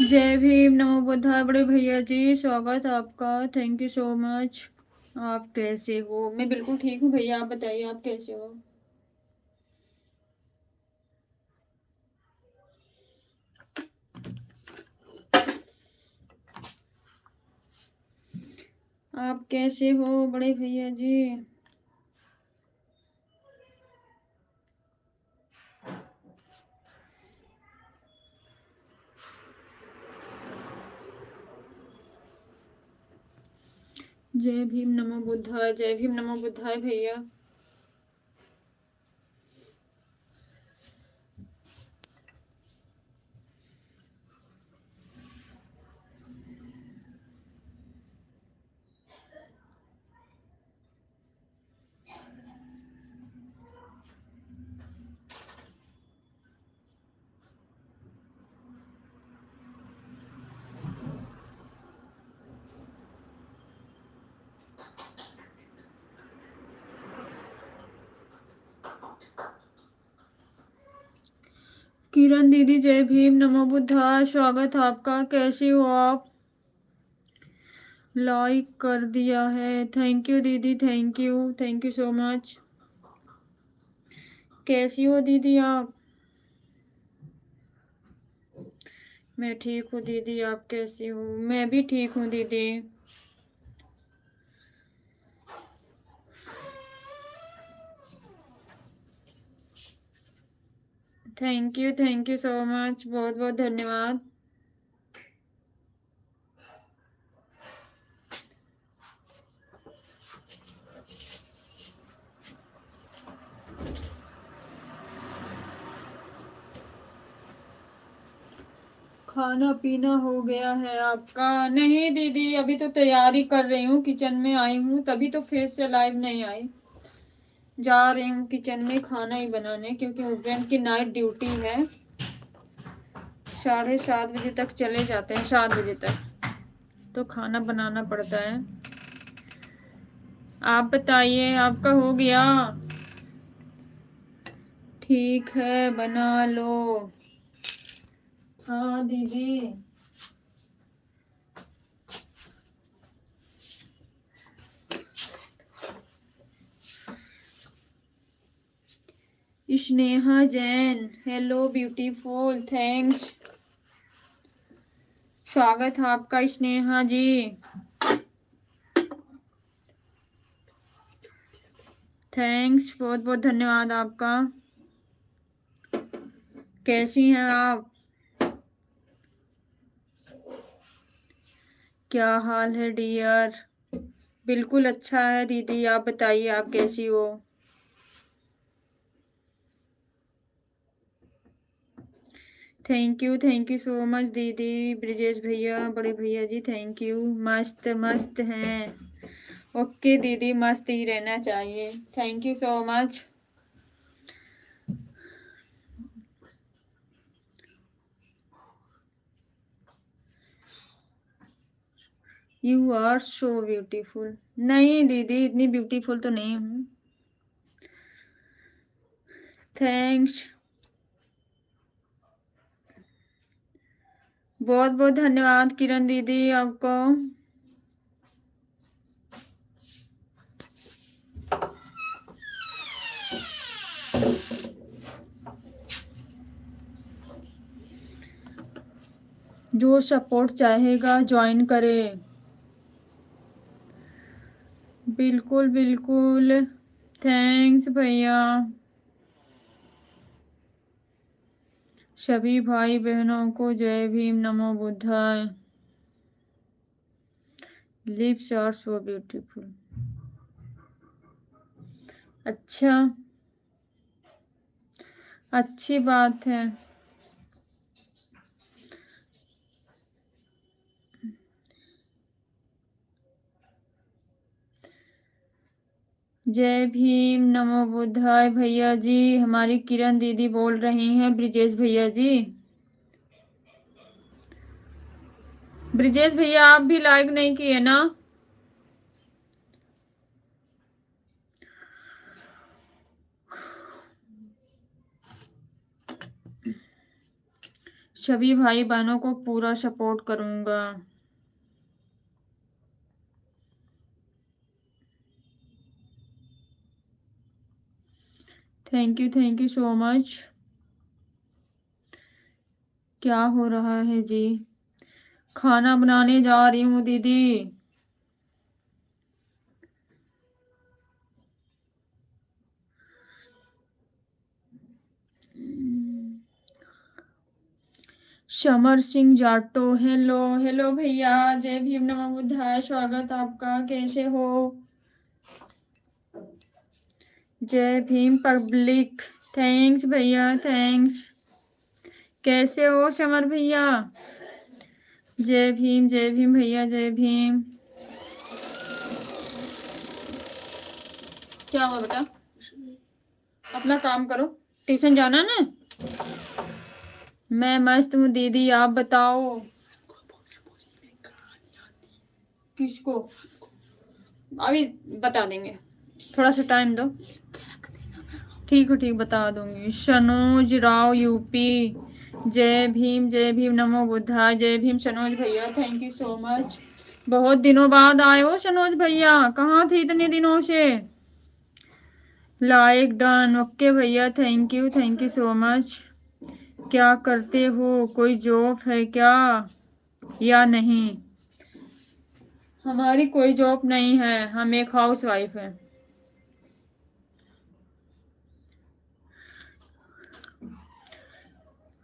जय भीम, नमो बुद्धाय। बड़े भैया जी, स्वागत है आपका। Thank you so much. आप कैसे हो? मैं बिल्कुल ठीक हूँ भैया, आप बताइए आप कैसे हो? आप कैसे हो बड़े भैया जी? जय भीम, नमो बुद्धाय। जय भीम, नमो बुद्धाय भैया। किरण दीदी, जय भीम, नमो बुद्धाय। स्वागत है आपका। कैसी हो आप? लाइक कर दिया है, थैंक यू दीदी, thank you, thank you so much. कैसी हो दीदी आप? मैं ठीक हूँ दीदी, आप कैसी हो? मैं भी ठीक हूँ दीदी। थैंक यू सो मच, बहुत बहुत धन्यवाद। खाना पीना हो गया है आपका? नहीं दीदी, अभी तो तैयारी कर रही हूँ, किचन में आई हूँ, तभी तो फेस से लाइव नहीं आई। जा रही हूँ किचन में खाना ही बनाने, क्योंकि हस्बैंड की नाइट ड्यूटी है। 7:30 बजे तक चले जाते हैं, 7 बजे तक, तो खाना बनाना पड़ता है। आप बताइए, आपका हो गया? ठीक है, बना लो। हाँ दीदी। Sneha Jain, hello beautiful, thanks. स्वागत है आपका स्नेहा जी। थैंक्स, बहुत बहुत धन्यवाद आपका। कैसी हैं आप? क्या हाल है डियर? बिल्कुल अच्छा है दीदी, आप बताइए आप कैसी हो? थैंक यू सो मच दीदी। ब्रिजेश भैया, बड़े भैया जी, थैंक यू। मस्त मस्त हैं। ओके दीदी, मस्त ही रहना चाहिए। Thank you so much. You are so beautiful. नहीं दीदी, इतनी ब्यूटीफुल तो नहीं हूँ। थैंक्स, बहुत बहुत धन्यवाद किरण दीदी आपको। जो सपोर्ट चाहेगा ज्वाइन करे। बिल्कुल बिल्कुल, थैंक्स भैया। सभी भाई बहनों को जय भीम, नमो बुद्धाय। Lips are so beautiful. अच्छा, अच्छी बात है। जय भीम, नमो बुद्धाय भैया जी। हमारी किरण दीदी बोल रही हैं, ब्रिजेश भैया जी। ब्रिजेश भैया, आप भी लाइक नहीं किए ना? सभी भाई बहनों को पूरा सपोर्ट करूंगा। Thank you so much. क्या हो रहा है जी? खाना बनाने जा रही हूँ दीदी। समर सिंह जाटो, हेलो हेलो भैया, जय भीम नमो बुद्धाय, स्वागत आपका, कैसे हो? जय भीम पब्लिक, थैंक्स भैया, थैंक्स। कैसे हो समर भैया? जय भीम भैया, जय भीम। क्या हुआ बेटा? अपना काम करो, ट्यूशन जाना ना। मैं मस्त हूँ दीदी, आप बताओ। किसको? अभी बता देंगे, थोड़ा सा टाइम दो। ठीक बता दूंगी। सनोज राव यूपी, जय भीम नमो बुद्धाय, जय भीम सनोज भैया, थैंक यू सो मच। बहुत दिनों बाद आए हो सनोज भैया, कहाँ थे इतने दिनों से? लाइक डन, ओके भैया, थैंक यू सो मच। क्या करते हो, कोई जॉब है क्या या नहीं? हमारी कोई जॉब नहीं है, हम एक हाउस वाइफ है।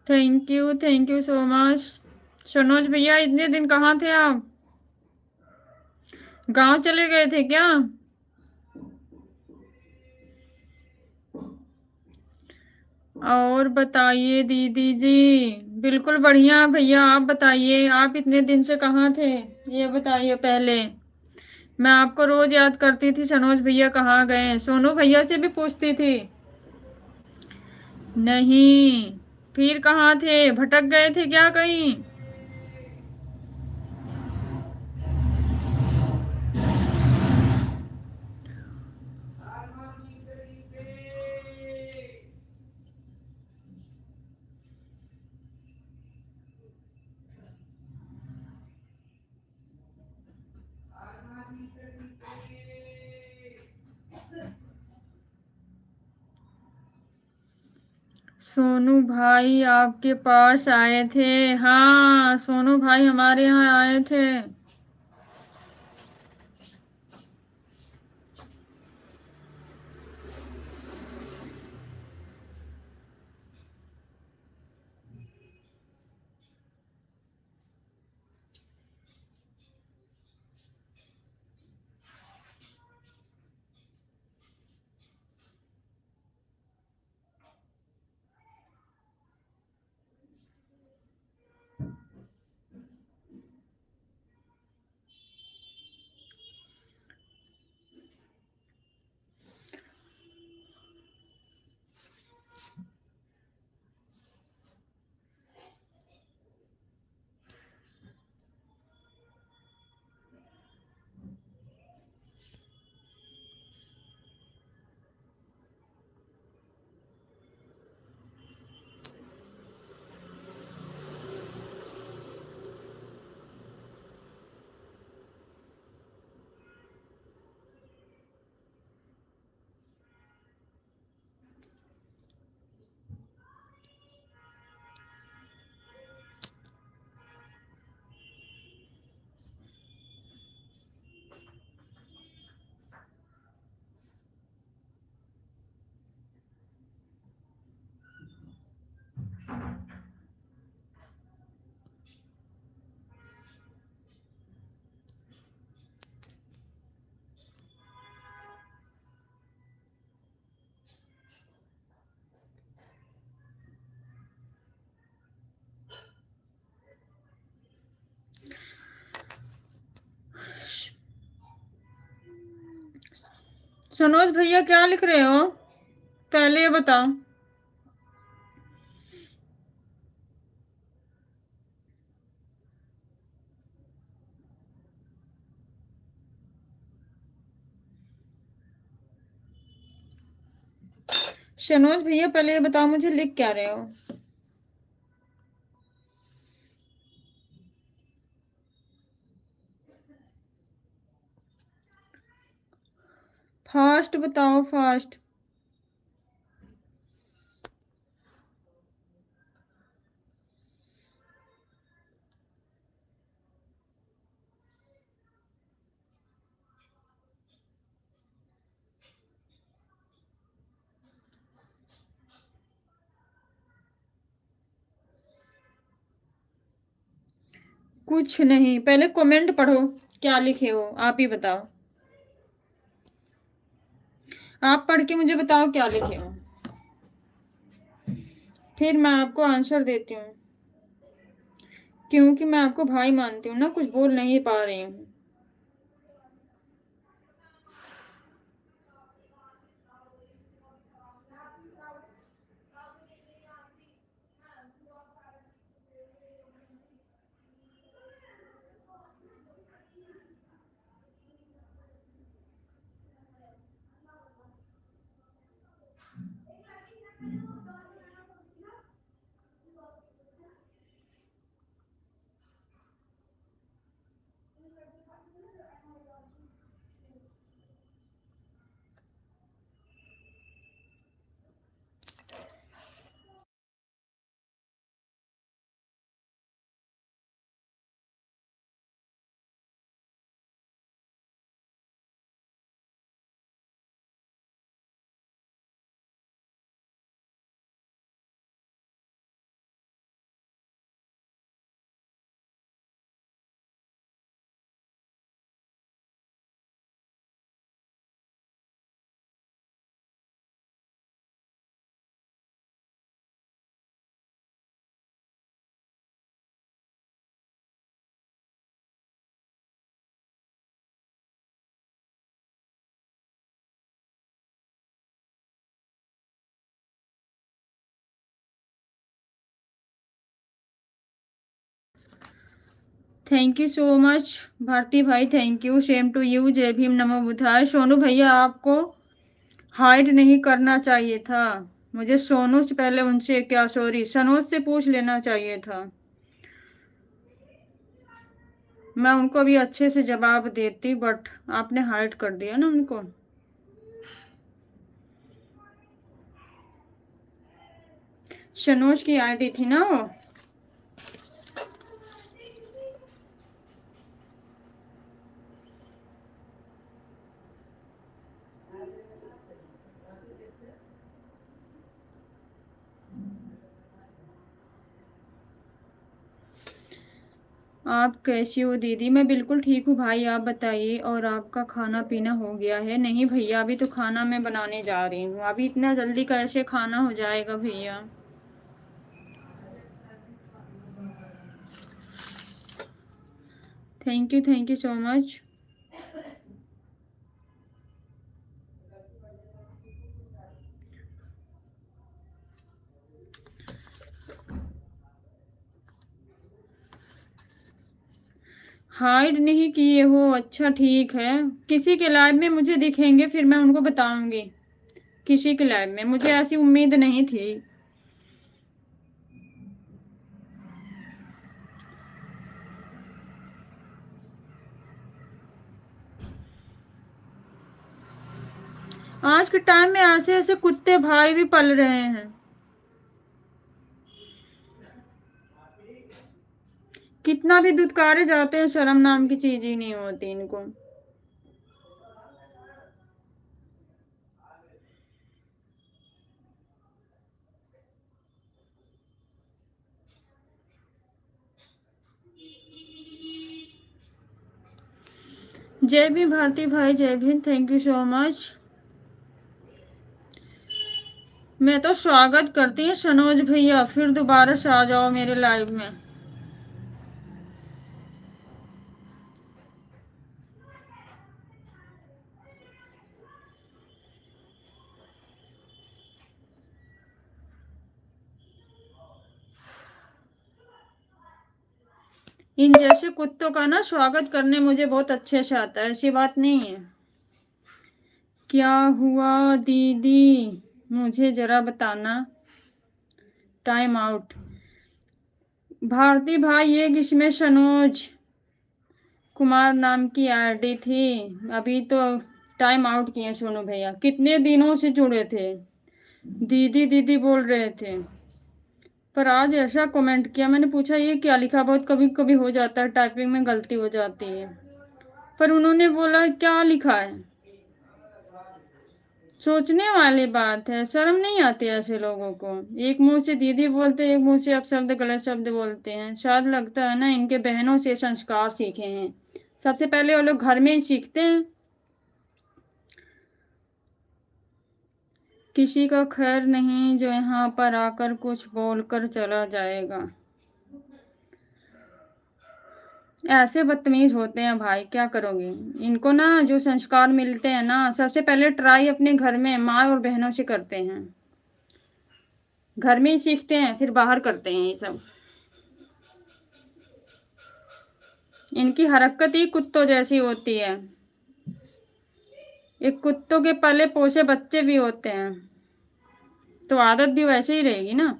Thank you so much. Sanoj भैया इतने दिन कहाँ थे आप? गांव चले गए थे क्या? और बताइए दीदी जी। बिल्कुल बढ़िया भैया, आप बताइए, आप इतने दिन से कहाँ थे, ये बताइए पहले। मैं आपको रोज याद करती थी, सनोज भैया कहाँ गए, सोनू भैया से भी पूछती थी। नहीं, फिर कहाँ थे, भटक गए थे क्या कहीं? सोनू भाई आपके पास आए थे? हाँ, सोनू भाई हमारे यहाँ आए थे। सनोज भैया क्या लिख रहे हो, पहले ये बताओ। सनोज भैया पहले ये बताओ, मुझे लिख क्या रहे हो? फास्ट बताओ फास्ट। कुछ नहीं, पहले कमेंट पढ़ो, क्या लिखे हो आप ही बताओ। आप पढ़ के मुझे बताओ क्या लिखे हो, फिर मैं आपको आंसर देती हूँ, क्योंकि मैं आपको भाई मानती हूँ ना, कुछ बोल नहीं पा रही हूँ। Thank you so much Bharti भाई, thank you, same to you, जय भीम, नमो बुद्धाय। सोनू भैया आपको हाइड नहीं करना चाहिए था, मुझे सोनू से पहले उनसे, क्या सॉरी, सनोज से पूछ लेना चाहिए था, मैं उनको भी अच्छे से जवाब देती, बट आपने हाइड कर दिया ना उनको। सनोज की आईडी थी ना वो। आप कैसी हो दीदी? मैं बिल्कुल ठीक हूँ भाई, आप बताइए, और आपका खाना पीना हो गया है? नहीं भैया, अभी तो खाना मैं बनाने जा रही हूँ, अभी इतना जल्दी कैसे खाना हो जाएगा भैया। Thank you so much. Hide नहीं किए हो? अच्छा ठीक है, किसी के लाइव में मुझे दिखेंगे फिर मैं उनको बताऊंगी, किसी के लाइव में, मुझे ऐसी उम्मीद नहीं थी। आज के टाइम में ऐसे ऐसे कुत्ते भाई भी पल रहे हैं, कितना भी दुत्कारे जाते हैं, शर्म नाम की चीज ही नहीं होती इनको। जय भी भारती भाई, जय Bhim, thank you so much. मैं तो स्वागत करती हूँ सनोज भैया, फिर दोबारा से आ जाओ मेरे लाइव में। इन जैसे कुत्तों का ना स्वागत करने मुझे बहुत अच्छे से आता है, ऐसी बात नहीं है। क्या हुआ दीदी, मुझे जरा बताना। Time out. भारती भाई, ये किसमें सनोज कुमार नाम की आईडी थी, अभी तो टाइम आउट किए सोनू भैया, कितने दिनों से जुड़े थे, दीदी दीदी बोल रहे थे, पर आज ऐसा कमेंट किया। मैंने पूछा ये क्या लिखा, बहुत कभी कभी हो जाता है, टाइपिंग में गलती हो जाती है, पर उन्होंने बोला क्या लिखा है। सोचने वाली बात है, शर्म नहीं आती ऐसे लोगों को। एक मुंह से दीदी बोलते, एक मुंह से अपशब्द गलत शब्द बोलते हैं। शायद लगता है ना इनके बहनों से संस्कार सीखे हैं। सबसे पहले वो लोग घर में ही सीखते हैं। किसी का खैर नहीं जो यहाँ पर आकर कुछ बोलकर चला जाएगा। ऐसे बदतमीज होते हैं भाई, क्या करोगे। इनको ना जो संस्कार मिलते हैं ना, सबसे पहले ट्राई अपने घर में माँ और बहनों से करते हैं। घर में ही सीखते हैं, फिर बाहर करते हैं ये सब। इनकी हरकत ही कुत्तों जैसी होती है। एक कुत्तों के पले पोसे बच्चे भी होते हैं, तो आदत भी वैसे ही रहेगी ना।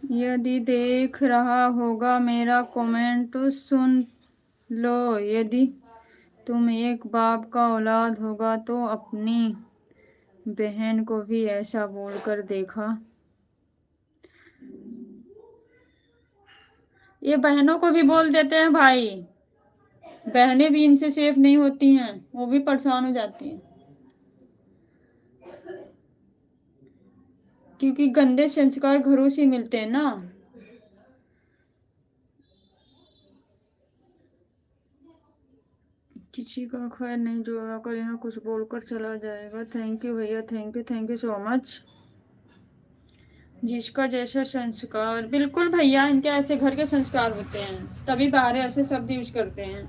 यदि देख रहा होगा मेरा कमेंट सुन लो। यदि तुम एक बाप का औलाद होगा तो अपनी बहन को भी ऐसा बोलकर देखा। ये बहनों को भी बोल देते हैं भाई, बहनें भी इनसे सेफ नहीं होती हैं, वो भी परेशान हो जाती हैं, क्योंकि गंदे संस्कार घरों से मिलते हैं ना। किसी का खैर नहीं जो आकर यहाँ कुछ बोलकर चला जाएगा। थैंक यू भैया, थैंक यू सो मच। जिसका जैसा संस्कार, बिल्कुल भैया, इनके ऐसे घर के संस्कार होते हैं, तभी बाहर ऐसे शब्द यूज करते हैं।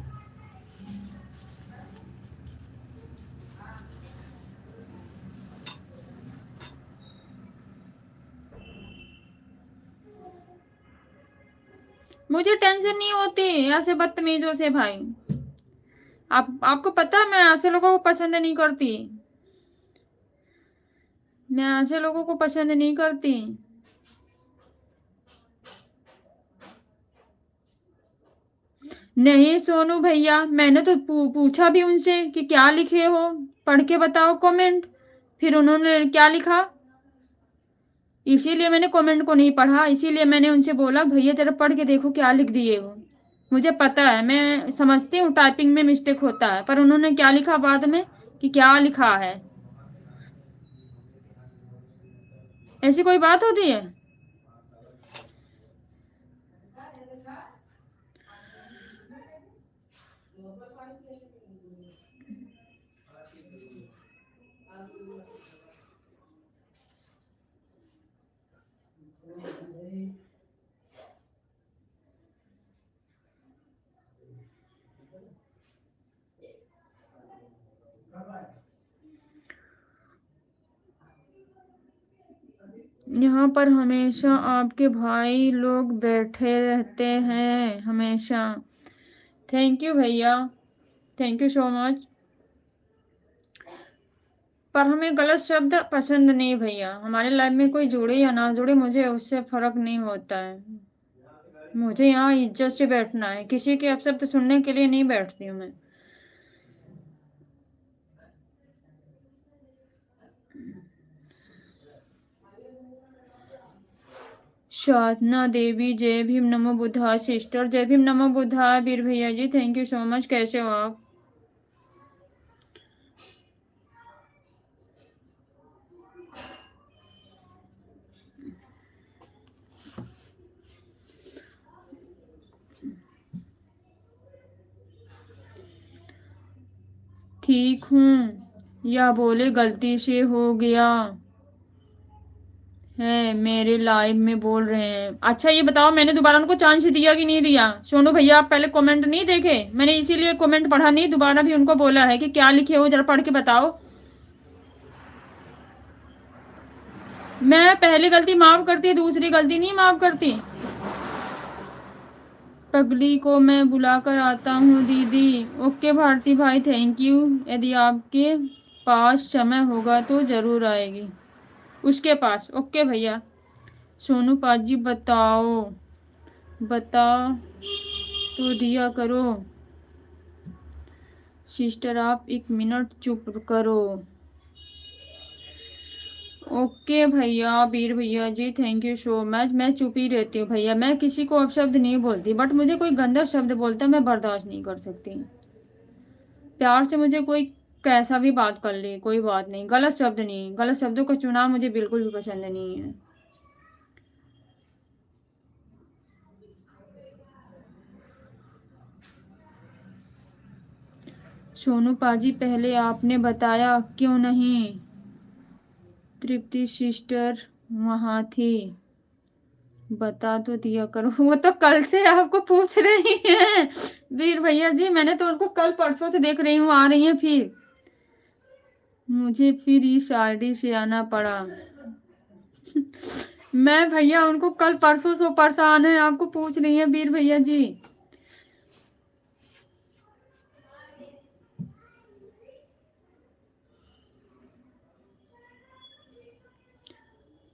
मुझे टेंशन नहीं होती ऐसे बदतमीजों से भाई। आपको पता है मैं ऐसे लोगों को पसंद नहीं करती, मैं ऐसे लोगों को पसंद नहीं करती। नहीं सोनू भैया, मैंने तो पूछा भी उनसे कि क्या लिखे हो, पढ़ के बताओ कमेंट, फिर उन्होंने क्या लिखा। इसीलिए मैंने कमेंट को नहीं पढ़ा, इसीलिए मैंने उनसे बोला भैया जरा पढ़ के देखो क्या लिख दिए हो। मुझे पता है, मैं समझती हूँ टाइपिंग में मिस्टेक होता है, पर उन्होंने क्या लिखा बाद में कि क्या लिखा है। ऐसी कोई बात होती है? यहाँ पर हमेशा आपके भाई लोग बैठे रहते हैं हमेशा। थैंक यू भैया, थैंक यू सो मच। पर हमें गलत शब्द पसंद नहीं भैया। हमारे लाइफ में कोई जुड़े या ना जुड़े, मुझे उससे फर्क नहीं होता है। मुझे यहाँ इज्जत से बैठना है, किसी के अपशब्द सुनने के लिए नहीं बैठती हूँ मैं। साधना देवी, जय भीम नमो बुद्धाय सिस्टर, जय भीम नमो बुद्धाय वीर भैया जी, थैंक यू सो मच। कैसे हो आप? ठीक हूँ या बोले गलती से हो गया है, मेरे लाइव में बोल रहे हैं। अच्छा ये बताओ मैंने दोबारा उनको चांस दिया कि नहीं दिया? सोनू भैया आप पहले कमेंट नहीं देखे? मैंने इसीलिए कमेंट पढ़ा नहीं, दोबारा भी उनको बोला है कि क्या लिखे हो जरा पढ़ के बताओ। मैं पहली गलती माफ करती, दूसरी गलती नहीं माफ करती। पगली को मैं बुलाकर आता हूँ दीदी। ओके भारती भाई, थैंक यू। यदि आपके पास समय होगा तो जरूर आएगी उसके पास। ओके भैया, सोनू पाजी बताओ, बता तो दिया करो। सिस्टर आप 1 मिनट चुप करो। ओके भैया, वीर भैया जी, थैंक यू सो मच। मैं चुप ही रहती हूँ भैया, मैं किसी को अपशब्द नहीं बोलती, बट मुझे कोई गंदा शब्द बोलता मैं बर्दाश्त नहीं कर सकती। प्यार से मुझे कोई कैसा भी बात कर ले, कोई बात नहीं, गलत शब्द नहीं, गलत शब्दों का चुनाव मुझे बिल्कुल भी पसंद नहीं है। सोनू पाजी पहले आपने बताया क्यों नहीं? तृप्ति सिस्टर वहां थी, बता तो दिया करो। वो तो कल से आपको पूछ रही हैं वीर भैया जी, मैंने तो उनको कल परसों से देख रही हूँ आ रही हैं, फिर मुझे फिर इस आईडी से आना पड़ा। मैं भैया उनको कल परसों से परेशान है, आपको पूछ रही है वीर भैया जी।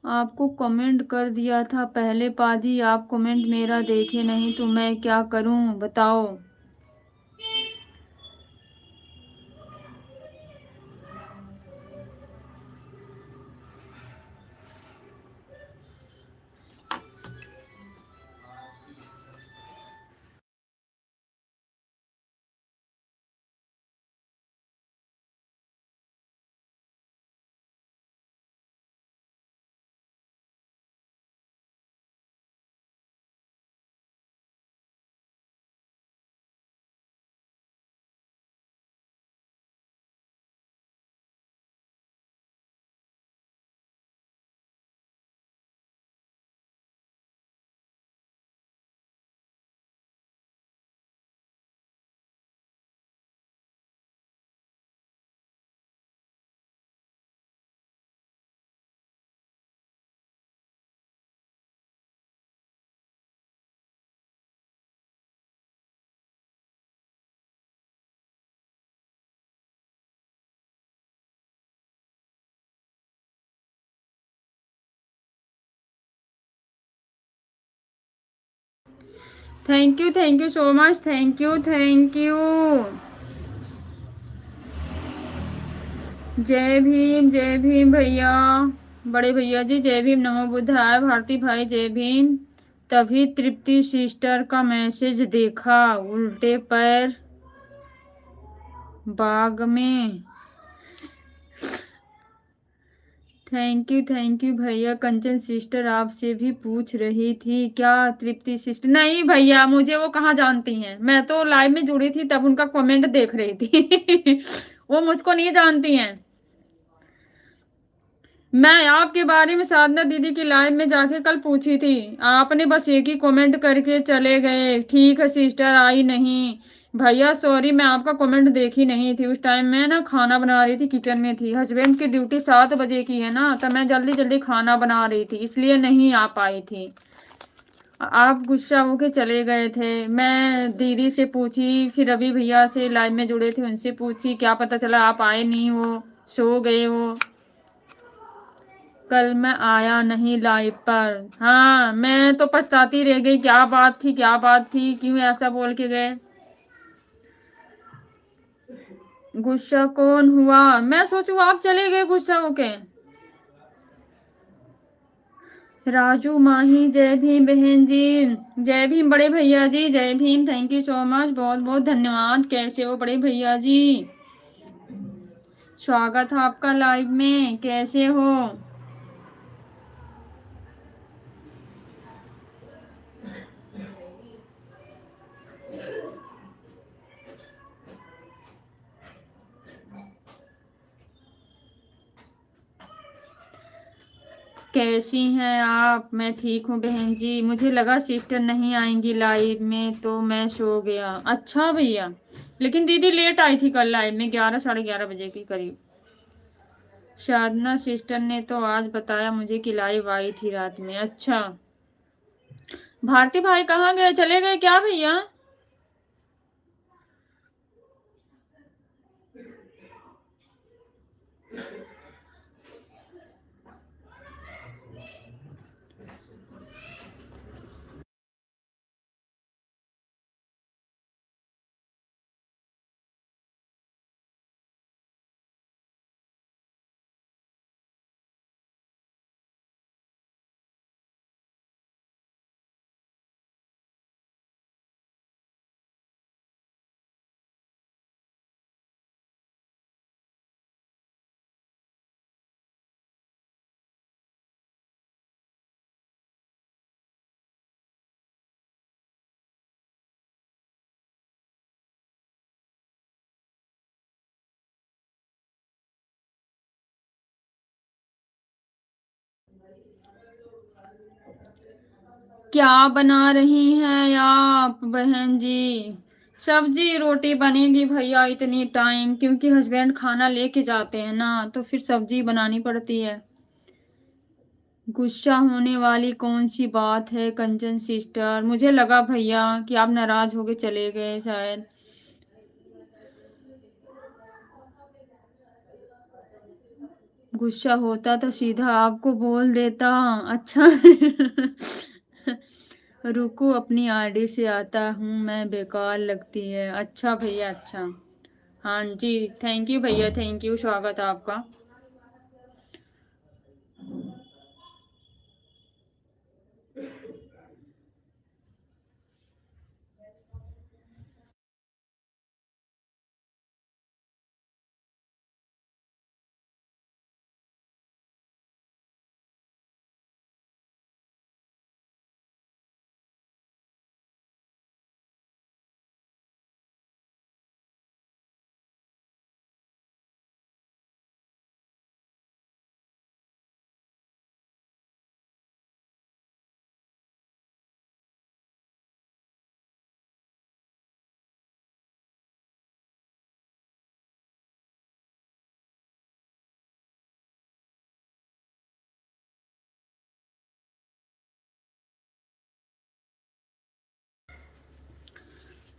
आपको कमेंट कर दिया था पहले पाजी, आप कमेंट मेरा देखे नहीं तो मैं क्या करूं बताओ। Thank you so much, thank you thank you. जय भीम भैया, बड़े भैया जी जय भीम, नमो बुद्धाय, भारती भाई जय भीम। तभी तृप्ति सिस्टर का मैसेज देखा, उल्टे पैर बाग में। थैंक यू भैया। कंचन सिस्टर आपसे भी पूछ रही थी क्या? तृप्ति सिस्टर नहीं भैया, मुझे वो कहाँ जानती हैं, मैं तो लाइव में जुड़ी थी तब उनका कमेंट देख रही थी वो मुझको नहीं जानती हैं। मैं आपके बारे में साधना दीदी की लाइव में जाके कल पूछी थी, आपने बस एक ही कमेंट करके चले गए, ठीक है सिस्टर आई नहीं। भैया सॉरी, मैं आपका कमेंट देखी नहीं थी उस टाइम, मैं ना खाना बना रही थी, किचन में थी, हस्बैंड की ड्यूटी 7 बजे की है ना, तो मैं जल्दी जल्दी खाना बना रही थी, इसलिए नहीं आ पाई थी। आप गुस्सा होके चले गए थे। मैं दीदी से पूछी, फिर रवि भैया से लाइव में जुड़े थे उनसे पूछी, क्या पता चला आप आए नहीं हो, सो गए हो। कल मैं आया नहीं लाइव पर। हाँ मैं तो पछताती रह गई, क्या बात थी क्या बात थी, क्यों ऐसा बोल के गए। गुस्सा कौन हुआ? मैं सोचू आप चले गए गुस्सा होके। राजू माही जय भीम बहन जी, जय भीम बड़े भैया जी, जय Bhim, thank you so much, बहुत बहुत धन्यवाद। कैसे हो बड़े भैया जी? स्वागत है आपका लाइव में, कैसे हो? कैसी हैं आप? मैं ठीक हूँ बहन जी, मुझे लगा सिस्टर नहीं आएंगी लाइव में तो मैं सो गया। अच्छा भैया, लेकिन दीदी लेट आई थी कल लाइव में, 11 साढ़े 11 बजे के करीब। साधना सिस्टर ने तो आज बताया मुझे कि लाइव आई थी रात में। अच्छा, भारती भाई कहाँ गए, चले गए क्या भैया? क्या बना रही हैं आप बहन जी? सब्जी रोटी बनेगी भैया, इतनी टाइम, क्योंकि हस्बैंड खाना लेके जाते हैं ना, तो फिर सब्जी बनानी पड़ती है। गुस्सा होने वाली कौन सी बात है कंचन सिस्टर? मुझे लगा भैया कि आप नाराज होके चले गए शायद। गुस्सा होता तो सीधा आपको बोल देता। अच्छा। रुको, अपनी आईडी से आता हूँ मैं, बेकार लगती है। अच्छा भैया, अच्छा। हाँ जी, थैंक यू भैया, थैंक यू, स्वागत है आपका।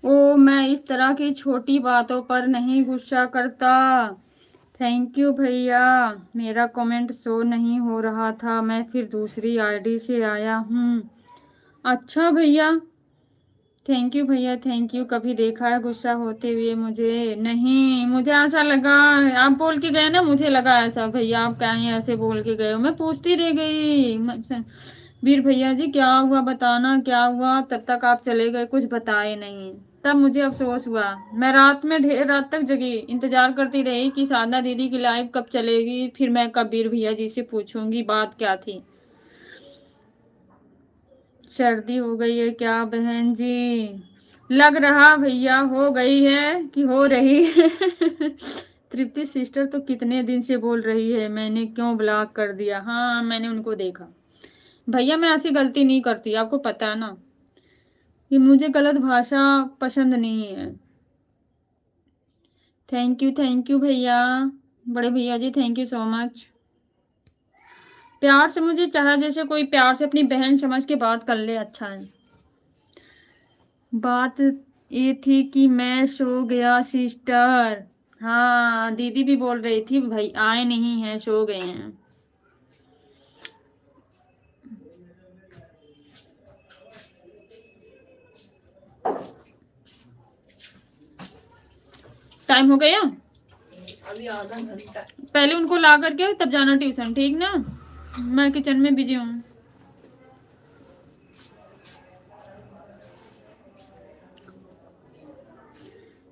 ओ, मैं इस तरह की छोटी बातों पर नहीं गुस्सा करता। थैंक यू भैया। मेरा कमेंट शो नहीं हो रहा था, मैं फिर दूसरी आईडी से आया हूँ। अच्छा भैया, थैंक यू भैया, थैंक यू। कभी देखा है गुस्सा होते हुए मुझे? नहीं, मुझे ऐसा लगा, आप बोल के गए ना, मुझे लगा ऐसा भैया आप कहीं ऐसे बोल के गए हो। मैं पूछती रह गई, वीर भैया जी क्या हुआ, बताना क्या हुआ। तब तक आप चले गए, कुछ बताए नहीं। तब मुझे अफसोस हुआ। मैं रात में ढेर रात तक जगी, इंतजार करती रही कि साधना दीदी की लाइव कब चलेगी, फिर मैं कब वीर भैया जी से पूछूंगी बात क्या थी। सर्दी हो गई है क्या बहन जी? लग रहा भैया हो गई है कि हो रही है। तृप्ति सिस्टर तो कितने दिन से बोल रही है मैंने क्यों ब्लॉक कर दिया। हाँ, मैंने उनको देखा। भैया मैं ऐसी गलती नहीं करती, आपको पता है ना कि मुझे गलत भाषा पसंद नहीं है। थैंक यू भैया, बड़े भैया जी, थैंक यू सो मच। प्यार से मुझे चाहा जैसे कोई प्यार से अपनी बहन समझ के बात कर ले, अच्छा है। बात ये थी कि मैं सो गया सिस्टर। हाँ, दीदी भी बोल रही थी भाई आए नहीं हैं, सो गए हैं। टाइम हो गया, अभी आधा घंटा। पहले उनको ला करके तब जाना ट्यूशन, ठीक ना? मैं किचन में बिजी हूँ।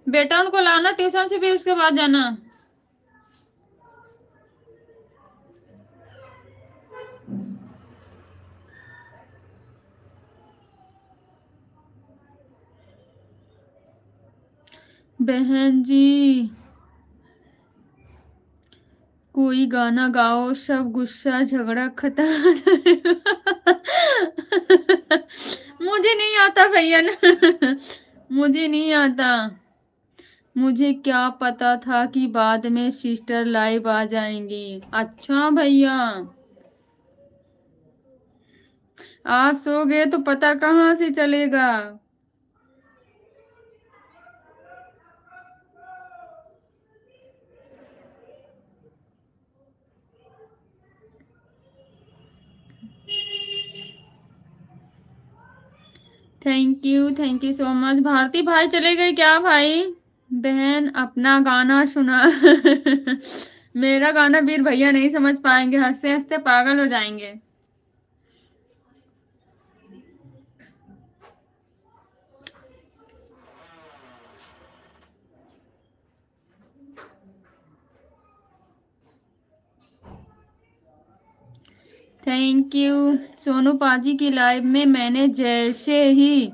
बेटा उनको लाना ट्यूशन से, फिर उसके बाद जाना। बहन जी कोई गाना गाओ, सब गुस्सा झगड़ा खत्म। मुझे नहीं आता भैया ना। मुझे नहीं आता। मुझे क्या पता था कि बाद में सिस्टर लाइव आ जाएंगी। अच्छा भैया, आप सो गए तो पता कहाँ से चलेगा। Thank you so much. Bharti भाई चले गए क्या भाई? बहन अपना गाना सुना। मेरा गाना वीर भैया नहीं समझ पाएंगे, हंसते हंसते पागल हो जाएंगे। Thank you. सोनू पाजी की लाइव में मैंने जैसे ही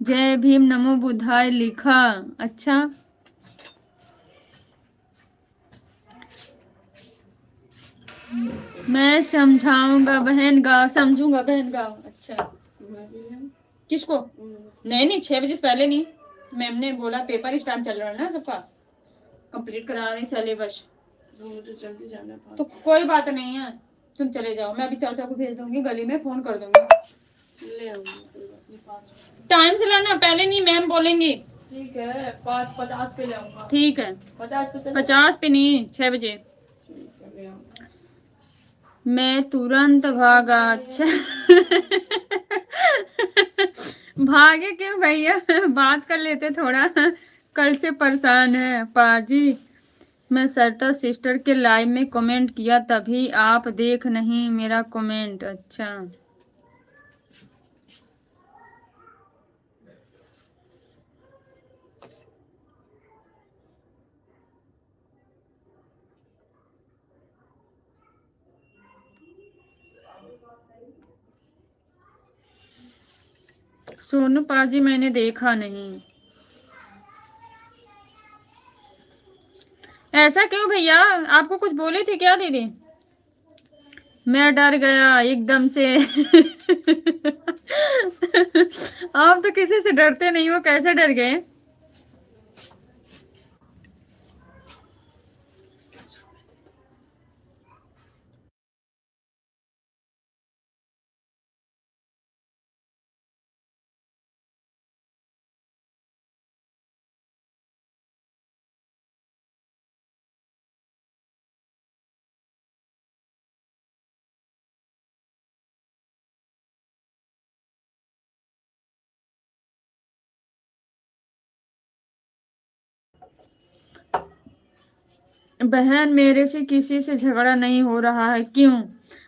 जय भीम नमो बुद्धाय लिखा। अच्छा, मैं समझाऊंगा बहन, गाओ, समझूंगा बहन, गाओ। अच्छा, किसको? नहीं 6 बजे से पहले नहीं। मैम ने बोला पेपर इस टाइम चल रहा है ना, सबका कंप्लीट करा रहे सिलेबस, तो मुझे जल्दी जाना है। तो कोई बात नहीं है, तुम चले जाओ, मैं अभी चाचा को भेज दूंगी, गली में फोन कर दूंगी, ले आऊंगी। टाइम से लाना, पहले नहीं, मैम बोलेंगी। ठीक है, 50 पे लाऊंगा। ठीक है 50 पे नहीं, 6 बजे। मैं तुरंत भागा। अच्छा भागे क्यों भैया, बात कर लेते थोड़ा, कल से परेशान है पाजी। मैं सरता सिस्टर के लाइव में कमेंट किया, तभी आप देख नहीं मेरा कमेंट। अच्छा सोनू पाजी मैंने देखा नहीं। ऐसा क्यों भैया, आपको कुछ बोले थे क्या दीदी? मैं डर गया एकदम से आप तो किसी से डरते नहीं हो, कैसे डर गए? बहन मेरे से किसी से झगड़ा नहीं हो रहा है। क्यों?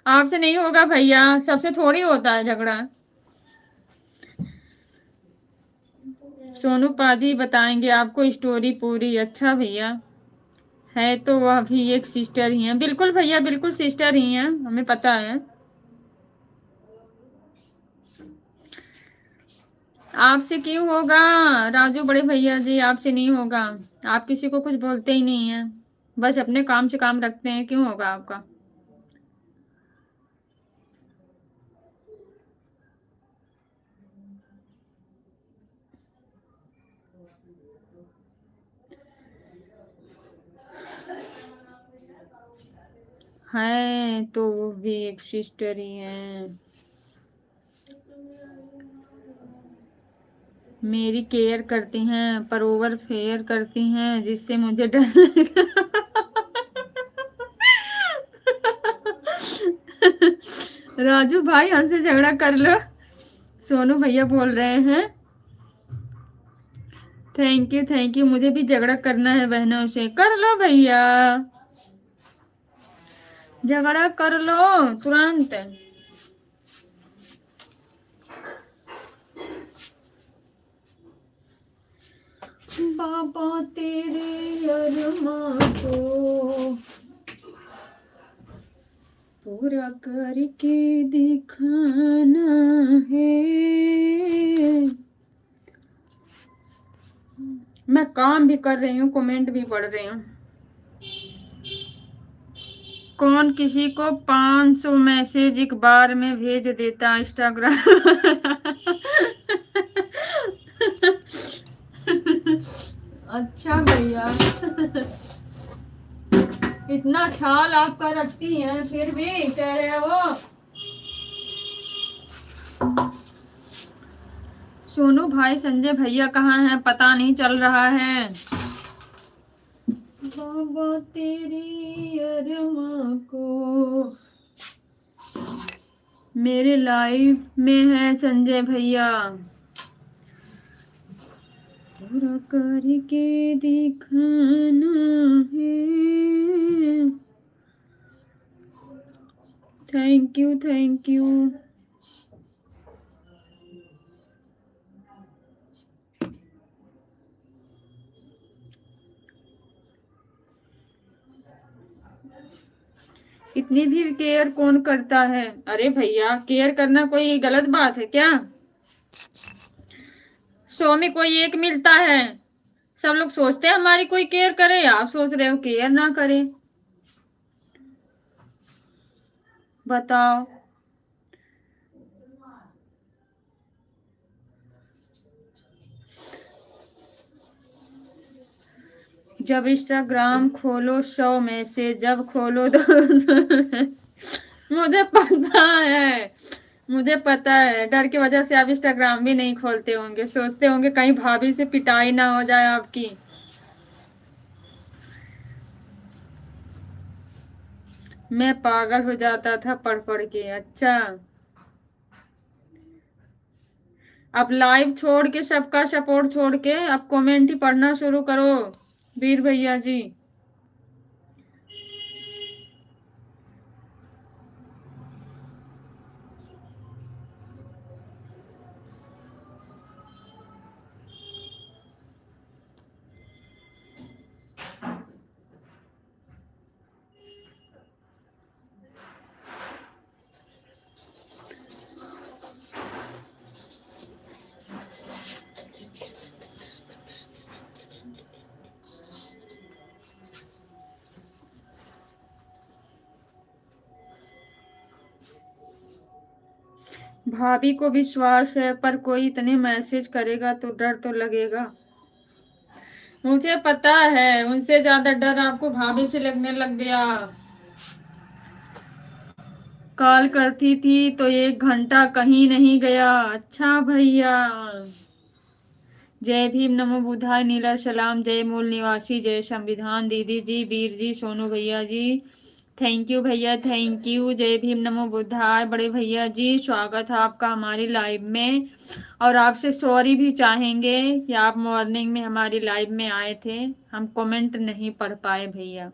आपसे नहीं होगा भैया, सबसे थोड़ी होता है झगड़ा। सोनू पाजी बताएंगे आपको स्टोरी पूरी। अच्छा भैया, है तो वह भी एक सिस्टर ही है। बिल्कुल भैया, बिल्कुल सिस्टर ही है, हमें पता है। आपसे क्यों होगा राजू बड़े भैया जी, आपसे नहीं होगा। आप किसी को कुछ बोलते ही नहीं है, बस अपने काम से काम रखते हैं, क्यों होगा आपका? है तो वो भी एक सिस्टर ही है। मेरी केयर करती हैं पर ओवर फेयर करती हैं, जिससे मुझे डर लगता राजू भाई हमसे झगड़ा कर लो, सोनू भैया बोल रहे हैं। थैंक यू, मुझे भी झगड़ा करना है बहनों से, कर लो भैया, झगड़ा कर लो तुरंत। बाबा तेरे अरमां को पूरा करके दिखाना है। मैं काम भी कर रही हूँ, कमेंट भी पढ़ रही हूँ। कौन किसी को 500 मैसेज एक बार में भेज देता इंस्टाग्राम अच्छा भैया इतना ख्याल आपका रखती हैं, फिर भी कह रहे हो। सोनू भाई संजय भैया कहाँ हैं, पता नहीं चल रहा है। बाबा तेरी अरमां को मेरे लाइफ में है संजय भैया, पूरा करके दिखाना है। Thank you. इतनी भी केयर कौन करता है? अरे भैया, केयर करना कोई गलत बात है क्या? 100 में कोई एक मिलता है। सब लोग सोचते हैं हमारी कोई केयर करे, आप सोच रहे हो केयर ना करे? बताओ। जब इंस्टाग्राम खोलो 100 में से जब खोलो तो मुझे पता है, मुझे पता है, डर की वजह से आप इंस्टाग्राम भी नहीं खोलते होंगे, सोचते होंगे कहीं भाभी से पिटाई ना हो जाए आपकी। मैं पागल हो जाता था पढ़ पढ़ के। अच्छा, अब लाइव छोड़ के, सबका सपोर्ट छोड़ के अब कमेंट ही पढ़ना शुरू करो वीर भैया जी। भाभी को विश्वास है, पर कोई इतने मैसेज करेगा तो डर तो लगेगा। मुझे पता है, उनसे ज्यादा डर आपको भाभी से लगने लग गया। कॉल करती थी तो 1 घंटा कहीं नहीं गया। अच्छा भैया, जय भीम, नमो बुद्धाय, नीला सलाम, जय मूल निवासी, जय संविधान, दीदी जी, वीर जी, सोनू भैया जी, थैंक यू भैया, थैंक यू, जय भीम, नमो बुद्धाय, बड़े भैया जी, स्वागत है आपका हमारी लाइव में। और आपसे सॉरी भी चाहेंगे कि आप मॉर्निंग में हमारी लाइव में आए थे, हम कमेंट नहीं पढ़ पाए भैया,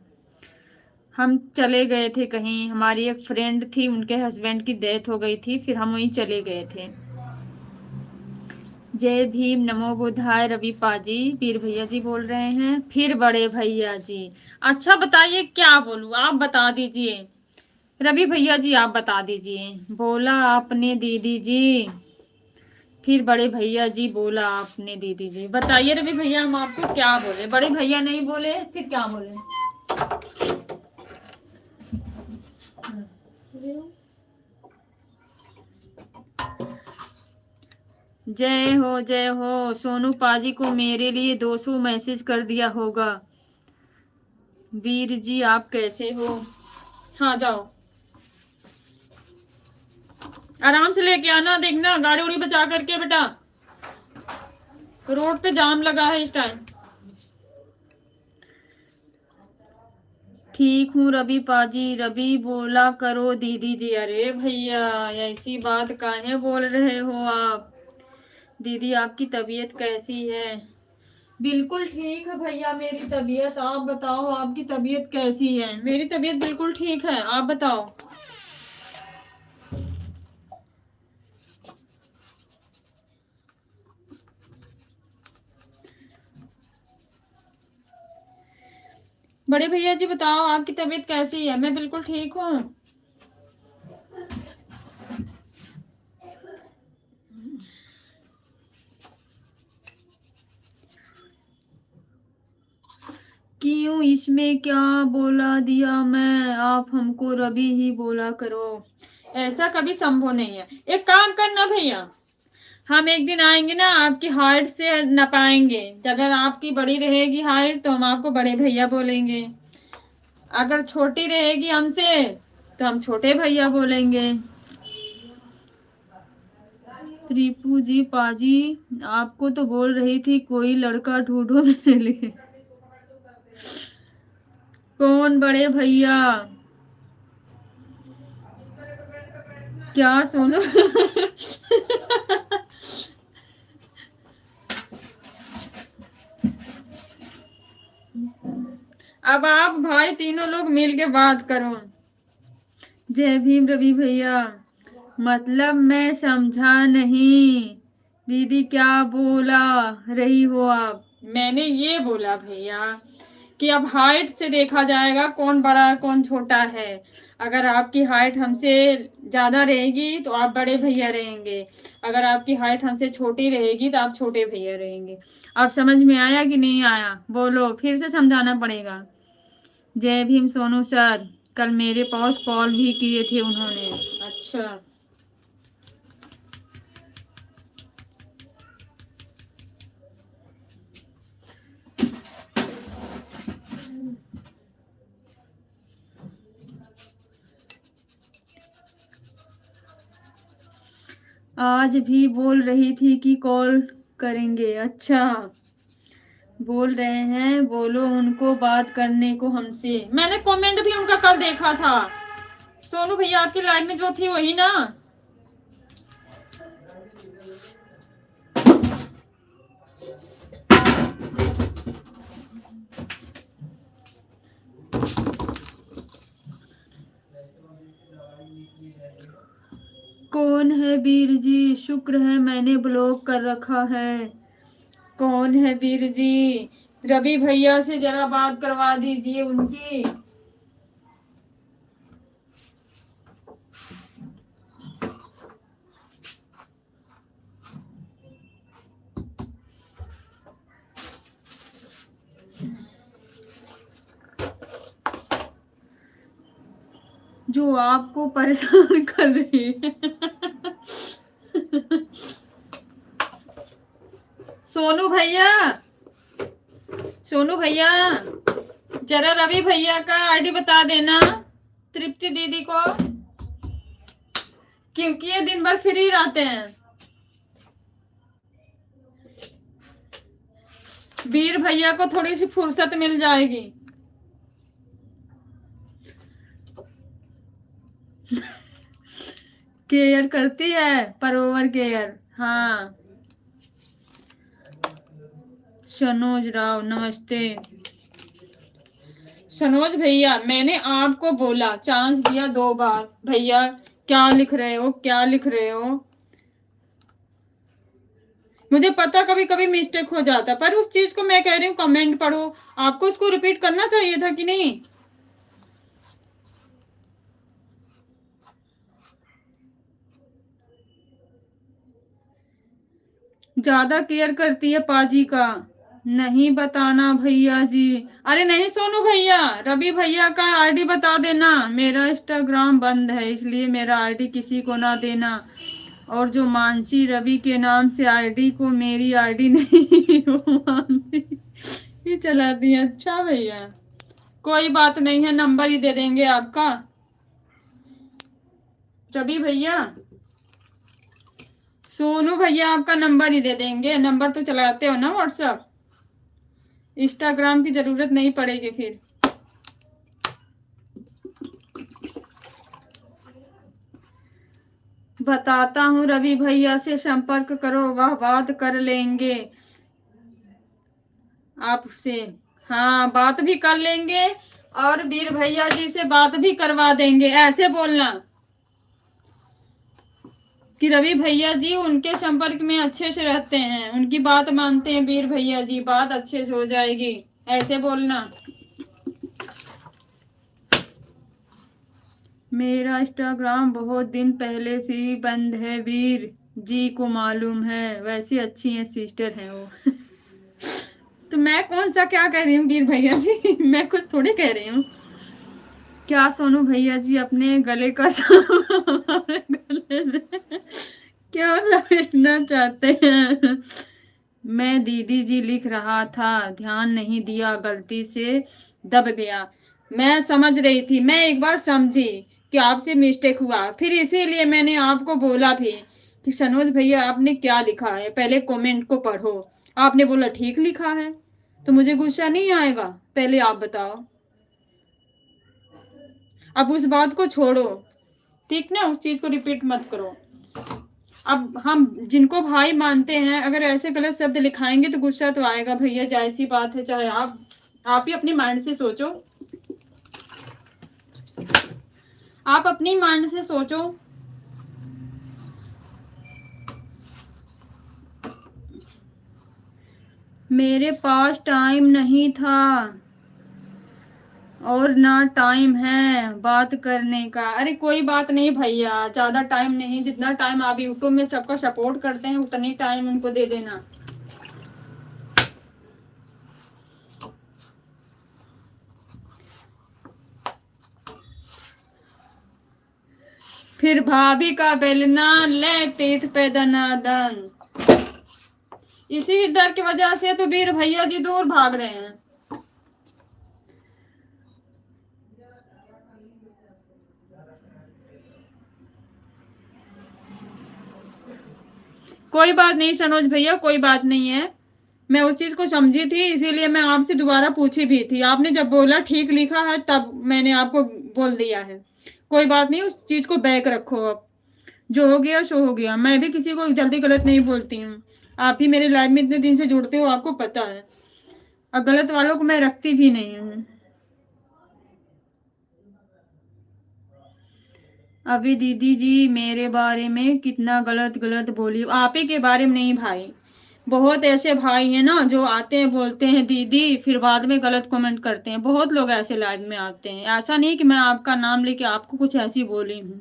हम चले गए थे कहीं, हमारी एक फ्रेंड थी, उनके हस्बैंड की डेथ हो गई थी, फिर हम वहीं चले गए थे। जय भीम, नमो बुद्धाय, रवि पाजी, वीर भैया जी बोल रहे हैं, फिर बड़े भैया जी। अच्छा बताइए क्या बोलूं, आप बता दीजिए। रवि भैया जी आप बता दीजिए। बोला आपने दीदी जी, फिर बड़े भैया जी बोला आपने दीदी जी। बताइए रवि भैया, हम आपको क्या बोले? बड़े भैया नहीं बोले फिर क्या बोले? जय हो, सोनू पाजी को मेरे लिए 200 मैसेज कर दिया होगा। वीर जी आप कैसे हो? हाँ जाओ, आराम से लेके आना, देखना गाड़ी उड़ी बचा करके बेटा, रोड पे जाम लगा है इस टाइम। ठीक हूँ रवि पाजी, रवि बोला करो दीदी जी। अरे भैया ऐसी बात काहे बोल रहे हो आप? दीदी आपकी तबीयत कैसी है? बिल्कुल ठीक है भैया मेरी तबीयत, आप बताओ आपकी तबीयत कैसी है? मेरी तबीयत बिल्कुल ठीक है, आप बताओ। बड़े भैया जी बताओ आपकी तबीयत कैसी है? मैं बिल्कुल ठीक हूँ। क्यों, इसमें क्या बोला दिया मैं? आप हमको रवि ही बोला करो। ऐसा कभी संभव नहीं है। एक काम करना भैया, हम एक दिन आएंगे ना, आपकी हाइट से नपाएंगे, अगर आपकी बड़ी रहेगी हाइट तो हम आपको बड़े भैया बोलेंगे, अगर छोटी रहेगी हमसे तो हम छोटे भैया बोलेंगे। त्रिपू जी पाजी आपको तो बोल रही थी कोई लड़का ढूंढो मेरे लिए। कौन बड़े भैया? क्या सोनू? अब आप भाई तीनों लोग मिल के बात करो। जय भीम रवि भैया, मतलब मैं समझा नहीं, दीदी क्या बोला रही हो आप? मैंने ये बोला भैया कि अब हाइट से देखा जाएगा कौन बड़ा कौन छोटा है। अगर आपकी हाइट हमसे ज्यादा रहेगी तो आप बड़े भैया रहेंगे, अगर आपकी हाइट हमसे छोटी रहेगी तो आप छोटे भैया रहेंगे। अब समझ में आया कि नहीं आया? बोलो, फिर से समझाना पड़ेगा। जय भीम सोनू सर, कल मेरे पास कॉल भी किए थे उन्होंने। अच्छा, आज भी बोल रही थी कि कॉल करेंगे। अच्छा, बोल रहे हैं, बोलो उनको बात करने को हमसे। मैंने कमेंट भी उनका कल देखा था। सोनू भैया आपकी लाइव में जो थी वही ना। कौन है वीर जी? शुक्र है मैंने ब्लॉक कर रखा है। कौन है वीर जी? रवि भैया से जरा बात करवा दीजिए उनकी। जो आपको परेशान कर रही है। सोनू भैया, सोनू भैया, जरा रवि भैया का आईडी बता देना तृप्ति दीदी को, क्योंकि ये दिन भर फ्री रहते हैं। वीर भैया को थोड़ी सी फुर्सत मिल जाएगी। केयर करती है, पर ओवर केयर। हाँ, सनोज राव नमस्ते। सनोज भैया, मैंने आपको बोला, चांस दिया 2 बार। भैया क्या लिख रहे हो, क्या लिख रहे हो? मुझे पता कभी कभी मिस्टेक हो जाता, पर उस चीज को मैं कह रही हूँ कमेंट पढ़ो। आपको इसको रिपीट करना चाहिए था कि नहीं? ज्यादा केयर करती है पाजी का। नहीं बताना भैया जी। अरे नहीं सोनू भैया, रवि भैया का आईडी बता देना। मेरा इंस्टाग्राम बंद है, इसलिए मेरा आईडी किसी को ना देना। और जो मानसी रवि के नाम से आईडी को मेरी आईडी नहीं, वो मानसी ही चलाती है। अच्छा भैया, कोई बात नहीं है, नंबर ही दे देंगे आपका। रवि भैया, सोनू भैया आपका नंबर ही दे देंगे। नंबर तो चलाते हो ना व्हाट्सएप, इंस्टाग्राम की जरूरत नहीं पड़ेगी फिर। बताता हूँ, रवि भैया से संपर्क करो, वह बात कर लेंगे आपसे। हाँ, बात भी कर लेंगे और वीर भैया जी से बात भी करवा देंगे। ऐसे बोलना कि रवि भैया जी उनके संपर्क में अच्छे से रहते हैं, उनकी बात मानते हैं वीर भैया जी, बात अच्छे से हो जाएगी। ऐसे बोलना। मेरा इंस्टाग्राम बहुत दिन पहले से ही बंद है, वीर जी को मालूम है। वैसे अच्छी है, सिस्टर है वो। तो मैं कौन सा क्या कह रही हूँ वीर भैया जी? मैं कुछ थोड़ी कह रही हूँ। क्या सोनू भैया जी अपने गले का हमारे गले में क्या लपेटना चाहते हैं? मैं दीदी जी लिख रहा था, ध्यान नहीं दिया, गलती से दब गया। मैं समझ रही थी, मैं एक बार समझी कि आपसे मिस्टेक हुआ, फिर इसीलिए मैंने आपको बोला भी कि सनोज भैया आपने क्या लिखा है, पहले कमेंट को पढ़ो। आपने बोला ठीक लिखा है, तो मुझे गुस्सा नहीं आएगा? पहले आप बताओ। अब उस बात को छोड़ो, ठीक ना, उस चीज को रिपीट मत करो। अब हम जिनको भाई मानते हैं, अगर ऐसे गलत शब्द लिखाएंगे तो गुस्सा तो आएगा भैया, जायज़ सी बात है। चाहे आप ही अपनी माइंड से सोचो, आप अपनी माइंड से सोचो। मेरे पास टाइम नहीं था और ना टाइम है बात करने का। अरे कोई बात नहीं भैया, ज्यादा टाइम नहीं, जितना टाइम आप यूट्यूब में सबका सपोर्ट करते हैं उतनी टाइम उनको दे देना। फिर भाभी का बेलना ले पीठ पे दनादन। इसी डर की वजह से तो वीर भैया जी दूर भाग रहे हैं। कोई बात नहीं सनोज भैया, कोई बात नहीं है। मैं उस चीज को समझी थी, इसीलिए मैं आपसे दोबारा पूछी भी थी। आपने जब बोला ठीक लिखा है तब मैंने आपको बोल दिया है। कोई बात नहीं, उस चीज को बैक रखो। अब जो हो गया सो हो गया। मैं भी किसी को जल्दी गलत नहीं बोलती हूँ। आप ही मेरे लाइफ में इतने दिन से जुड़ते हो, आपको पता है। और गलत वालों को मैं रखती भी नहीं हूँ। अभी दीदी जी मेरे बारे में कितना गलत गलत बोली। आप ही के बारे में नहीं भाई, बहुत ऐसे भाई हैं ना जो आते हैं बोलते हैं दीदी, फिर बाद में गलत कमेंट करते हैं। बहुत लोग ऐसे लाइव में आते हैं। ऐसा नहीं कि मैं आपका नाम लेके आपको कुछ ऐसी बोली हूँ,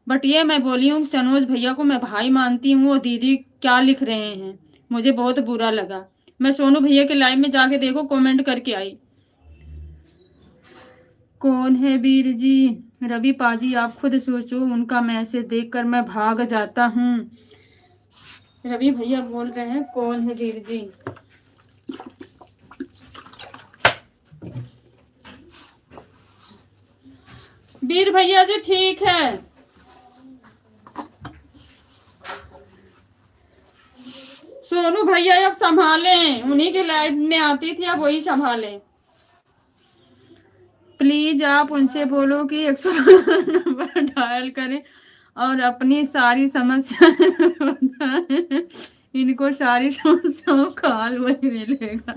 बट ये मैं बोली हूँ सनोज भैया को मैं भाई मानती हूँ, और दीदी क्या लिख रहे हैं मुझे बहुत बुरा लगा। मैं सोनू भैया के लाइव में जाके देखो कमेंट करके आई। कौन है वीर जी? रवि पाजी आप खुद सोचो, उनका मैसेज देखकर मैं भाग जाता हूँ। रवि भैया बोल रहे हैं कौन है वीर जी। वीर भैया जी ठीक है। सोनू भैया अब संभालें, उन्हीं के लाइव में आती थी, अब वही संभालें। प्लीज आप उनसे बोलो कि 112 नंबर डायल करें और अपनी सारी समस्या बताएं। इनको सारी समस्याओं का हल वही मिलेगा।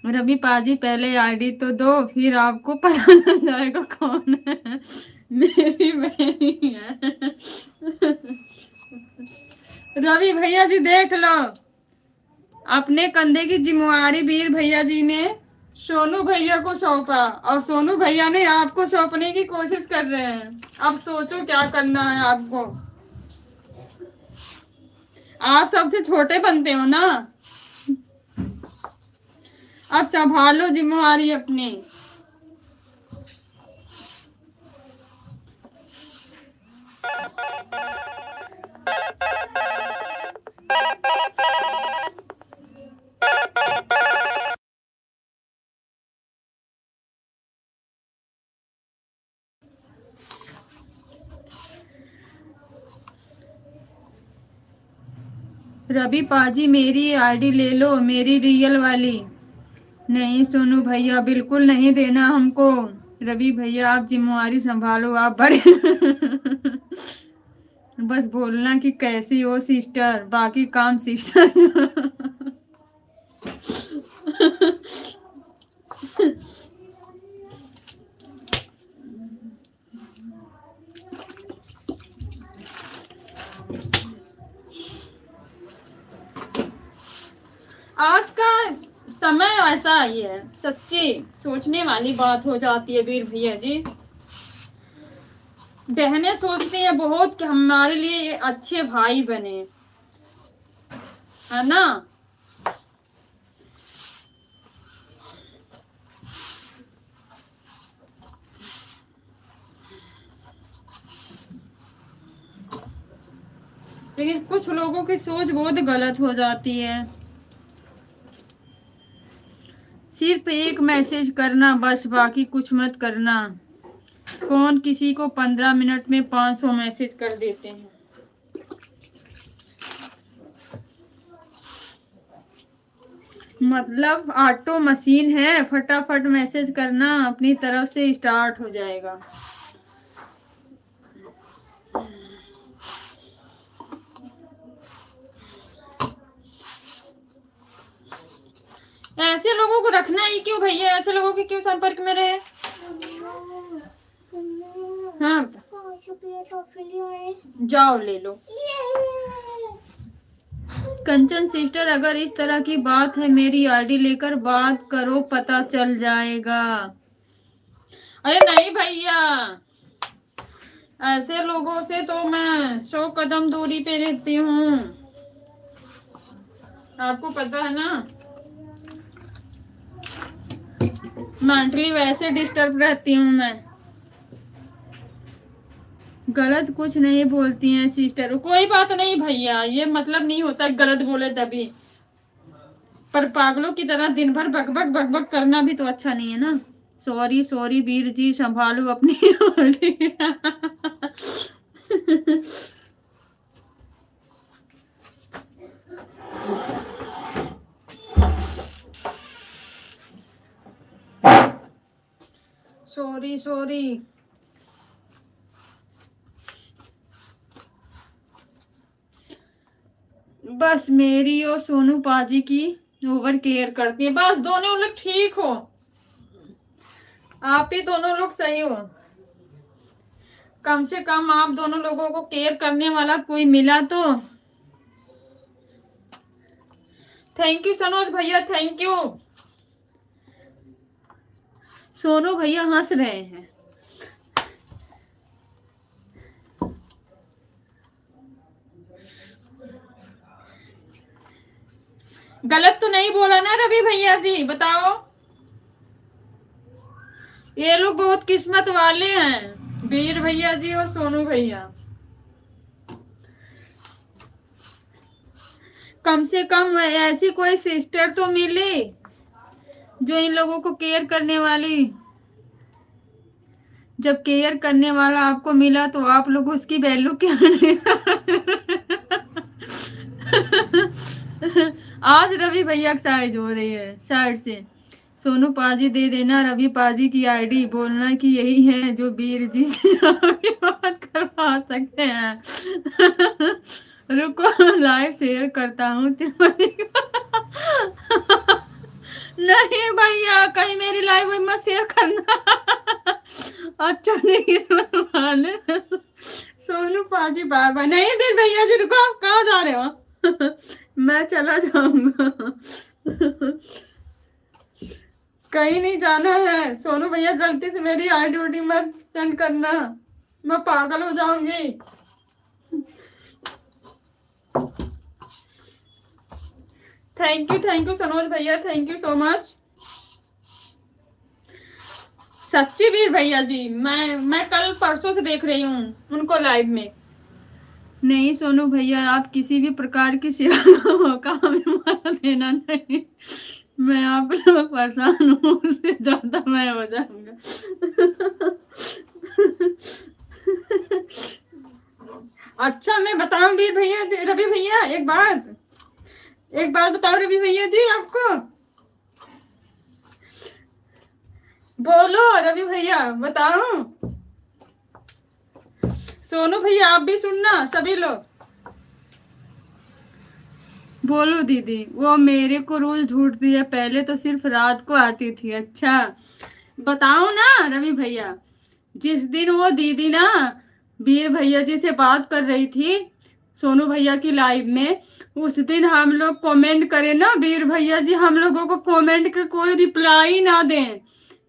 रवि पाजी पहले आईडी तो दो, फिर आपको पता चल जाएगा कौन है। मेरी बहन ही है। रवि भैया जी देख लो, अपने कंधे की जिम्मेवारी वीर भैया जी ने सोनू भैया को सौंपा, और सोनू भैया ने आपको सौंपने की कोशिश कर रहे हैं। अब सोचो क्या करना है आपको। आप सबसे छोटे बनते हो ना, अब संभालो जिम्मेवारी अपनी। रवि पाजी मेरी आईडी ले लो, मेरी रियल वाली। नहीं सोनू भैया बिल्कुल नहीं देना हमको। रवि भैया आप जिम्मेवारी संभालो, आप बड़े। बस बोलना कि कैसी हो सिस्टर, बाकी काम सिस्टर। आज का समय ऐसा ही है, सच्ची सोचने वाली बात हो जाती है वीर भैया जी। बहनें सोचती हैं बहुत कि हमारे लिए ये अच्छे भाई बने, है ना। लेकिन कुछ लोगों की सोच बहुत गलत हो जाती है। सिर्फ एक मैसेज करना बस, बाकी कुछ मत करना। कौन किसी को 15 मिनट में 500 मैसेज कर देते हैं। मतलब ऑटो मशीन है, फटाफट मैसेज करना अपनी तरफ से स्टार्ट हो जाएगा। ऐसे लोगों को रखना ही क्यों भैया, ऐसे लोगों के क्यों संपर्क में रहे। हाँ जाओ ले लो। कंचन सिस्टर अगर इस तरह की बात है मेरी आईडी लेकर बात करो, पता चल जाएगा। अरे नहीं भैया, ऐसे लोगों से तो मैं 100 कदम दूरी पे रहती हूँ, आपको पता है ना। मेंटली वैसे डिस्टर्ब रहती हूँ मैं। गलत कुछ नहीं बोलती हैं सिस्टर, कोई बात नहीं भैया, ये मतलब नहीं होता गलत बोले तभी, पर पागलों की तरह दिन भर बकबक बकबक करना भी तो अच्छा नहीं है ना। सॉरी सॉरी वीर जी, संभालो अपनी। Sorry sorry. बस मेरी और सोनू पाजी की ओवर केयर करती है, बस दोनों लोग ठीक हो, आप ही दोनों लोग सही हो। कम से कम आप दोनों लोगों को केयर करने वाला कोई मिला तो। थैंक यू सनोज भैया, थैंक यू। सोनू भैया हंस रहे हैं। गलत तो नहीं बोला ना रवि भैया जी, बताओ। ये लोग बहुत किस्मत वाले हैं, वीर भैया जी और सोनू भैया। कम से कम ऐसी कोई सिस्टर तो मिली जो इन लोगों को केयर करने वाली। जब केयर करने वाला आपको मिला तो आप लोग उसकी वैल्यू क्या नहीं आज रवि भैया की साइज हो रही है साइड से। सोनू पाजी दे देना रवि पाजी की आईडी, बोलना कि यही है जो वीर जी से आपकी बात करवा सकते हैं। रुको लाइव शेयर करता हूँ तिरुपति नहीं भैया, कहीं मेरी लाइव मत शेयर करना। अच्छा देखिए सोनू पाजी बाय बाय। नहीं फिर भैया जी रुको, आप कहाँ जा रहे हो? मैं चला जाऊंगा। कहीं नहीं जाना है सोनू भैया, गलती से मेरी आईडी मत सेंड करना, मैं पागल हो जाऊंगी। थैंक यू सनोज भैया, थैंक यू सो मच। सच्ची वीर भैया जी, मैं कल परसों से देख रही हूँ उनको लाइव में। नहीं सोनू भैया, आप किसी भी प्रकार की सेवा का हमें मत देना। नहीं, मैं आप लोग परेशान हूँ, उससे ज्यादा मैं हो जाऊंगा। अच्छा मैं बताऊं वीर भैया जी, रवि भैया एक बात बताओ रवि भैया जी आपको। बोलो रवि भैया बताओ। सोनू भैया आप भी सुनना, सभी लोग बोलो। दीदी वो मेरे को रोज ढूंढती है, पहले तो सिर्फ रात को आती थी। अच्छा बताओ ना रवि भैया, जिस दिन वो दीदी ना वीर भैया जी से बात कर रही थी सोनू भैया की लाइव में, उस दिन हम लोग कमेंट करें ना, वीर भैया जी हम लोगों को कमेंट के कोई रिप्लाई ना दें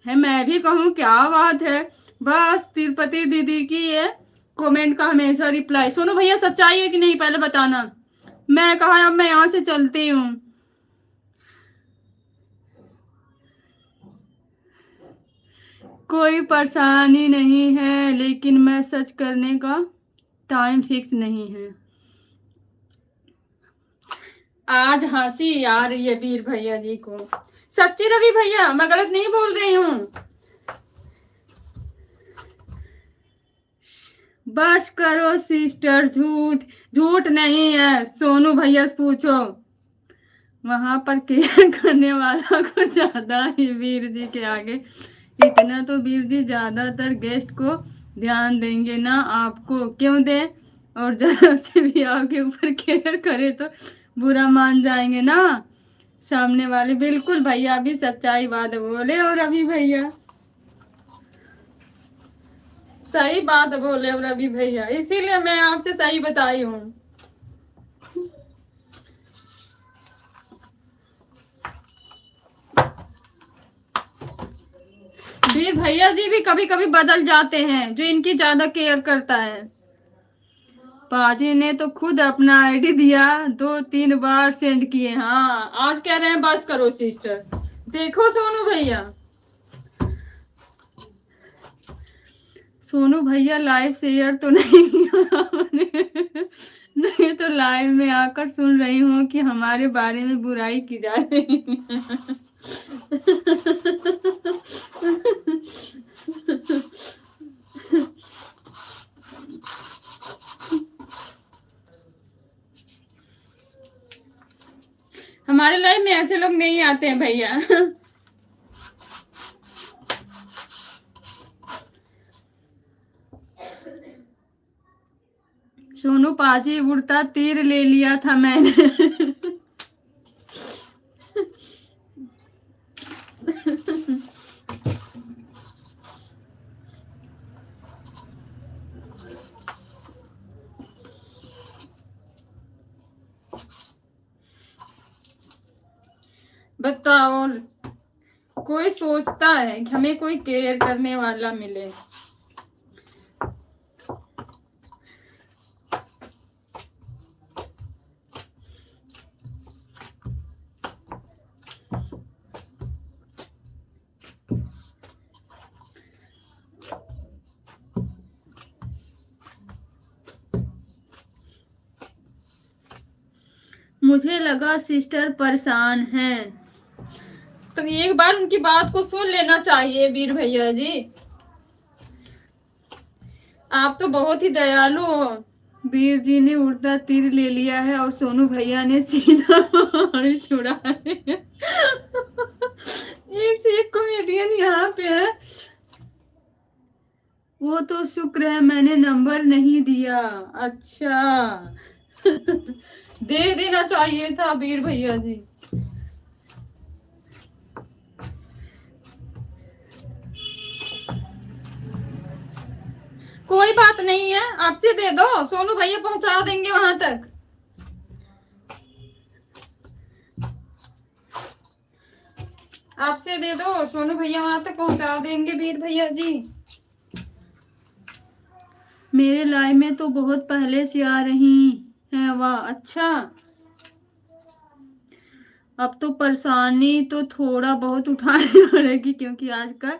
है। मैं भी कहूँ क्या बात है, बस तिरुपति दीदी की ये कमेंट का हमेशा रिप्लाई। सोनू भैया सच्चाई है कि नहीं पहले बताना। मैं कहा अब मैं यहाँ से चलती हूँ। कोई परेशानी नहीं है, लेकिन मैं सच करने का टाइम फिक्स नहीं है। आज हंसी आ रही है वीर भैया जी को। सच्ची रवि भैया, मैं गलत नहीं बोल रही हूँ। बस करो सिस्टर, झूठ नहीं है। सोनू भैया से पूछो, वहां पर केयर करने वाला कुछ ज्यादा ही वीर जी के आगे। इतना तो वीर जी ज्यादातर गेस्ट को ध्यान देंगे ना, आपको क्यों दे। और जरा से भी आपके ऊपर केयर करे तो बुरा मान जाएंगे ना सामने वाले। बिल्कुल भैया, अभी सच्चाई बात बोले। और अभी भैया सही बात बोले और अभी भैया, इसीलिए मैं आपसे सही बताई हूँ। वीर भैया जी भी कभी कभी बदल जाते हैं, जो इनकी ज्यादा केयर करता है। पाजी ने तो खुद अपना आईडी दिया, 2-3 बार सेंड किए। हाँ आज कह रहे हैं बस करो सिस्टर। देखो सोनू भैया, सोनू भैया लाइव शेयर तो नहीं किया नहीं तो लाइव में आकर सुन रही हूँ कि हमारे बारे में बुराई की जा रही है। नहीं आते हैं भैया। सोनू पाजी उड़ता तीर ले लिया था मैंने। बताओ, कोई सोचता है कि हमें कोई केयर करने वाला मिले। मुझे लगा सिस्टर परेशान हैं। तो एक बार उनकी बात को सुन लेना चाहिए वीर भैया जी। आप तो बहुत ही दयालु हो। वीर जी ने उड़ता तीर ले लिया है और सोनू भैया ने सीधा पहाड़ी छुड़ा है। एक से एक कॉमेडियन यहाँ पे है। वो तो शुक्र है मैंने नंबर नहीं दिया। अच्छा। दे देना चाहिए था वीर भैया जी। कोई बात नहीं है, आपसे दे दो, सोनू भैया पहुंचा देंगे वहां तक। आपसे दे दो, सोनू भैया वहां तक पहुंचा देंगे वीर भैया जी। मेरे लाइव में तो बहुत पहले से आ रही हैं। वाह, अच्छा। अब तो परेशानी तो थोड़ा बहुत उठानी पड़ेगी, क्योंकि आजकल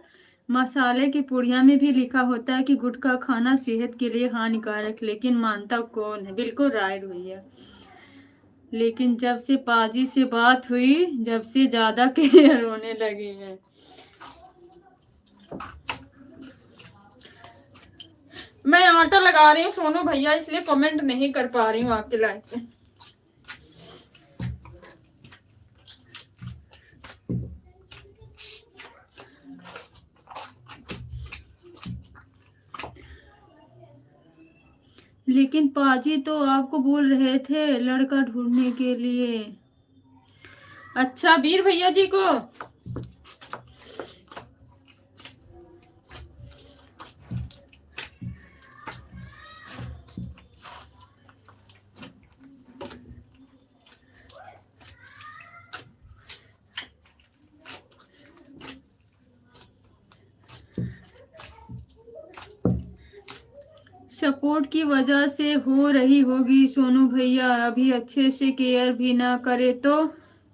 मसाले की पुड़िया में भी लिखा होता है कि गुटखा खाना सेहत के लिए हानिकारक, लेकिन मानता कौन है। बिल्कुल राइट भैया। लेकिन जब से पाजी से बात हुई, जब से ज्यादा केयर होने लगी है। मैं आटा लगा रही हूँ सोनू भैया, इसलिए कमेंट नहीं कर पा रही हूँ आपके लाइव पे। लेकिन पाजी तो आपको बोल रहे थे लड़का ढूंढने के लिए। अच्छा, वीर भैया जी को। सपोर्ट की वजह से हो रही होगी सोनू भैया। अभी अच्छे से केयर भी ना करे तो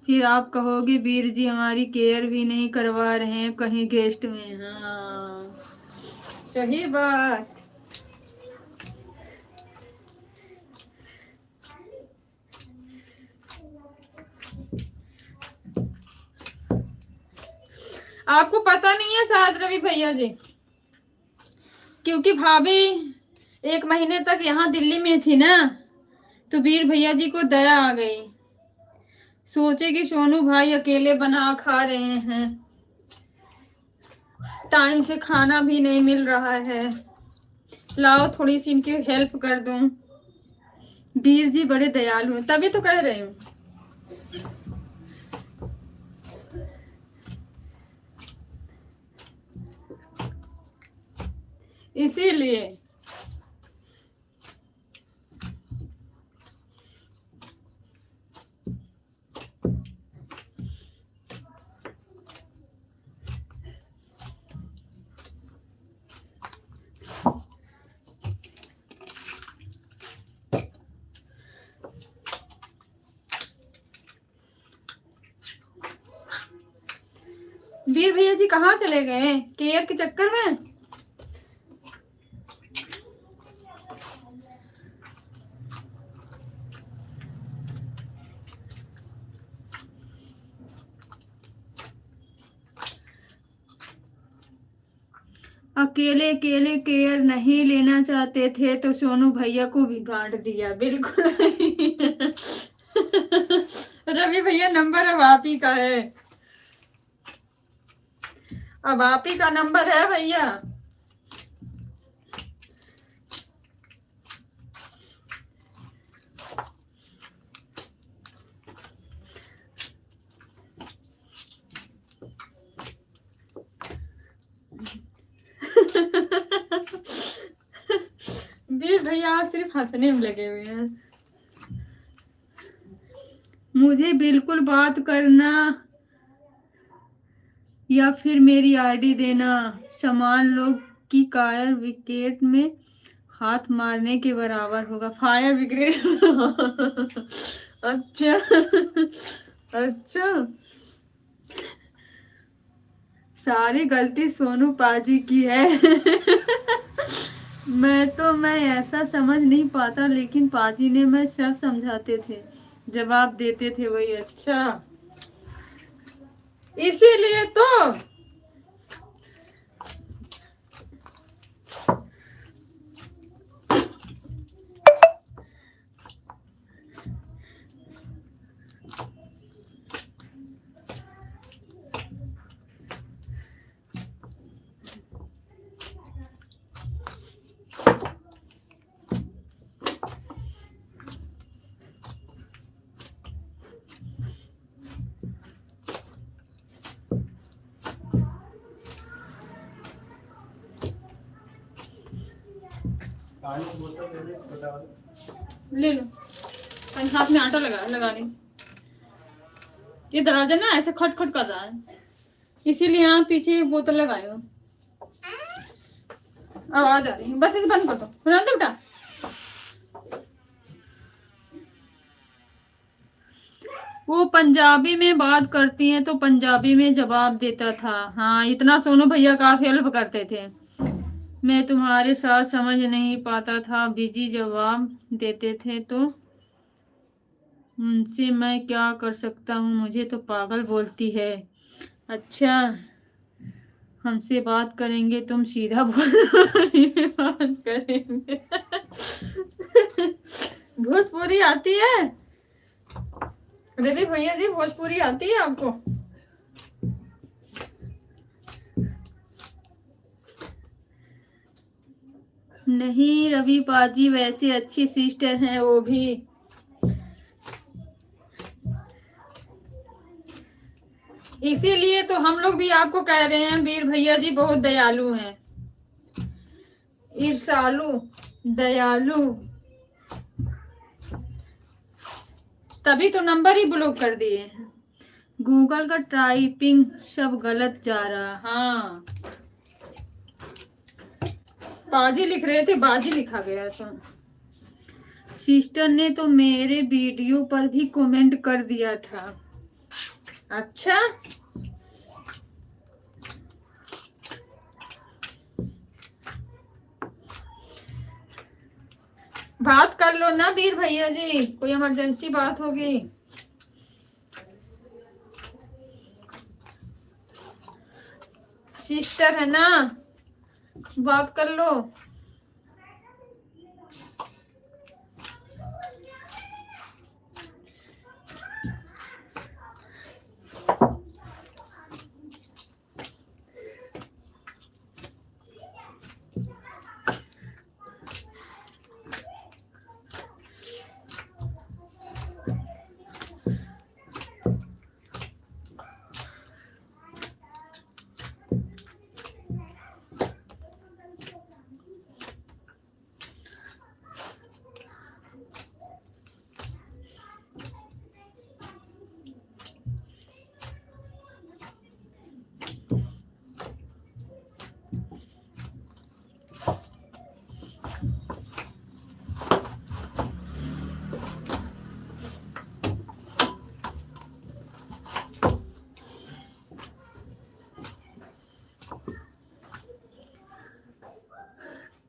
फिर आप कहोगे वीर जी हमारी केयर भी नहीं करवा रहे हैं कहीं गेस्ट में। हाँ, सही बात। आपको पता नहीं है शायद रवि भैया जी, क्योंकि भाभी 1 महीने तक यहाँ दिल्ली में थी ना, तो वीर भैया जी को दया आ गई। सोचे कि सोनू भाई अकेले बना खा रहे हैं, टाइम से खाना भी नहीं मिल रहा है, लाओ थोड़ी सी इनकी हेल्प कर दूं। वीर जी बड़े दयालु हैं, तभी तो कह रही हूँ। इसीलिए वीर भैया जी कहाँ चले गए केयर के चक्कर में। अकेले अकेले केयर नहीं लेना चाहते थे तो सोनू भैया को भी बांट दिया। बिल्कुल रवि भैया नंबर अब आप ही का है, अब आप ही का नंबर है भैया। वीर भैया आज सिर्फ हंसने में लगे हुए हैं। मुझे बिल्कुल बात करना या फिर मेरी आईडी देना समान लोग की कायर विकेट में हाथ मारने के बराबर होगा। Fire brigade. अच्छा अच्छा, सारी गलती सोनू पाजी की है। मैं ऐसा समझ नहीं पाता, लेकिन पाजी ने मैं सब समझाते थे, जवाब देते थे वही। अच्छा, इसीलिए तो ले लो, हाथ में आटा लगा रही। ये दरवाजा ना ऐसे खटखट कर रहा है, इसीलिए यहाँ पीछे एक बोतल लगाए हो, आवाज आ रही है। बस इसे बंद कर दो, रहने दो बेटा। वो पंजाबी में बात करती हैं तो पंजाबी में जवाब देता था। हाँ, इतना सोनू भैया काफी हेल्प करते थे। मैं तुम्हारे साथ समझ नहीं पाता था, बिजी जवाब देते थे, तो उनसे मैं क्या कर सकता हूँ, मुझे तो पागल बोलती है। अच्छा, हमसे बात करेंगे, तुम सीधा बोल। बात करेंगे। भोजपुरी आती है रवि भैया जी? भोजपुरी आती है आपको? नहीं रवि पाजी, वैसे अच्छी सिस्टर हैं वो भी। इसीलिए तो हम लोग भी आपको कह रहे हैं, वीर भैया जी बहुत दयालु हैं, ईर्षालु, दयालु, तभी तो नंबर ही ब्लॉक कर दिए हैं। गूगल का टाइपिंग सब गलत जा रहा। हाँ, बाजी लिख रहे थे, बाजी लिखा गया था। सिस्टर ने तो मेरे वीडियो पर भी कमेंट कर दिया था। अच्छा, बात कर लो ना वीर भैया जी, कोई इमरजेंसी बात होगी। सिस्टर है ना, बात कर लो।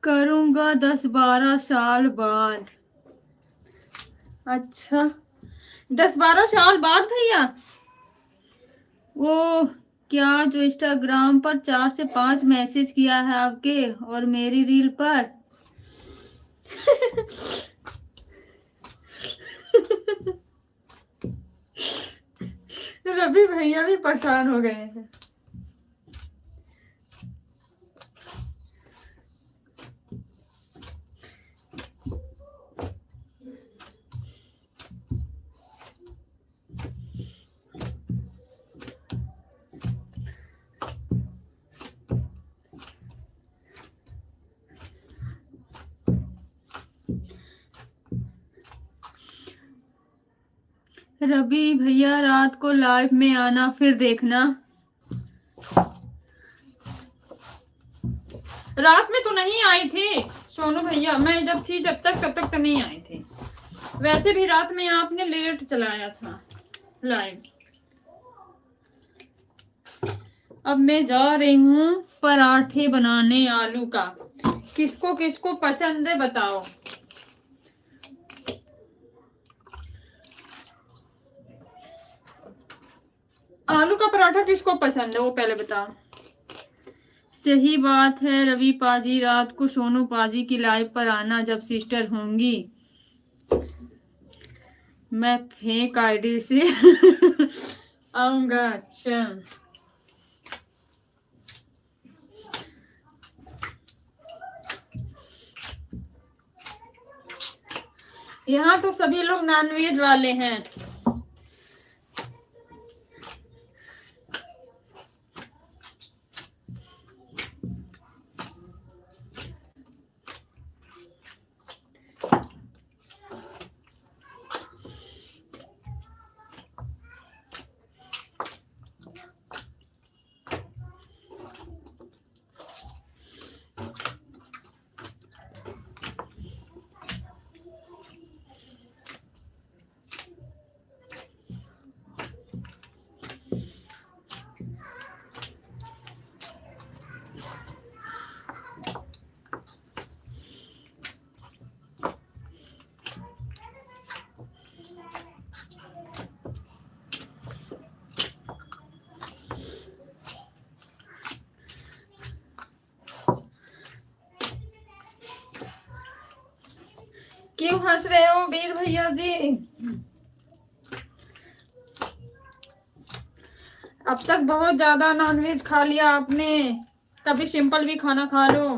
करूंगा 10-12 साल बाद। अच्छा, 10-12 साल बाद भैया? वो क्या जो इंस्टाग्राम पर 4 से 5 मैसेज किया है आपके और मेरी रील पर। रवि भैया भी परेशान हो गए हैं। रवि भैया रात को लाइव में आना, फिर देखना। रात में तो नहीं आई थी सोनू भैया, मैं जब थी जब तक तब तक तो नहीं आई थी। वैसे भी रात में आपने लेट चलाया था लाइव। अब मैं जा रही हूँ पराठे बनाने आलू का। किसको किसको पसंद है बताओ। आलू का पराठा किसको पसंद है वो पहले बताओ। सही बात है रवि पाजी, रात को सोनू पाजी की लाइव पर आना जब सिस्टर होंगी। मैं फेक आईडी से आऊंगा। अच्छा यहाँ तो सभी लोग नॉनवेज वाले हैं। क्यों हंस रहे हो वीर भैया जी? अब तक बहुत ज्यादा नॉनवेज खा लिया आपने, कभी सिंपल भी खाना खा लो।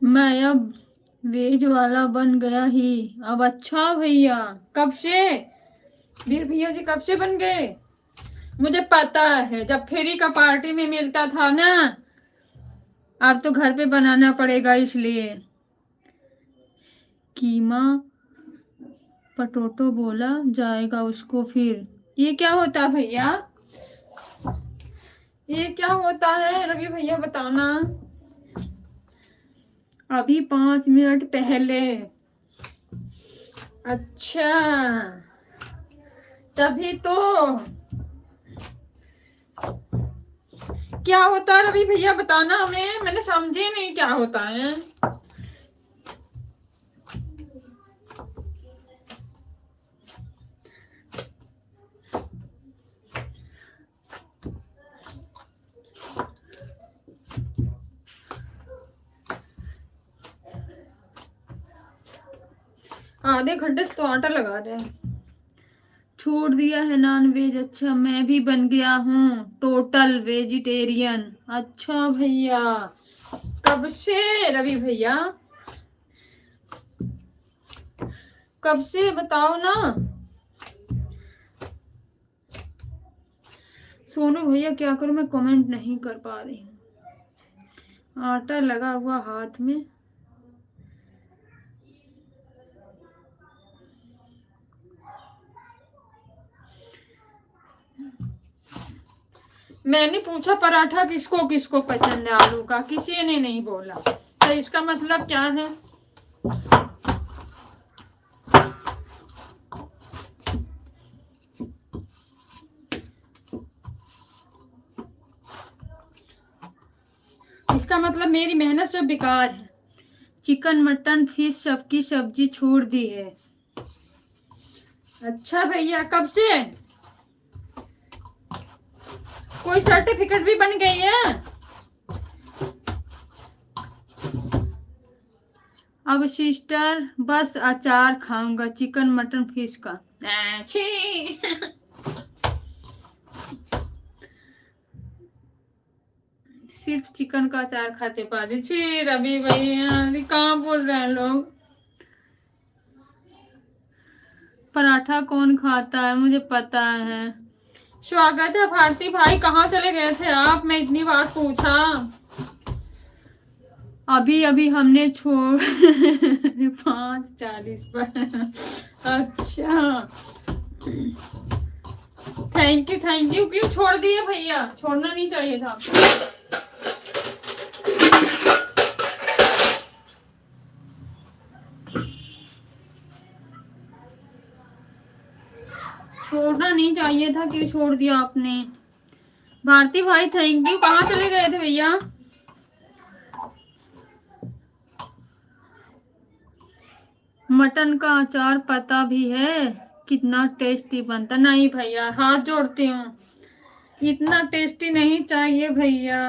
मैं अब वेज वाला बन गया ही अब। अच्छा भैया कब से? वीर भैया जी कब से बन गए? मुझे पता है, जब फ्री का पार्टी में मिलता था ना। अब तो घर पे बनाना पड़ेगा इसलिए। कीमा पटोटो बोला जाएगा उसको फिर। ये क्या होता है भैया? ये क्या होता है रवि भैया बताना। अभी 5 मिनट पहले। अच्छा तभी तो। क्या होता है रवि भैया बताना हमें, मैंने समझे नहीं क्या होता है। आधे घंटे से तो आटा लगा रहे हैं। छोड़ दिया है नॉन वेज। अच्छा मैं भी बन गया हूँ टोटल वेजिटेरियन। अच्छा भैया कब से रवि भैया, कब से बताओ ना। सोनू भैया क्या करूं, मैं कमेंट नहीं कर पा रही हूँ। आटा लगा हुआ हाथ में। मैंने पूछा पराठा किसको किसको पसंद है आलू का, किसी ने नहीं बोला, तो इसका मतलब क्या है? इसका मतलब मेरी मेहनत सब बेकार है। चिकन मटन फिश सबकी सब्जी छोड़ दी है। अच्छा भैया, कब से? कोई सर्टिफिकेट भी बन गई है? अब सिस्टर बस अचार खाऊंगा, चिकन मटन फिश का। छी। सिर्फ चिकन का अचार खाते पाते। छी रवि भैया, कहाँ बोल रहे हैं लोग? पराठा कौन खाता है, मुझे पता है। स्वागत है भारती भाई, कहाँ चले गए थे आप? मैं इतनी बार पूछा। अभी अभी हमने छोड़ 5:40 पर। अच्छा, थैंक यू। क्यों छोड़ दिए भैया? छोड़ना नहीं चाहिए था। छोड़ना नहीं चाहिए था, क्यों छोड़ दिया आपने? भारती भाई थैंक यू। कहाँ चले गए थे भैया? मटन का अचार पता भी है कितना टेस्टी बनता? नहीं भैया, हाथ जोड़ती हूँ, इतना टेस्टी नहीं चाहिए भैया।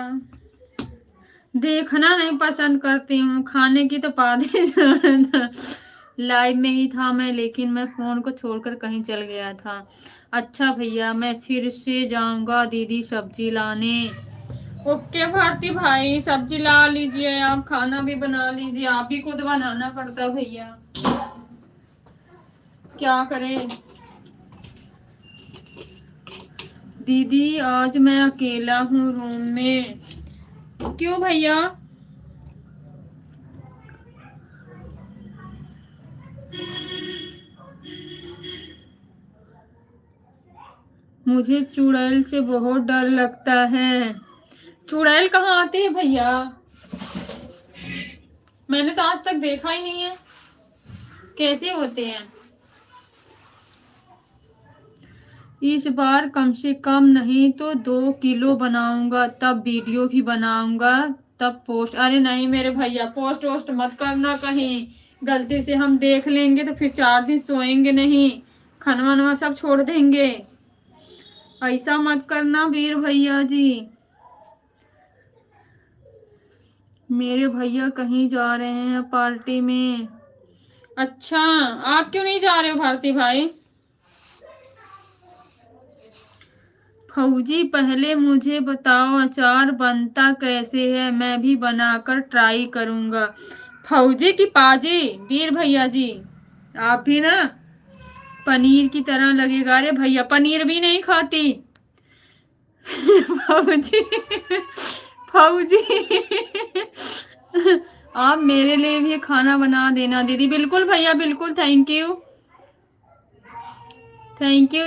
देखना नहीं पसंद करती हूँ, खाने की तो बात। लाइव में ही था मैं, लेकिन मैं फोन को छोड़कर कहीं चल गया था। अच्छा भैया, मैं फिर से जाऊंगा दीदी सब्जी लाने। ओके भारती भाई, सब्जी ला लीजिए, आप खाना भी बना लीजिए। आप ही खुद बनाना पड़ता भैया, क्या करें। दीदी आज मैं अकेला हूँ रूम में। क्यों भैया? मुझे चुड़ैल से बहुत डर लगता है। चुड़ैल कहाँ आती है भैया? मैंने तो आज तक देखा ही नहीं है, कैसे होते हैं? इस बार कम से कम नहीं तो 2 किलो बनाऊंगा, तब वीडियो भी बनाऊंगा, तब पोस्ट। अरे नहीं मेरे भैया, पोस्ट वोस्ट मत करना कहीं, गलती से हम देख लेंगे तो फिर 4 दिन सोएंगे नहीं, खाना वाना सब छोड़ देंगे। ऐसा मत करना वीर भैया जी। मेरे भैया कहीं जा रहे हैं पार्टी में। अच्छा, आप क्यों नहीं जा रहे हो भारती भाई? फौजी पहले मुझे बताओ अचार बनता कैसे है, मैं भी बनाकर ट्राई करूंगा। फौजी की पाजी वीर भैया जी, आप भी ना पनीर की तरह लगेगा। अरे भैया, पनीर भी नहीं खाती। फौजी, फौजी, आप मेरे लिए भी खाना बना देना दीदी। बिल्कुल भैया, बिल्कुल, थैंक यू।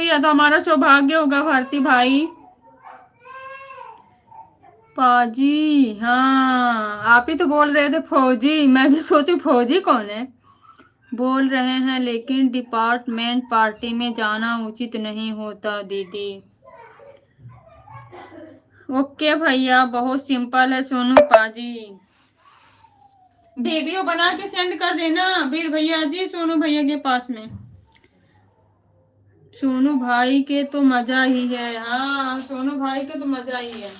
या तो हमारा सौभाग्य होगा भारती भाई। पाजी, हाँ आप ही तो बोल रहे थे फौजी, मैं भी सोचू फौजी कौन है। बोल रहे हैं लेकिन डिपार्टमेंट पार्टी में जाना उचित नहीं होता दीदी। ओके भैया, बहुत सिंपल है सोनू पाजी। वीडियो बना के सेंड कर देना वीर भैया जी सोनू भैया के पास में। सोनू भाई के तो मजा ही है। हाँ, सोनू भाई के तो मजा ही है।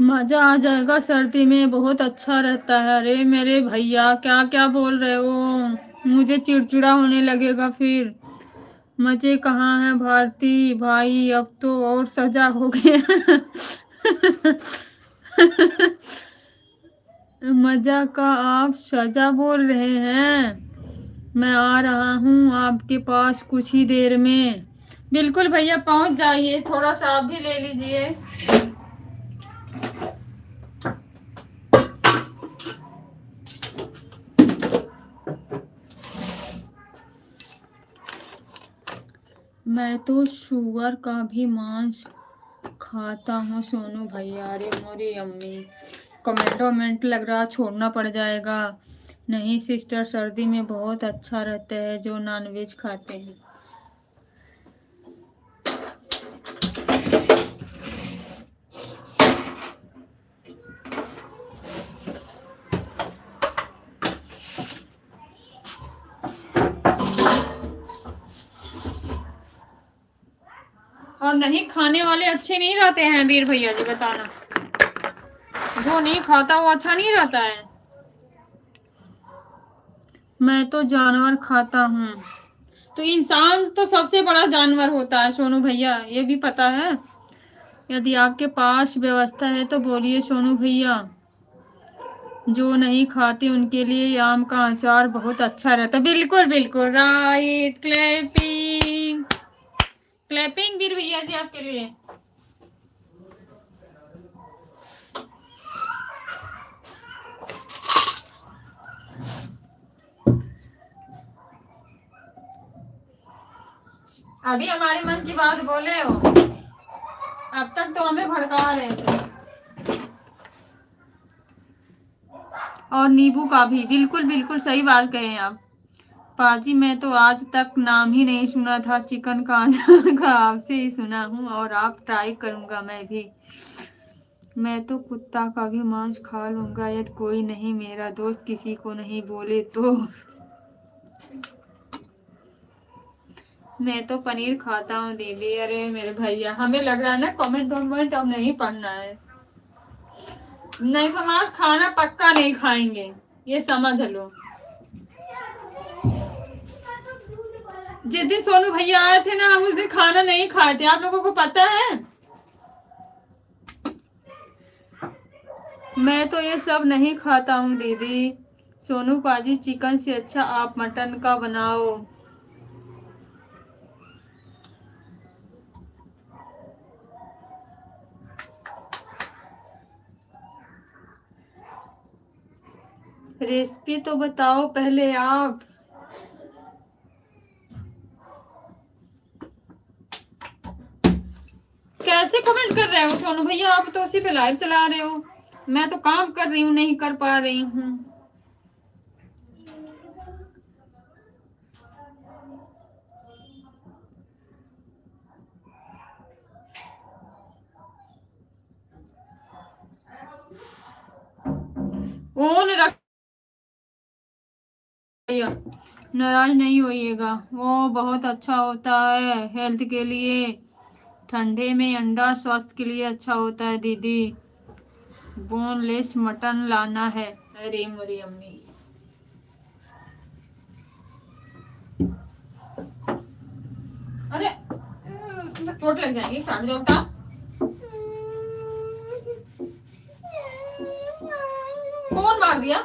मजा आ जाएगा, सर्दी में बहुत अच्छा रहता है। अरे मेरे भैया क्या क्या बोल रहे हो, मुझे चिड़चिड़ा होने लगेगा फिर। मजे कहाँ हैं भारती भाई, अब तो और सजा हो गया। मजा का आप सजा बोल रहे हैं। मैं आ रहा हूँ आपके पास कुछ ही देर में। बिल्कुल भैया पहुंच जाइए, थोड़ा सा आप भी ले लीजिए। मैं तो शुगर का भी मांस खाता हूँ सोनू भैया। अरे मोरी अम्मी, कमेंट वमेंट लग रहा छोड़ना पड़ जाएगा। नहीं सिस्टर, सर्दी में बहुत अच्छा रहता है जो नॉनवेज खाते हैं। और नहीं खाने वाले अच्छे नहीं रहते हैं वीर भैया जी, बताना। जो नहीं खाता वो अच्छा नहीं रहता है। मैं तो जानवर खाता हूँ। तो इंसान तो सबसे बड़ा जानवर होता है सोनू भैया, ये भी पता है। यदि आपके पास व्यवस्था है तो बोलिए सोनू भैया। जो नहीं खाते उनके लिए आम का अचार बहुत अच्छा रहता है। बिल्कुल बिल्कुल राइट, क्लैपिंग क्लैपिंग वीर भैया जी आपके लिए। अभी हमारे मन की बात बोले हो, अब तक तो हमें भड़का रहे थे। और नींबू का भी, बिल्कुल बिल्कुल सही बात कहे आप। पाजी मैं तो आज तक नाम ही नहीं सुना था चिकन का अचार का, आपसे ही सुना हूँ और आप ट्राई करूंगा मैं भी। मैं तो कुत्ता का भी मांस खा लूंगा यदि कोई नहीं मेरा दोस्त किसी को नहीं बोले तो। मैं तो पनीर खाता हूँ दीदी। अरे मेरे भैया, हमें लग रहा है ना कमेंट वमेंट अब नहीं पढ़ना है, नहीं तो मांस खाना पक्का नहीं खाएंगे, ये समझ लो। जिस दिन सोनू भैया आए थे ना, हम उस दिन खाना नहीं खाए थे, आप लोगों को पता है। मैं तो ये सब नहीं खाता हूँ दीदी। सोनू पाजी चिकन से अच्छा आप मटन का बनाओ। रेसिपी तो बताओ पहले आप। कैसे कमेंट कर रहे हो सोनू भैया, आप तो उसी पे लाइव चला रहे हो। मैं तो काम कर रही हूँ, नहीं कर पा रही हूँ। ओन रख, नाराज नहीं होइएगा, वो बहुत अच्छा होता है हेल्थ के लिए। ठंडे में अंडा स्वास्थ्य के लिए अच्छा होता है दीदी। बोनलेस मटन लाना है। अरे मोरी अम्मी, अरे चोट लग जाएगी, साठ जाओ बेटा। कौन मार दिया?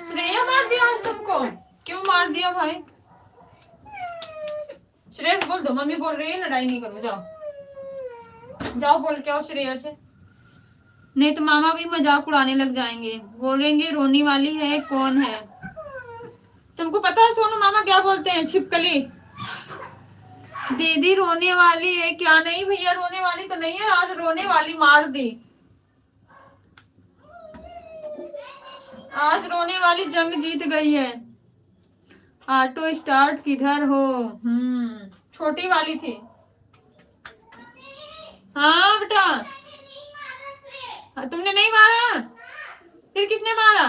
श्रेया मार दिया आज तुमको? क्यों मार दिया भाई? श्रेयस बोल दो, मम्मी बोल रही है लड़ाई नहीं करो, जाओ जाओ बोल के आओ श्रेया से, नहीं तो मामा भी मजाक उड़ाने लग जाएंगे, बोलेंगे रोनी वाली है कौन है। तुमको पता है सोनू मामा क्या बोलते हैं? छिपकली दीदी रोने वाली है क्या? नहीं भैया रोने वाली तो नहीं है, आज रोने वाली मार दी। आज रोने वाली जंग जीत गई है। ऑटो स्टार्ट किधर हो? छोटी वाली थी। हाँ बेटा, तुमने नहीं मारा? फिर किसने मारा?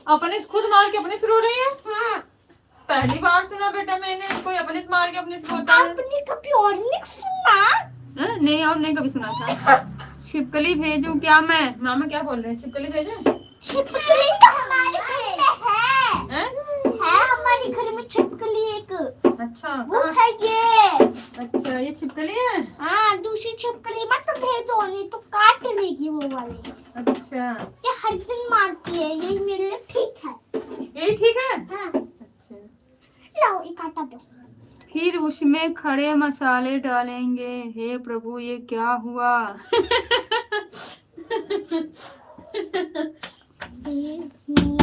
अपने से खुद मार के अपने से रो रही है? हाँ। पहली बार सुना बेटा मैंने, कोई अपने से मार के अपने से रोता है। आपने कभी और नहीं सुना? नहीं, और नहीं कभी सुना था। छिपकली भेजूं क्या मैं? मामा क्या बोल रहे हैं? छिपकली भेजूं? छिपकली तो हमारे घर में हैं? है हमारे घर में छिपकली एक। अच्छा, वो है ये। अच्छा, ये छिपकली है। हाँ, दूसरी छिपकली मत भेजो, नहीं तो काट लेगी वो वाली। अच्छा, ये हर दिन मारती है, यही मेरे लिए ठीक है। यही ठीक है। हाँ, अच्छा, लाओ ये काटा दो। फिर उसमें खड़े मसाले डालेंगे। हे प्रभु, ये क्या हुआ? फिर इसमें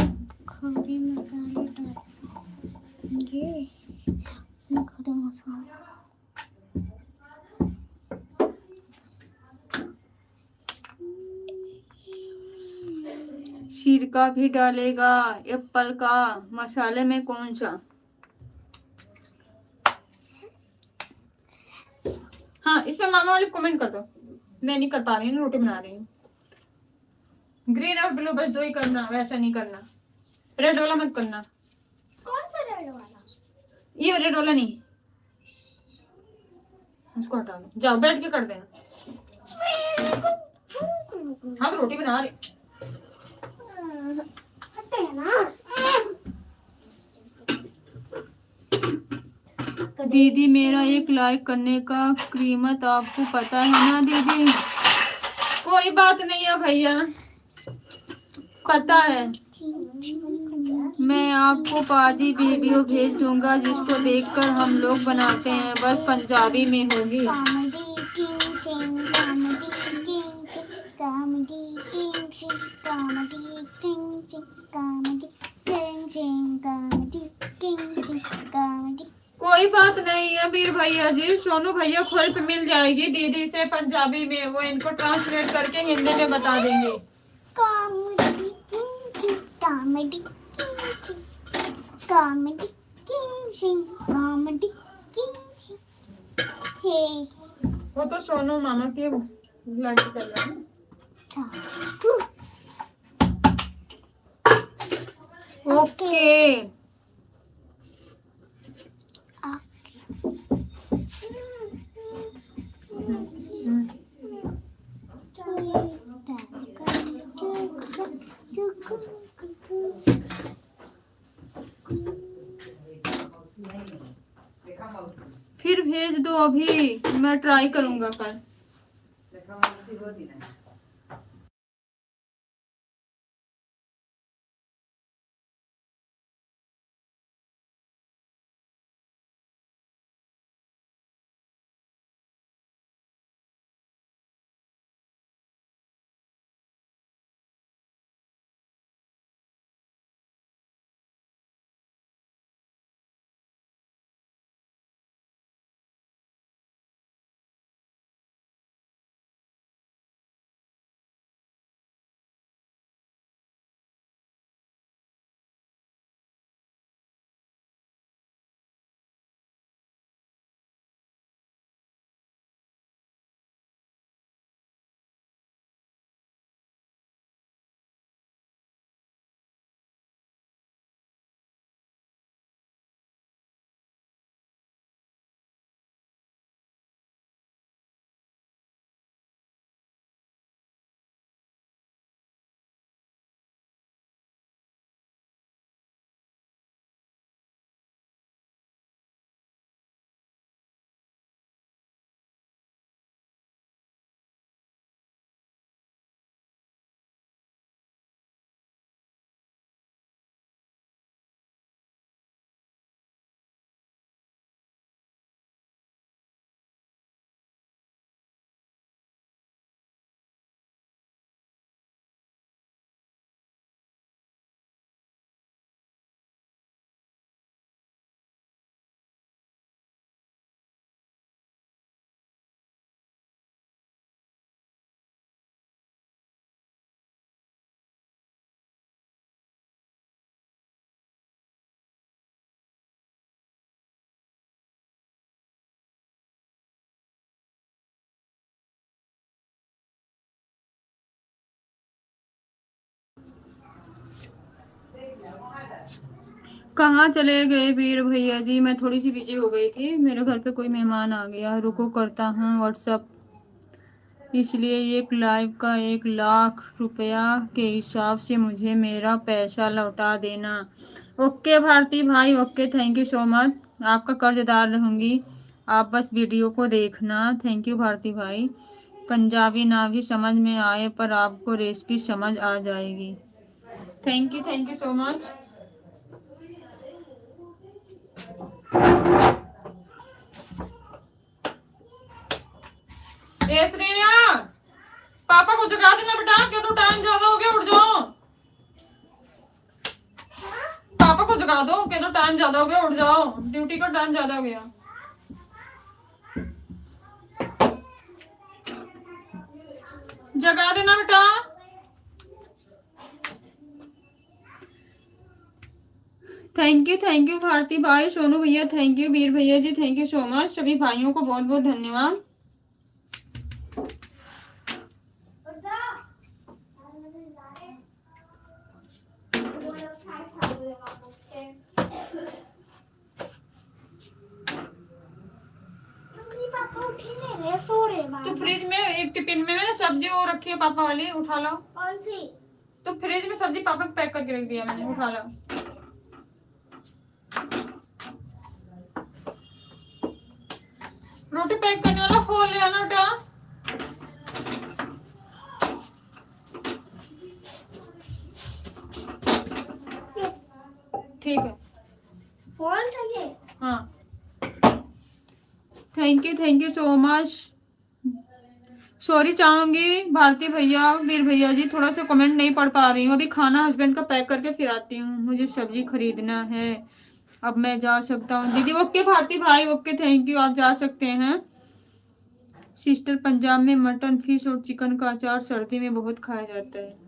खड़े मसाले डालेंगे। इसमें खड़े मसाले सिरका भी डालेगा। एप्पल का मसाले में कौन सा? हाँ, इस पे मामा वाले कमेंट कर दो। मैं नहीं कर पा रही हूँ, रोटी बना रही हूँ। ग्रीन और ब्लू बस दो ही करना, वैसा नहीं करना। रेड वाला मत करना। कौन सा रेड वाला? ये रेड वाला नहीं, उसको हटा दो। जाओ बैठ के कर देना। हाँ, तो रोटी बना रही। हटते हैं ना। दीदी, मेरा एक लाइक करने का कीमत आपको पता है ना दीदी? कोई बात नहीं है भैया, पता है। मैं आपको पाजी वीडियो भेज दूंगा, जिसको देखकर हम लोग बनाते हैं, बस पंजाबी में होगी। कोई बात नहीं है वीर भैया जी, सोनू भैया खोल पे मिल जाएगी दीदी से पंजाबी में, वो इनको ट्रांसलेट करके हिंदी में बता देंगे। कॉमेडी कॉमेडी कॉमेडी कॉमेडी हे। वो तो सोनू मामा के लड़के चल रहा है। ओके, फिर भेज दो अभी, मैं ट्राई करूंगा कल। कहाँ चले गए वीर भैया जी? मैं थोड़ी सी बिजी हो गई थी, मेरे घर पे कोई मेहमान आ गया। रुको करता हूँ व्हाट्सअप इसलिए एक लाइव का 1 लाख रुपया के हिसाब से मुझे मेरा पैसा लौटा देना। ओके भारती भाई, okay, thank you so much. आपका कर्जदार रहूंगी, आप बस वीडियो को देखना। थैंक यू भारती भाई। पंजाबी ना भी समझ में आए पर आपको रेसिपी समझ आ जाएगी। Thank you so much. ए श्रेया, पापा को जगा देना बेटा, क्या तो टाइम ज्यादा हो गया, उठ जाओ। पापा को जगा दो, क्या तो टाइम ज्यादा हो गया, उठ जाओ, ड्यूटी का टाइम ज्यादा हो गया। जगा देना बेटा। थैंक यू भारती भाई, सोनू भैया थैंक यू, वीर भैया जी थैंक यू सो मच। सभी भाइयों को बहुत बहुत धन्यवाद। पापा उठे नहीं रहे, सो रहे बाहर। तो फ्रिज में एक टिफिन में मैंने सब्जी वो रखी है पापा वाली, उठा लो। कौन सी? तो फ्रिज में सब्जी पापा को पैक करके रख दिया मैंने, उठा लो। रोटी पैक करने वाला खोल ले आना बेटा। ठीक है, फोन चाहिए? हाँ। Thank you so much. Sorry चाहूंगी भारती भैया, वीर भैया जी, थोड़ा सा कमेंट नहीं पढ़ पा रही हूँ। अभी खाना हस्बैंड का पैक करके फिर आती हूँ, मुझे सब्जी खरीदना है। अब मैं जा सकता हूँ दीदी। ओके भारती भाई, ओके थैंक यू, आप जा सकते हैं। सिस्टर, पंजाब में मटन, फिश और चिकन का अचार सर्दी में बहुत खाया जाता है।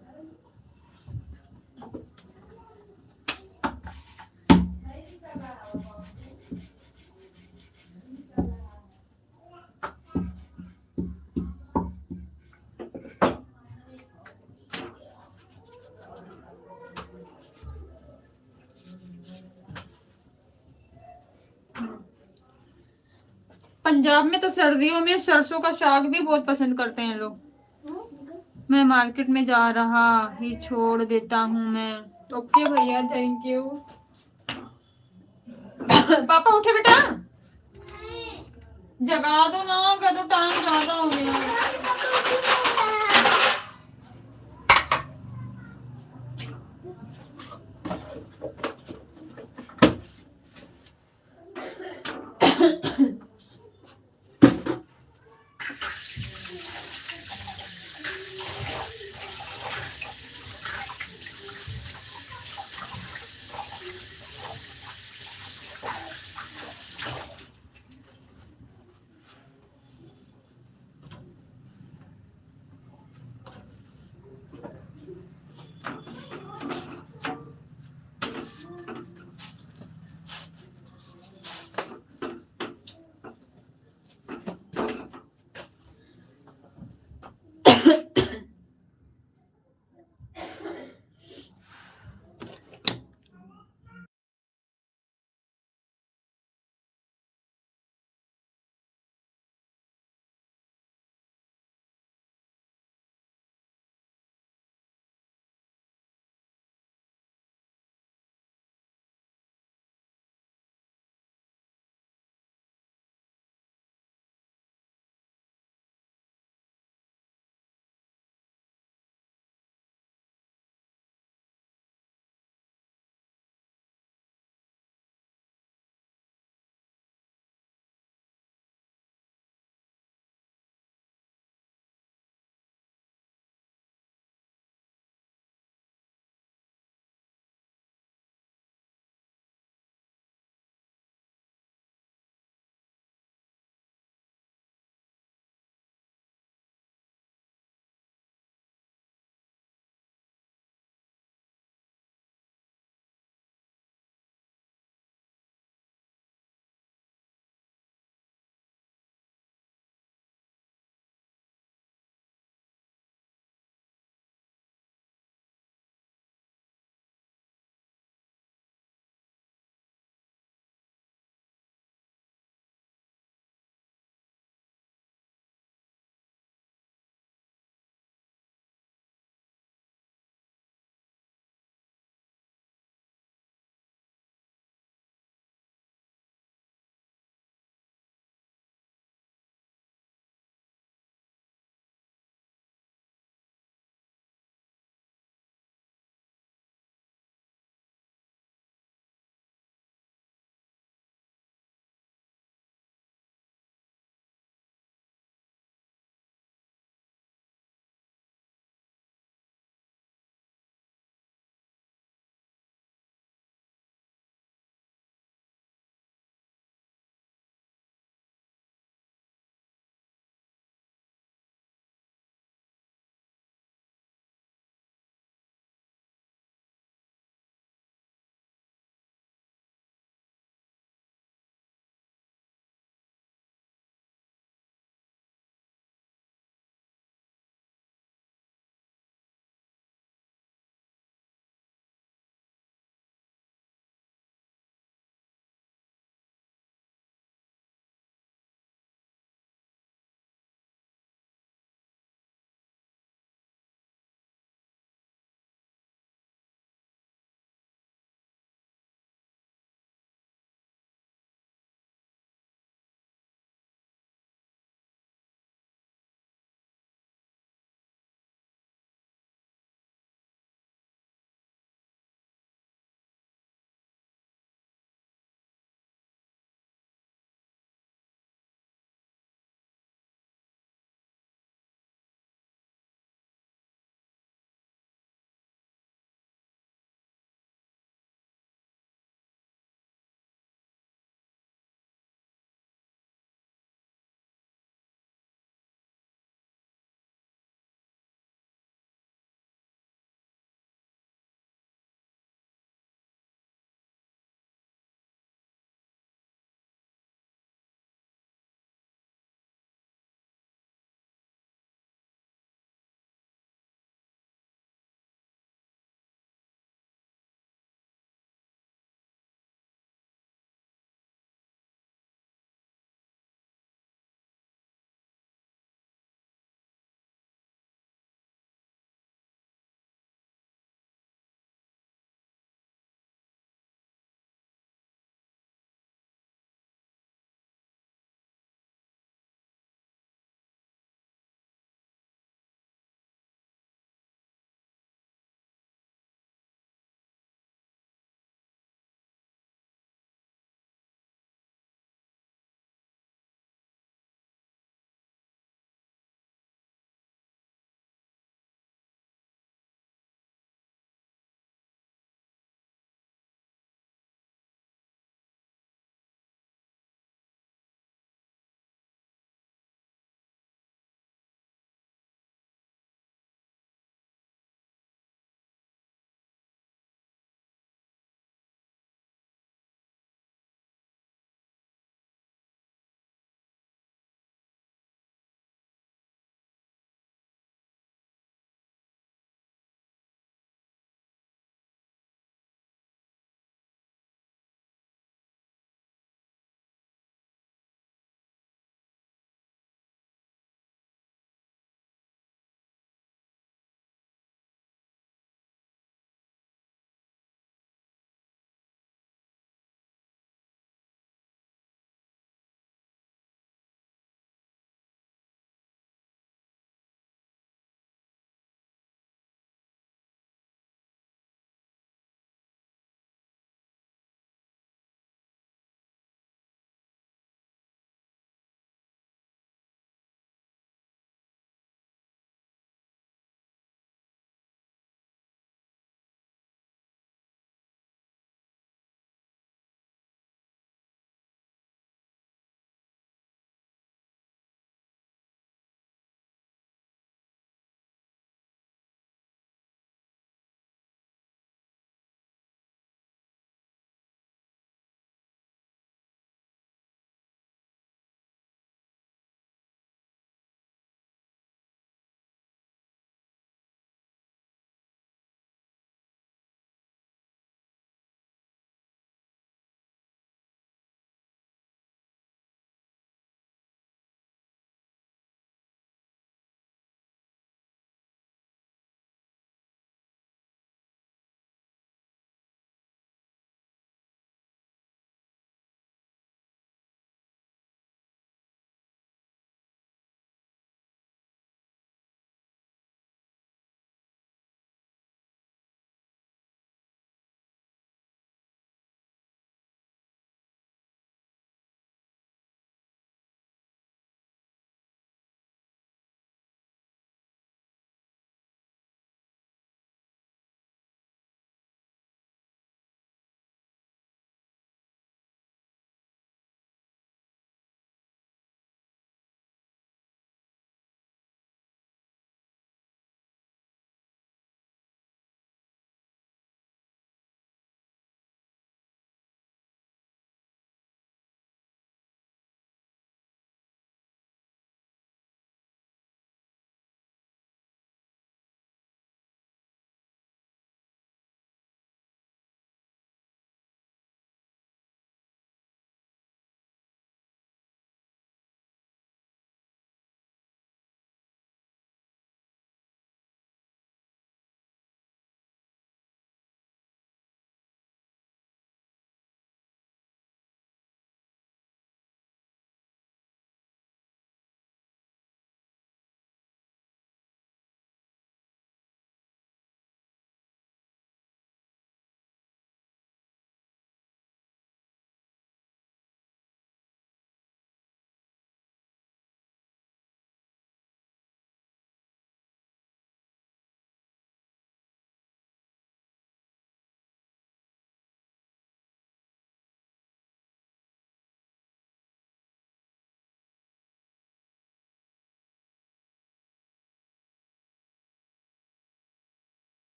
पंजाब में तो सर्दियों में सरसों का साग भी बहुत पसंद करते हैं लोग। मैं मार्केट में जा रहा ही छोड़ देता हूँ मैं। ओके भैया, थैंक यू। पापा उठे बेटा, जगा दो ना, क्या तो टाइम ज्यादा हो गया।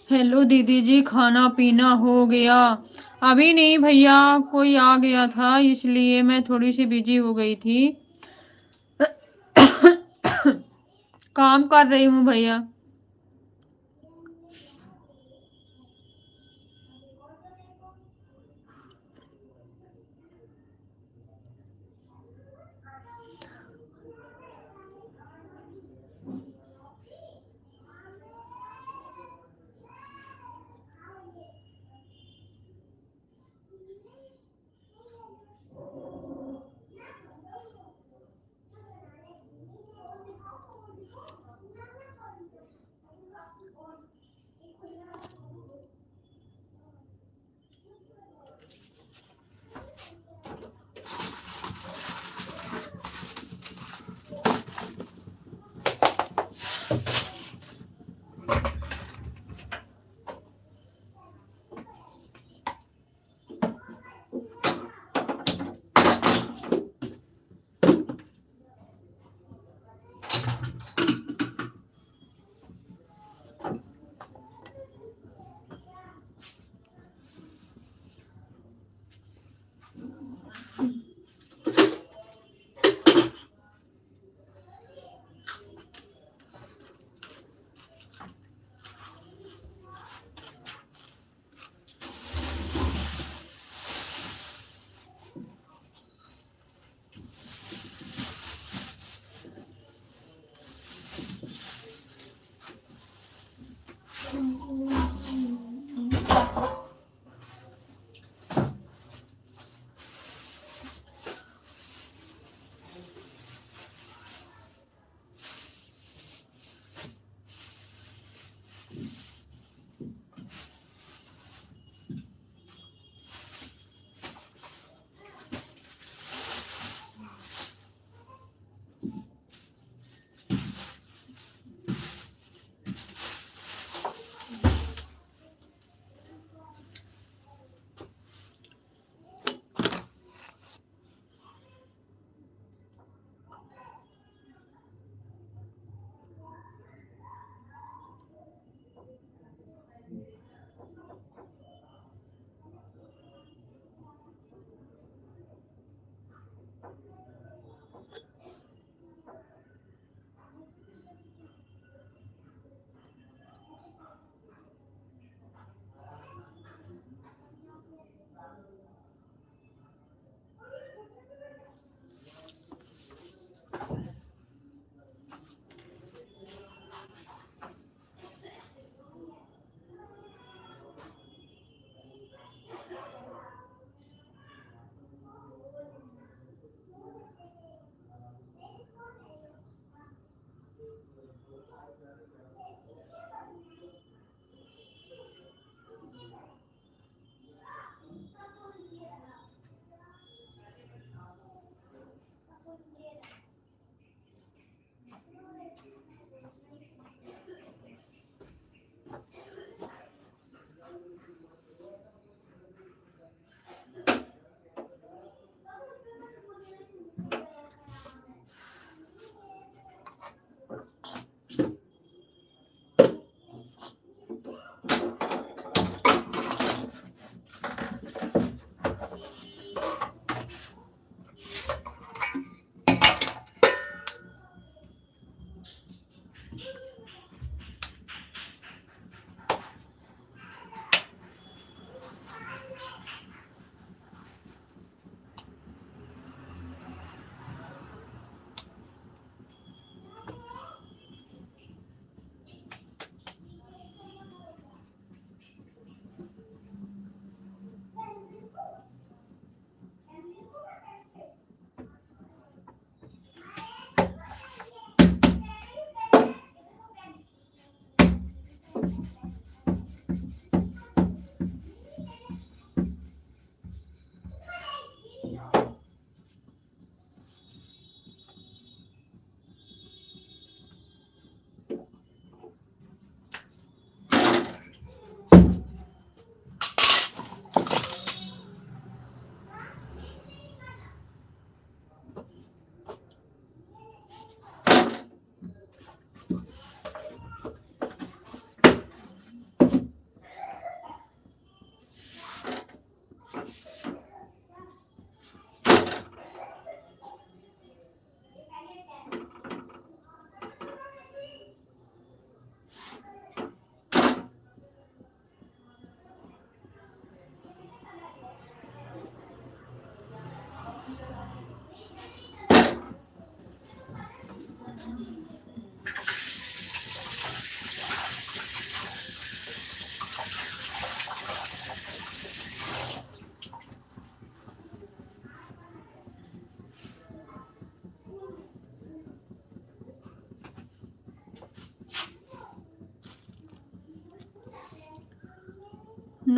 हेलो दीदी जी, खाना पीना हो गया? अभी नहीं भैया, कोई आ गया था इसलिए मैं थोड़ी सी बिजी हो गई थी। काम कर रही हूँ भैया।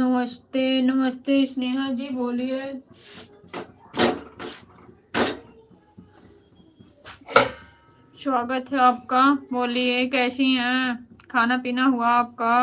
नमस्ते नमस्ते स्नेहा जी, बोलिए। स्वागत है आपका, बोलिए कैसी हैं, खाना पीना हुआ आपका?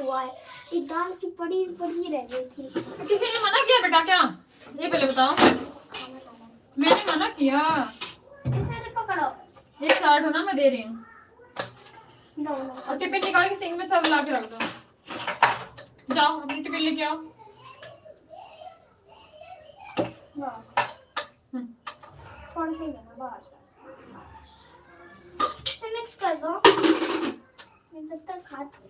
हुआ है, ये दाल की पड़ी पड़ी रह गई थी। किसी ने मना किया बेटा क्या? ये पहले बताओ। मैंने मना किया। इसे पकड़ो। एक चार्ट हो ना, मैं दे रही हूँ। और और टिफिन निकाल के सिंक में सब ला के रख दो। जाओ अपनी टिफिन लेके आओ। बस थोड़ा सा ही देना, बस मिक्स कर दो। मैं जब तक खाती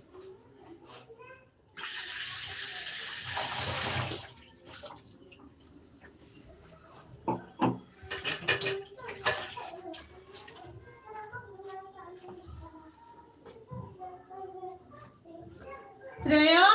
श्रेया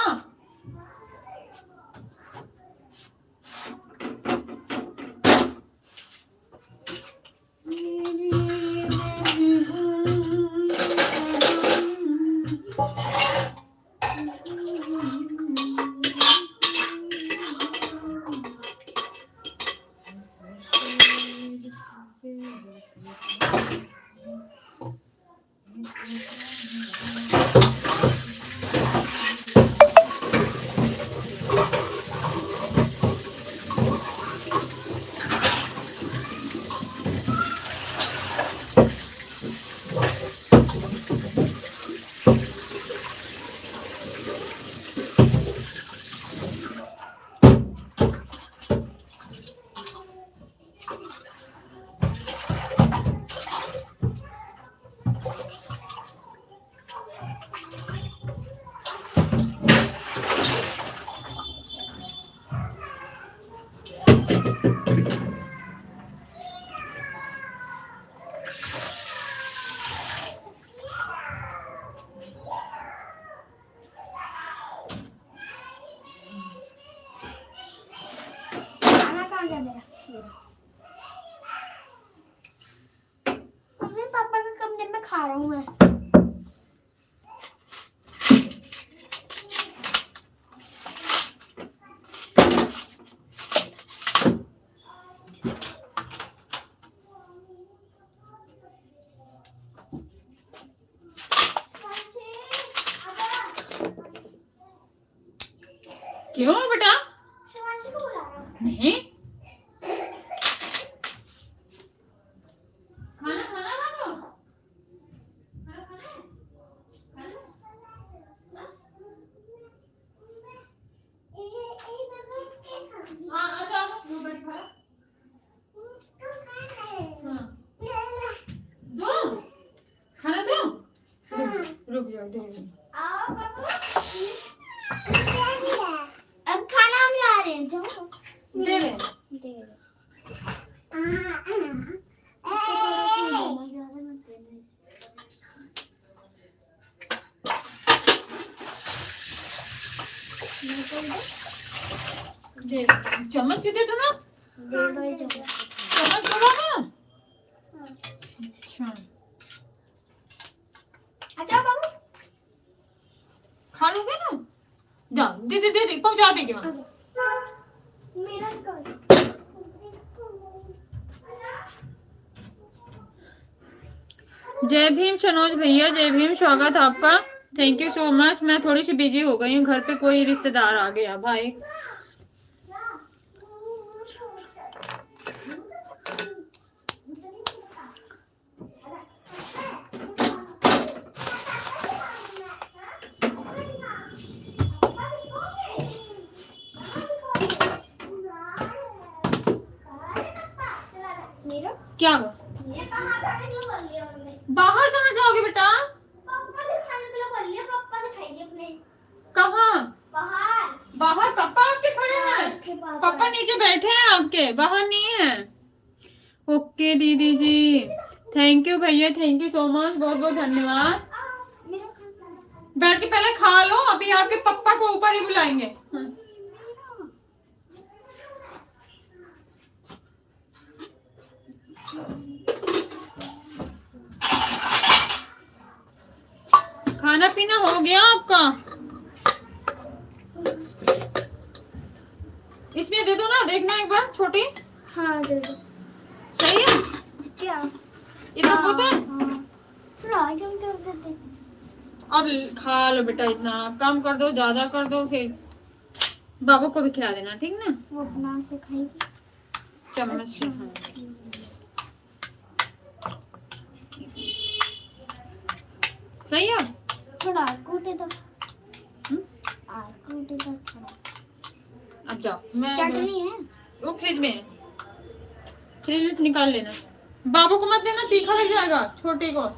मम्मी पापा के कमरे में खा रहा हूँ मैं। क्यों बेटा? शिवांशी को बुला रहा हूँ। नहीं, खाना खाना बाबू, खाना खाना हाँ आ जाओ, दो बड़ी खा हाँ दो खाना दो। रुक जाओ, दे आओ बाबू। अब खाना हम ला रहे हैं, जाओ दे दे दे। इसको थोड़ा सा देना, ज़्यादा मत देना। दे दो जो समझ होगा ना? अच्छा अच्छा बाबू खा लोगे ना? जा दे पहुंचा देगी वहां। मेरा कर जय भीम सनोज भैया, जय भीम, स्वागत आपका। Thank you so much. मैं थोड़ी सी बिजी हो गई हूँ, घर पे कोई रिश्तेदार आ गया भाई। मेरा क्या ये कहाँ जाने के लिए कर लिया हमने? बाहर कहाँ जाओगे बेटा? पापा ने खाने के लिए कर लिया, पापा ने खाएंगे अपने कहाँ? बाहर। बाहर पापा आपके खड़े हैं? उसके बाद पापा नीचे बैठे हैं आपके, बाहर नहीं है। ओके दीदी जी, थैंक यू भैया, थैंक यू सो मच, बहुत बहुत धन्यवाद। मेरा खाना बैठ के पहले खा लो, अभी आपके पापा को ऊपर ही बुलाएंगे। खाना पीना हो गया आपका? इसमें दे दो ना, देखना एक बार छोटी। हाँ दे दो। सही है क्या इतना होता है? फ्राई क्यों कर देते? अब खा लो बेटा, इतना कम कर दो, ज्यादा कर दो, फिर बाबू को भी खिला देना, ठीक ना? वो अपना से खाएगी चम्मच से हाँ। सही है। थोड़ा और कूटे दो, और कूटे दो थोड़ा। अब जाओ, मैं चटनी है वो फ्रिज में है, फ्रिज में से निकाल लेना। बाबू को मत देना, तीखा लग जाएगा छोटे को।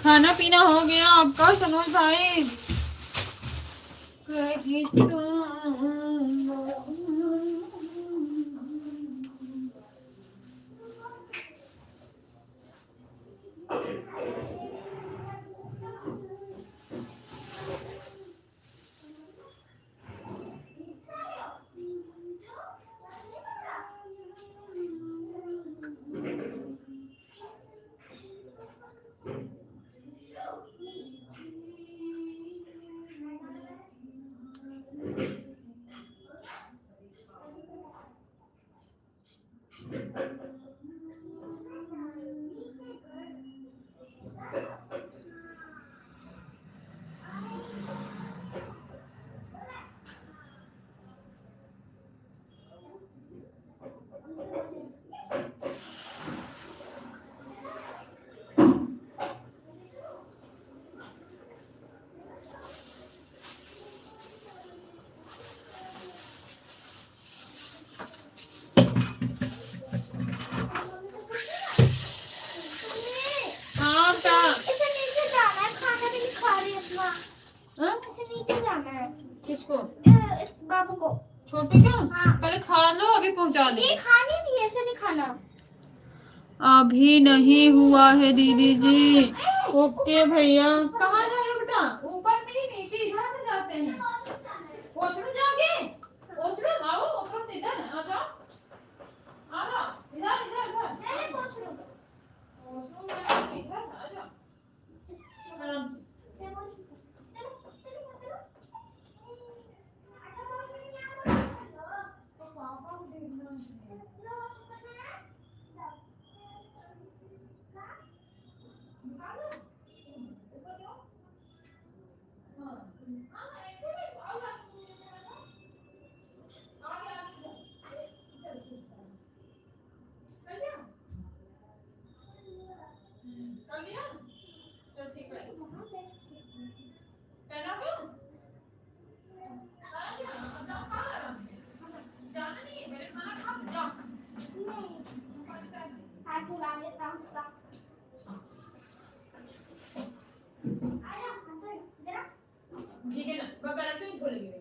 खाना पीना हो गया आपका सनोज भाई? कहीं तो हाँ का इसे नीचे जाना है, खाना भी नहीं खा रही अपना। हाँ? इसे नीचे जाना है, किसको? इस बाबू को। छोटू का? हाँ। पहले खा लो, अभी पहुंचा दे। ये खानी थी, ऐसे नहीं खाना। अभी नहीं हुआ है दीदी जी। ओके भैया, कहाँ जा रहे हो बेटा? ऊपर नहीं, नीचे इधर से जाते हैं। वॉशरूम जाओगे? वॉशरूम आओ, वॉशरूम इधर आ जाओ, आ जाओ, इधर इधर इधर। मैंने पूछ लूं। वॉशरूम जाओ, इधर आ जाओ आराम से। मैं पूछ लूं। चलो, चलो, चलो। तो पापा को देखना है। निकालो। ऊपर जाओ। हाँ। हाँ, ऐसे ही आओ ना। आगे आगे जाओ। चल, चल, चल। कर लिया? कर लिया? चल ठीक है। पहना दो? अब जाओ, खा आराम से। जाना नहीं है, मेरे खाना खा जाओ। हाथ धुला देता हूँ उसका। आया, हाथ धो, जरा। भीगे ना, बगैर तो ही धो लेंगे।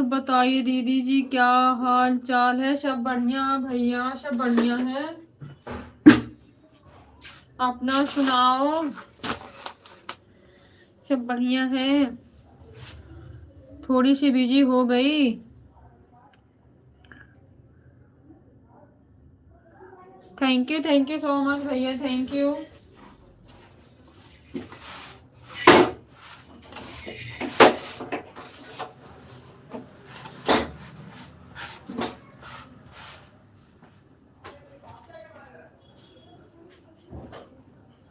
बताइए दीदी जी, क्या हाल चाल है? सब बढ़िया भैया, सब बढ़िया है। अपना सुनाओ। सब बढ़िया है। थोड़ी सी बिजी हो गई। थैंक यू सो मच भैया, थैंक यू।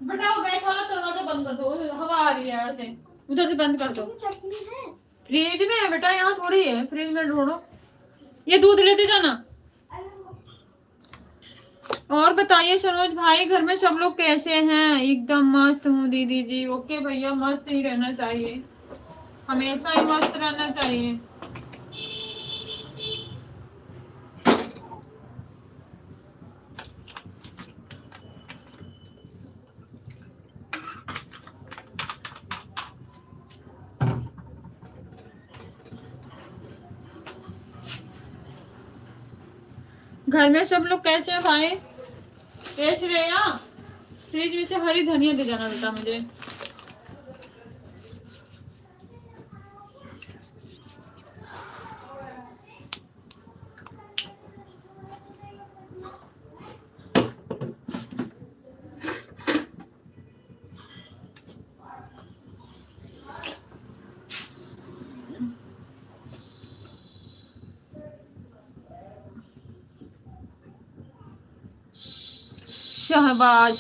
बताओ, बैग वाला दरवाजा बंद कर दो, हवा आ रही है यहाँ से। उधर से बंद कर दो। चटनी है? फ्रिज में है बेटा, यहाँ थोड़ी है। फ्रिज में ढूंढो। ये दूध लेते जाना। और बताइए सरोज भाई, घर में सब लोग कैसे हैं? एकदम मस्त हूँ दीदी जी। ओके भैया, मस्त ही रहना चाहिए, हमेशा ही मस्त रहना चाहिए। घर में सब लोग कैसे हैं भाई? कैसे श्रेया, फ्रिज में से हरी धनिया दे जाना बेटा मुझे। शहबाज,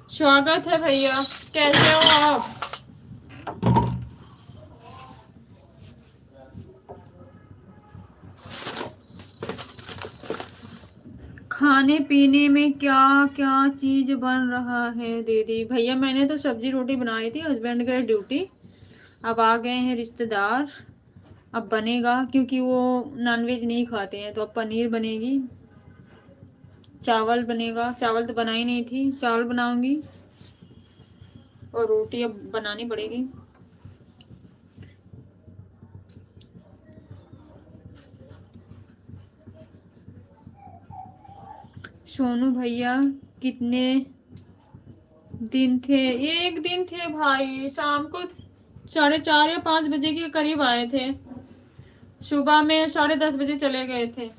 स्वागत है भैया, कैसे हो आप? खाने पीने में क्या क्या चीज बन रहा है दीदी? भैया मैंने तो सब्जी रोटी बनाई थी, हस्बैंड गए ड्यूटी, अब आ गए हैं रिश्तेदार। अब बनेगा, क्योंकि वो नॉनवेज नहीं खाते हैं, तो अब पनीर बनेगी, चावल बनेगा। चावल तो बनाई नहीं थी, चावल बनाऊंगी, और रोटी अब बनानी पड़ेगी। सोनू भैया कितने दिन थे? एक दिन थे भाई, शाम को 4:30 या 5 बजे के करीब आए थे। सुबह में 10:30 बजे चले गए थे।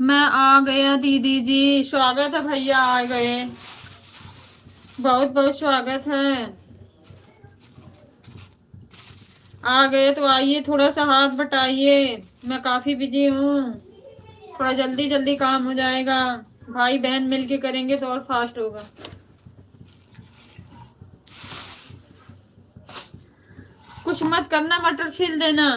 मैं आ गया दीदी जी, स्वागत है भैया, आ गए, बहुत बहुत स्वागत है। आ गए तो आइए, थोड़ा सा हाथ बटाइए, मैं काफी बिजी हूँ, थोड़ा जल्दी जल्दी काम हो जाएगा। भाई बहन मिलके करेंगे तो और फास्ट होगा। कुछ मत करना, मटर छील देना।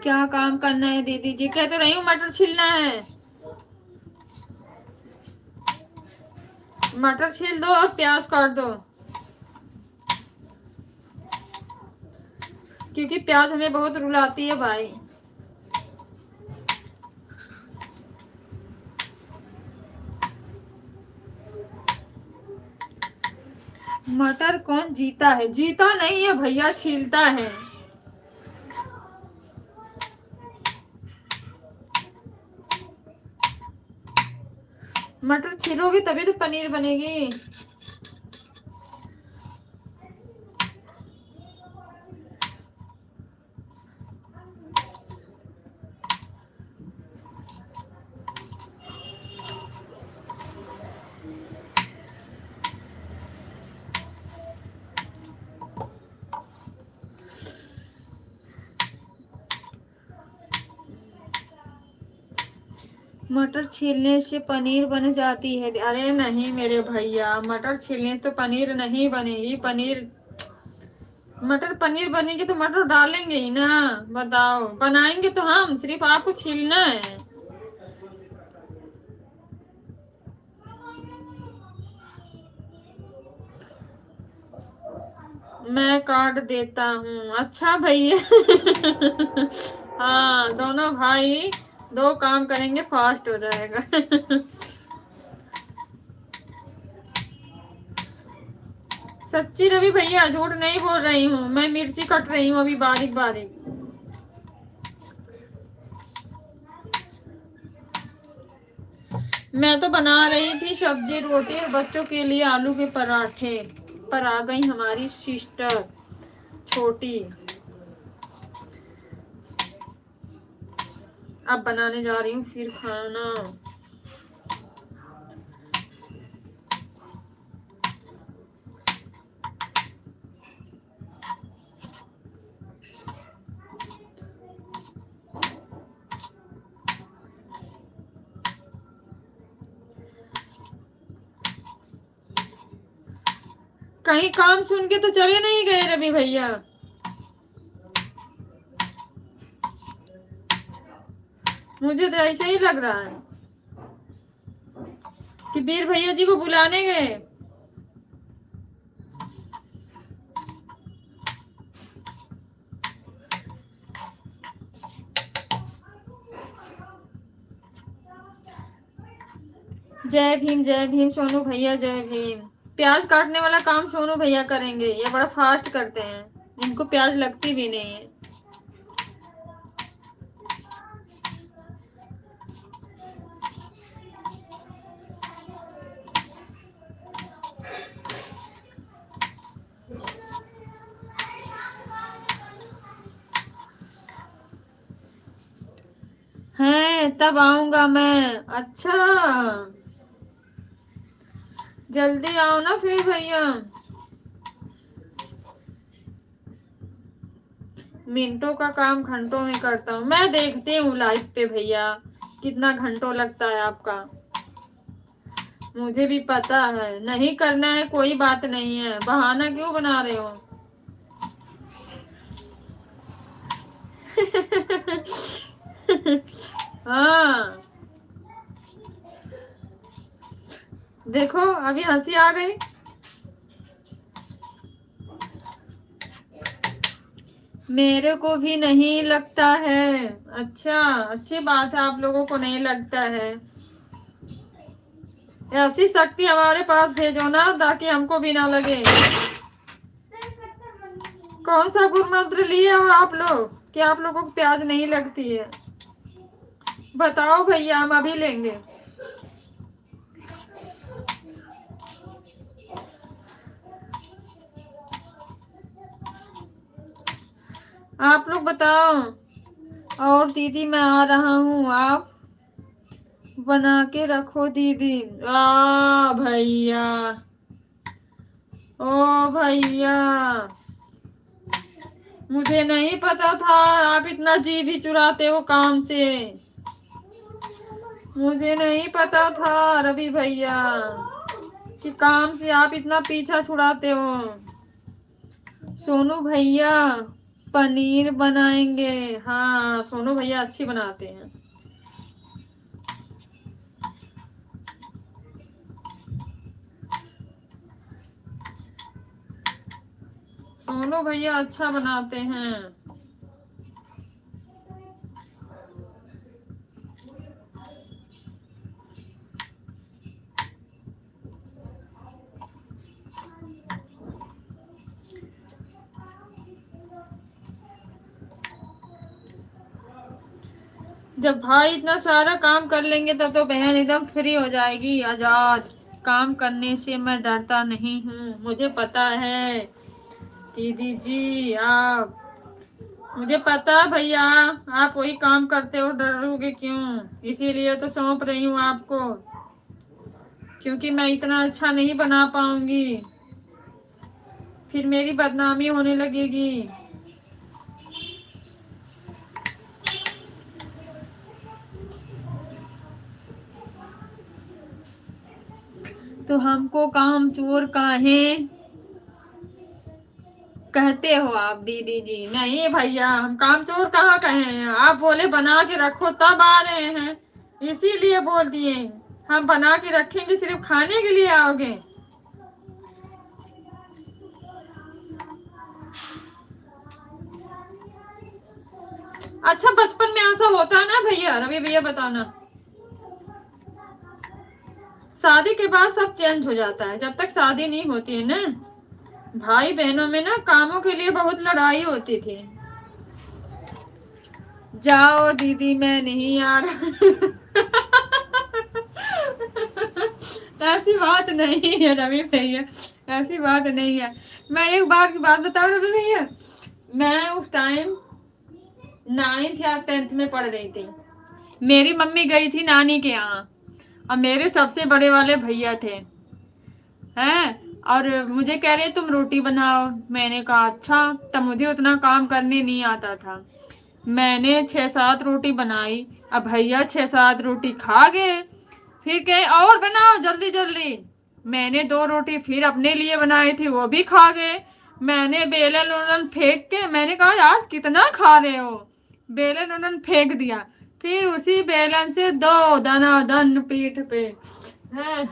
क्या काम करना है दीदी जी? कह तो रही हूँ मटर छीलना है। मटर छील दो और प्याज काट दो, क्योंकि प्याज हमें बहुत रुलाती है भाई। मटर कौन जीता है? जीता नहीं है भैया, छीलता है। मटर छीलोगे तभी तो पनीर बनेगी। मटर छीलने से पनीर बन जाती है? अरे नहीं मेरे भैया, मटर छीलने से तो पनीर नहीं बनेगी। मटर पनीर बनेगी तो मटर डालेंगे ही ना। बताओ, बनाएंगे तो हम, सिर्फ आपको छीलना है। मैं काट देता हूँ। अच्छा भैया। हाँ, दोनों भाई दो काम करेंगे, फास्ट हो जाएगा। सच्ची रवि भैया, झूठ नहीं बोल रही हूँ। मैं मिर्ची कट रही हूँ अभी बारीक बारीक। मैं तो बना रही थी सब्जी रोटी और बच्चों के लिए आलू के पराठे, पर आ गई हमारी सिस्टर छोटी। अब बनाने जा रही हूँ फिर खाना। कहीं काम सुन के तो चले नहीं गए रवि भैया? मुझे तो ऐसे ही लग रहा है कि वीर भैया जी को बुलाने गए। जय भीम सोनू भैया, जय भीम। प्याज काटने वाला काम सोनू भैया करेंगे, ये बड़ा फास्ट करते हैं, इनको प्याज लगती भी नहीं है। है तब आऊंगा मैं। अच्छा, जल्दी आओ ना फिर भैया। मिनटों का काम घंटों में करता हूँ। मैं देखती हूँ लाइव पे भैया कितना घंटों लगता है आपका। मुझे भी पता है, नहीं करना है कोई बात नहीं है, बहाना क्यों बना रहे हो? हाँ, देखो अभी हंसी आ गई। मेरे को भी नहीं लगता है। अच्छा, अच्छी बात है, आप लोगों को नहीं लगता है। ऐसी शक्ति हमारे पास भेजो ना, ताकि हमको भी ना लगे। कौन सा गुरु मंत्र लिए हो आप लोग कि आप लोगों को प्याज नहीं लगती है? बताओ भैया, हम अभी लेंगे। आप लोग बताओ। और दीदी मैं आ रहा हूँ, आप बना के रखो दीदी। आ भैया, ओ भैया, मुझे नहीं पता था आप इतना जी भी चुराते हो काम से। मुझे नहीं पता था रवि भैया कि काम से आप इतना पीछा छुड़ाते हो। सोनू भैया पनीर बनाएंगे। हाँ, सोनू भैया अच्छी बनाते हैं। सोनू भैया अच्छा बनाते हैं। जब भाई इतना सारा काम कर लेंगे तब तो बहन एकदम फ्री हो जाएगी, आजाद। काम करने से मैं डरता नहीं हूँ, मुझे पता है दीदी जी। आप, मुझे पता भैया, आप वही काम करते हो, डरोगे क्यों? इसीलिए तो सौंप रही हूँ आपको, क्योंकि मैं इतना अच्छा नहीं बना पाऊंगी, फिर मेरी बदनामी होने लगेगी। तो हमको काम चोर काहे कहते हो आप दीदी जी? नहीं भैया, हम काम चोर कहाँ कहे हैं? आप बोले बना के रखो तब आ रहे हैं, इसीलिए बोल दिए। हम बना के रखेंगे, सिर्फ खाने के लिए आओगे? अच्छा, बचपन में ऐसा होता ना भैया? रवि भैया बताना। शादी के बाद सब चेंज हो जाता है, जब तक शादी नहीं होती है ना, भाई बहनों में ना कामों के लिए बहुत लड़ाई होती थी। जाओ दीदी, मैं नहीं आ रहा। ऐसी बात नहीं है रवि भैया, ऐसी बात नहीं है। मैं एक बार की बात बताऊं रवि भैया, मैं उस टाइम 9th या 10th में पढ़ रही थी। मेरी मम्मी गई थी नानी के यहाँ, और मेरे सबसे बड़े वाले भैया थे हैं, और मुझे कह रहे तुम रोटी बनाओ। मैंने कहा अच्छा। तब मुझे उतना काम करने नहीं आता था। मैंने 6-7 रोटी बनाई। अब भैया 6-7 रोटी खा गए, फिर कहे और बनाओ जल्दी जल्दी। मैंने 2 रोटी फिर अपने लिए बनाई थी, वो भी खा गए। मैंने बेलन उलन फेंक के, मैंने कहा आज कितना खा रहे हो, बेलन उलन फेंक दिया। फिर उसी बेलन से 2 दनादन पीठ पे है।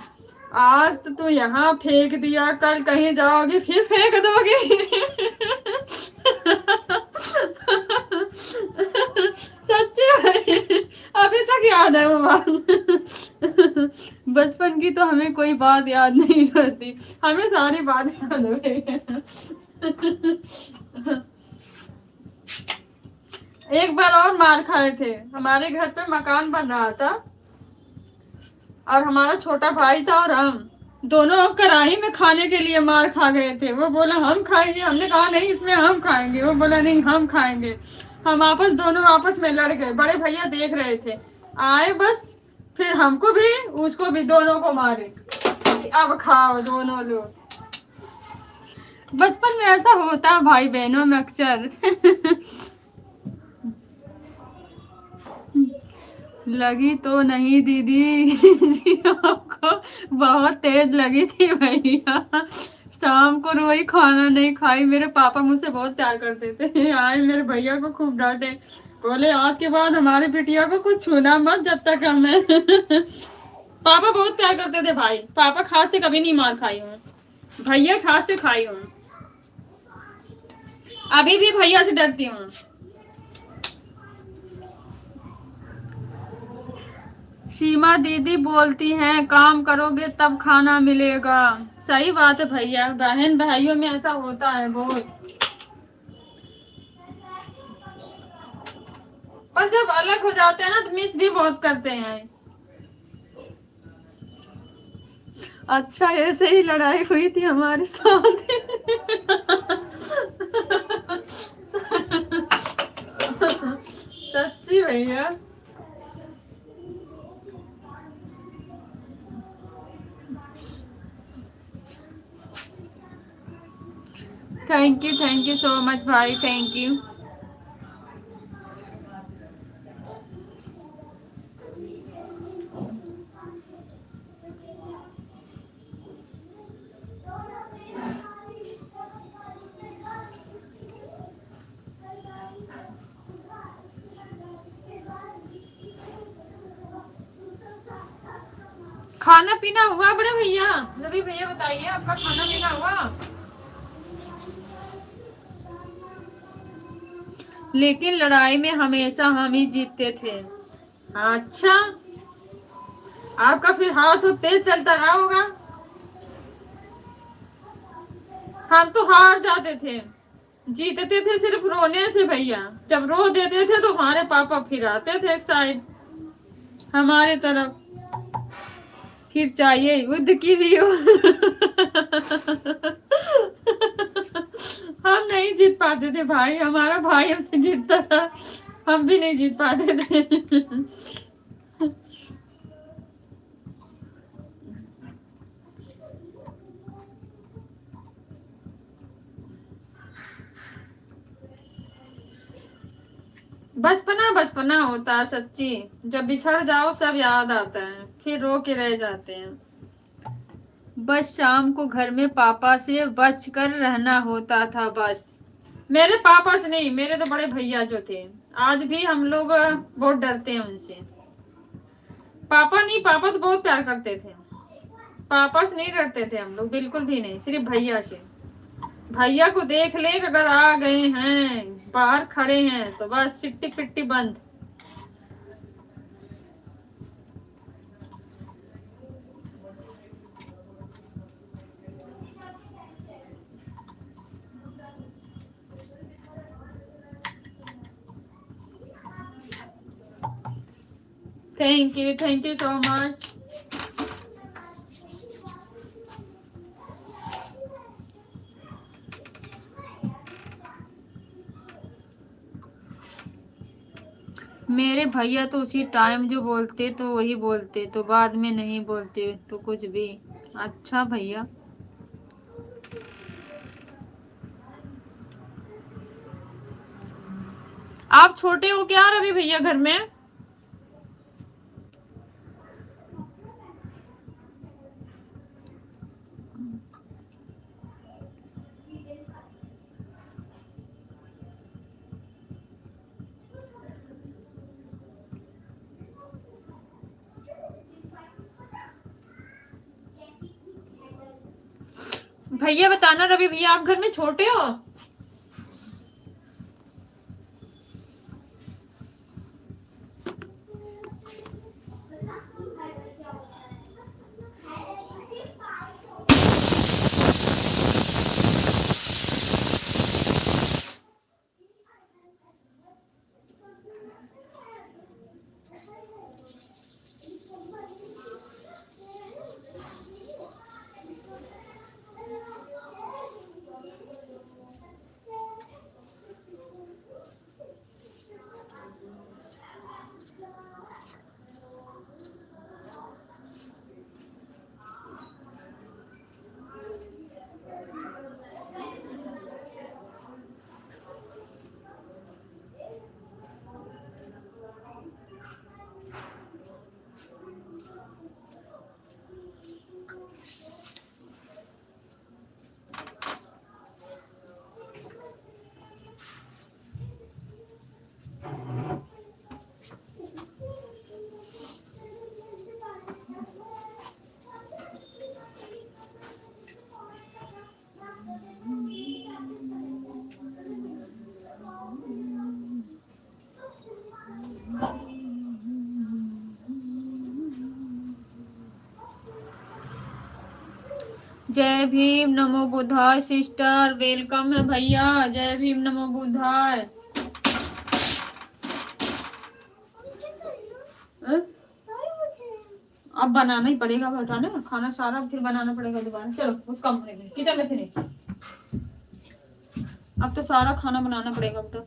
आज तो तू यहाँ फेंक दिया, कल कहीं जाओगे फिर फेंक दोगे। सच्ची भाई, अभी तक याद है वो बात। बचपन की तो हमें कोई बात याद नहीं रहती, हमें सारी बात याद हो गई है। एक बार और मार खाए थे। हमारे घर पे मकान बन रहा था, और हमारा छोटा भाई था और हम दोनों कढ़ाई में खाने के लिए मार खा गए थे। वो बोला हम खाएंगे, हमने कहा नहीं इसमें हम खाएंगे, वो बोला नहीं हम खाएंगे। हम दोनों आपस में लड़ गए। बड़े भैया देख रहे थे, आए बस, फिर हमको भी उसको भी दोनों को मारे कि अब खाओ दोनों लोग। बचपन में ऐसा होता है भाई बहनों में अक्सर। लगी तो नहीं दीदी जी, आपको बहुत तेज लगी थी भैया। शाम को रोई खाना नहीं खाई। मेरे पापा मुझसे बहुत प्यार करते थे, आए मेरे भैया को खूब डांटे, बोले आज के बाद हमारी बिटिया को कुछ छूना मत जब तक हमें। पापा बहुत प्यार करते थे भाई। पापा खास से कभी नहीं मार खाई हूँ, भैया खास से खाई हूँ। अभी भी भैया से डरती हूँ। सीमा दीदी बोलती हैं काम करोगे तब खाना मिलेगा। सही बात है भैया, बहन भाइयों में ऐसा होता है बहुत। पर जब अलग हो जाते हैं ना तो मिस भी बहुत करते हैं। अच्छा, ऐसे ही लड़ाई हुई थी हमारे साथ। सच्ची भैया। थैंक यू सो मच भाई, थैंक यू। खाना पीना हुआ बड़े भैया? रवि भैया बताइए, आपका खाना पीना हुआ? लेकिन लड़ाई में हमेशा हम ही जीतते थे। अच्छा, आपका फिर हाथ तो तेज चलता रहा होगा। हम तो हार जाते थे, जीतते थे सिर्फ रोने से भैया। जब रो देते थे तो हमारे पापा फिर आते थे एक साइड हमारे तरफ, फिर चाहिए युद्ध की भी हो। हम नहीं जीत पाते थे भाई, हमारा भाई हमसे जीतता था, हम भी नहीं जीत पाते थे। बचपना बचपना होता है सच्ची, जब बिछड़ जाओ सब याद आता है, फिर रो के रह जाते हैं। बस शाम को घर में पापा से बच कर रहना होता था बस। मेरे पापा से नहीं, मेरे तो बड़े भैया जो थे, आज भी हम लोग बहुत डरते हैं उनसे। पापा नहीं, पापा तो बहुत प्यार करते थे। पापा से नहीं डरते थे हम लोग, बिल्कुल भी नहीं, सिर्फ भैया से। भैया को देख ले कि अगर आ गए हैं, बाहर खड़े हैं, तो बस सिट्टी पिट्टी बंद। Thank you so much. मेरे भैया तो उसी टाइम जो बोलते तो वही बोलते, तो बाद में नहीं बोलते तो कुछ भी। अच्छा भैया। आप छोटे हो क्या रवि भैया घर में? भैया बताना, रवि भैया आप घर में छोटे हो? जय भीम नमो बुद्धाय सिस्टर, वेलकम है भैया। जय भीम नमो बुद्धाय। अब बनाना ही पड़ेगा, हटाने खाना सारा फिर बनाना पड़ेगा दोबारा। चलो उस कम किचन में से नहीं, अब तो सारा खाना बनाना पड़ेगा। अब तो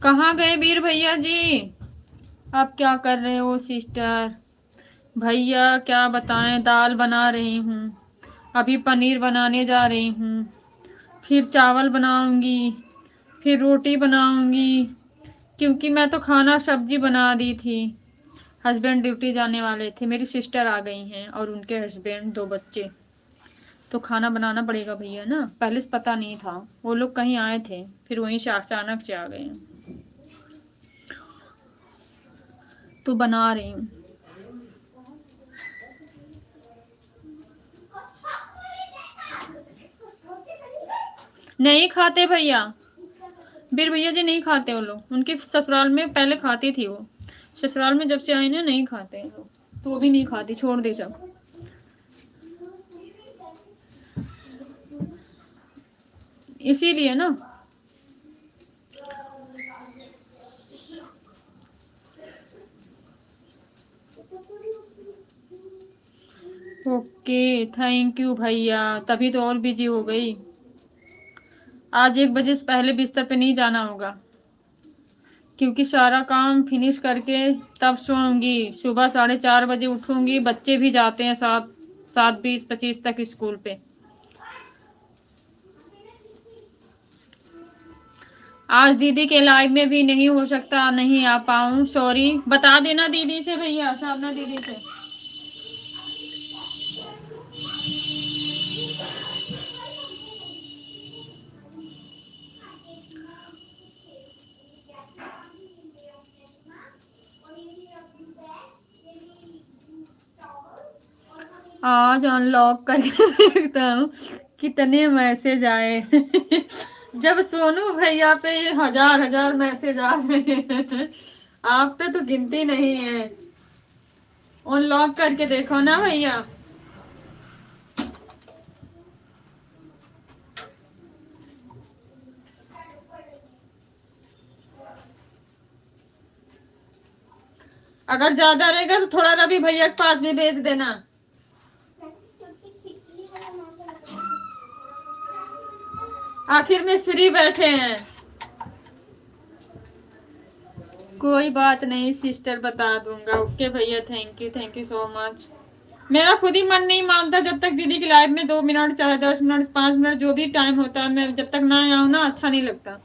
कहाँ गए वीर भैया जी? आप क्या कर रहे हो सिस्टर? भैया क्या बताएं, दाल बना रही हूँ, अभी पनीर बनाने जा रही हूँ, फिर चावल बनाऊंगी, फिर रोटी बनाऊंगी, क्योंकि मैं तो खाना सब्जी बना दी थी। हस्बैंड ड्यूटी जाने वाले थे, मेरी सिस्टर आ गई हैं और उनके हस्बैंड, 2 बच्चे, तो खाना बनाना पड़ेगा भैया ना। पहले से पता नहीं था, वो लोग कहीं आए थे, फिर वहीं से अचानक से आ गए हैं, तो बना रही हूँ। नहीं खाते भैया, बीर भैया जी नहीं खाते वो लोग। उनके ससुराल में पहले खाती थी वो, ससुराल में जब से आई ना नहीं खाते हैं लोग, तो वो भी नहीं खाती, छोड़ दी सब। इसीलिए ना। ओके थैंक यू भैया, तभी तो और बिजी हो गई। आज 1 बजे से पहले बिस्तर पे नहीं जाना होगा, क्योंकि सारा काम फिनिश करके तब सोऊंगी। सुबह 4:30 बजे उठूंगी, बच्चे भी जाते हैं 7:20-25 तक स्कूल पे। आज दीदी के लाइव में भी नहीं हो सकता, नहीं आ पाऊँ, सॉरी। बता देना दीदी से भैया, शाबना दीदी से। आज अनलॉक करके देखता हूँ कितने मैसेज आए। जब सोनू भैया पे ये हजार हजार मैसेज आ रहे हैं, आप पे तो गिनती नहीं है। अनलॉक करके देखो ना भैया। अगर ज्यादा रहेगा तो थोड़ा रवि भैया के पास भी भेज देना। आखिर में फ्री बैठे हैं। कोई बात नहीं सिस्टर, बता दूंगा। ओके भैया, थैंक यू सो मच। मेरा खुद ही मन नहीं मानता जब तक दीदी की लाइव में 2 मिनट चाहे 10 मिनट 5 मिनट जो भी टाइम होता है, मैं जब तक ना आऊँ ना अच्छा नहीं लगता।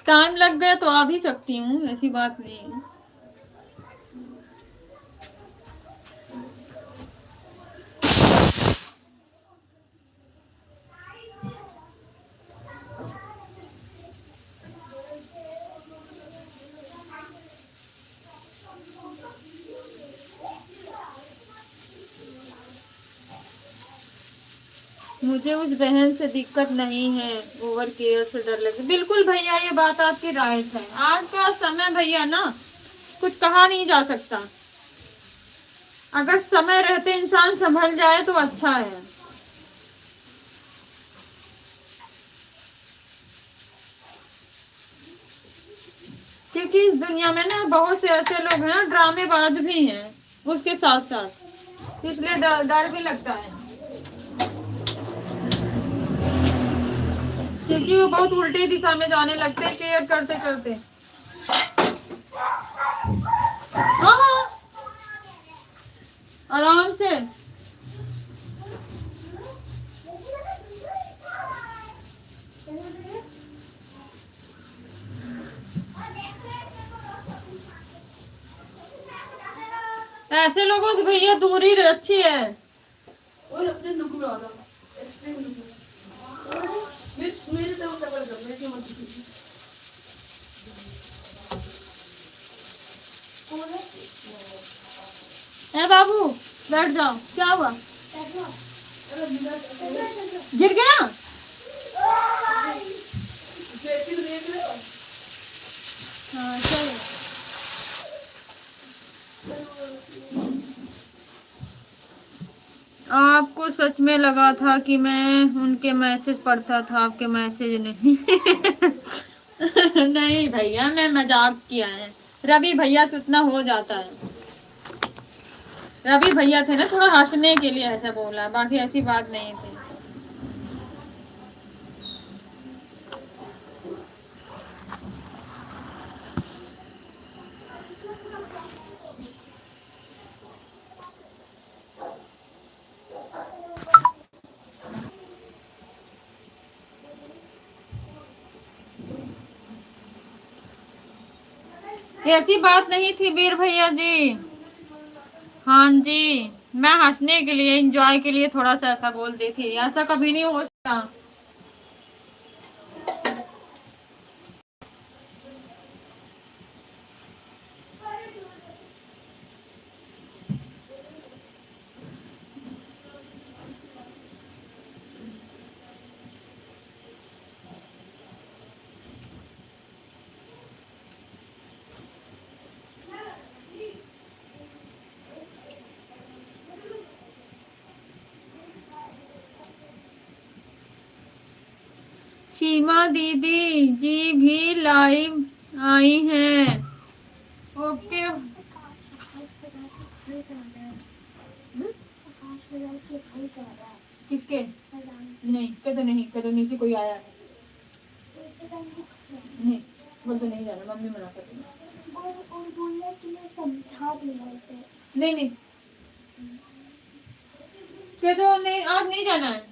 टाइम लग गया तो आ भी सकती हूँ, ऐसी बात नहीं है। मुझे उस बहन से दिक्कत नहीं है, ओवर केयर से डर लगे। बिल्कुल भैया, ये बात आपकी राइट है। आज का समय भैया ना, कुछ कहा नहीं जा सकता। अगर समय रहते इंसान संभल जाए तो अच्छा है। क्योंकि इस दुनिया में ना बहुत से ऐसे लोग हैं, ड्रामेबाज भी हैं उसके साथ साथ, इसलिए डर भी लगता है। क्योंकि वो बहुत उल्टी दिशा में जाने लगते हैं केयर करते करते। हाँ हाँ, आराम से। ऐसे लोगों से भैया दूरी अच्छी है। ए बाबू बैठ जाओ, क्या हुआ? गिर गया? हाँ चलो। आपको सच में लगा था कि मैं उनके मैसेज पढ़ता था, आपके मैसेज नहीं। नहीं भैया, मैं मजाक किया है। रवि भैया से उतना हो जाता है। रवि भैया थे ना, थोड़ा हंसने के लिए ऐसा बोला, बाकी ऐसी बात नहीं थी। ऐसी बात नहीं थी वीर भैया जी। हाँ जी, मैं हंसने के लिए, एंजॉय के लिए थोड़ा सा ऐसा बोल दी थी, ऐसा कभी नहीं हो सकता। सीमा दीदी जी भी लाइव आई हैं। ओके। किसके? नहीं कदो नीचे कोई आया है। नहीं बोल तो नहीं जाना, मम्मी मना कर देना। नहीं कदो नहीं, आज नहीं जाना है।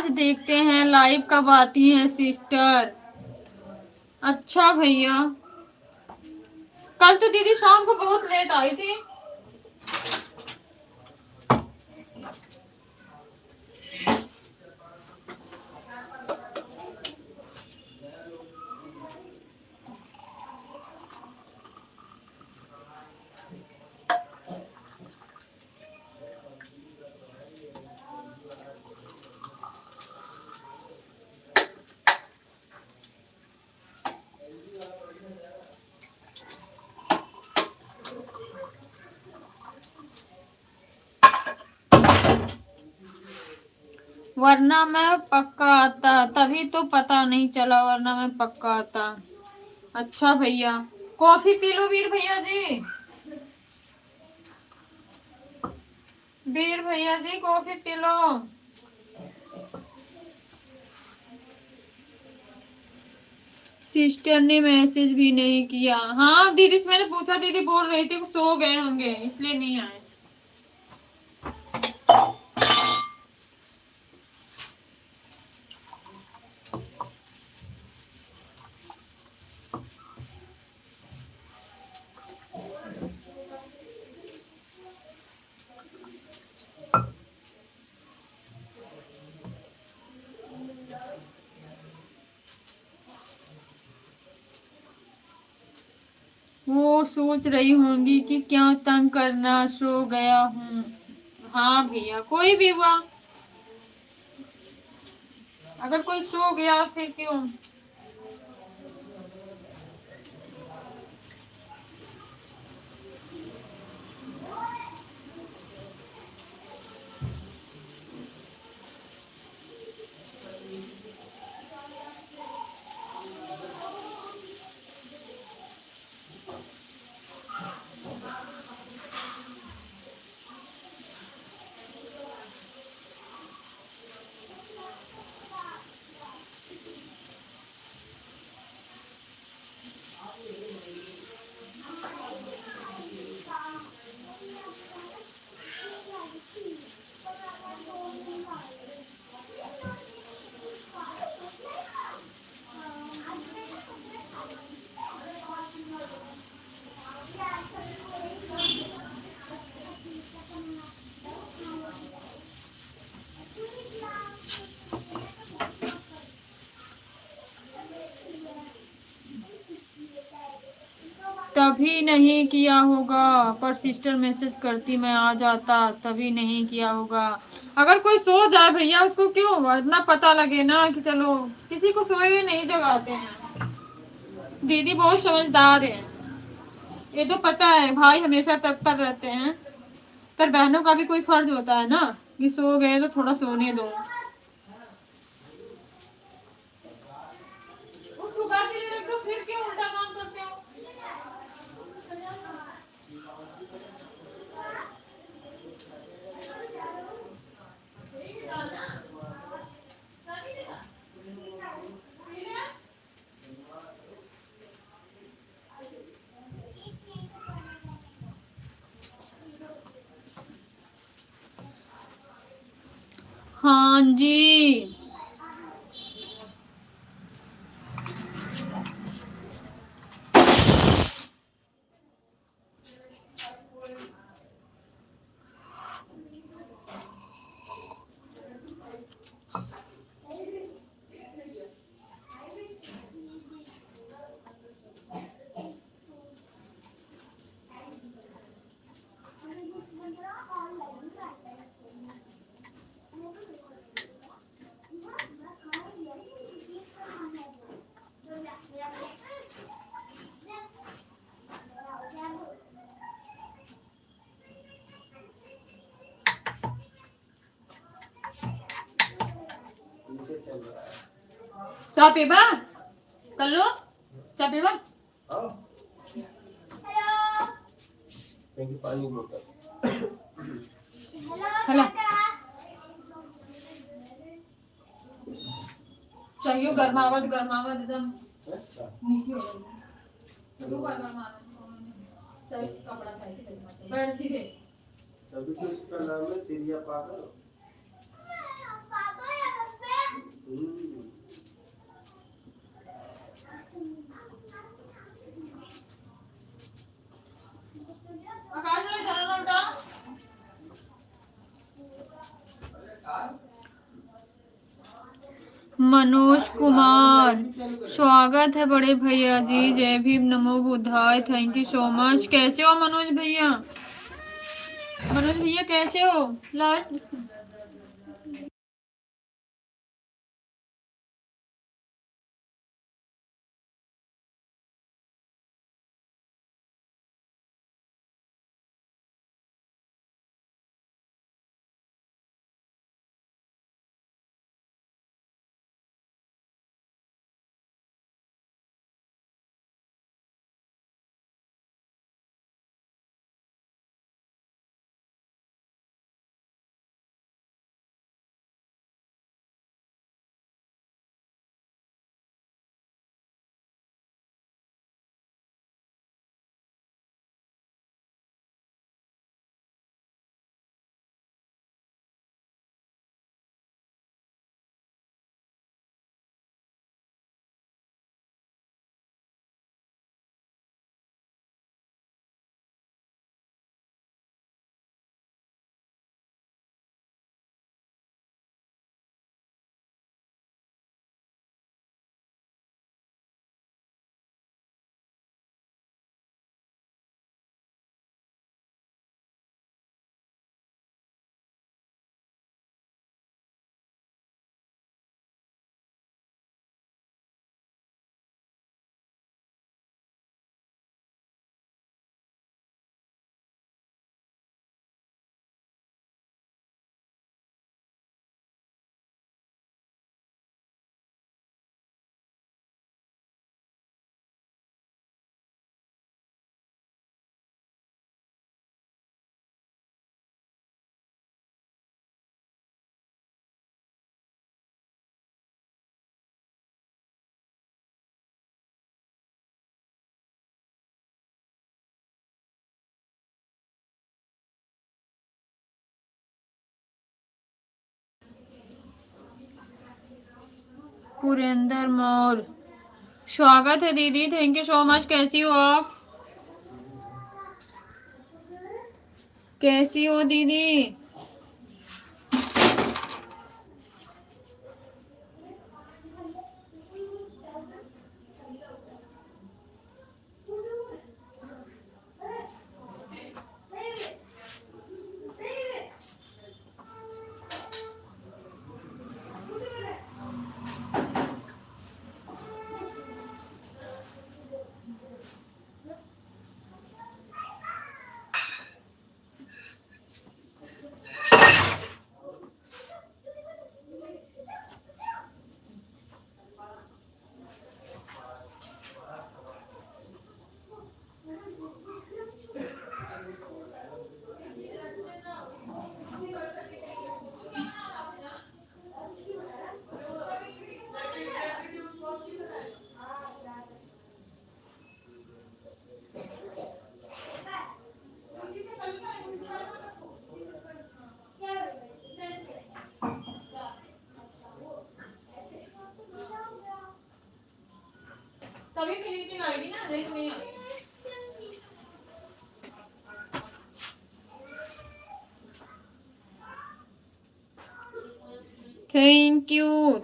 आज देखते हैं लाइव कब आती हैं सिस्टर। अच्छा भैया, कल तो दीदी शाम को बहुत लेट आई थी। वरना मैं पक्का आता, तभी तो पता नहीं चला, वरना मैं पक्का आता। अच्छा भैया, कॉफी पी लो वीर भैया जी। वीर भैया जी कॉफी पी लो। सिस्टर ने मैसेज भी नहीं किया। हाँ दीदी से मैंने पूछा, दीदी बोल रही थी सो गए होंगे इसलिए नहीं आए। वो सोच रही होंगी कि क्या तंग करना, सो गया हूँ। हाँ भैया, कोई भी हुआ, अगर कोई सो गया फिर क्यों। तभी नहीं किया होगा, पर सिस्टर मैसेज करती मैं आ जाता, तभी नहीं किया होगा। अगर कोई सो जाए भैया, उसको क्यों इतना पता लगे ना कि चलो, किसी को सोए हुए नहीं जगाते हैं। दीदी बहुत समझदार है, ये तो पता है भाई हमेशा तत्पर रहते हैं, पर बहनों का भी कोई फर्ज होता है ना कि सो गए तो थोड़ा सोने दो। सुबह के लिए रख दो, फिर क्यों उल्टा काम करते हो। हाँ जी, चाय पीबा, कर लो चाय पीबा। पानी बोतल हेलो, चाहिए गर्मावत गर्मावत एकदम मीठी हो गई। दो बार गर्मावत सही कपड़ा खाई बैठ सीधे। तभी तो इसका नाम है सीरिया पागल। मनोज कुमार, स्वागत है बड़े भैया जी। जय भीम, नमो बुद्धाय, थैंक यू सो मच। कैसे हो मनोज भैया? मनोज भैया कैसे हो? लाट पुरेंद्र मौर्य, स्वागत है दीदी, थैंक यू सो मच। कैसी हो आप? कैसी हो दीदी? तभी फिनिशिंग आएगी ना, नहीं तो नहीं आएगी।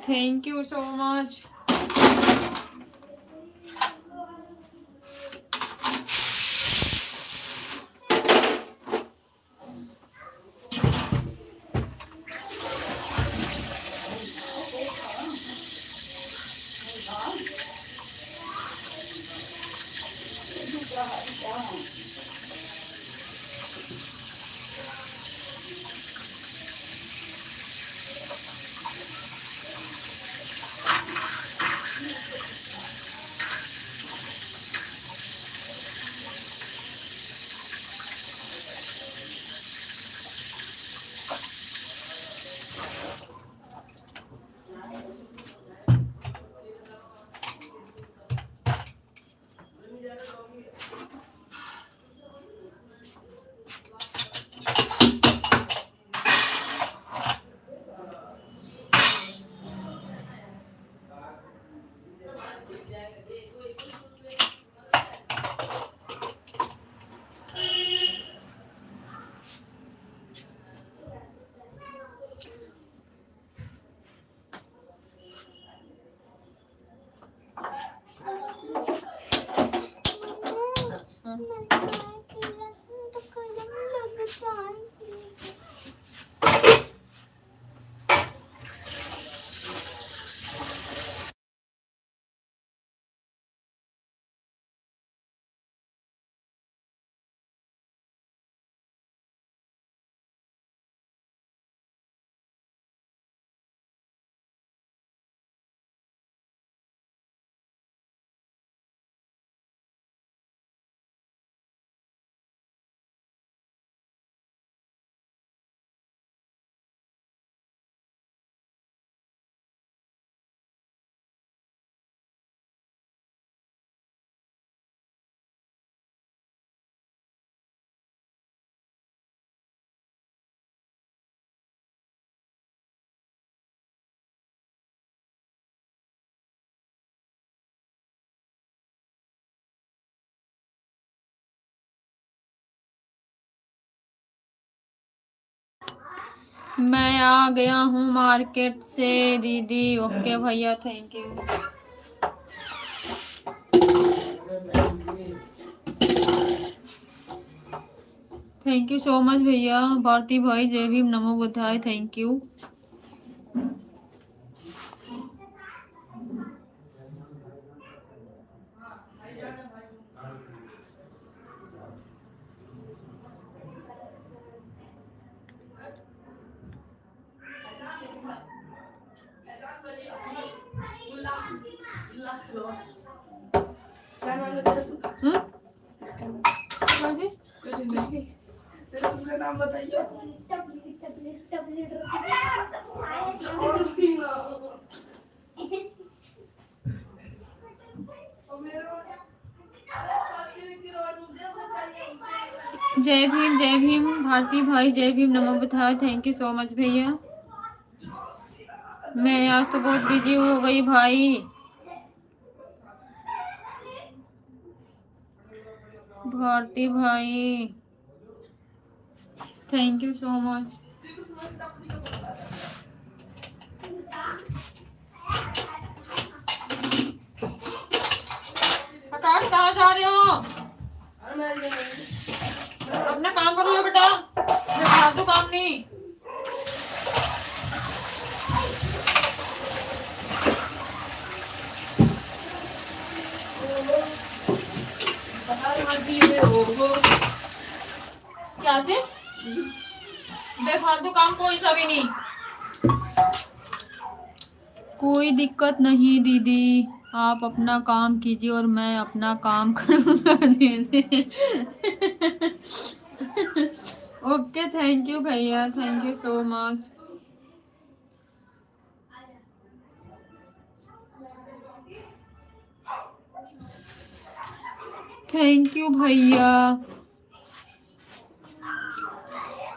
Thank you so much. मैं आ गया हूँ मार्केट से दीदी। ओके भैया, thank you. Thank you so much भैया। भारती भाई, जय भीम, नमो बुद्धाय, थैंक यू। तेरा पूरा नाम बताइए। जय भीम भारती भाई, जय भीम, नमो बुद्धाय, थैंक यू सो मच भैया। मैं आज तो बहुत बिजी हो गई भाई। भारती भाई, थैंक यू सो मच। आकाश, कहाँ जा रहे हो? अपना काम कर लो बेटा, मैं फालतू काम नहीं। क्या चीज? बेफालतू काम कोई सा भी नहीं। कोई दिक्कत नहीं दीदी, आप अपना काम कीजिए और मैं अपना काम करूँगा दीदी। ओके, थैंक यू भैया, thank you so much. Thank you भैया।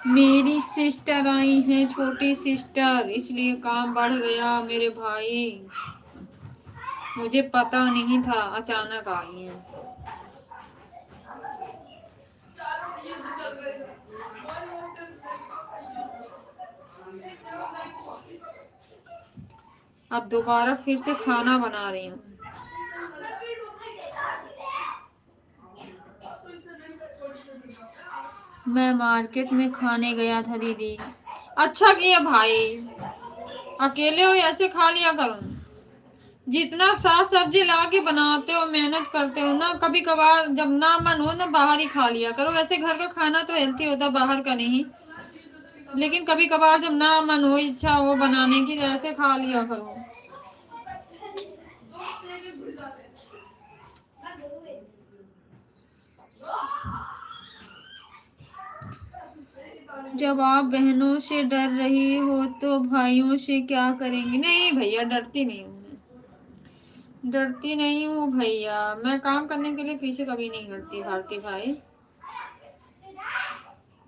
मेरी सिस्टर आई है, छोटी सिस्टर, इसलिए काम बढ़ गया मेरे भाई। मुझे पता नहीं था, अचानक आई है। अब दोबारा फिर से खाना बना रही हूँ। मैं मार्केट में खाने गया था दीदी। अच्छा किया भाई, अकेले हो ऐसे खा लिया करो। जितना साग सब्जी ला के बनाते हो, मेहनत करते हो ना, कभी कभार जब ना मन हो ना, बाहर ही खा लिया करो। वैसे घर का खाना तो हेल्थी होता, बाहर का नहीं। लेकिन कभी कभार जब ना मन हो, इच्छा हो बनाने की, तो ऐसे खा लिया करो। जब आप बहनों से डर रही हो तो भाइयों से क्या करेंगी? नहीं भैया, डरती नहीं हूँ मैं, डरती नहीं हूँ भैया। मैं काम करने के लिए पीछे कभी नहीं हटती भारती भाई।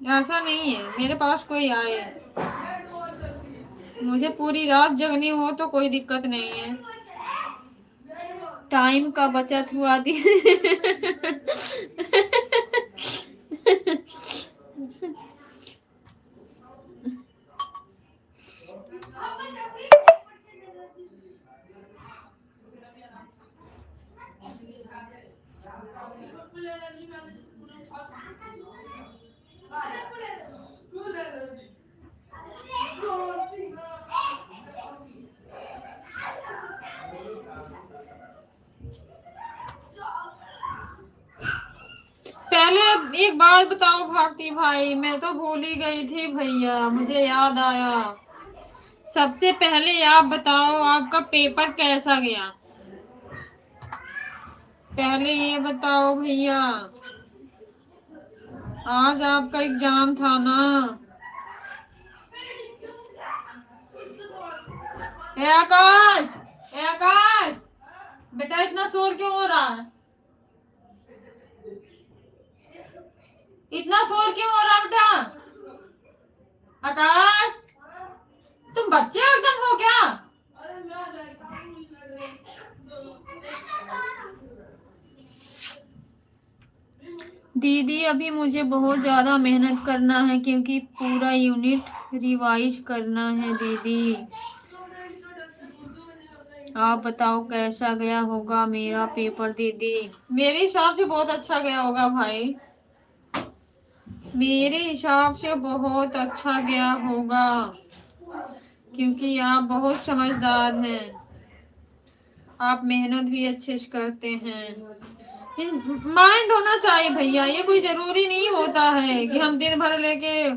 ऐसा नहीं है मेरे पास कोई आए, मुझे पूरी रात जगनी हो तो कोई दिक्कत नहीं है। टाइम का बचत हुआ थी। पहले एक बात बताओ भारती भाई, मैं तो भूल ही गई थी भैया, मुझे याद आया। सबसे पहले आप बताओ, आपका पेपर कैसा गया? पहले ये बताओ भैया, आज आपका एग्जाम था ना? ए आकाश, ए आकाश, बेटा इतना शोर क्यों हो रहा है? इतना शोर क्यों हो रहा है बेटा? आकाश, तुम बच्चे हो एकदम हो क्या? दीदी अभी मुझे बहुत ज़्यादा मेहनत करना है क्योंकि पूरा यूनिट रिवाइज करना है दीदी। आप बताओ कैसा गया होगा मेरा पेपर दीदी। मेरे हिसाब से बहुत अच्छा गया होगा भाई, मेरे हिसाब से बहुत अच्छा गया होगा क्योंकि आप बहुत समझदार हैं, आप मेहनत भी अच्छे से करते हैं। माइंड होना चाहिए भैया, ये कोई जरूरी नहीं होता है कि हम दिन भर लेके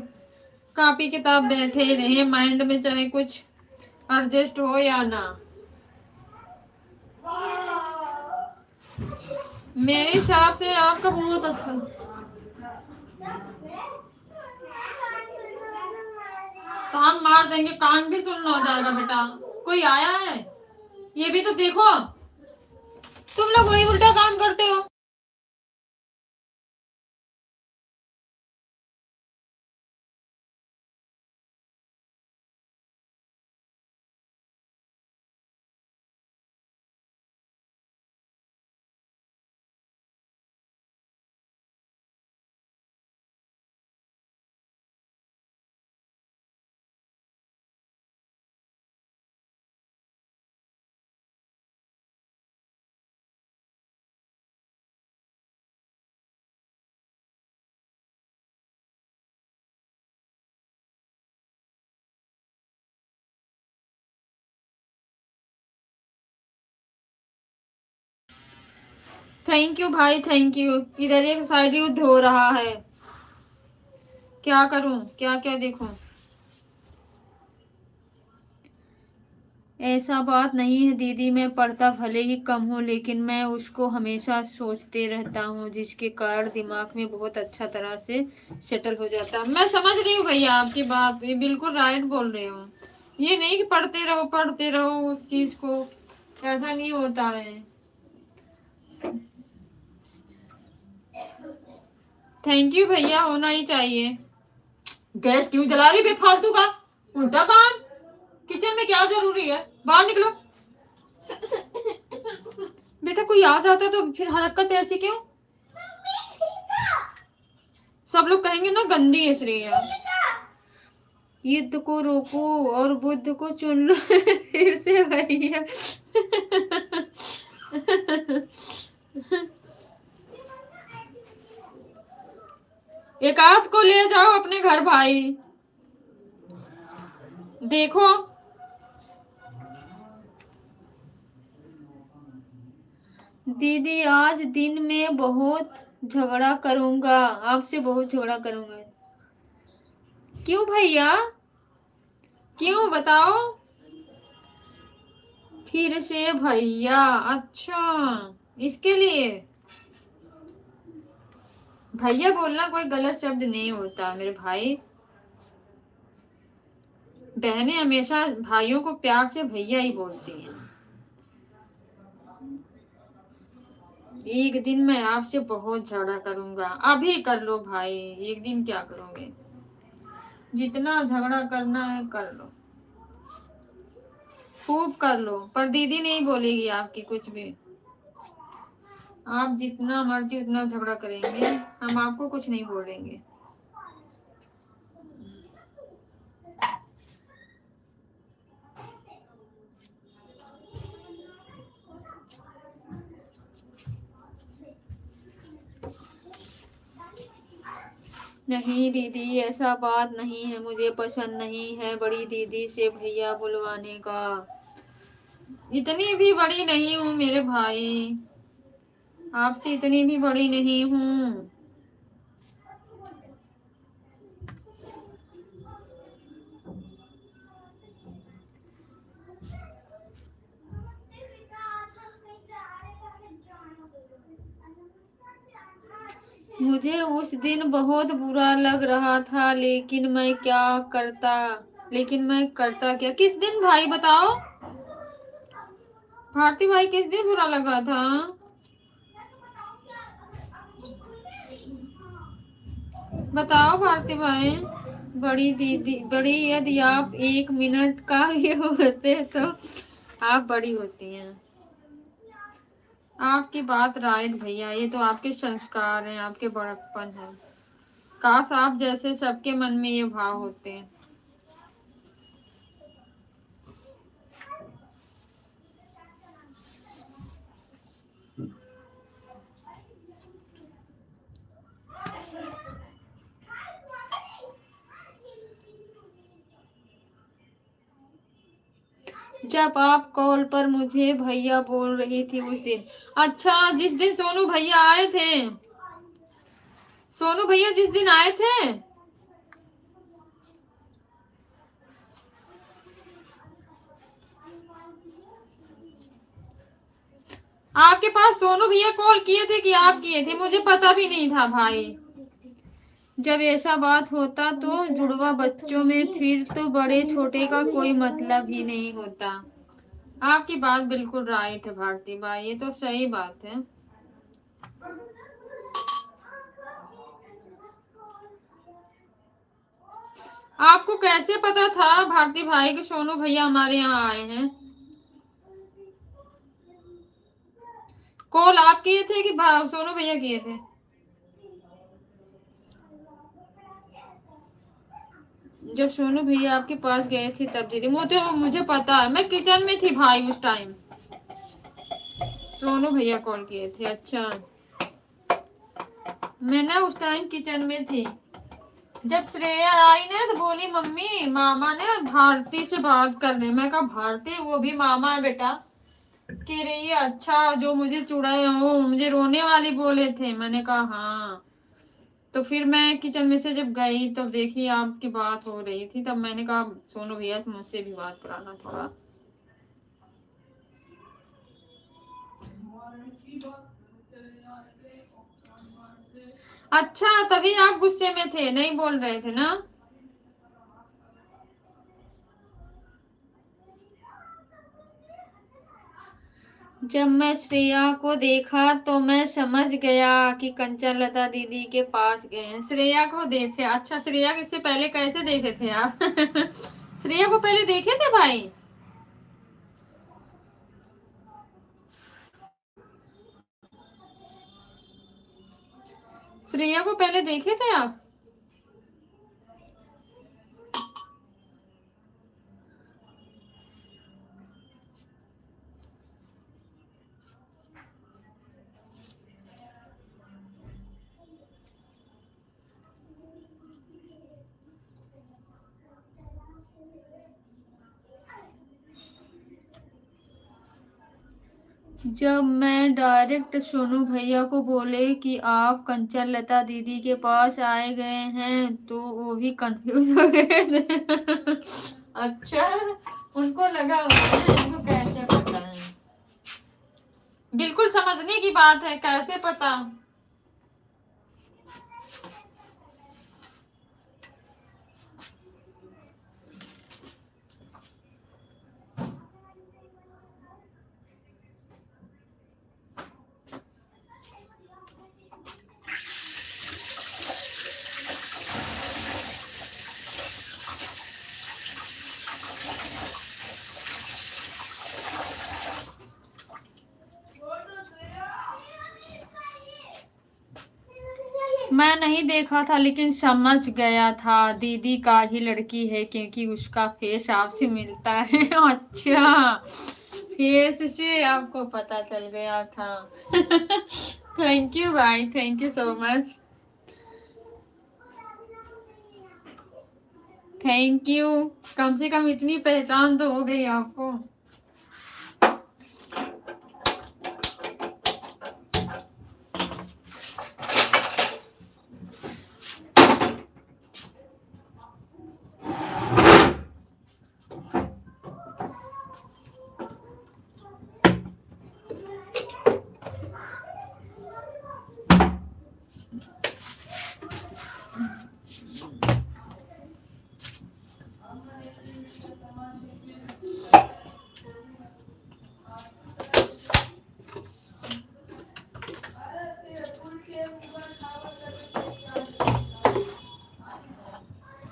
कॉपी किताब बैठे रहे, माइंड में चाहे कुछ एडजस्ट हो या ना। मेरे हिसाब से आपका बहुत अच्छा। कान मार देंगे, कान भी सुनना हो जाएगा बेटा। कोई आया है, ये भी तो देखो, तुम लोग वही उल्टा काम करते हो। थैंक यू भाई, थैंक यू। इधर एक साइड युद्ध हो रहा है, क्या करूं, क्या क्या देखूं। ऐसा बात नहीं है दीदी, मैं पढ़ता भले ही कम हूँ लेकिन मैं उसको हमेशा सोचते रहता हूँ जिसके कारण दिमाग में बहुत अच्छा तरह से सेटल हो जाता है। मैं समझ रही हूँ भैया आपकी बात, ये बिल्कुल राइट बोल रहे हो। ये नहीं कि पढ़ते रहो उस चीज को, ऐसा नहीं होता है। थैंक यू भैया, होना ही चाहिए। गैस क्यों जला रही बेफालतू का, उल्टा काम। किचन में क्या जरूरी है, बाहर निकलो। बेटा कोई आ जाता तो फिर हरकत ऐसी क्यों? सब लोग कहेंगे ना गंदी है श्रेया। युद्ध को रोको और बुद्ध को चुन लो। फिर से भैया। एक आध को ले जाओ अपने घर भाई। देखो दीदी, आज दिन में बहुत झगड़ा करूंगा आपसे, बहुत झगड़ा करूंगा। क्यों भैया, क्यों बताओ। फिर से भैया, अच्छा इसके लिए। भैया बोलना कोई गलत शब्द नहीं होता मेरे भाई, बहनें हमेशा भाइयों को प्यार से भैया ही बोलती हैं। एक दिन मैं आपसे बहुत झगड़ा करूंगा, अभी कर लो भाई, एक दिन क्या करोगे, जितना झगड़ा करना है कर लो, खूब कर लो, पर दीदी नहीं बोलेगी आपकी कुछ भी। आप जितना मर्जी उतना झगड़ा करेंगे, हम आपको कुछ नहीं बोलेंगे। नहीं दीदी, ऐसा बात नहीं है, मुझे पसंद नहीं है बड़ी दीदी से भैया बुलवाने का। इतनी भी बड़ी नहीं हूँ मेरे भाई, आपसे इतनी भी बड़ी नहीं हूँ। मुझे उस दिन बहुत बुरा लग रहा था लेकिन मैं करता क्या। किस दिन भाई बताओ, भारती भाई किस दिन बुरा लगा था? बताओ भारती भाई। बड़ी दीदी, बड़ी यदि आप 1 मिनट का ही होते तो आप बड़ी होती हैं। आपकी बात राइट भैया, ये तो आपके संस्कार हैं, आपके बड़प्पन है। काश आप जैसे सबके मन में ये भाव होते हैं। जब आप कॉल पर मुझे भैया बोल रही थी उस दिन, अच्छा जिस दिन सोनू भैया आए थे, सोनू भैया जिस दिन आए थे, आपके पास सोनू भैया कॉल किए थे कि आप किए थे? मुझे पता भी नहीं था भाई। जब ऐसा बात होता तो जुड़वा बच्चों में फिर तो बड़े छोटे का कोई मतलब ही नहीं होता। आपकी बात बिल्कुल राइट है भारती भाई, ये तो सही बात है। आपको कैसे पता था भारती भाई कि सोनू भैया हमारे यहाँ आए हैं? कॉल आप किए थे कि सोनू भैया किए थे? जब सोनू भैया आपके पास गए थे तब दीदी, मुझे पता है, मैं किचन में थी भाई उस टाइम। सोनू भैया कॉल किए थे, अच्छा। मैं ना उस टाइम किचन में थी। जब श्रेया आई ना तो बोली मम्मी मामा ने भारती से बात कर रहे। मैं कहा भारती वो भी मामा है बेटा? कह रही है अच्छा, जो मुझे चुड़ाए हो, मुझे रोने वाली बोले थे। मैंने कहा हाँ। तो फिर मैं किचन में से जब गई तो देखी आपकी बात हो रही थी, तब मैंने कहा सोनू भैया से मुझसे भी बात कराना थोड़ा। अच्छा तभी आप गुस्से में थे, नहीं बोल रहे थे ना? जब मैं श्रेया को देखा तो मैं समझ गया कि कंचन लता दीदी के पास गए हैं। श्रेया को देखे? अच्छा श्रेया इससे पहले कैसे देखे थे आप? श्रेया को पहले देखे थे भाई? श्रेया को पहले देखे थे आप? जब मैं डायरेक्ट सोनू भैया को बोले कि आप कंचन लता दीदी के पास आए गए हैं तो वो भी कंफ्यूज हो गए थे। अच्छा उनको लगा होगा ना, इनको कैसे पता है? बिल्कुल समझने की बात है, कैसे पता? मैं नहीं देखा था लेकिन समझ गया था दीदी का ही लड़की है, क्योंकि उसका फेस आपसे मिलता है। अच्छा फेस से आपको पता चल गया था। थैंक यू भाई, thank you so much, thank you. कम से कम इतनी पहचान तो हो गई आपको।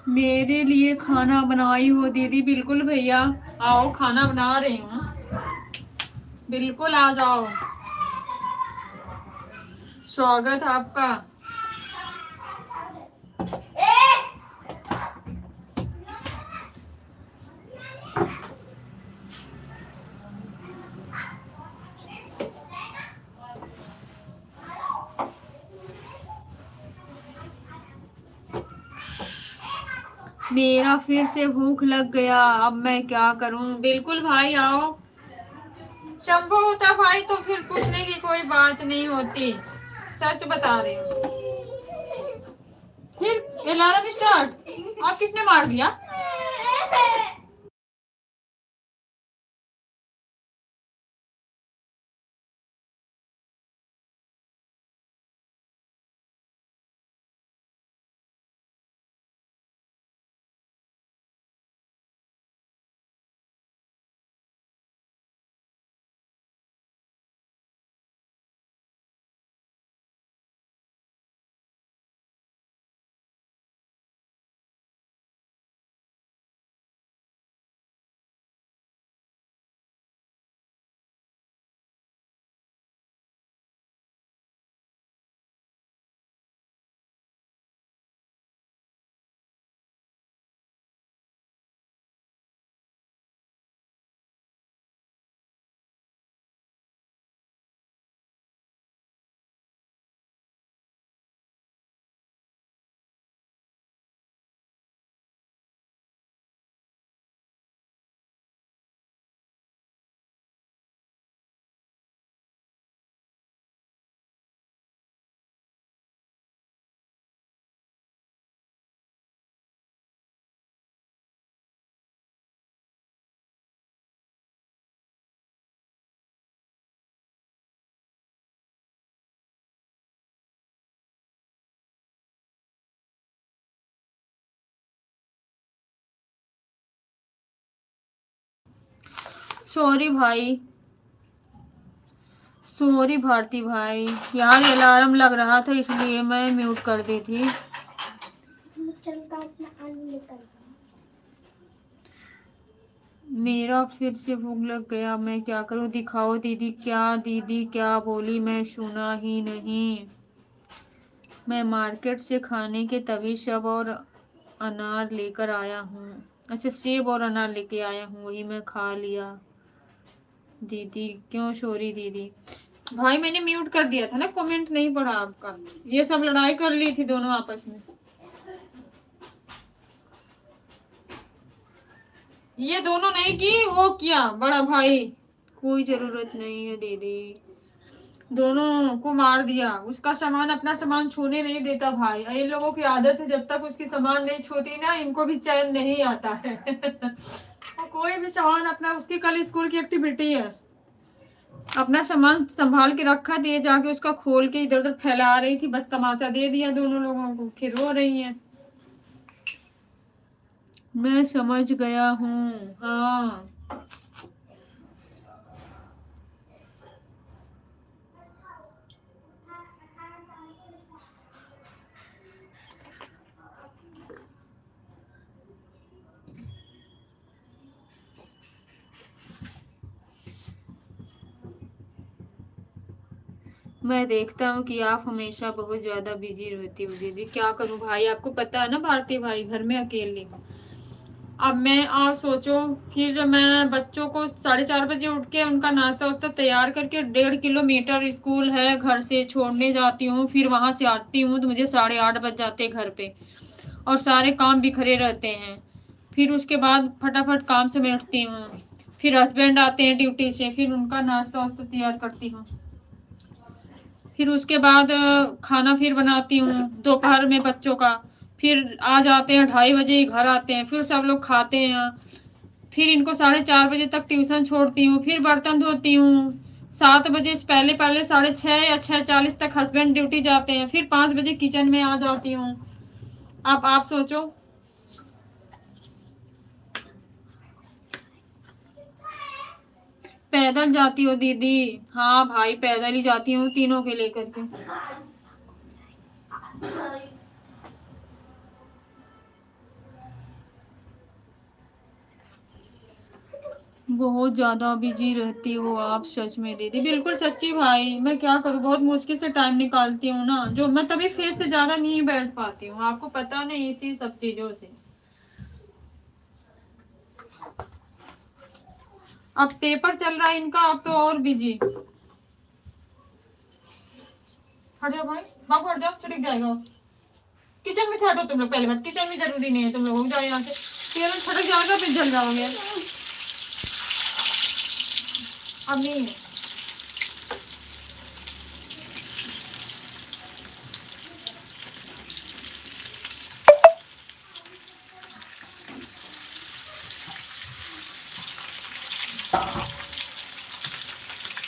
मेरे लिए खाना बनाई हो दीदी? बिल्कुल भैया, आओ खाना बना रही हूँ, बिल्कुल आ जाओ। स्वागत आपका। मेरा फिर से भूख लग गया, अब मैं क्या करूं। बिल्कुल भाई आओ। शंभू होता भाई तो फिर पूछने की कोई बात नहीं होती, सच बता रही हूँ। फिर अलार्म स्टार्ट, आप किसने मार दिया? सॉरी भाई, सॉरी भारती भाई, यार अलार्म लग रहा था इसलिए मैं म्यूट कर दी थी। चल का अपना आलू लेकर आ। मेरा फिर से भूख लग गया, मैं क्या करूं। दिखाओ दीदी, क्या दीदी क्या बोली, मैं सुना ही नहीं। मैं मार्केट से खाने के तभी सेब और अनार लेकर आया हूँ। अच्छा, सेब और अनार लेके आया हूँ, वही मैं खा लिया। दीदी क्यों सॉरी दीदी। भाई मैंने म्यूट कर दिया था ना, कमेंट नहीं पढ़ा आपका। ये सब लड़ाई कर ली थी दोनों आपस में। ये दोनों नहीं की, वो किया बड़ा भाई। कोई जरूरत नहीं है दीदी, दोनों को मार दिया। उसका सामान अपना सामान छूने नहीं देता भाई। इन लोगों की आदत है, जब तक उसकी सामान नहीं छूती ना इनको भी चैन नहीं आता है। कोई भी सामान अपना, उसकी कल स्कूल की एक्टिविटी है, अपना सामान संभाल के रखा, दिए जाके उसका खोल के इधर उधर फैला रही थी, बस तमाचा दे दिया दोनों लोगों को, फिर रो रही है। मैं समझ गया हूँ, हाँ। मैं देखता हूँ कि आप हमेशा बहुत ज्यादा बिजी रहती हो दीदी, क्या करूँ भाई, आपको पता है ना भारती भाई, घर में अकेली हूँ। अब मैं, आप सोचो, फिर मैं बच्चों को 4:30 बजे उठ के उनका नाश्ता वास्ता तैयार करके 1.5 किलोमीटर स्कूल है घर से छोड़ने जाती हूँ, फिर वहां से आती हूँ तो मुझे 8:30 बज जाते घर पे, और सारे काम बिखरे रहते हैं। फिर उसके बाद फटाफट काम समेटती हूँ, फिर हस्बैंड आते हैं ड्यूटी से, फिर उनका नाश्ता वास्ता तैयार करती हूँ, फिर उसके बाद खाना फिर बनाती हूँ दोपहर में बच्चों का, फिर आ जाते हैं 2:30 बजे घर आते हैं, फिर सब लोग खाते हैं, फिर इनको 4:30 बजे तक ट्यूशन छोड़ती हूँ, फिर बर्तन धोती हूँ। 7 बजे से पहले पहले 6:30 या 6:40 तक हस्बैंड ड्यूटी जाते हैं, फिर 5 बजे किचन में आ जाती हूँ। अब आप सोचो। पैदल जाती हो दीदी? हाँ भाई पैदल ही जाती हूँ तीनों के लेकर के। बहुत ज्यादा बिजी रहती हो आप, सच में दीदी, बिल्कुल सच्ची भाई। मैं क्या करूँ, बहुत मुश्किल से टाइम निकालती हूँ ना, जो मैं तभी फेस से ज्यादा नहीं बैठ पाती हूँ, आपको पता नहीं, इसी सब चीजों से। अब पेपर चल रहा है इनका, अब तो और बिजी। हट जाओ भाई, बाबू हट जाओ, छिड़क जाएगा। किचन में से हटो तुम लोग, पहले बात, किचन में जरूरी नहीं है तुम लोग जाओ यहाँ से, तेल छिड़क जाएगा फिर जल जाओगे। अब नहीं है।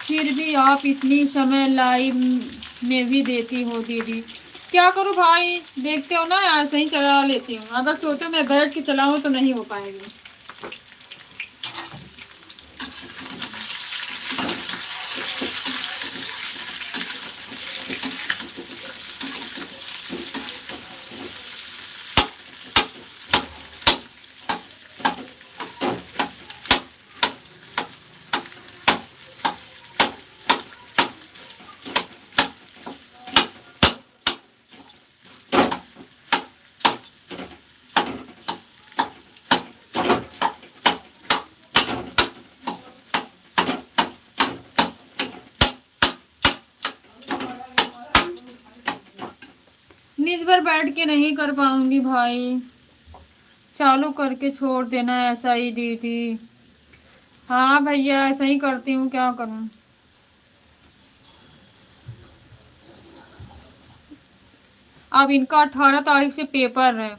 फिर भी आप इतनी समय लाइव में भी देती हो दीदी। क्या करूं भाई, देखते हो ना, ऐसे ही चला लेती हूँ, अगर सोचो मैं बैठ के चलाऊं तो नहीं हो पाएगी। निज भर बैठ के नहीं कर पाऊंगी भाई, चालू करके छोड़ देना ऐसा ही दीदी। हाँ भैया, ऐसा ही करती हूँ, क्या करूँ। अब इनका 18 तारीख से पेपर है,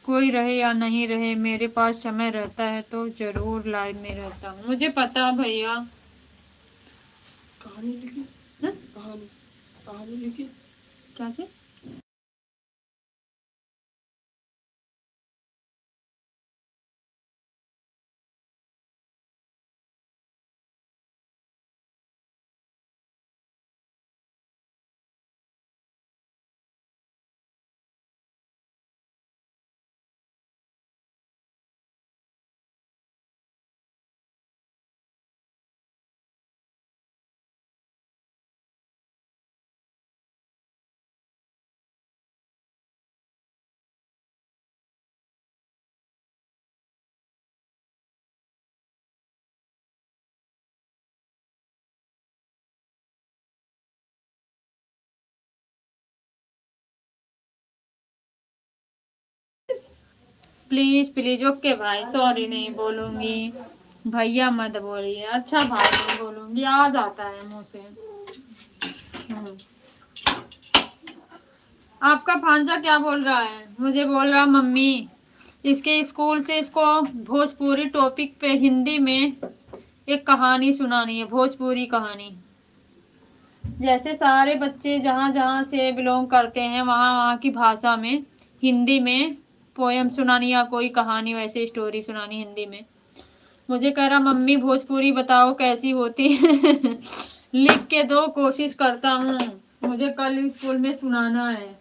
कोई रहे या नहीं रहे, मेरे पास समय रहता है तो जरूर लाइव में रहता हूँ, मुझे पता भैया। कहानी लिखी, हम्म? कहानी कहानी लिखी। क्या से? प्लीज प्लीज, ओके भाई, सॉरी नहीं बोलूंगी, भैया मत बोलिए, अच्छा भाई नहीं बोलूंगी, आ जाता है मुंह से। हम्म। आपका भांजा क्या बोल रहा है, मुझे बोल रहा मम्मी इसके स्कूल से इसको भोजपुरी टॉपिक पे हिंदी में एक कहानी सुनानी है, भोजपुरी कहानी। जैसे सारे बच्चे जहाँ जहाँ से बिलोंग करते हैं, वहाँ वहाँ की भाषा में, हिंदी में पोयम सुनानी या कोई कहानी वैसे स्टोरी सुनानी हिंदी में। मुझे कह रहा मम्मी भोजपुरी बताओ कैसी होती है। लिख के दो, कोशिश करता हूँ, मुझे कल स्कूल में सुनाना है।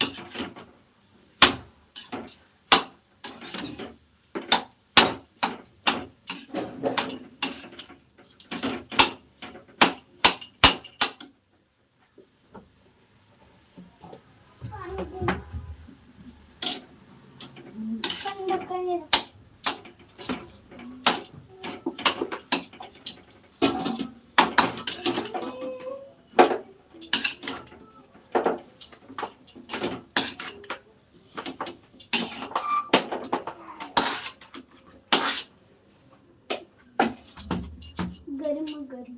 गर्म गर्म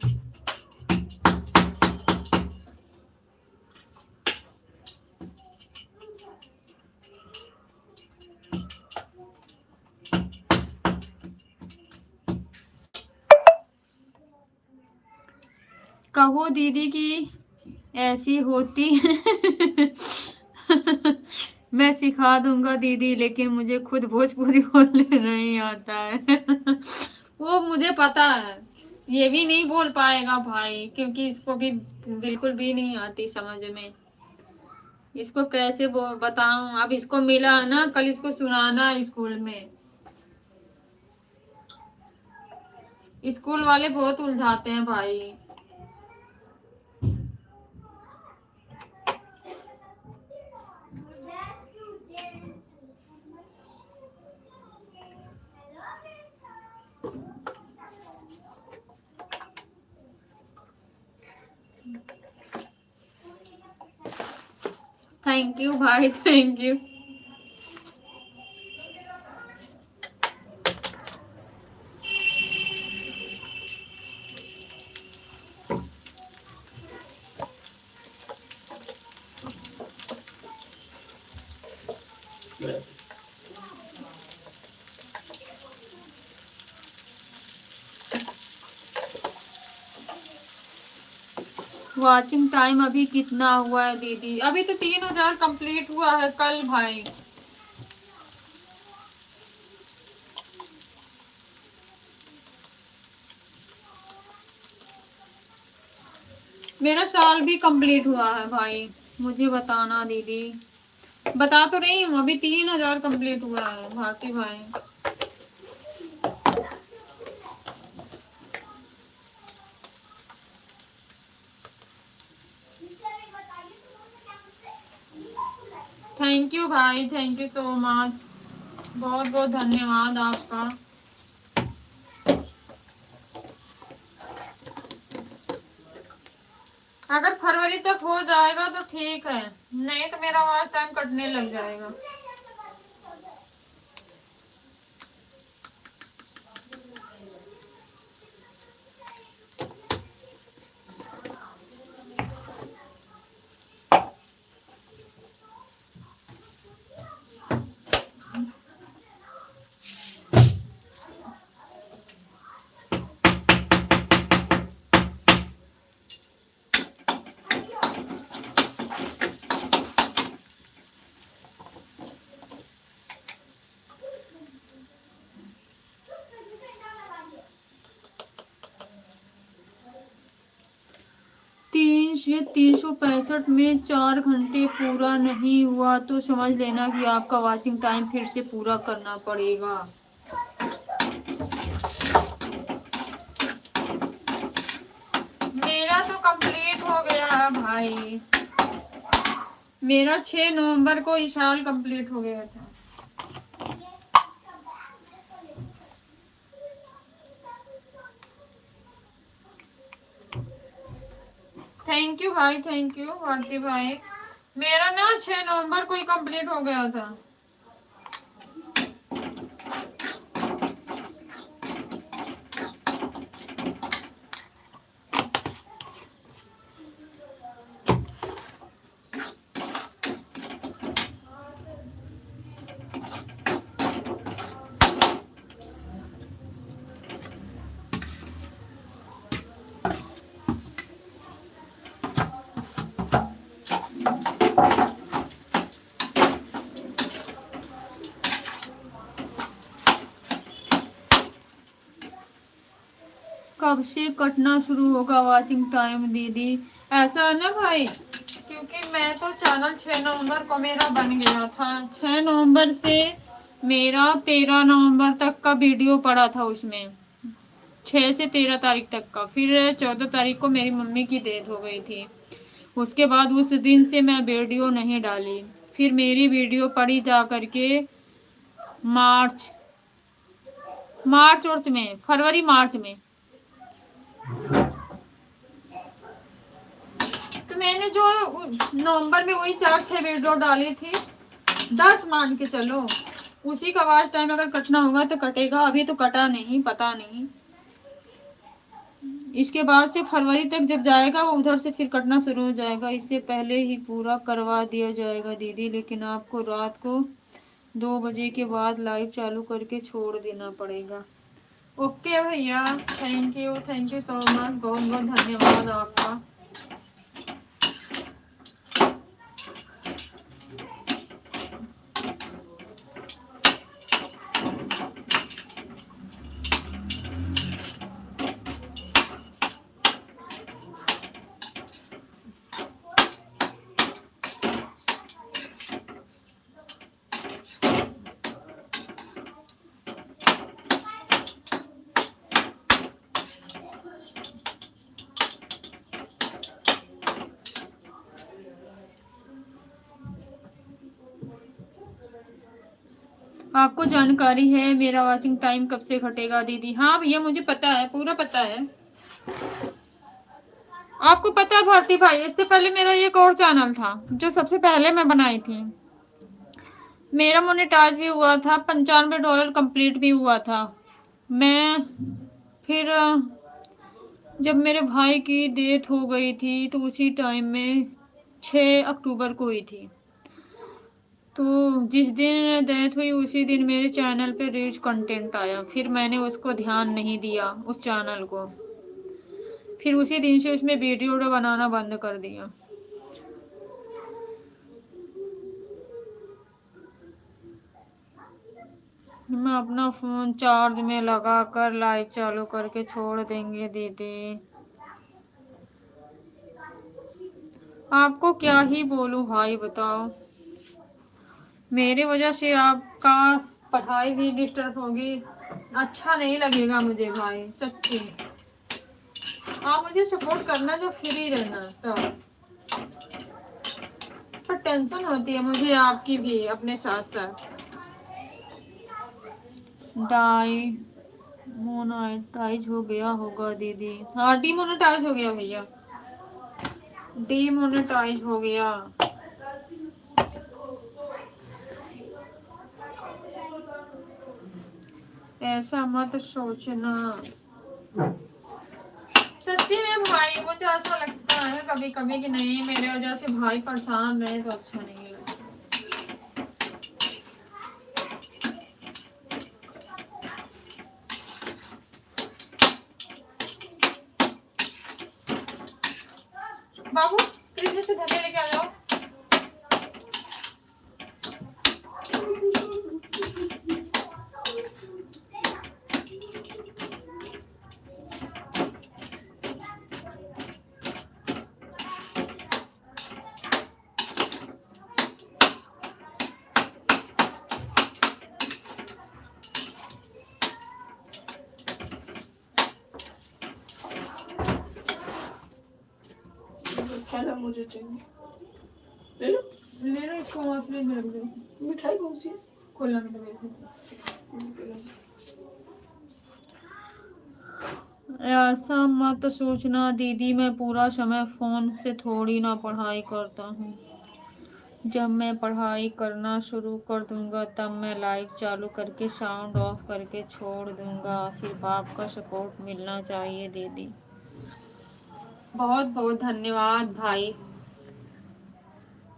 कहो दीदी की ऐसी होती। मैं सिखा दूंगा दीदी, लेकिन मुझे खुद भोजपुरी बोलने नहीं आता है। वो मुझे पता है, ये भी नहीं बोल पाएगा भाई, क्योंकि इसको भी बिल्कुल भी नहीं आती समझ में। इसको कैसे बताऊं, अब इसको मिला है ना, कल इसको सुनाना है स्कूल में। स्कूल वाले बहुत उलझाते हैं भाई। थैंक यू भाई, थैंक यू। वॉचिंग टाइम अभी कितना हुआ है दीदी? अभी तो 3000 कंप्लीट हुआ है कल भाई। मेरा साल भी कंप्लीट हुआ है भाई, मुझे बताना दीदी। बता तो रही हूँ, अभी 3000 कंप्लीट हुआ है भारती भाई। थैंक यू भाई, थैंक यू सो मच, बहुत बहुत धन्यवाद आपका। अगर फरवरी तक हो जाएगा तो ठीक है, नहीं तो मेरा वॉच टाइम कटने लग जाएगा। ये 365 में 4 घंटे पूरा नहीं हुआ तो समझ लेना कि आपका वॉचिंग टाइम फिर से पूरा करना पड़ेगा। मेरा तो कंप्लीट हो गया है भाई, मेरा 6 नवंबर को इस साल कंप्लीट हो गया था। थैंक यू भाई, थैंक यू भारती भाई। मेरा ना 6 नवंबर को ही कंप्लीट हो गया था। कब से कटना शुरू होगा वॉचिंग टाइम दीदी? ऐसा है ना भाई, क्योंकि मैं तो चैनल 6 नवंबर को मेरा बन गया था। 6 नवंबर से मेरा 13 नवंबर तक का वीडियो पड़ा था उसमें, 6 से 13 तारीख तक का। फिर 14 तारीख को मेरी मम्मी की डेथ हो गई थी। उसके बाद उस दिन से मैं वीडियो नहीं डाली। फिर मेरी वीडियो पड़ी जा करके मार्च मार्च में, फरवरी मार्च में। तो मैंने जो नवंबर में वही 4-6 वीडियो डाली थी, 10 मान के चलो, उसी का वॉच टाइम अगर कटना होगा तो कटेगा। अभी तो कटा नहीं, पता नहीं। इसके बाद से फरवरी तक जब जाएगा वो उधर से फिर कटना शुरू हो जाएगा। इससे पहले ही पूरा करवा दिया जाएगा दीदी, लेकिन आपको रात को 2 बजे के बाद लाइव चालू करके छोड़ देना पड़ेगा। ओके भैया, थैंक यू सो मच, बहुत बहुत धन्यवाद आपका। आपको जानकारी है मेरा वॉचिंग टाइम कब से घटेगा दीदी? हाँ भैया मुझे पता है, पूरा पता है। आपको पता है भारती भाई, इससे पहले मेरा एक और चैनल था जो सबसे पहले मैं बनाई थी। मेरा मोनेटाइज भी हुआ था, $95 कंप्लीट भी हुआ था। मैं फिर जब मेरे भाई की डेथ हो गई थी तो उसी टाइम में 6 अक्टूबर को हुई थी। तो जिस दिन डेथ हुई उसी दिन मेरे चैनल पे रीच कंटेंट आया, फिर मैंने उसको ध्यान नहीं दिया उस चैनल को। फिर उसी दिन से उसमें वीडियो बनाना बंद कर दिया। मैं अपना फोन चार्ज में लगा कर लाइव चालू करके छोड़ देंगे दीदी। आपको क्या ही बोलूं भाई, बताओ। मेरे वजह से आपका पढ़ाई भी डिस्टर्ब होगी, अच्छा नहीं लगेगा मुझे भाई, सच्ची। आप मुझे सपोर्ट करना जो फ्री रहना तो। पर टेंशन होती है मुझे आपकी भी अपने साथ साथ। डाई मोनेटाइज हो गया होगा दीदी? हाँ डीमोनेटाइज हो गया भैया, डीमोनेटाइज हो गया। ऐसा मत सोचना। सच्ची में भाई मुझे ऐसा लगता है कभी कभी कि नहीं, मेरे वजह से भाई परेशान रहे तो अच्छा नहीं लगता। बाबू फ्रिज से धनिया लेके आ जाओ। थैला मुझे चाहिए, ले लो। ले लो इसको, वहाँ फ्रिज में रख दो। मिठाई कौन सी है? खोलना में दबे से। ऐसा मत सोचना दीदी, मैं पूरा समय फोन से थोड़ी ना पढ़ाई करता हूँ। जब मैं पढ़ाई करना शुरू कर दूंगा तब मैं लाइव चालू करके साउंड ऑफ करके छोड़ दूंगा। सिर्फ आपका सपोर्ट मिलना चाहिए दीदी। बहुत बहुत धन्यवाद भाई,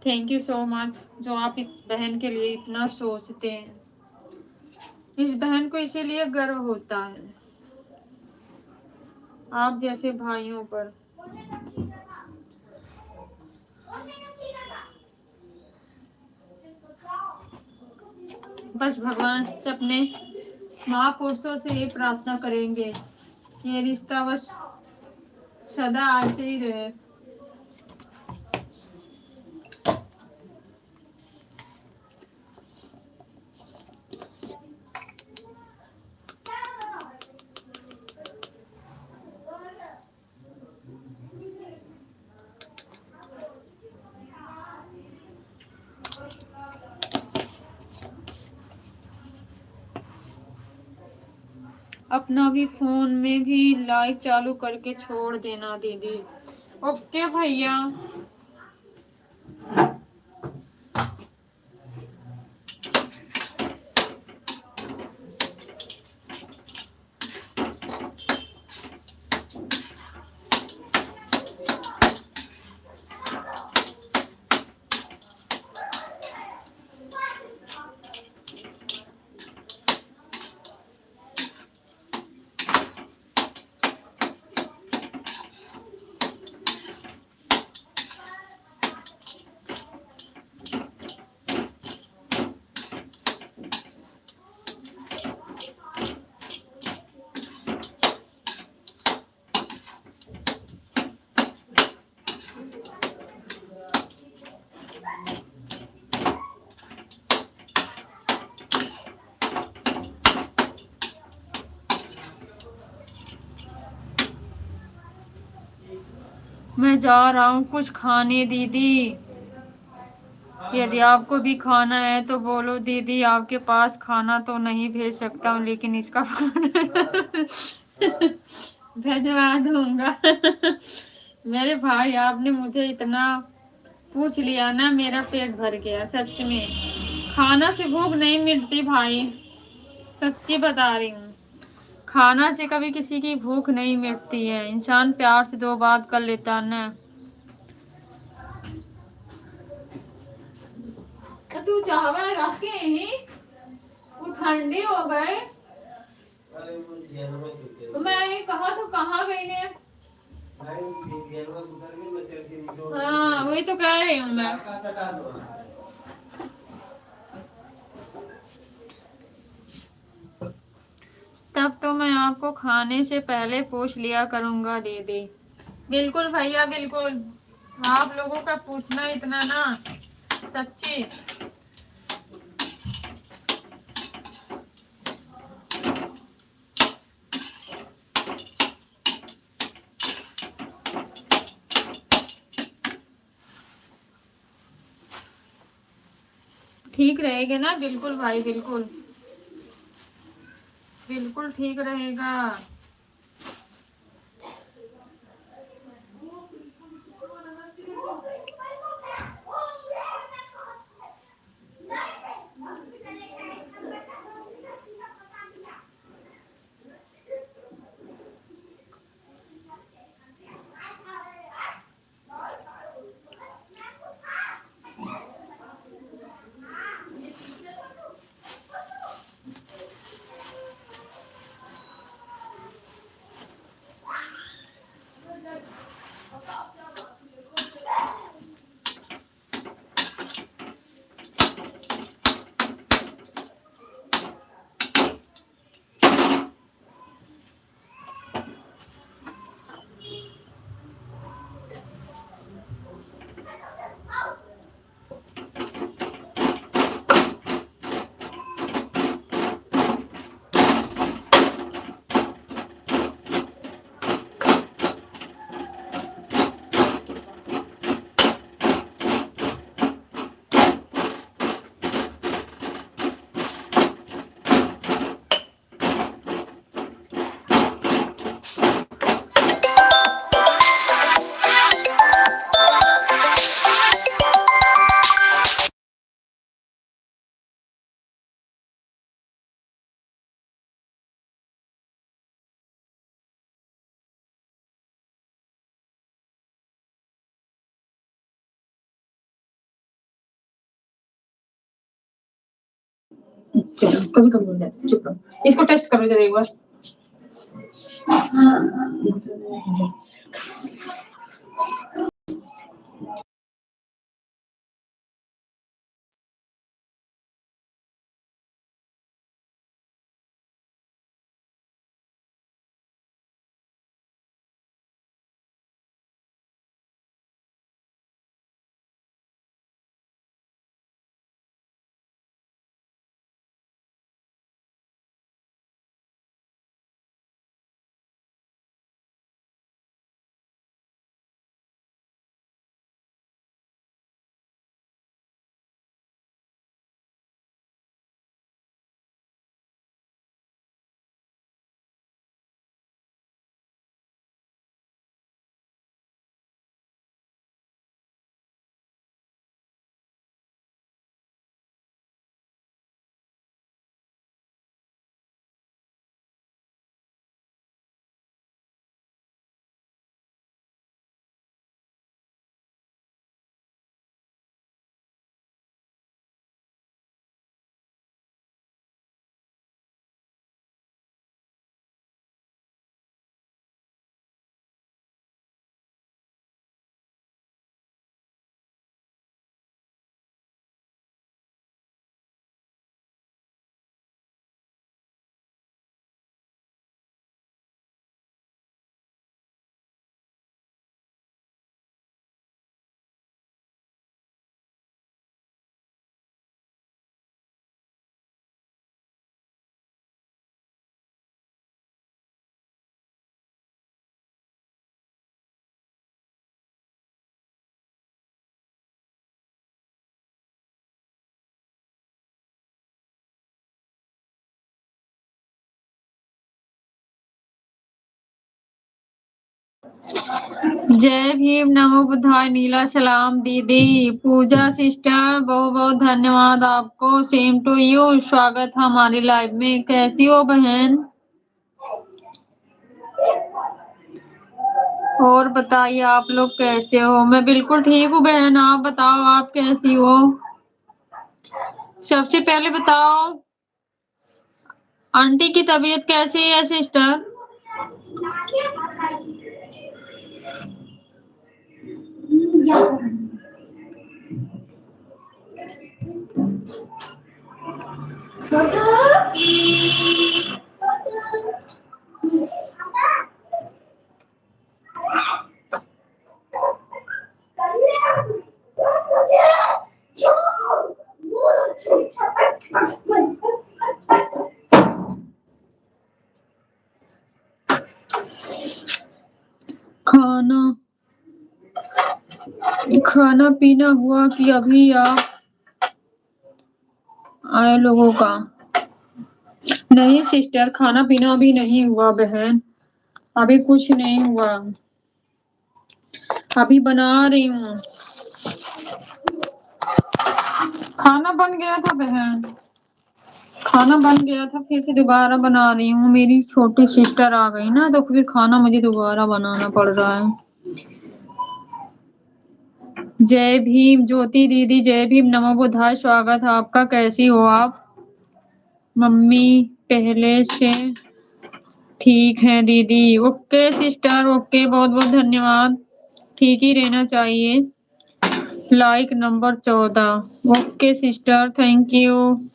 थैंक यू सो मच जो आप इस बहन के लिए इतना सोचते हैं। इस बहन को इसीलिए गर्व होता है आप जैसे भाइयों पर। बस भगवान से अपने महापुरुषों से ये प्रार्थना करेंगे कि ये रिश्ता बस सदा ऐसे ही रहे। अपना भी फोन में भी लाइव चालू करके छोड़ देना दीदी। ओके भैया। मैं जा रहा हूँ कुछ खाने दीदी। यदि आपको भी खाना है तो बोलो दीदी, आपके पास खाना तो नहीं भेज सकता हूँ, लेकिन इसका भिजवा दूंगा। मेरे भाई, आपने मुझे इतना पूछ लिया ना, मेरा पेट भर गया सच में। खाना से भूख नहीं मिटती भाई, सच्ची बता रही हूँ। खाना से कभी किसी की भूख नहीं मिटती है, इंसान प्यार से दो बात कर लेता है ना। तू चावल रखे ही, वो ठंडी हो गए। तो मैं कहा तो कहाँ गई ने। हाँ, वही तो कह रही हूँ मैं। तब तो मैं आपको खाने से पहले पूछ लिया करूंगा दीदी। बिल्कुल भैया, बिल्कुल। आप लोगों का पूछना इतना ना, सच्ची। ठीक रहेगा ना? बिल्कुल भाई, बिल्कुल बिल्कुल ठीक रहेगा। चलो, कभी कभी हो जाता है, चुप रहो। इसको टेस्ट करो जरा एक बार। जय भीम, नमो बुद्धाय, नीला सलाम दीदी। पूजा सिस्टर बहुत बहुत धन्यवाद आपको। सेम टू यू, स्वागत है हमारी लाइव में। कैसी हो बहन? और बताइए आप लोग कैसे हो? मैं बिल्कुल ठीक हूँ बहन, आप बताओ आप कैसी हो? सबसे पहले बताओ आंटी की तबीयत कैसी है सिस्टर? खाना पीना हुआ कि अभी आप आए लोगों का? नहीं सिस्टर, खाना पीना अभी नहीं हुआ बहन, अभी कुछ नहीं हुआ, अभी बना रही हूँ। खाना बन गया था बहन, खाना बन गया था, फिर से दोबारा बना रही हूँ। मेरी छोटी सिस्टर आ गई ना, तो फिर खाना मुझे दोबारा बनाना पड़ रहा है। जय भीम ज्योति दीदी, जय भीम, नमो बुद्धाय, स्वागत है आपका। कैसी हो आप? मम्मी पहले से ठीक है दीदी। ओके सिस्टर, ओके, बहुत बहुत धन्यवाद। ठीक ही रहना चाहिए। Like number 14। Okay sister, thank you.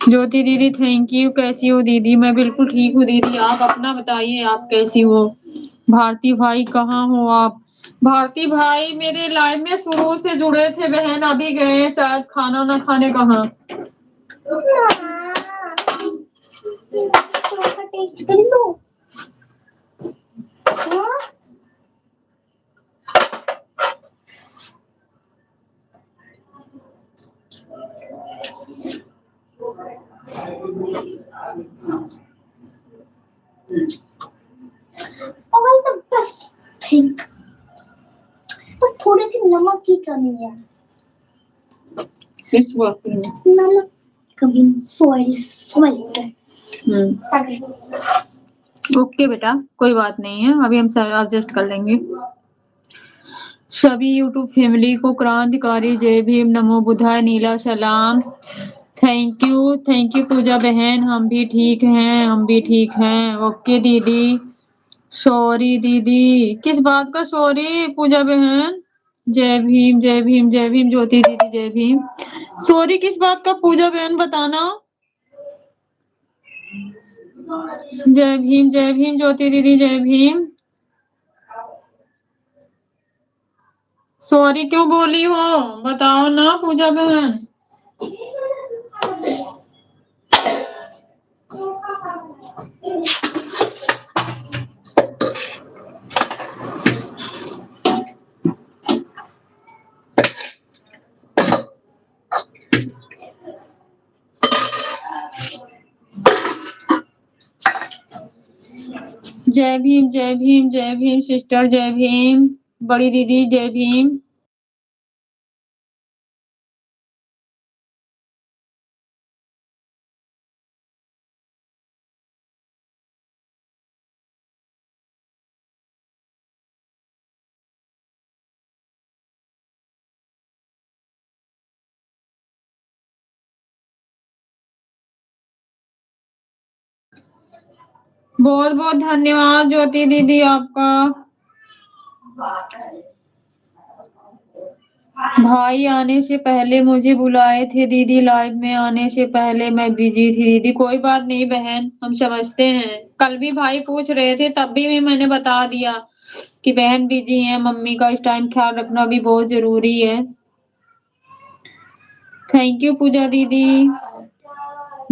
Jyoti दीदी थैंक यू। कैसी हो दीदी? मैं बिल्कुल ठीक हूँ दीदी, आप अपना बताइए, आप कैसी हो? भारती भाई कहाँ हो आप? भारती भाई मेरे लाइव में शुरू से जुड़े थे बहन, अभी गए शायद खाना ना खाने। कहाँ? All the best thing. बस थोड़ी सी नमक की कमी है। किस वक्त में? नमक कमी, सॉल्ट। ओके बेटा, कोई बात नहीं है, अभी हम एडजस्ट कर लेंगे। सभी यूट्यूब फैमिली को क्रांतिकारी जय भीम, नमो बुद्धाय, नीला सलाम। थैंक यू पूजा बहन, हम भी ठीक हैं, हम भी ठीक हैं। ओके दीदी। सॉरी दीदी, किस बात का सॉरी पूजा बहन? जय भीम जय भीम जय भीम ज्योति दीदी, जय भीम। सॉरी किस बात का पूजा बहन, बताना। जय भीम ज्योति दीदी, जय भीम। सॉरी क्यों बोली हो, बताओ ना पूजा बहन। जय भीम जय भीम जय भीम सिस्टर, जय भीम बड़ी दीदी, जय भीम। बहुत बहुत धन्यवाद ज्योति दीदी आपका। भाई आने से पहले मुझे बुलाए थे दीदी, लाइव में आने से पहले मैं बिजी थी दीदी। कोई बात नहीं बहन, हम समझते हैं। कल भी भाई पूछ रहे थे, तब भी मैंने बता दिया कि बहन बिजी है, मम्मी का इस टाइम ख्याल रखना भी बहुत जरूरी है। थैंक यू पूजा दीदी,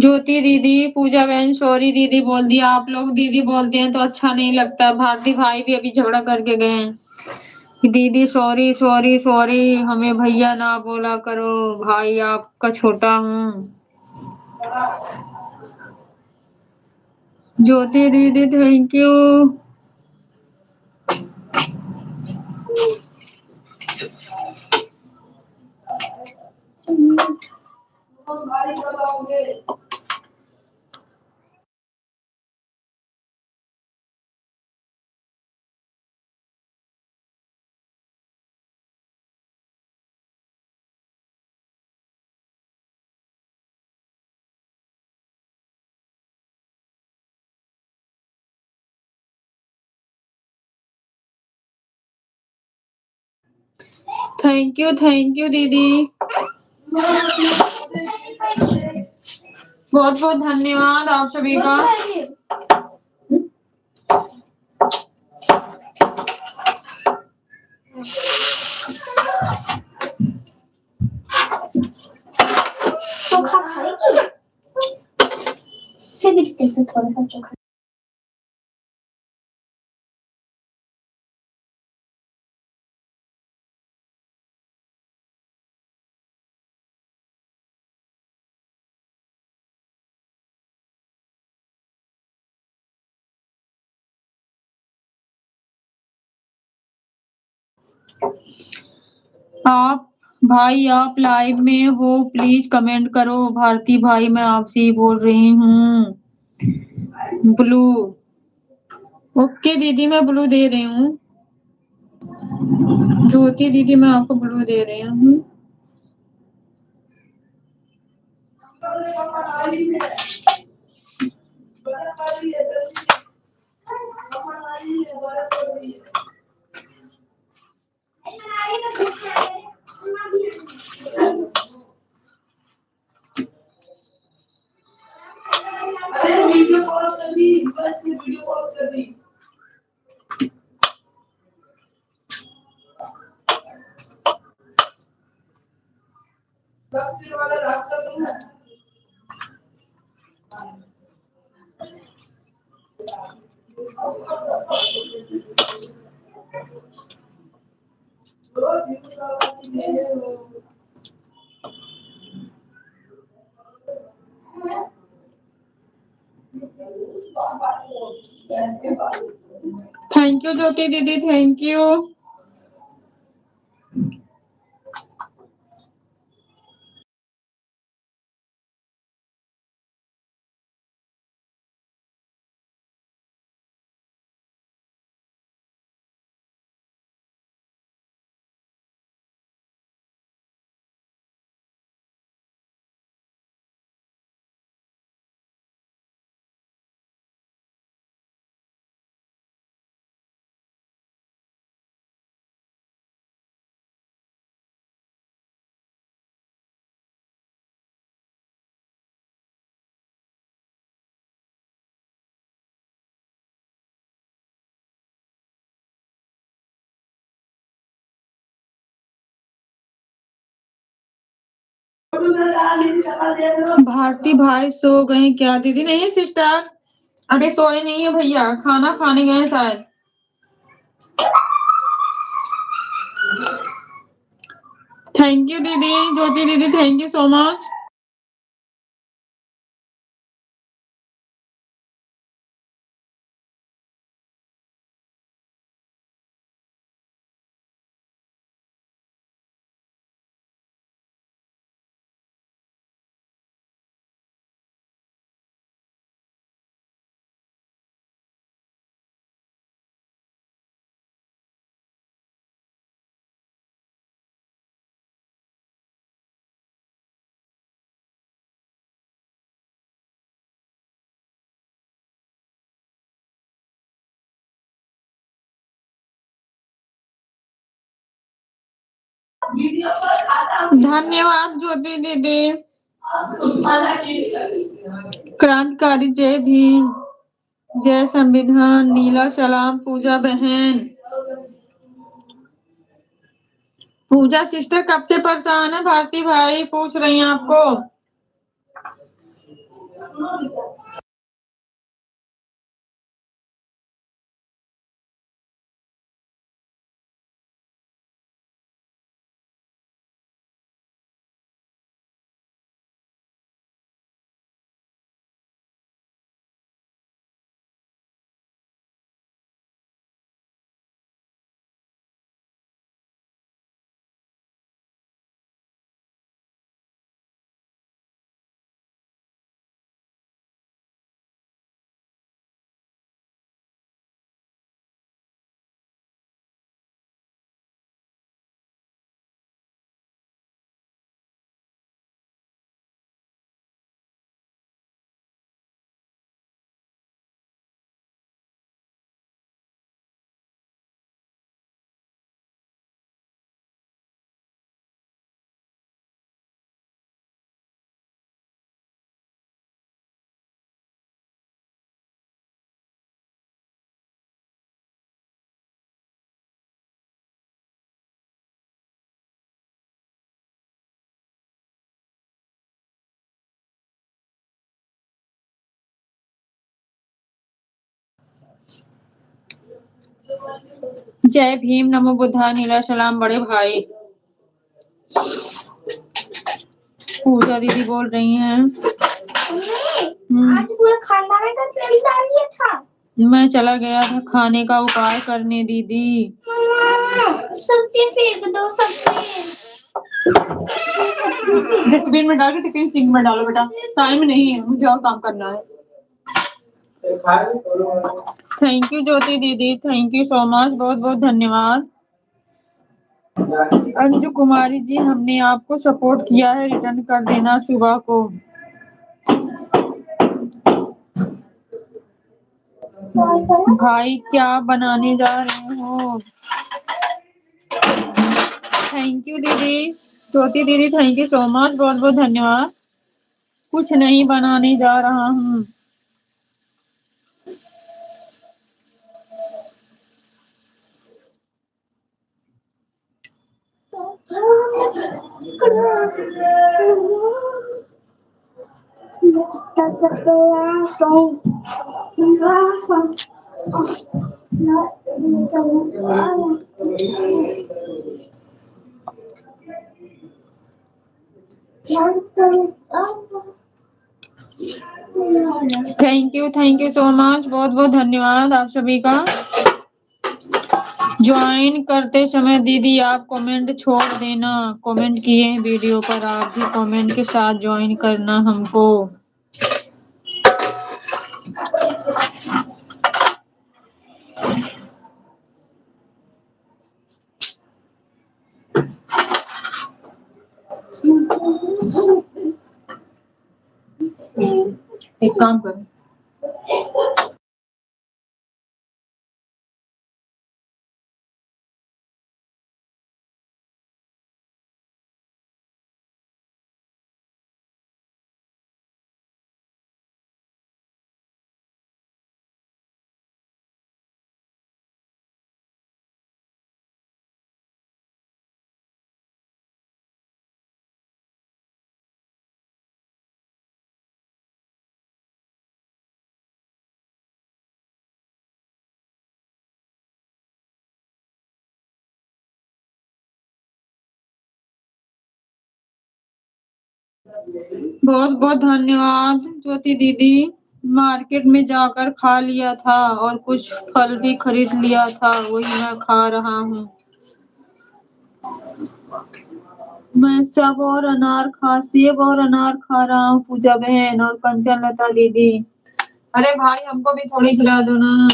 ज्योति दीदी, पूजा बहन सॉरी दीदी बोल दिया। आप लोग दीदी बोलते हैं तो अच्छा नहीं लगता। भारती भाई भी अभी झगड़ा करके गए हैं कि दीदी सॉरी सॉरी सॉरी, हमें भैया ना बोला करो, भाई आपका छोटा हूँ। ज्योति दीदी थैंक यू। थैंक यू दीदी, बहुत बहुत धन्यवाद आप सभी का। चोखा खाएगी? से भी तेरे से थोड़ा सा चोखा। आप भाई आप लाइव में हो, प्लीज कमेंट करो। भारती भाई मैं आपसे ही बोल रही हूँ। ब्लू, ओके दीदी मैं ब्लू दे रही हूँ। ज्योति दीदी मैं आपको ब्लू दे रही हूँ। अरे वीडियो कॉल कर दी, बस वीडियो कॉल कर दी। बस वाला राक्षस हूँ मैं। थैंक यू ज्योति दीदी, थैंक यू। भारती भाई सो गए क्या दीदी? नहीं सिस्टर, अभी सोए नहीं है भैया, खाना खाने गए शायद। थैंक यू दीदी, ज्योति दीदी थैंक यू सो मच। धन्यवाद ज्योति दीदी। क्रांतिकारी जय भीम, जय संविधान, नीला सलाम, पूजा बहन। पूजा सिस्टर कब से परेशान है? भारती भाई पूछ रही हैं आपको। जय भीम, नमो बुद्धाय, नीला सलाम बड़े भाई। पूजा दीदी बोल रही हैं आज पूरा खाना में तो तेल डाल दिया था। मैं चला गया था खाने का उपाय करने दीदी। सब्जी फेंक दो, सब्जी। डस्टबिन में डाल के टिफिन सिंक में डालो बेटा, टाइम नहीं है, मुझे और काम करना है। थैंक यू ज्योति दीदी, थैंक यू सो मच, बहुत बहुत धन्यवाद। अंजू कुमारी जी, हमने आपको सपोर्ट किया है, रिटर्न कर देना सुबह को। भाई क्या बनाने जा रहे हो? थैंक यू दीदी, ज्योति दीदी, थैंक यू सो मच, बहुत बहुत धन्यवाद। कुछ नहीं बनाने जा रहा हूँ। थैंक यू सो मच, बहुत बहुत धन्यवाद आप सभी का। ज्वाइन करते समय दीदी आप कमेंट छोड़ देना, कमेंट किए हैं वीडियो पर, आप भी कमेंट के साथ ज्वाइन करना हमको। एक काम करो, बहुत बहुत धन्यवाद ज्योति दीदी। मार्केट में जाकर खा लिया था और कुछ फल भी खरीद लिया था, वही मैं खा रहा हूँ। मैं सब और अनार सेब और अनार खा रहा हूँ, पूजा बहन और कंचन लता दीदी। अरे भाई हमको भी थोड़ी खिला दो ना।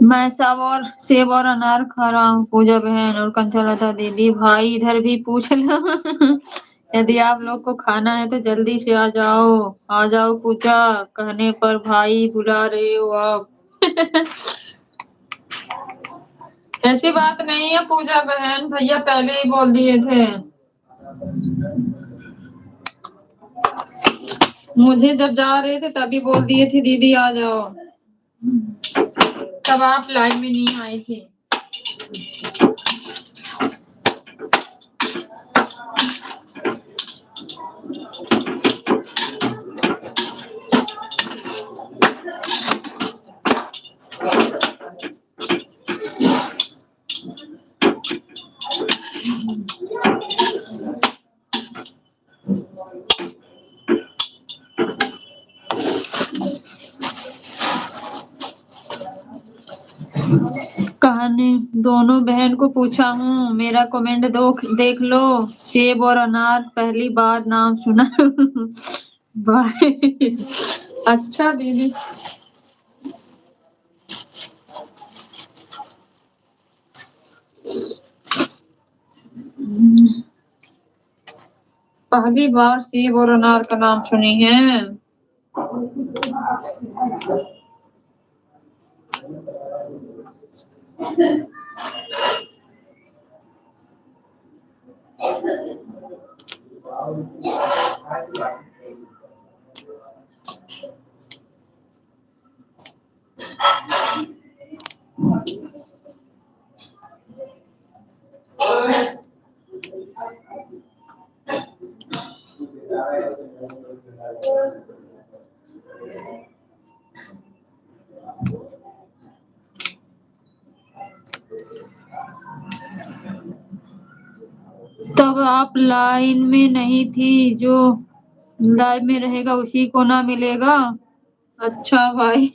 मैं सब और सेब और अनार खा रहा हूँ, पूजा बहन और कंचनलता दीदी। भाई इधर भी पूछ लो। यदि आप लोग को खाना है तो जल्दी से आ जाओ पूजा कहने पर भाई बुला रहे हो आप। ऐसी बात नहीं है पूजा बहन, भैया पहले ही बोल दिए थे। मुझे जब जा रहे थे तभी बोल दिए थे दीदी आ जाओ, तब आप लाइव में नहीं आई थी। कहानी दोनों बहन को पूछा हूँ, मेरा कमेंट दो देख लो। सेब और अनार पहली बार नाम सुना। बाय। अच्छा दीदी। पहली बार सेब और अनार का नाम सुनी है। तब आप लाइन में नहीं थी, जो लाइव में रहेगा उसी को ना मिलेगा। अच्छा भाई।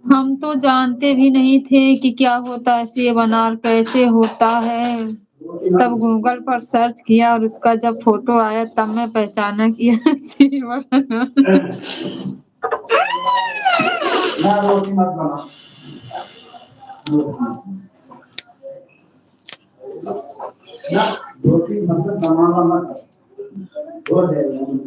हम तो जानते भी नहीं थे कि क्या होता है, सेब अनार कैसे होता है। तब गूगल पर सर्च किया और उसका जब फोटो आया तब मैं पहचाना कि यह सेब और अनार। ना रोटी मत बना। ना रोटी मतलब बनाना मत। वो दे नहीं।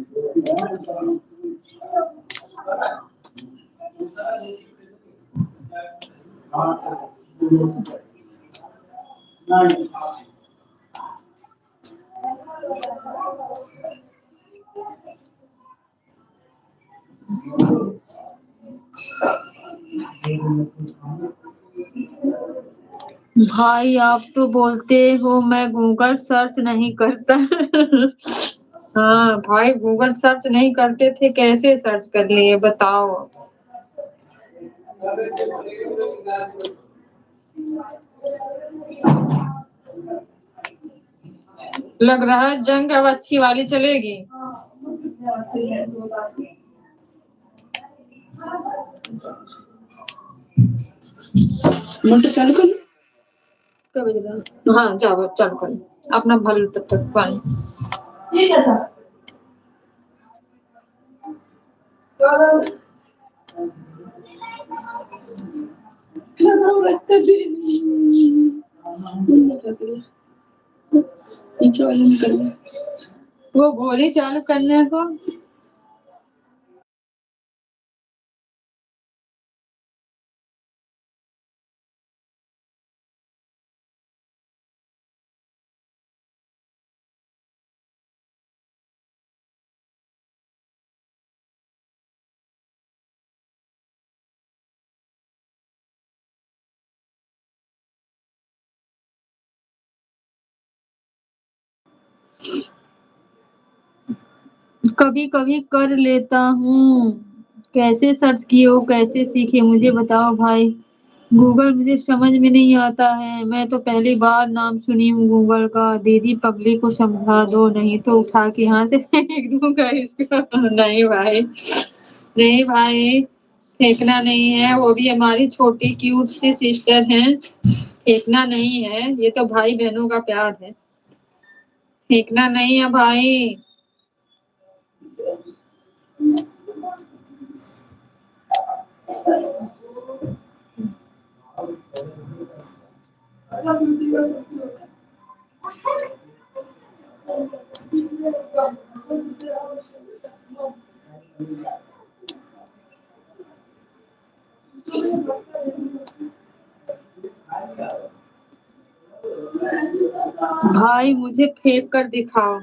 भाई आप तो बोलते हो मैं गूगल सर्च नहीं करता। हाँ भाई, गूगल सर्च नहीं करते थे, कैसे सर्च कर लिए बताओ। लग रहा है जंग अब अच्छी वाली चलेगी। मोटर चालू कर लो। हाँ जाओ चालू कर अपना भल तब तक पानी। ठीक है सर। क्या नाम रखते थे? बंद कर दिया। नीचे वाले ने कर लिया। वो बोली चालू करने को। कभी कभी कर लेता हूँ। कैसे सर्च किए हो, कैसे सीखे मुझे बताओ भाई। गूगल मुझे समझ में नहीं आता है, मैं तो पहली बार नाम सुनी हूँ गूगल का। दीदी पब्लिक को समझा दो, नहीं तो उठा के यहाँ से फेंक दूंगा इसको। नहीं भाई, नहीं भाई, फेंकना नहीं है। वो भी हमारी छोटी क्यूट सी सिस्टर हैं। फेंकना नहीं है, ये तो भाई बहनों का प्यार है। फेंकना नहीं है भाई। भाई मुझे फेंक कर दिखाओ।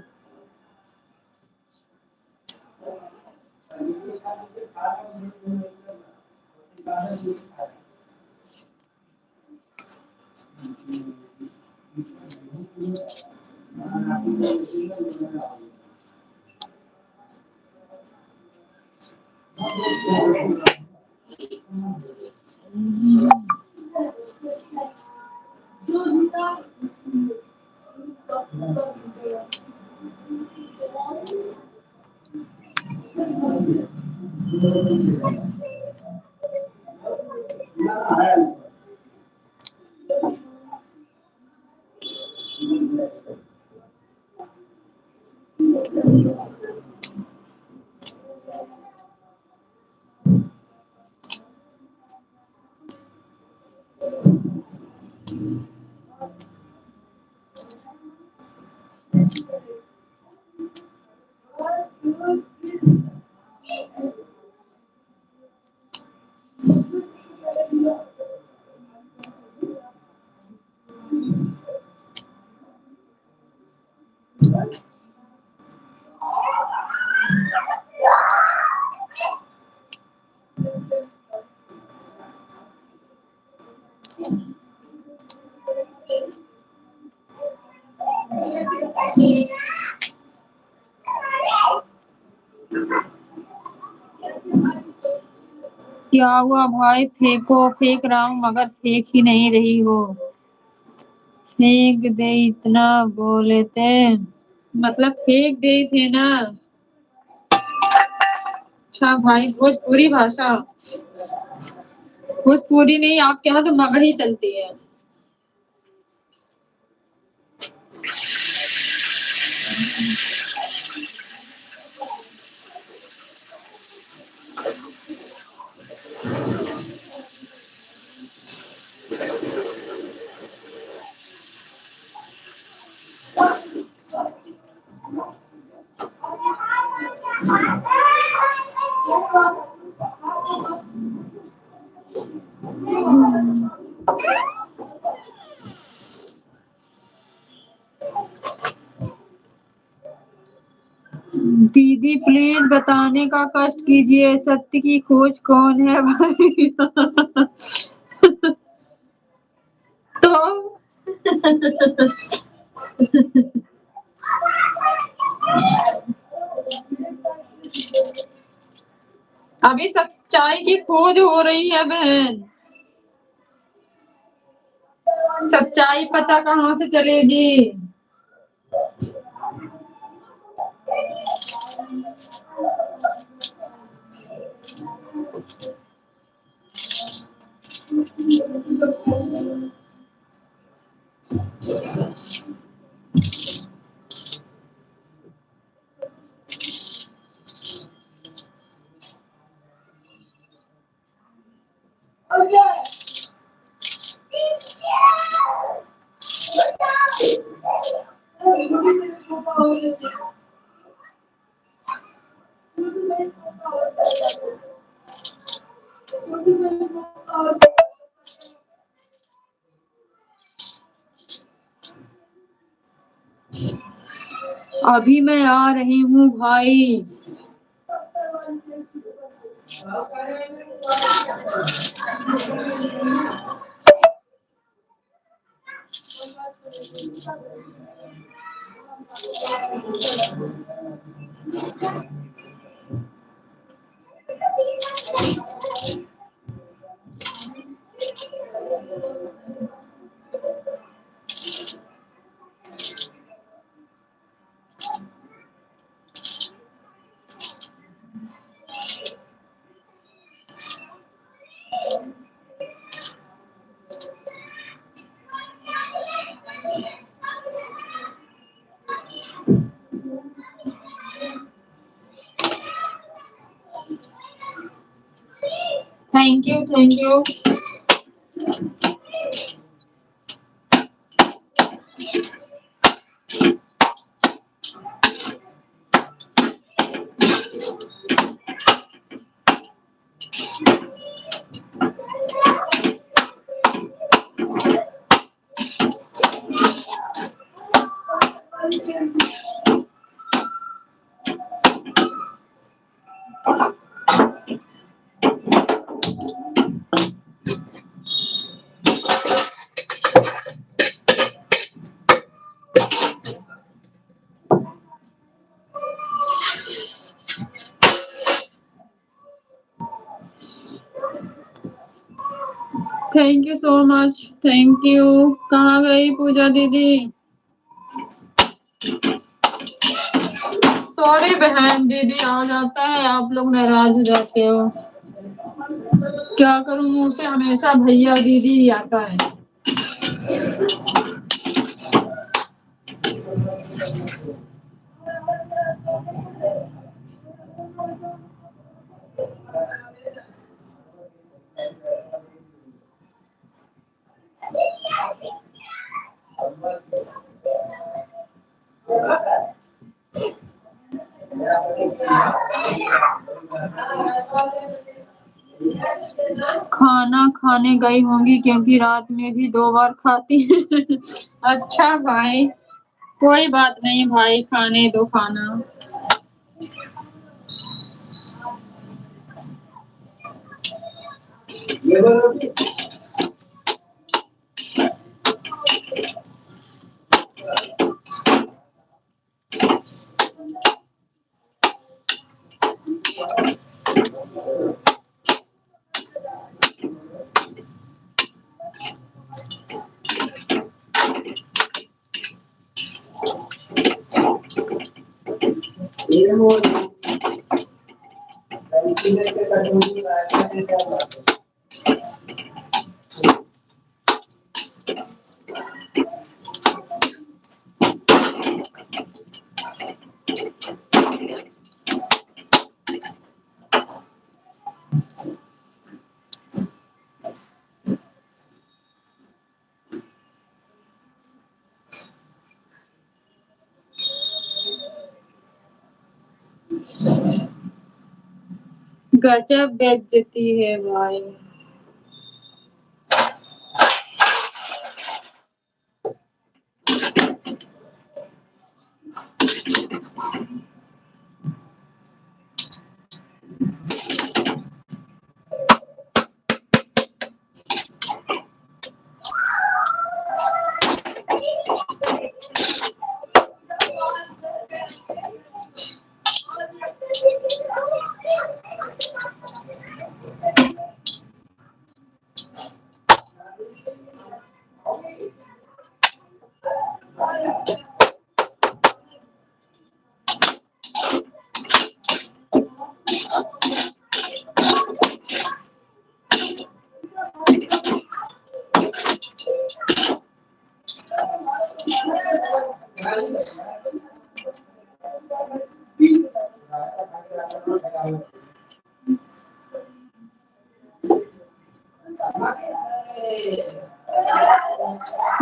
क्या हुआ भाई? फेंको, फेंक रहा हूँ मगर फेंक ही नहीं रही हो। फेंक दे, इतना बोले थे मतलब फेंक दे थे ना। अच्छा भाई, भोजपुरी भाषा, भोजपुरी नहीं, आपके यहाँ तो मगही चलती है। दीदी प्लीज बताने का कष्ट कीजिए, सत्य की खोज कौन है भाई? तो अभी सच्चाई की खोज हो रही है बहन। सच्चाई पता कहाँ से चलेगी? अभी मैं आ रही हूँ भाई। Thank you, thank you. Thank you so much, thank you. कहाँ गई पूजा दीदी? सॉरी बहन, दीदी आ जाता है आप लोग नाराज हो जाते हो। क्या करूं, मुंह से हमेशा भैया दीदी ही आता है। खाना खाने गई होंगी क्योंकि रात में भी 2 बार खाती है। अच्छा भाई, कोई बात नहीं भाई, खाने दो खाना। गजब बेइज्जती है भाई।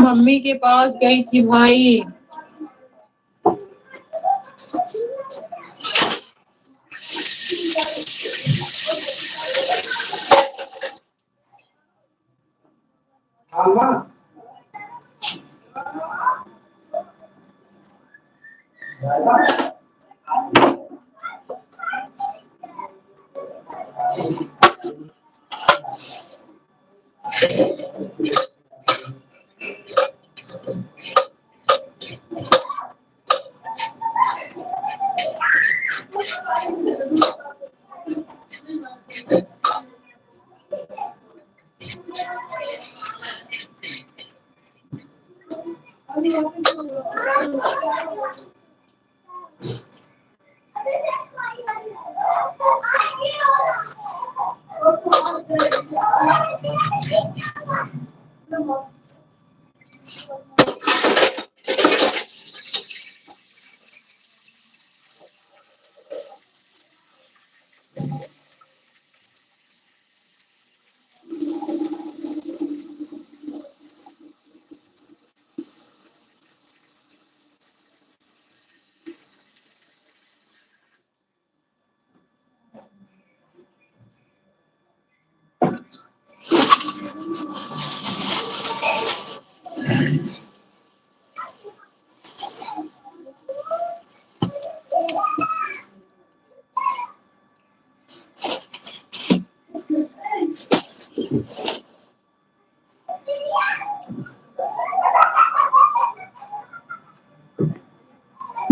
मम्मी के पास गई थी भाई।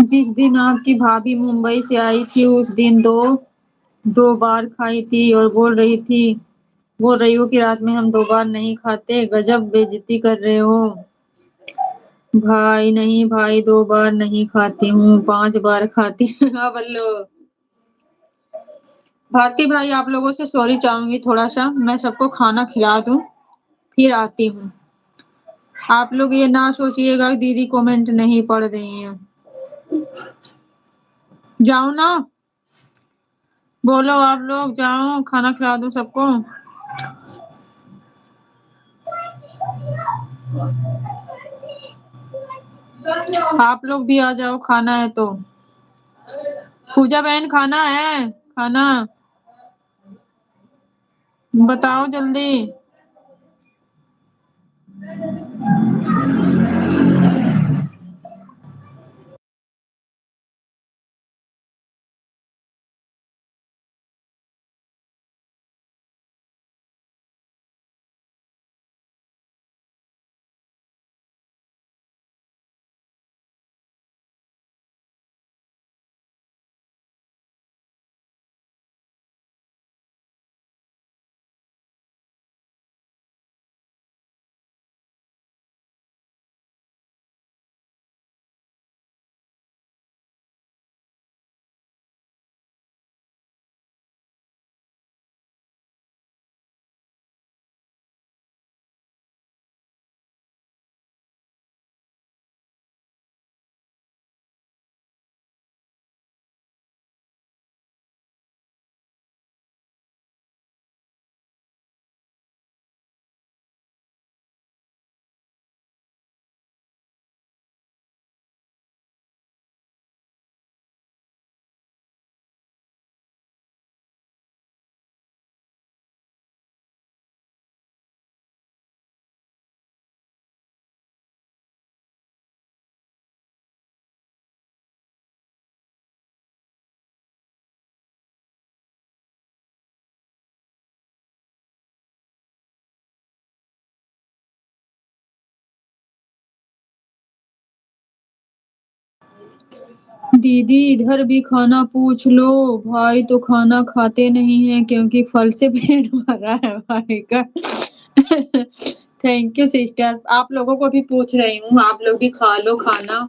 जिस दिन आपकी भाभी मुंबई से आई थी उस दिन दो बार खाई थी और बोल रही थी बोल रही हो कि रात में हम 2 बार नहीं खाते, गजब बेइज्जती कर रहे हो। भाई नहीं भाई, 2 बार नहीं खाती हूँ, 5 बार खाती हूँ। हाँ बल्लो। भारती भाई, आप लोगों से सॉरी चाहूंगी थोड़ा सा, मैं सबको खाना खिला दूं फिर आती हूँ। आप लोग ये ना सोचिएगा कि दीदी कमेंट नहीं पढ़ रही हैं। जाओ ना, बोलो आप लोग, जाओ खाना खिला दो सबको। आप लोग भी आ जाओ, खाना है तो। पूजा बहन, खाना है, खाना बताओ जल्दी। दीदी इधर भी खाना पूछ लो, भाई तो खाना खाते नहीं है क्योंकि फल से पेट भरा है भाई का। थैंक यू सिस्टर, आप लोगों को भी पूछ रही हूँ, आप लोग भी खा लो खाना।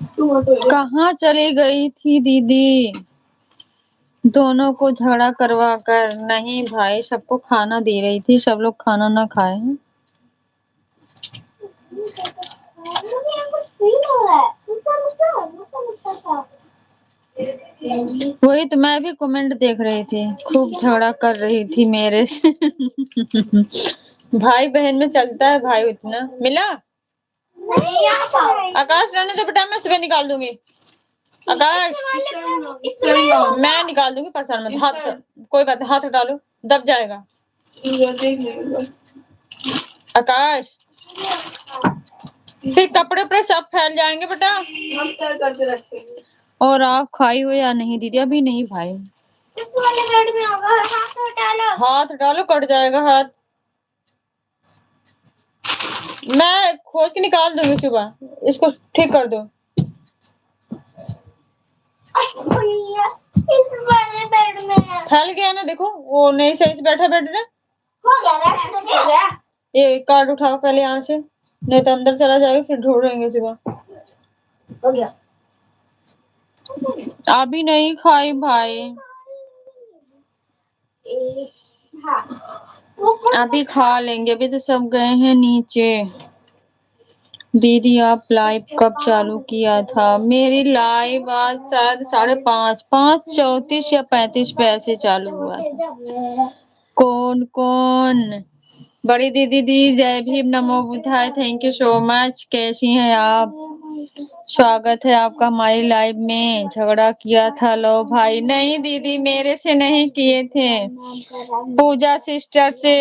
कहाँ चली गई थी दीदी? दोनों को झगड़ा करवा कर। नहीं भाई, सबको खाना दे रही थी, सब लोग खाना ना खाए हैं। कुछ फील हो रहा है, मुट्टा सा। वही तो मैं भी कमेंट देख रही थी, खूब झगड़ा कर रही थी मेरे से। भाई बहन में चलता है भाई उतना। मिला नहीं आता। आकाश, रहने दो बेटा, मैं सुबह निकाल दूंगी। आकाश, मैं निकाल दूंगी, परेशान मत। हाथ कोई बात नहीं, हाथ हटा लो, दब जाएगा। आकाश, फिर कपड़े उपड़े सब फैल जाएंगे बेटा। हम तय करके रखेंगे। और आप खाई हो या नहीं दीदी? अभी नहीं भाई। इस वाले बेड में होगा, हाथ हटा लो। हाथ हटा लो, कट जाएगा हाथ। मैं खोज के निकाल दूंगी सुबह, इसको ठीक कर दो। भैया, इस वाले बेड में है। फैल गया ना, देखो वो नहीं सही से बैठा बेड में। हो गया, बैठ तो गया। ये कार्ड उठाओ पहले यहाँ से, नहीं तो अंदर चला जाएगा, फिर ढूंढेंगे सुबह। हो गया। अभी नहीं खाई भाई, हाँ, अभी खा लेंगे। अभी तो सब गए हैं नीचे। दीदी आप लाइव कब चालू किया था? मेरी लाइव आज शायद 5:30, 5:34 या 35 पे ऐसे चालू हुआ था। कौन कौन? बड़ी दीदी दी, जय भीम, नमो बुद्धाय, थैंक यू सो मच। कैसी हैं आप? स्वागत है आपका हमारी लाइव में। झगड़ा किया था लो भाई? नहीं दीदी, मेरे से नहीं किए थे, पूजा सिस्टर से।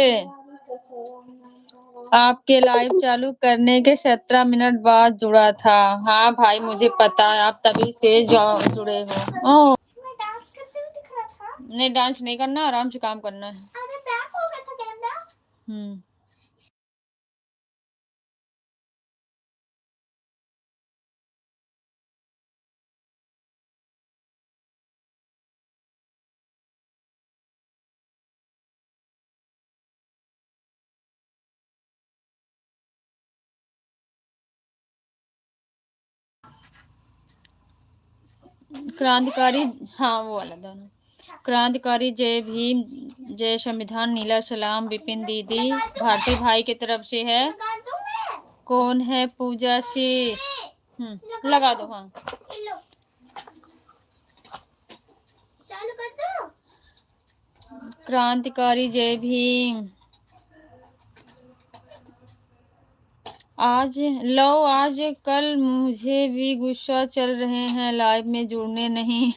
आपके लाइव चालू करने के 17 मिनट बाद जुड़ा था। हाँ भाई, मुझे पता है, आप तभी से जुड़े हो। ओह, मैं डांस करते हुए दिख रहा था। नहीं डांस नहीं करना, आराम से काम करना है। अरे बैक हो गया था कैमरा। हम्म। क्रांतिकारी, हाँ वो वाला दोनों। क्रांतिकारी जय भीम, जय संविधान, नीला सलाम, विपिन दीदी, भारती भाई की तरफ से है। लगा दूं मैं? कौन है? पूजा शीश। लगा दो। हाँ, ये लो। चालू कर दो। क्रांतिकारी जय भीम। आज लो, आज कल मुझे भी गुस्सा चल रहे हैं, लाइव में जुड़ने नहीं।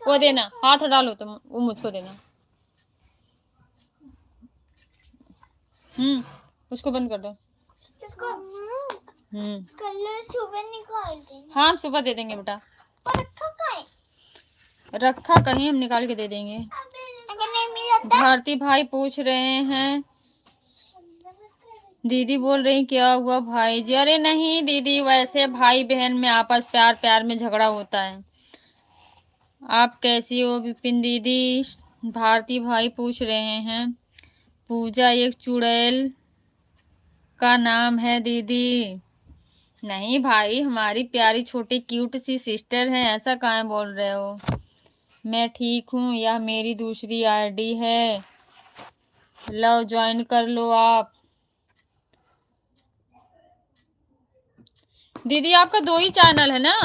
वो देना, हाथ डालो तुम, वो मुझको देना। उसको बंद कर दो। इसको कल सुबह निकाल देंगे। हाँ, हम सुबह दे देंगे बेटा। और रखा कहाँ है? रखा कहीं, हम निकाल के दे देंगे। अगर नहीं मिला तो? भारती भाई पूछ रहे हैं, दीदी बोल रही क्या हुआ भाई जी? अरे नहीं दीदी, वैसे भाई बहन में आपस प्यार प्यार में झगड़ा होता है। आप कैसी हो विपिन दीदी? भारती भाई पूछ रहे हैं। पूजा एक चुड़ैल का नाम है दीदी। नहीं भाई, हमारी प्यारी छोटी क्यूट सी सिस्टर है, ऐसा काहे बोल रहे हो? मैं ठीक हूँ, यह मेरी दूसरी आईडी है, लो ज्वाइन कर लो आप। दीदी आपका 2 ही चैनल है ना?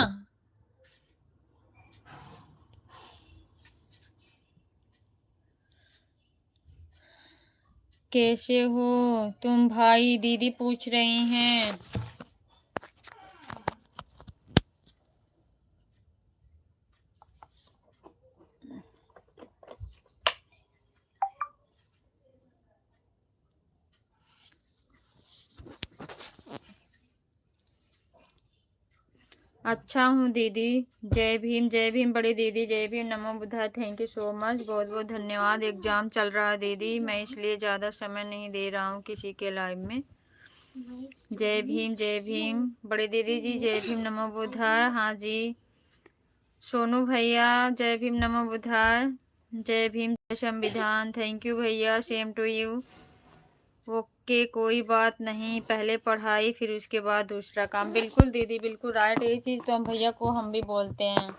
कैसे हो तुम भाई? दीदी पूछ रही हैं। अच्छा हूँ दीदी। जय भीम, जय भीम बड़ी दीदी, जय भीम, नमो बुद्धाय, थैंक यू सो मच, बहुत बहुत धन्यवाद। एग्जाम चल रहा है दीदी, मैं इसलिए ज़्यादा समय नहीं दे रहा हूँ किसी के लाइव में। जय भीम, जय भीम बड़ी दीदी जी, जय भीम, नमो बुद्धाय। हाँ जी सोनू भैया, जय भीम, नमो बुद्धाय, जय भीम, जय संविधान, थैंक यू भैया, सेम टू यू। ओके, कोई बात नहीं, पहले पढ़ाई फिर उसके बाद दूसरा काम। बिल्कुल दीदी, बिल्कुल राइट, ये चीज़ तो हम भैया को हम भी बोलते हैं।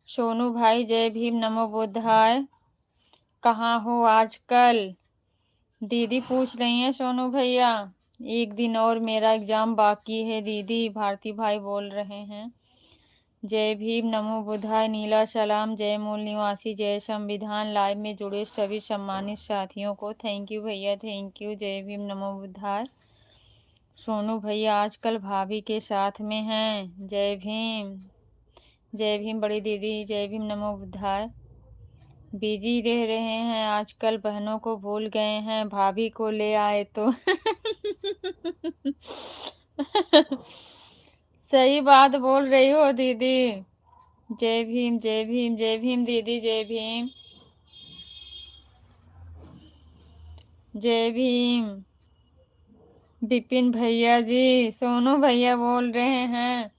सोनू भाई जय भीम, नमो बुद्धाय, कहाँ हो आजकल? दीदी पूछ रही हैं सोनू भैया। एक दिन और मेरा एग्जाम बाकी है दीदी, भारती भाई बोल रहे हैं। जय भीम, नमो बुद्धाय, नीला सलाम, जय मूल निवासी, जय संविधान। लाइव में जुड़े सभी सम्मानित साथियों को थैंक यू भैया, थैंक यू। जय भीम, नमो बुद्धाय। सोनू भैया आजकल भाभी के साथ में हैं। जय भीम, जय भीम बड़ी दीदी, जय भीम, नमो बुद्धाय। बिजी रह रहे हैं आजकल, बहनों को भूल गए हैं, भाभी को ले आए तो। सही बात बोल रही हो दीदी। जय भीम, जय भीम, जय भीम दीदी, जय भीम, जय भीम। विपिन भैया जी, सोनू भैया बोल रहे हैं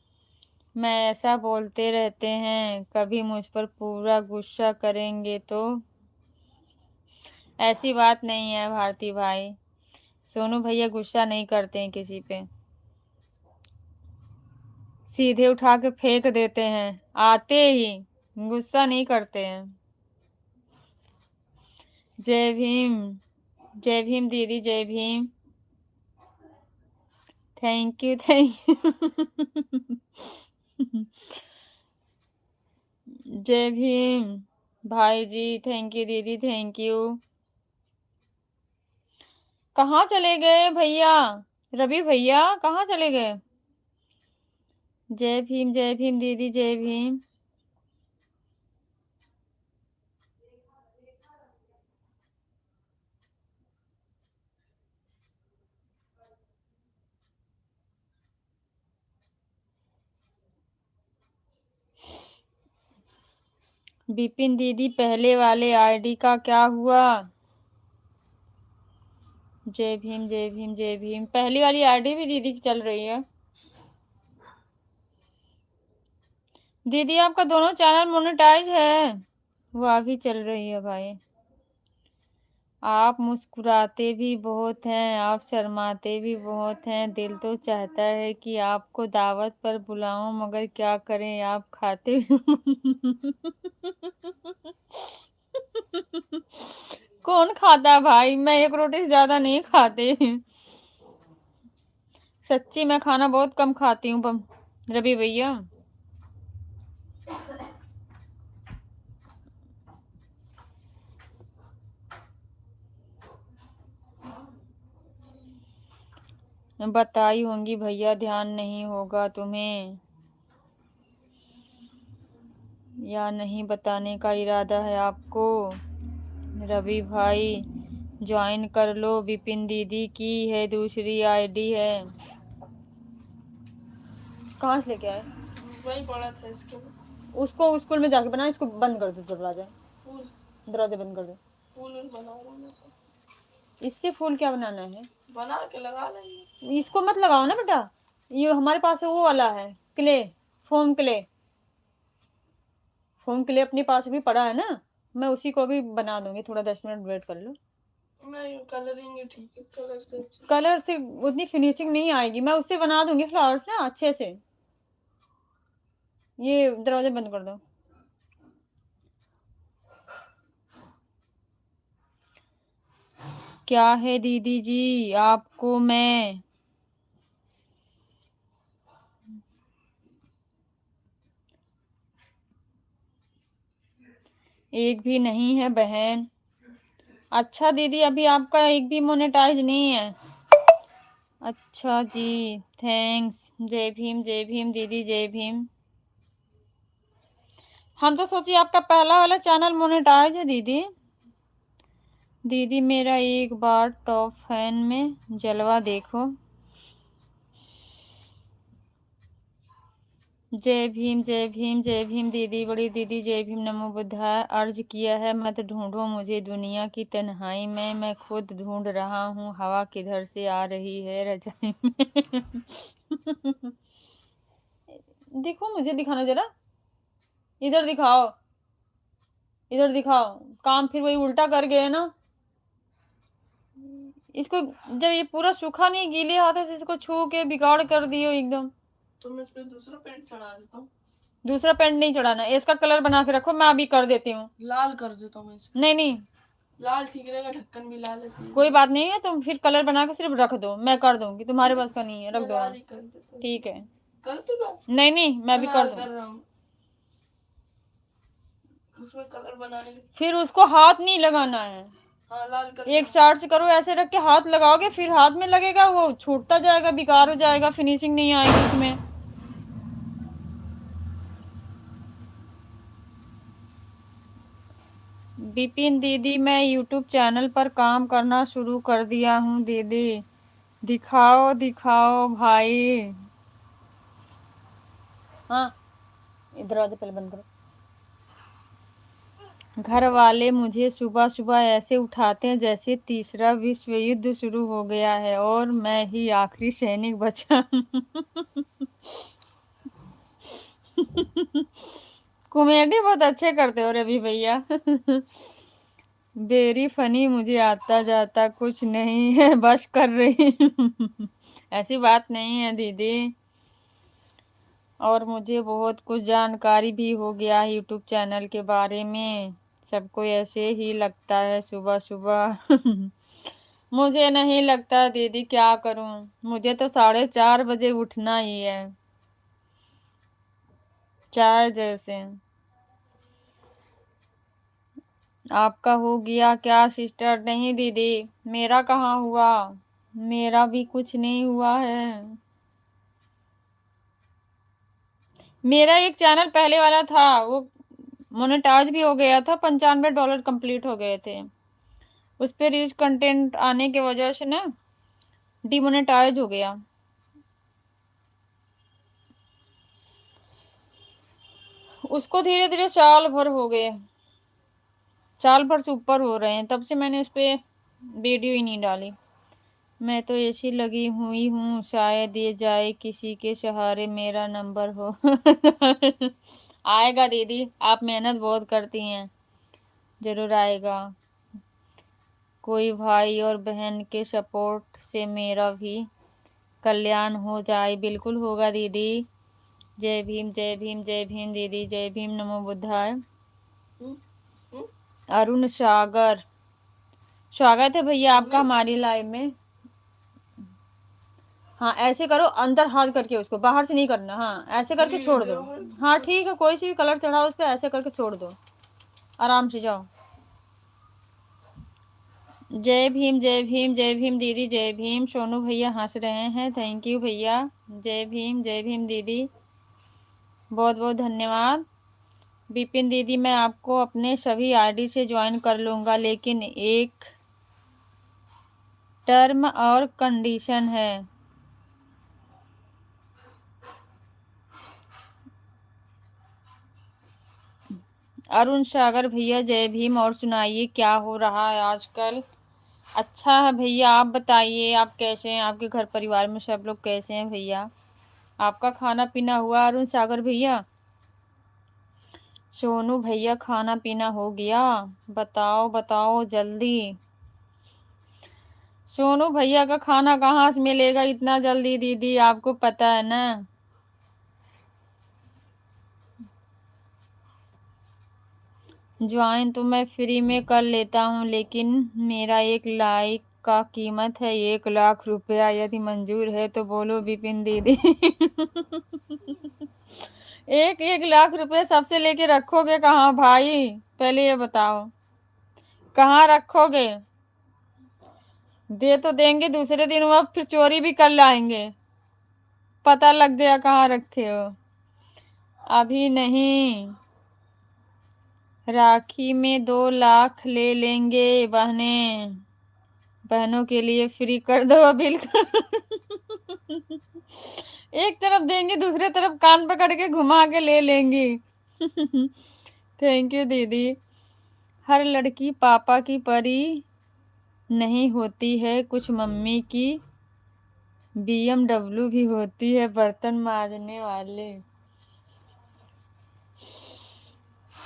मैं ऐसा बोलते रहते हैं, कभी मुझ पर पूरा गुस्सा करेंगे तो। ऐसी बात नहीं है भारती भाई, सोनू भैया गुस्सा नहीं करते हैं किसी पे, सीधे उठा के फेंक देते हैं आते ही, गुस्सा नहीं करते हैं। जय भीम, जय भीम दीदी, जय Bhim, thank you, thank you. जय भीम भाई जी, थैंक यू दीदी, थैंक यू। कहाँ चले गए भैया? रवि भैया कहाँ चले गए? जय भीम, जय भीम दीदी, जय भीम। विपिन दीदी पहले वाले आईडी का क्या हुआ? जय भीम, जय भीम, जय भीम। पहली वाली आईडी भी दीदी की चल रही है। दीदी आपका दोनों चैनल मोनेटाइज है? वो अभी चल रही है भाई। आप मुस्कुराते भी बहुत हैं, आप शर्माते भी बहुत हैं, दिल तो चाहता है कि आपको दावत पर बुलाऊं, मगर क्या करें आप खाते भी। कौन खाता है भाई? मैं एक रोटी से ज्यादा नहीं खाती, सच्ची मैं खाना बहुत कम खाती हूँ रवि भैया। बताई होंगी भैया, ध्यान नहीं होगा तुम्हें, या नहीं बताने का इरादा है आपको? रवि भाई ज्वाइन कर लो, विपिन दीदी की है दूसरी आईडी है। कहाँ से लेके आए? वही पड़ा था इसके में। उसको स्कूल में जाके बना, इसको बंद कर दो दरवाजा, फूल दरवाजा बंद कर दो। फूल बना रहा हूँ मैं तो। इससे फूल क्या बनाना है? बना के लगा लेंगे। इसको मत लगाओ ना बेटा, ये हमारे पास वो वाला है clay, foam clay, foam clay अपने पास भी पड़ा है ना, मैं उसी को भी बना दूंगी, थोड़ा 10 मिनट वेट कर लो। नहीं कलरिंग ही ठीक है, कलर से अच्छा। कलर से उतनी फिनिशिंग नहीं आएगी, मैं उससे बना दूंगी फ्लावर्स ना अच्छे से। ये दरवाजा बंद कर दो। क्या है दीदी जी आपको मैं? एक भी नहीं है बहन। अच्छा दीदी, अभी आपका एक भी मोनेटाइज नहीं है? अच्छा जी, थैंक्स। जय भीम, जय भीम दीदी, जय भीम। हम तो सोचिए आपका पहला वाला चैनल मोनेटाइज है दीदी। दीदी मेरा एक बार टॉप फैन में जलवा देखो। जय भीम, जय भीम, जय भीम दीदी बड़ी दीदी, जय भीम, नमो बुद्धाय। अर्ज किया है मत ढूंढो मुझे दुनिया की तन्हाई में, मैं खुद ढूंढ रहा हूँ हवा किधर से आ रही है रजाई में। देखो, मुझे दिखाना जरा, इधर दिखाओ, इधर दिखाओ। काम फिर वही उल्टा कर गए ना। इसको जब ये पूरा सूखा नहीं, गीले हाथों से इसको छू के बिगाड़ कर दियो एकदम। तो मैं इस पे दूसरा पेंट चढ़ा देता हूँ। दूसरा पेंट नहीं चढ़ाना, इसका कलर बना के रखो, मैं अभी कर देती हूँ। लाल कर देता हूँ मैं इसे। नहीं नहीं, लाल ठीक रहेगा, ढक्कन भी लाल है कोई बात नहीं है, तुम फिर कलर बना के सिर्फ रख दो, मैं कर दूंगी, तुम्हारे पास का नहीं है, रख मैं दो लाल आप। ही कर देता हूँ। ठीक है, कर दूंगा। नहीं नहीं, मैं भी कर लाल दूँ। कर रहा हूँ। उसमें कलर बनाने के। फिर उसको हाथ नहीं लगाना है, हाँ लाल कर। एक साइड से करो, ऐसे रख के हाथ लगाओगे, फिर हाथ में लगेगा, वो छूटता जाएगा, बेकार हो जाएगा, फिनिशिंग नहीं आएगी उसमें। बिपिन दीदी, मैं यूट्यूब चैनल पर काम करना शुरू कर दिया हूँ दीदी, दिखाओ दिखाओ भाई। हाँ, दरवाजा पहले बंद करो। घर वाले मुझे सुबह सुबह ऐसे उठाते हैं जैसे तीसरा विश्व युद्ध शुरू हो गया है और मैं ही आखिरी सैनिक बचा। कॉमेडी बहुत अच्छे करते हो रवि भैया। वेरी फनी, मुझे आता जाता कुछ नहीं है, बस कर रही हूँ। ऐसी बात नहीं है दीदी, और मुझे बहुत कुछ जानकारी भी हो गया है यूट्यूब चैनल के बारे में। सबको ऐसे ही लगता है सुबह सुबह। मुझे नहीं लगता दीदी, क्या करूं, मुझे तो 4:30 बजे उठना ही है, चाय जैसे। आपका हो गया क्या सिस्टर? नहीं दीदी, मेरा कहाँ हुआ, मेरा भी कुछ नहीं हुआ है। मेरा एक चैनल पहले वाला था, वो मोनेटाइज भी हो गया था, $95 कंप्लीट हो गए थे। उस पे रीच कंटेंट आने की वजह से ना डिमोनेटाइज हो गया। उसको धीरे धीरे साल भर हो गए, साल भर से ऊपर हो रहे हैं, तब से मैंने उस पर वीडियो ही नहीं डाली। मैं तो ऐसी लगी हुई हूँ, शायद ये जाए किसी के सहारे मेरा नंबर हो। आएगा दीदी, आप मेहनत बहुत करती हैं, जरूर आएगा। कोई भाई और बहन के सपोर्ट से मेरा भी कल्याण हो जाए। बिल्कुल होगा दीदी। जय भीम जय भीम जय भीम दीदी, जय भीम, नमो बुद्धाय। अरुण सागर, स्वागत है भैया आपका हमारी लाइव में। हाँ ऐसे करो, अंदर हाथ करके, उसको बाहर से नहीं करना, हाँ ऐसे करके छोड़ दो। हाँ ठीक है, कोई सी भी कलर चढ़ाओ उस पर, ऐसे करके छोड़ दो, आराम से जाओ। जय भीम जय भीम जय भीम दीदी, जय भीम। सोनू भैया हंस रहे हैं, थैंक यू भैया। जय भीम दीदी, बहुत बहुत धन्यवाद। बिपिन दीदी, मैं आपको अपने सभी आईडी से ज्वाइन कर लूँगा, लेकिन एक टर्म और कंडीशन है। अरुण सागर भैया जय भीम, और सुनाइए क्या हो रहा है आजकल? अच्छा है भैया, आप बताइए आप कैसे हैं, आपके घर परिवार में सब लोग कैसे हैं भैया? आपका खाना पीना हुआ अरुण सागर भैया? सोनू भैया खाना पीना हो गया? बताओ बताओ जल्दी। सोनू भैया का खाना कहाँ से मिलेगा इतना जल्दी दीदी, आपको पता है ना। ज्वाइन तो मैं फ्री में कर लेता हूँ, लेकिन मेरा एक लाइक का कीमत है 1,00,000 रुपया, यदि मंजूर है तो बोलो बिपिन दीदी। 1,00,000 रुपये सबसे लेके रखोगे कहाँ भाई, पहले ये बताओ, कहाँ रखोगे? दे तो देंगे, दूसरे दिन वो फिर चोरी भी कर लाएंगे, पता लग गया कहाँ रखे हो। अभी नहीं, राखी में 2 लाख ले लेंगे बहनों के लिए फ्री कर दो बिल्कुल। एक तरफ देंगे, दूसरे तरफ कान पकड़ के घुमा के ले लेंगी। थैंक यू दीदी। हर लड़की पापा की परी नहीं होती है, कुछ मम्मी की BMW भी होती है बर्तन मांजने वाले।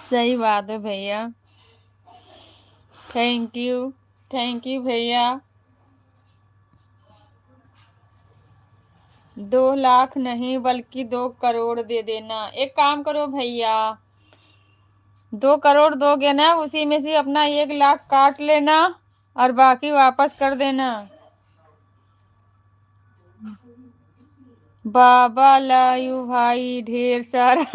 सही बात है भैया। थैंक यू भैया। 2 लाख नहीं बल्कि 2 करोड़ दे देना। एक काम करो भैया, 2 करोड़ दोगे ना, उसी में से अपना 1 लाख काट लेना और बाकी वापस कर देना। बाबा लायू भाई ढेर सारा।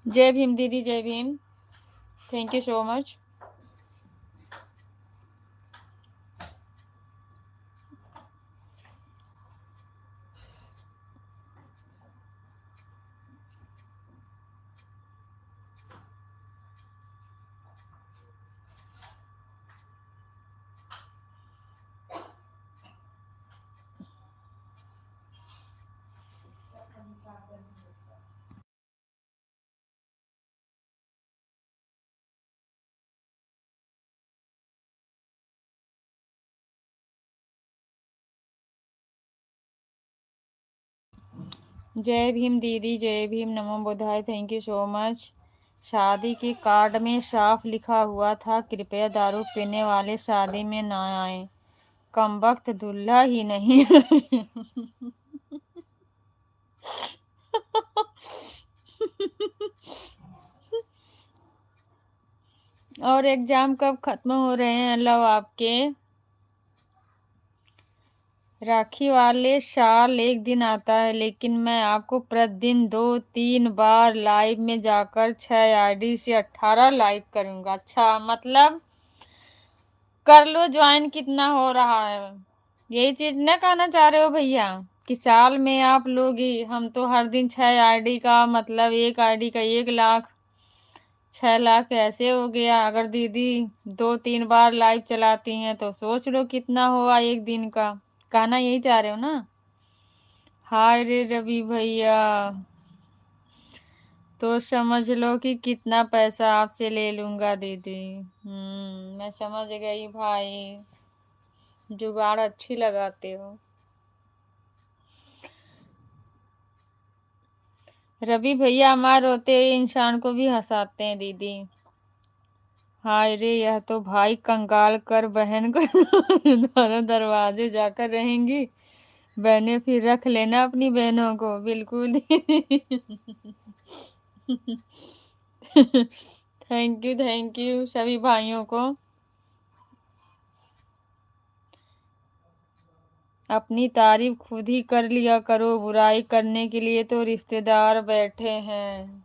जय भीम दीदी, जय Bhim. Thank you so much. जय भीम दीदी, जय भीम, नमो बुद्धाय। Thank you so much. शादी के कार्ड में साफ लिखा हुआ था, कृपया दारू पीने वाले शादी में ना आए। कमबख्त दूल्हा ही नहीं। और एग्जाम कब खत्म हो रहे हैं अल्लाह आपके? राखी वाले साल एक दिन आता है, लेकिन मैं आपको प्रतिदिन 2-3 बार लाइव में जाकर 6 आईडी से 18 लाइव करूंगा। अच्छा, मतलब कर लो ज्वाइन, कितना हो रहा है? यही चीज ना कहना चाह रहे हो भैया कि साल में आप लोग ही, हम तो हर दिन 6 आईडी का मतलब एक आईडी का 1 लाख, 6 लाख ऐसे हो गया। अगर दीदी 2-3 बार लाइव चलाती हैं तो सोच लो कितना हुआ एक दिन का। कहना यही चाह रहे हो ना? हाय रे रवि भैया, तो समझ लो कि कितना पैसा आपसे ले लूंगा दीदी। मैं समझ गई भाई, जुगाड़ अच्छी लगाते हो। रवि भैया हमारे रोते हुए इंसान को भी हंसाते हैं दीदी। हाय रे, यह तो भाई कंगाल कर बहन को दोनों दरवाजे जाकर रहेंगी। बहनें फिर रख लेना अपनी बहनों को, बिल्कुल दीदी। थैंक यू सभी भाइयों को। अपनी तारीफ खुद ही कर लिया करो, बुराई करने के लिए तो रिश्तेदार बैठे हैं।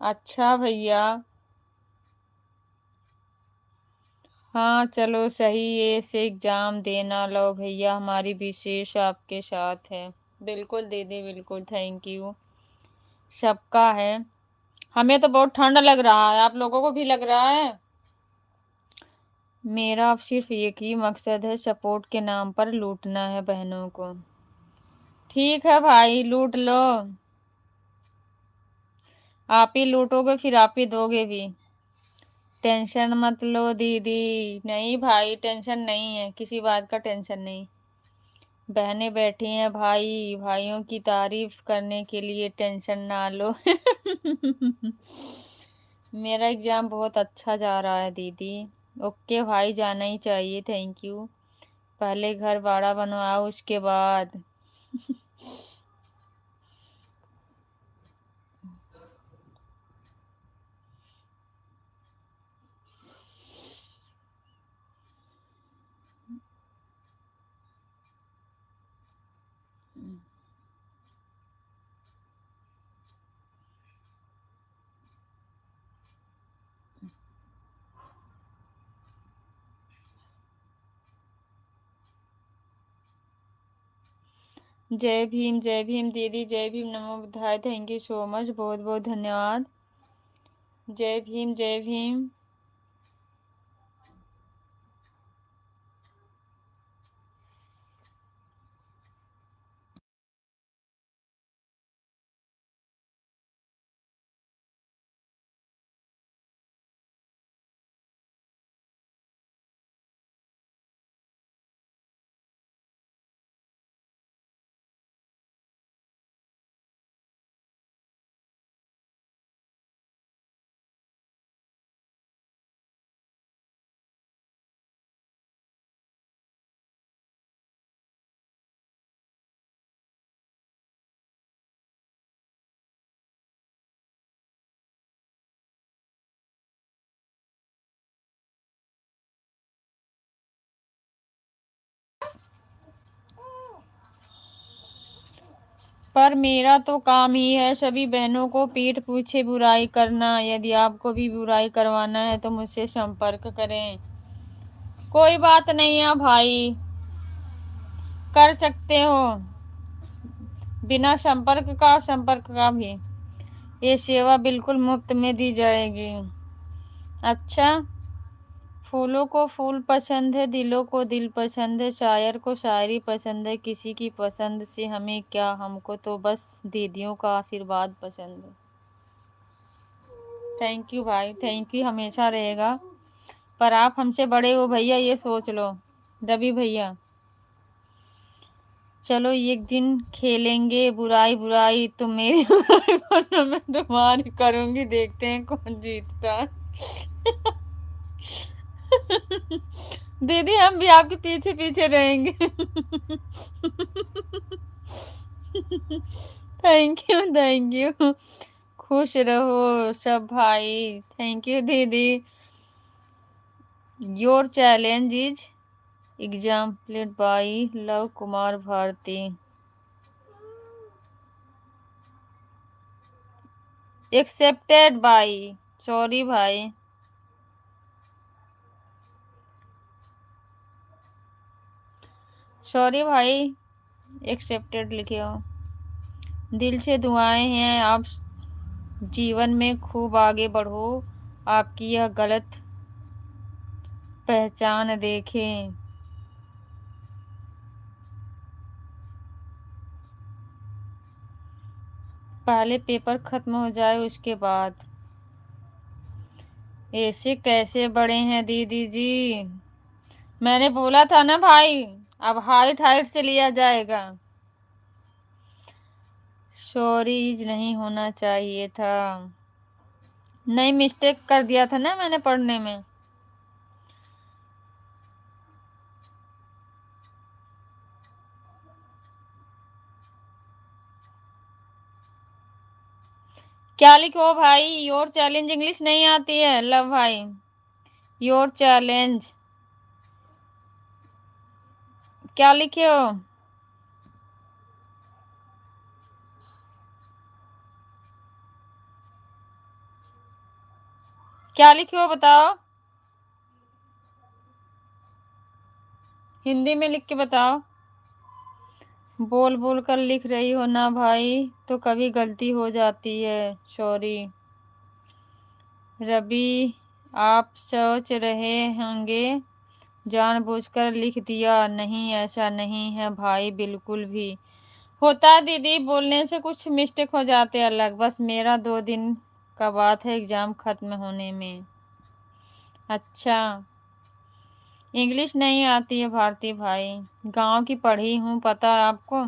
अच्छा भैया, हाँ चलो सही है, से एग्जाम देना। लो भैया, हमारी विशेष आपके साथ है। बिल्कुल दीदी, बिल्कुल, थैंक यू। सबका है। हमें तो बहुत ठंड लग रहा है, आप लोगों को भी लग रहा है? मेरा अब सिर्फ एक ही मकसद है, सपोर्ट के नाम पर लूटना है बहनों को। ठीक है भाई, लूट लो। आप ही लूटोगे फिर आप ही दोगे भी। टेंशन मत लो दीदी। नहीं भाई, टेंशन नहीं है, किसी बात का टेंशन नहीं। बहनें बैठी हैं भाई, भाइयों की तारीफ करने के लिए, टेंशन ना लो। मेरा एग्जाम बहुत अच्छा जा रहा है दीदी। ओके भाई, जाना ही चाहिए, थैंक यू। पहले घर बड़ा बनवाओ उसके बाद। जय भीम दीदी, जय भीम, नमो बुद्धाय। थैंक यू सो मच, बहुत बहुत धन्यवाद। जय भीम, जय भीम। पर मेरा तो काम ही है सभी बहनों को पीठ पीछे बुराई करना। यदि आपको भी बुराई करवाना है तो मुझसे संपर्क करें। कोई बात नहीं है भाई, कर सकते हो बिना संपर्क का भी। ये सेवा बिल्कुल मुफ्त में दी जाएगी। अच्छा, फूलों को फूल पसंद है, दिलों को दिल पसंद है, शायर को शायरी पसंद है। किसी की पसंद से हमें क्या, हमको तो बस दीदियों का आशीर्वाद पसंद है। थैंक यू भाई, थैंक यू हमेशा रहेगा। पर आप हमसे बड़े हो भैया, ये सोच लो। रवि भैया, चलो एक दिन खेलेंगे बुराई बुराई, तुम मेरी बुराई करो, मैं तुम्हारी करूंगी, देखते हैं कौन जीतता है। दीदी हम भी आपके पीछे पीछे रहेंगे। थैंक यू, खुश रहो सब भाई। थैंक यू दीदी। Your challenge is exampled by Lav Kumar Bharti. Accepted by, sorry भाई। सॉरी भाई, एक्सेप्टेड लिखे हो। दिल से दुआएं हैं आप जीवन में खूब आगे बढ़ो, आपकी यह गलत पहचान देखें। पहले पेपर खत्म हो जाए उसके बाद। ऐसे कैसे बड़े हैं दीदी जी, मैंने बोला था ना भाई, अब हाइट हाइट से लिया जाएगा। सॉरी नहीं होना चाहिए था, नहीं मिस्टेक कर दिया था ना मैंने पढ़ने में। क्या लिखो भाई, योर चैलेंज इंग्लिश नहीं आती है लव भाई। योर चैलेंज क्या लिखे हो? क्या लिखे हो बताओ, हिंदी में लिख के बताओ। बोल बोल कर लिख रही हो ना भाई, तो कभी गलती हो जाती है, सॉरी। रवि, आप सोच रहे होंगे जानबूझकर लिख दिया, नहीं ऐसा नहीं है भाई, बिल्कुल भी। होता है दीदी, बोलने से कुछ मिस्टेक हो जाते हैं अलग, बस मेरा 2 दिन का बात है एग्जाम खत्म होने में। अच्छा, इंग्लिश नहीं आती है भारती भाई, गांव की पढ़ी हूँ, पता है आपको।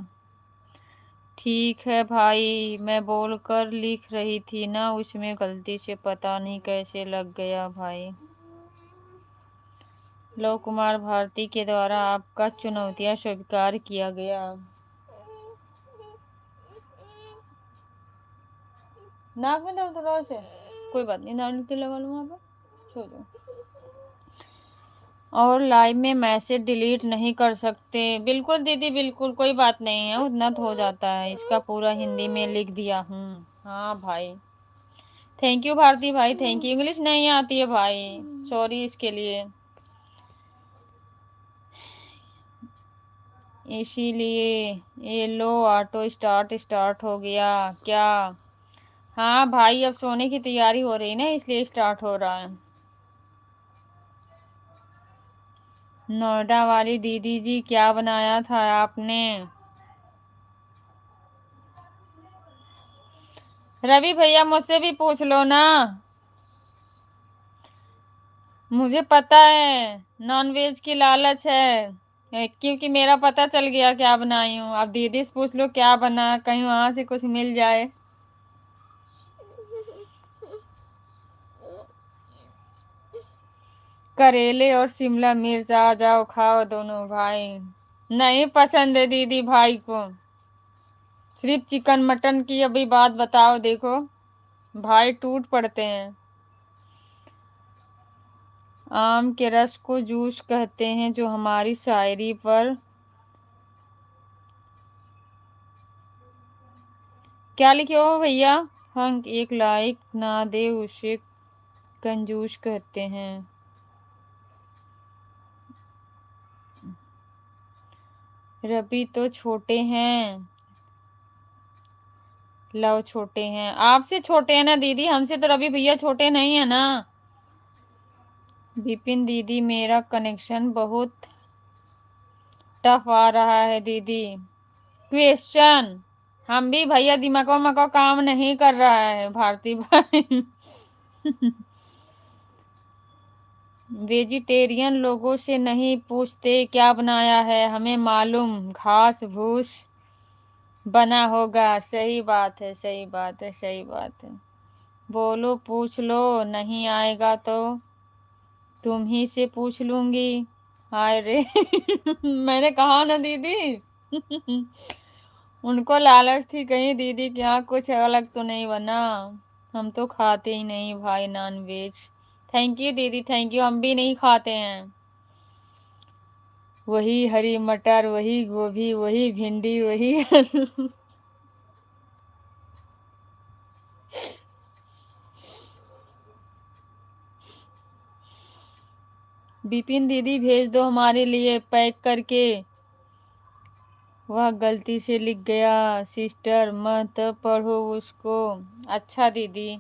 ठीक है भाई, मैं बोलकर लिख रही थी ना, उसमें गलती से पता नहीं कैसे लग गया भाई। लव कुमार भारती के द्वारा आपका चुनौतियां स्वीकार किया गया। नाक में दर्द हो रहा है, कोई बात नहीं, नाक लगा लूँ वहाँ पर, छोड़ो। और लाइव में मैसेज डिलीट नहीं कर सकते, बिल्कुल दीदी बिल्कुल, कोई बात नहीं है, उतना तो हो जाता है। इसका पूरा हिंदी में लिख दिया हूँ। हाँ भाई, थैंक यू भारती भाई, थैंक यू। इंग्लिश नहीं आती है भाई, सॉरी इसके लिए। इसीलिए ये लो, ऑटो स्टार्ट हो गया क्या? हाँ भाई, अब सोने की तैयारी हो रही ना, इसलिए स्टार्ट हो रहा है। नोएडा वाली दीदी जी, क्या बनाया था आपने? रवि भैया, मुझसे भी पूछ लो ना, मुझे पता है नॉनवेज की लालच है, क्योंकि मेरा पता चल गया क्या बनाई हूँ। अब दीदी से पूछ लो क्या बना, कहीं वहां से कुछ मिल जाए। करेले और शिमला मिर्च, आ जाओ खाओ दोनों भाई। नहीं पसंद है दीदी भाई को, सिर्फ चिकन मटन की अभी बात बताओ, देखो भाई टूट पड़ते हैं। आम के रस को जूस कहते हैं, जो हमारी शायरी पर क्या लिखे हो भैया? हम एक लाइक ना दे उसे कंजूस कहते हैं। रवि तो छोटे हैं, लव छोटे हैं। आपसे छोटे हैं ना दीदी, हमसे तो रवि भैया छोटे नहीं है ना। विपिन दीदी मेरा कनेक्शन बहुत टफ आ रहा है दीदी। क्वेश्चन हम भी भैया दिमाग मको काम नहीं कर रहा है भारती भाई। वेजिटेरियन लोगों से नहीं पूछते क्या बनाया है, हमें मालूम घास भूस बना होगा। सही बात है, सही बात है, सही बात है। बोलो पूछ लो, नहीं आएगा तो तुम ही से पूछ लूंगी। हाय रे। मैंने कहा ना दीदी। उनको लालच थी कहीं दीदी के यहाँ कुछ अलग तो नहीं बना। हम तो खाते ही नहीं भाई नॉन वेज। थैंक यू दीदी, थैंक यू। हम भी नहीं खाते हैं। वही हरी मटर, वही गोभी, वही भिंडी, वही आलू। बिपिन दीदी भेज दो हमारे लिए पैक करके। वह गलती से लिख गया सिस्टर, मत पढ़ो उसको। अच्छा दीदी।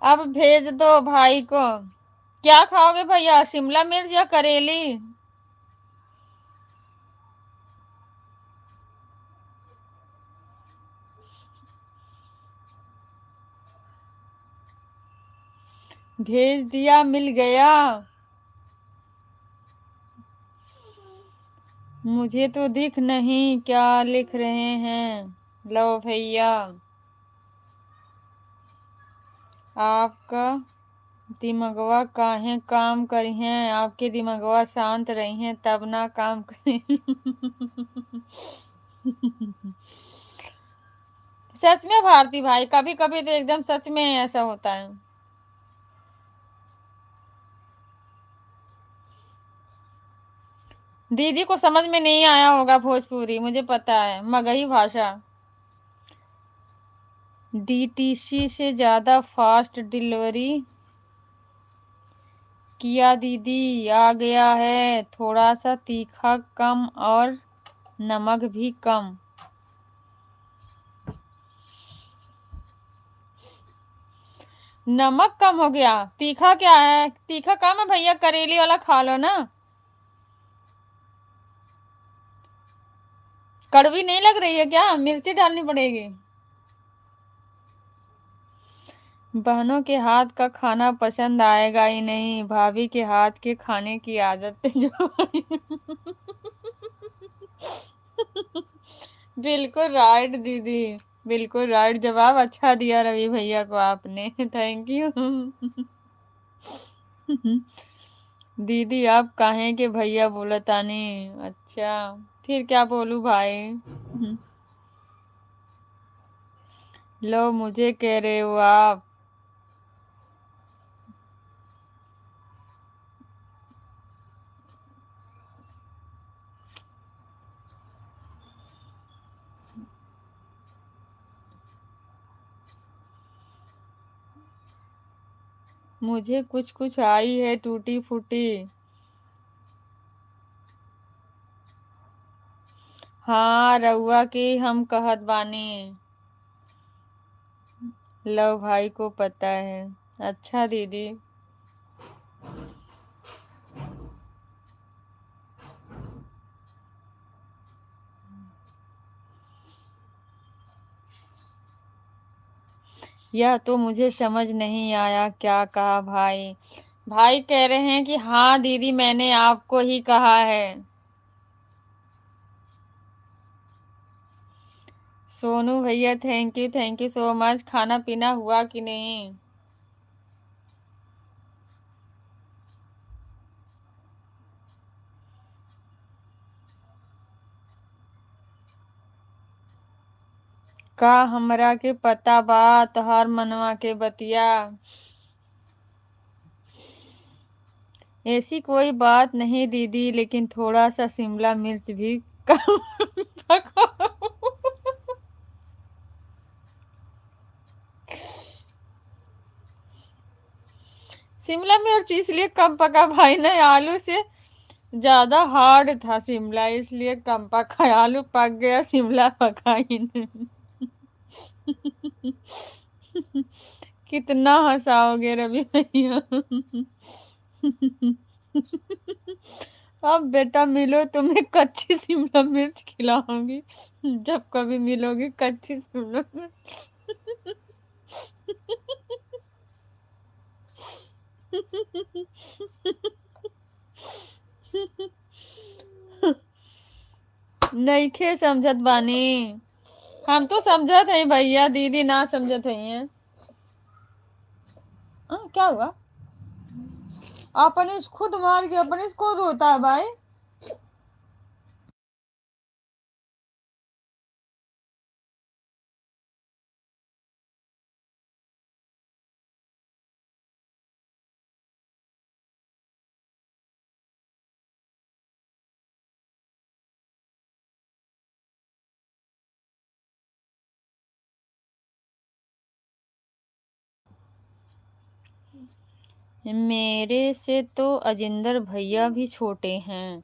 अब भेज दो भाई को। क्या खाओगे भैया, शिमला मिर्च या करेली? भेज दिया, मिल गया। मुझे तो दिख नहीं क्या लिख रहे हैं। लो भैया, आपका दिमागवा काहे काम करी हैं, आपके दिमागवा शांत रही हैं तब ना काम करें। सच में भारती भाई, कभी कभी तो एकदम सच में ऐसा होता है। दीदी को समझ में नहीं आया होगा भोजपुरी, मुझे पता है, मगही भाषा। डीटीसी से ज्यादा फास्ट डिलीवरी किया दीदी, आ गया है। थोड़ा सा तीखा कम और नमक भी कम। नमक कम हो गया, तीखा क्या है? तीखा कम है भैया, करेली वाला खा लो ना। कड़वी नहीं लग रही है क्या? मिर्ची डालनी पड़ेगी। बहनों के हाथ का खाना पसंद आएगा ही नहीं, भाभी के हाथ के खाने की आदत जो। बिल्कुल राइट दीदी, बिल्कुल राइट जवाब। अच्छा दिया रवि भैया को आपने। Thank you. दीदी आप काहे के भैया बोलतानी? अच्छा, फिर क्या बोलू भाई? लो मुझे कह रहे हो आप। मुझे कुछ कुछ आई है टूटी फूटी। हाँ रउआ के हम कहत बानी। लव भाई को पता है। अच्छा दीदी। यह तो मुझे समझ नहीं आया क्या कहा भाई। भाई कह रहे हैं कि हाँ दीदी मैंने आपको ही कहा है। सोनू भैया थैंक यू सो मच। खाना पीना हुआ कि नहीं? का हमरा के पता बा तोहार मनवा के बतिया। ऐसी कोई बात नहीं दीदी, लेकिन थोड़ा सा शिमला मिर्च भी कम पकाओ। शिमला मिर्च इसलिए कम पका भाई ने, आलू से ज्यादा हार्ड था शिमला, इसलिए कम पका। आलू पक गया, शिमला पका ही नहीं। कितना हंसाओगे रवि भैया। अब बेटा मिलो, तुम्हें कच्ची शिमला मिर्च खिलाऊंगी, जब कभी मिलोगी कच्ची शिमला मिर्च। नइखे समझत बानी। हम तो समझत है भैया, दीदी ना समझत है। क्या हुआ? अपने खुद मार के अपने खुद होता है भाई। मेरे से तो अजिंदर भैया भी छोटे हैं।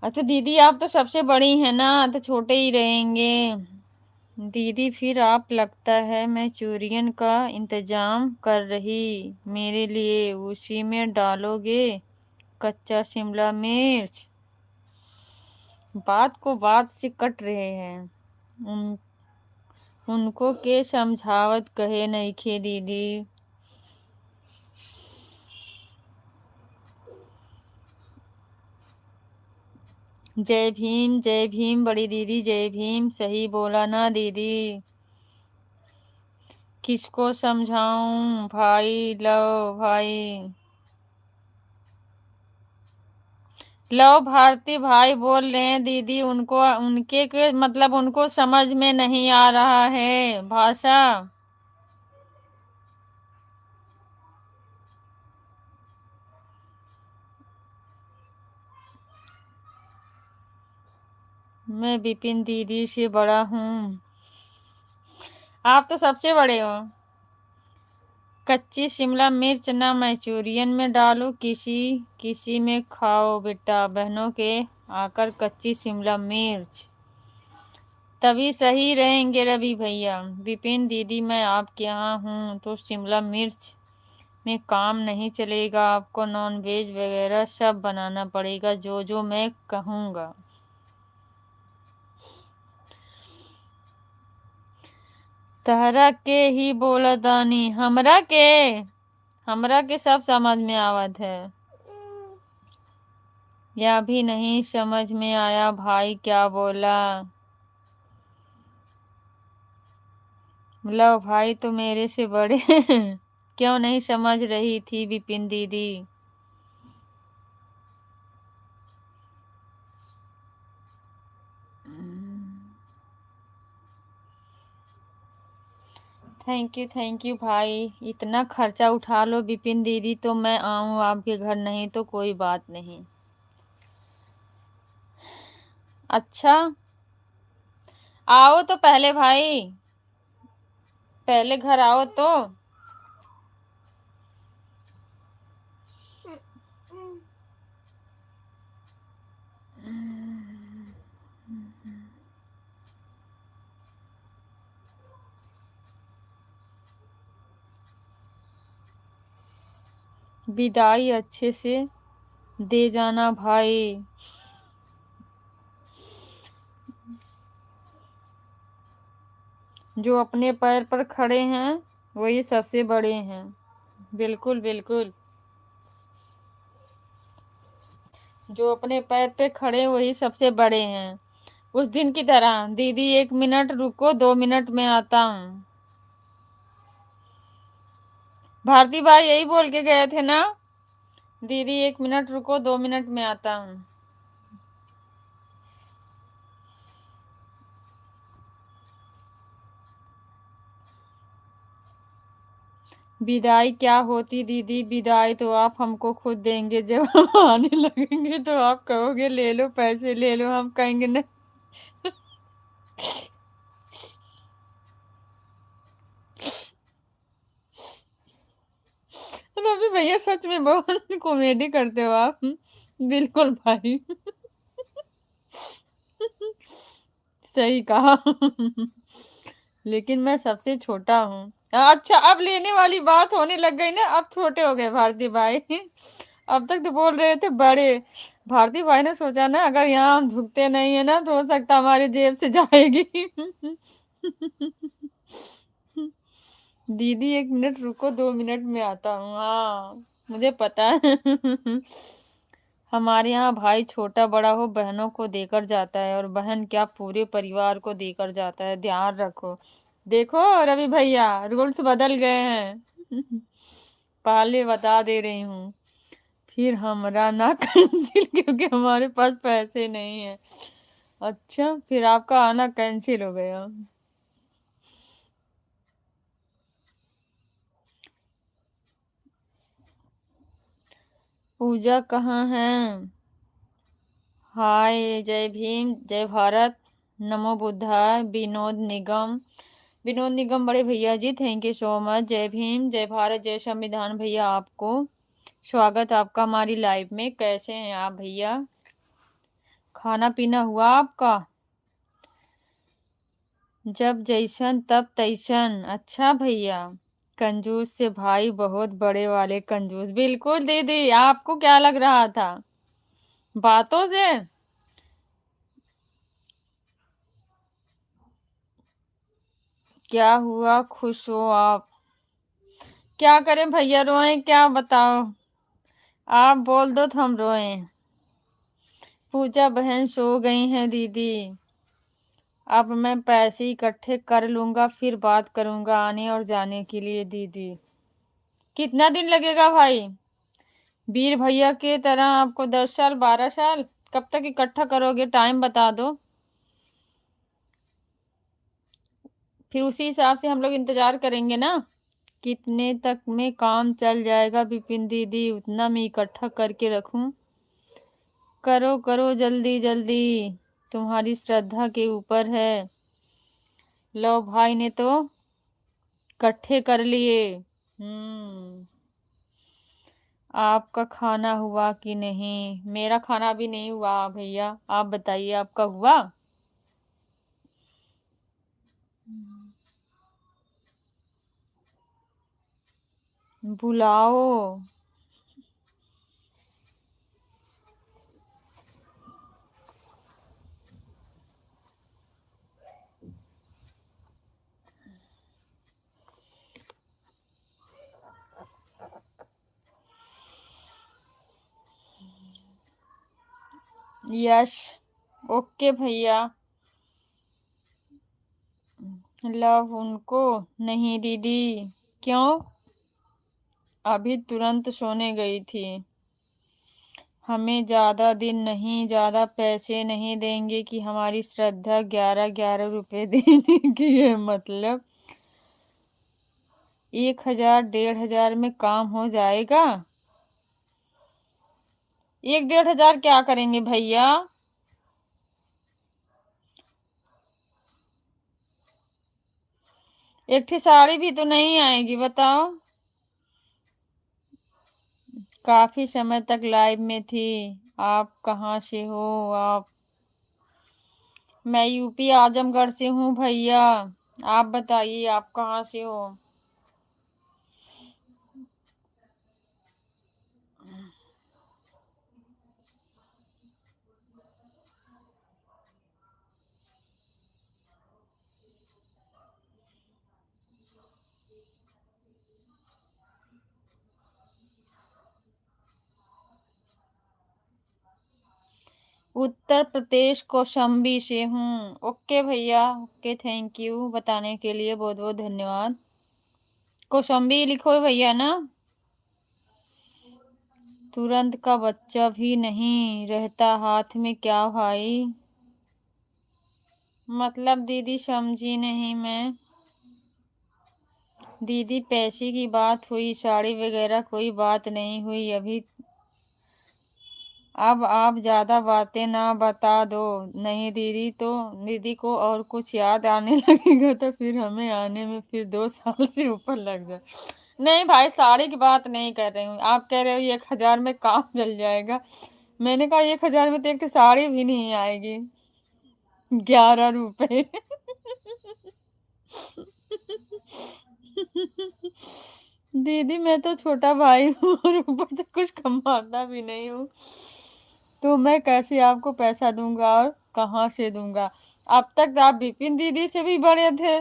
अच्छा दीदी, आप तो सबसे बड़ी हैं ना, तो छोटे ही रहेंगे। दीदी फिर आप लगता है मंचूरियन का इंतजाम कर रही मेरे लिए, उसी में डालोगे कच्चा शिमला मिर्च। बात को बात से कट रहे हैं। उन उनको के समझावत कहे नइखे दीदी। जय भीम बड़ी दीदी, जय भीम। सही बोला ना दीदी। किसको समझाऊं भाई? लो भाई, लो भारती भाई बोल रहे हैं दीदी, उनको उनके के मतलब उनको समझ में नहीं आ रहा है भाषा। मैं विपिन दीदी से बड़ा हूँ। आप तो सबसे बड़े हो। कच्ची शिमला मिर्च ना मंचूरियन में डालो, किसी किसी में खाओ बेटा। बहनों के आकर कच्ची शिमला मिर्च तभी सही रहेंगे रवि भैया। विपिन दीदी, मैं आपके यहाँ हूँ तो शिमला मिर्च में काम नहीं चलेगा, आपको नॉन वेज वगैरह सब बनाना पड़ेगा, जो जो मैं कहूँगा। तहरा के ही बोला दानी, हमरा के सब समझ में आवत है। या भी नहीं समझ में आया भाई क्या बोला? लो भाई तो मेरे से बड़े क्यों नहीं समझ रही थी विपिन दीदी? थैंक यू भाई। इतना खर्चा उठा लो विपिन दीदी तो मैं आऊँ आपके घर, नहीं तो कोई बात नहीं। अच्छा आओ तो पहले भाई, पहले घर आओ तो। विदाई अच्छे से दे जाना भाई। जो अपने पैर पर खड़े हैं वही सबसे बड़े हैं। बिल्कुल बिल्कुल, जो अपने पैर पे खड़े वही सबसे बड़े हैं। उस दिन की तरह। दीदी 1 मिनट रुको, 2 मिनट में आता हूँ। भारती भाई यही बोल के गए थे ना, दीदी 1 मिनट रुको, 2 मिनट में आता हूँ। विदाई क्या होती दीदी, विदाई तो आप हमको खुद देंगे। जब हम आने लगेंगे तो आप कहोगे ले लो पैसे ले लो, हम कहेंगे नहीं। रवि भैया सच में बहुत कॉमेडी करते हो आप। बिल्कुल भाई। सही कहा। लेकिन मैं सबसे छोटा हूँ। अच्छा, अब लेने वाली बात होने लग गई ना, अब छोटे हो गए भारती भाई। अब तक तो बोल रहे थे बड़े। भारती भाई ने सोचा ना, अगर यहाँ हम झुकते नहीं है ना तो हो सकता हमारी जेब से जाएगी। दीदी 1 मिनट रुको, 2 मिनट में आता हूँ। हाँ मुझे पता है। हमारे यहाँ भाई छोटा बड़ा हो बहनों को देकर जाता है, और बहन क्या पूरे परिवार को देकर जाता है, ध्यान रखो। देखो रवि भैया, रूल्स बदल गए हैं। पहले बता दे रही हूँ, फिर हमरा ना कैंसिल, क्योंकि हमारे पास पैसे नहीं है। अच्छा, फिर आपका आना कैंसिल हो गया। पूजा कहाँ है? हाय, जय भीम, जय भारत, नमो बुद्धाय। विनोद निगम बड़े भैया जी, थैंक यू सो मच। जय भीम, जय भारत, जय संविधान। भैया आपको स्वागत आपका हमारी लाइव में। कैसे हैं आप भैया? खाना पीना हुआ आपका? जब जैसन तब तैसन। अच्छा भैया, कंजूस से भाई बहुत बड़े वाले कंजूस। बिल्कुल दीदी, आपको क्या लग रहा था बातों से? क्या हुआ, खुश हो आप? क्या करें भैया, रोएं क्या बताओ? आप बोल दो तो हम रोएं। पूजा बहन सो गई हैं दीदी। अब मैं पैसे इकट्ठे कर लूंगा, फिर बात करूंगा आने और जाने के लिए दीदी। कितना दिन लगेगा भाई? वीर भैया के तरह आपको 10 साल 12 साल? कब तक इकट्ठा करोगे, टाइम बता दो, फिर उसी हिसाब से हम लोग इंतजार करेंगे ना। कितने तक में काम चल जाएगा विपिन दीदी, उतना मैं इकट्ठा करके रखूं? करो करो जल्दी जल्दी, तुम्हारी श्रद्धा के ऊपर है। लो भाई ने तो इकट्ठे कर लिए। आपका खाना हुआ कि नहीं? मेरा खाना भी नहीं हुआ भैया, आप बताइए आपका हुआ? बुलाओ। यस, ओके भैया। लव उनको नहीं दीदी। क्यों? अभी तुरंत सोने गई थी। हमें ज्यादा दिन नहीं, ज्यादा पैसे नहीं देंगे कि हमारी श्रद्धा 11-11 रुपए देने की है। मतलब 1,000 1,500 में काम हो जाएगा? 1-1,500 क्या करेंगे भैया? एक ठे साड़ी भी तो नहीं आएगी, बताओ। काफी समय तक लाइव में थी। आप कहाँ से हो आप? मैं यूपी आजमगढ़ से हूँ भैया। आप बताइए आप कहाँ से हो? उत्तर प्रदेश कौशाम्बी से हूँ। ओके भैया, ओके, थैंक यू बताने के लिए, बहुत बहुत धन्यवाद। कौशाम्बी लिखो भैया ना। तुरंत का बच्चा भी नहीं रहता हाथ में क्या भाई? मतलब दीदी समझी नहीं मैं। दीदी पैसे की बात हुई, साड़ी वगैरह कोई बात नहीं हुई अभी। अब आप ज्यादा बातें ना बता दो। नहीं दीदी, तो दीदी को और कुछ याद आने लगेगा तो फिर हमें आने में फिर 2 साल से ऊपर लग जाए। नहीं भाई, साड़ी की बात नहीं कर रही हूँ। आप कह रहे हो 1,000 में काम चल जाएगा। मैंने कहा 1,000 में तो एक साड़ी भी नहीं आएगी। 11 रुपए। दीदी मैं तो छोटा भाई हूँ और ऊपर से कुछ कमाता भी नहीं हूँ, तो मैं कैसे आपको पैसा दूंगा और कहाँ से दूंगा। अब तक तो आप विपिन दीदी से भी बड़े थे,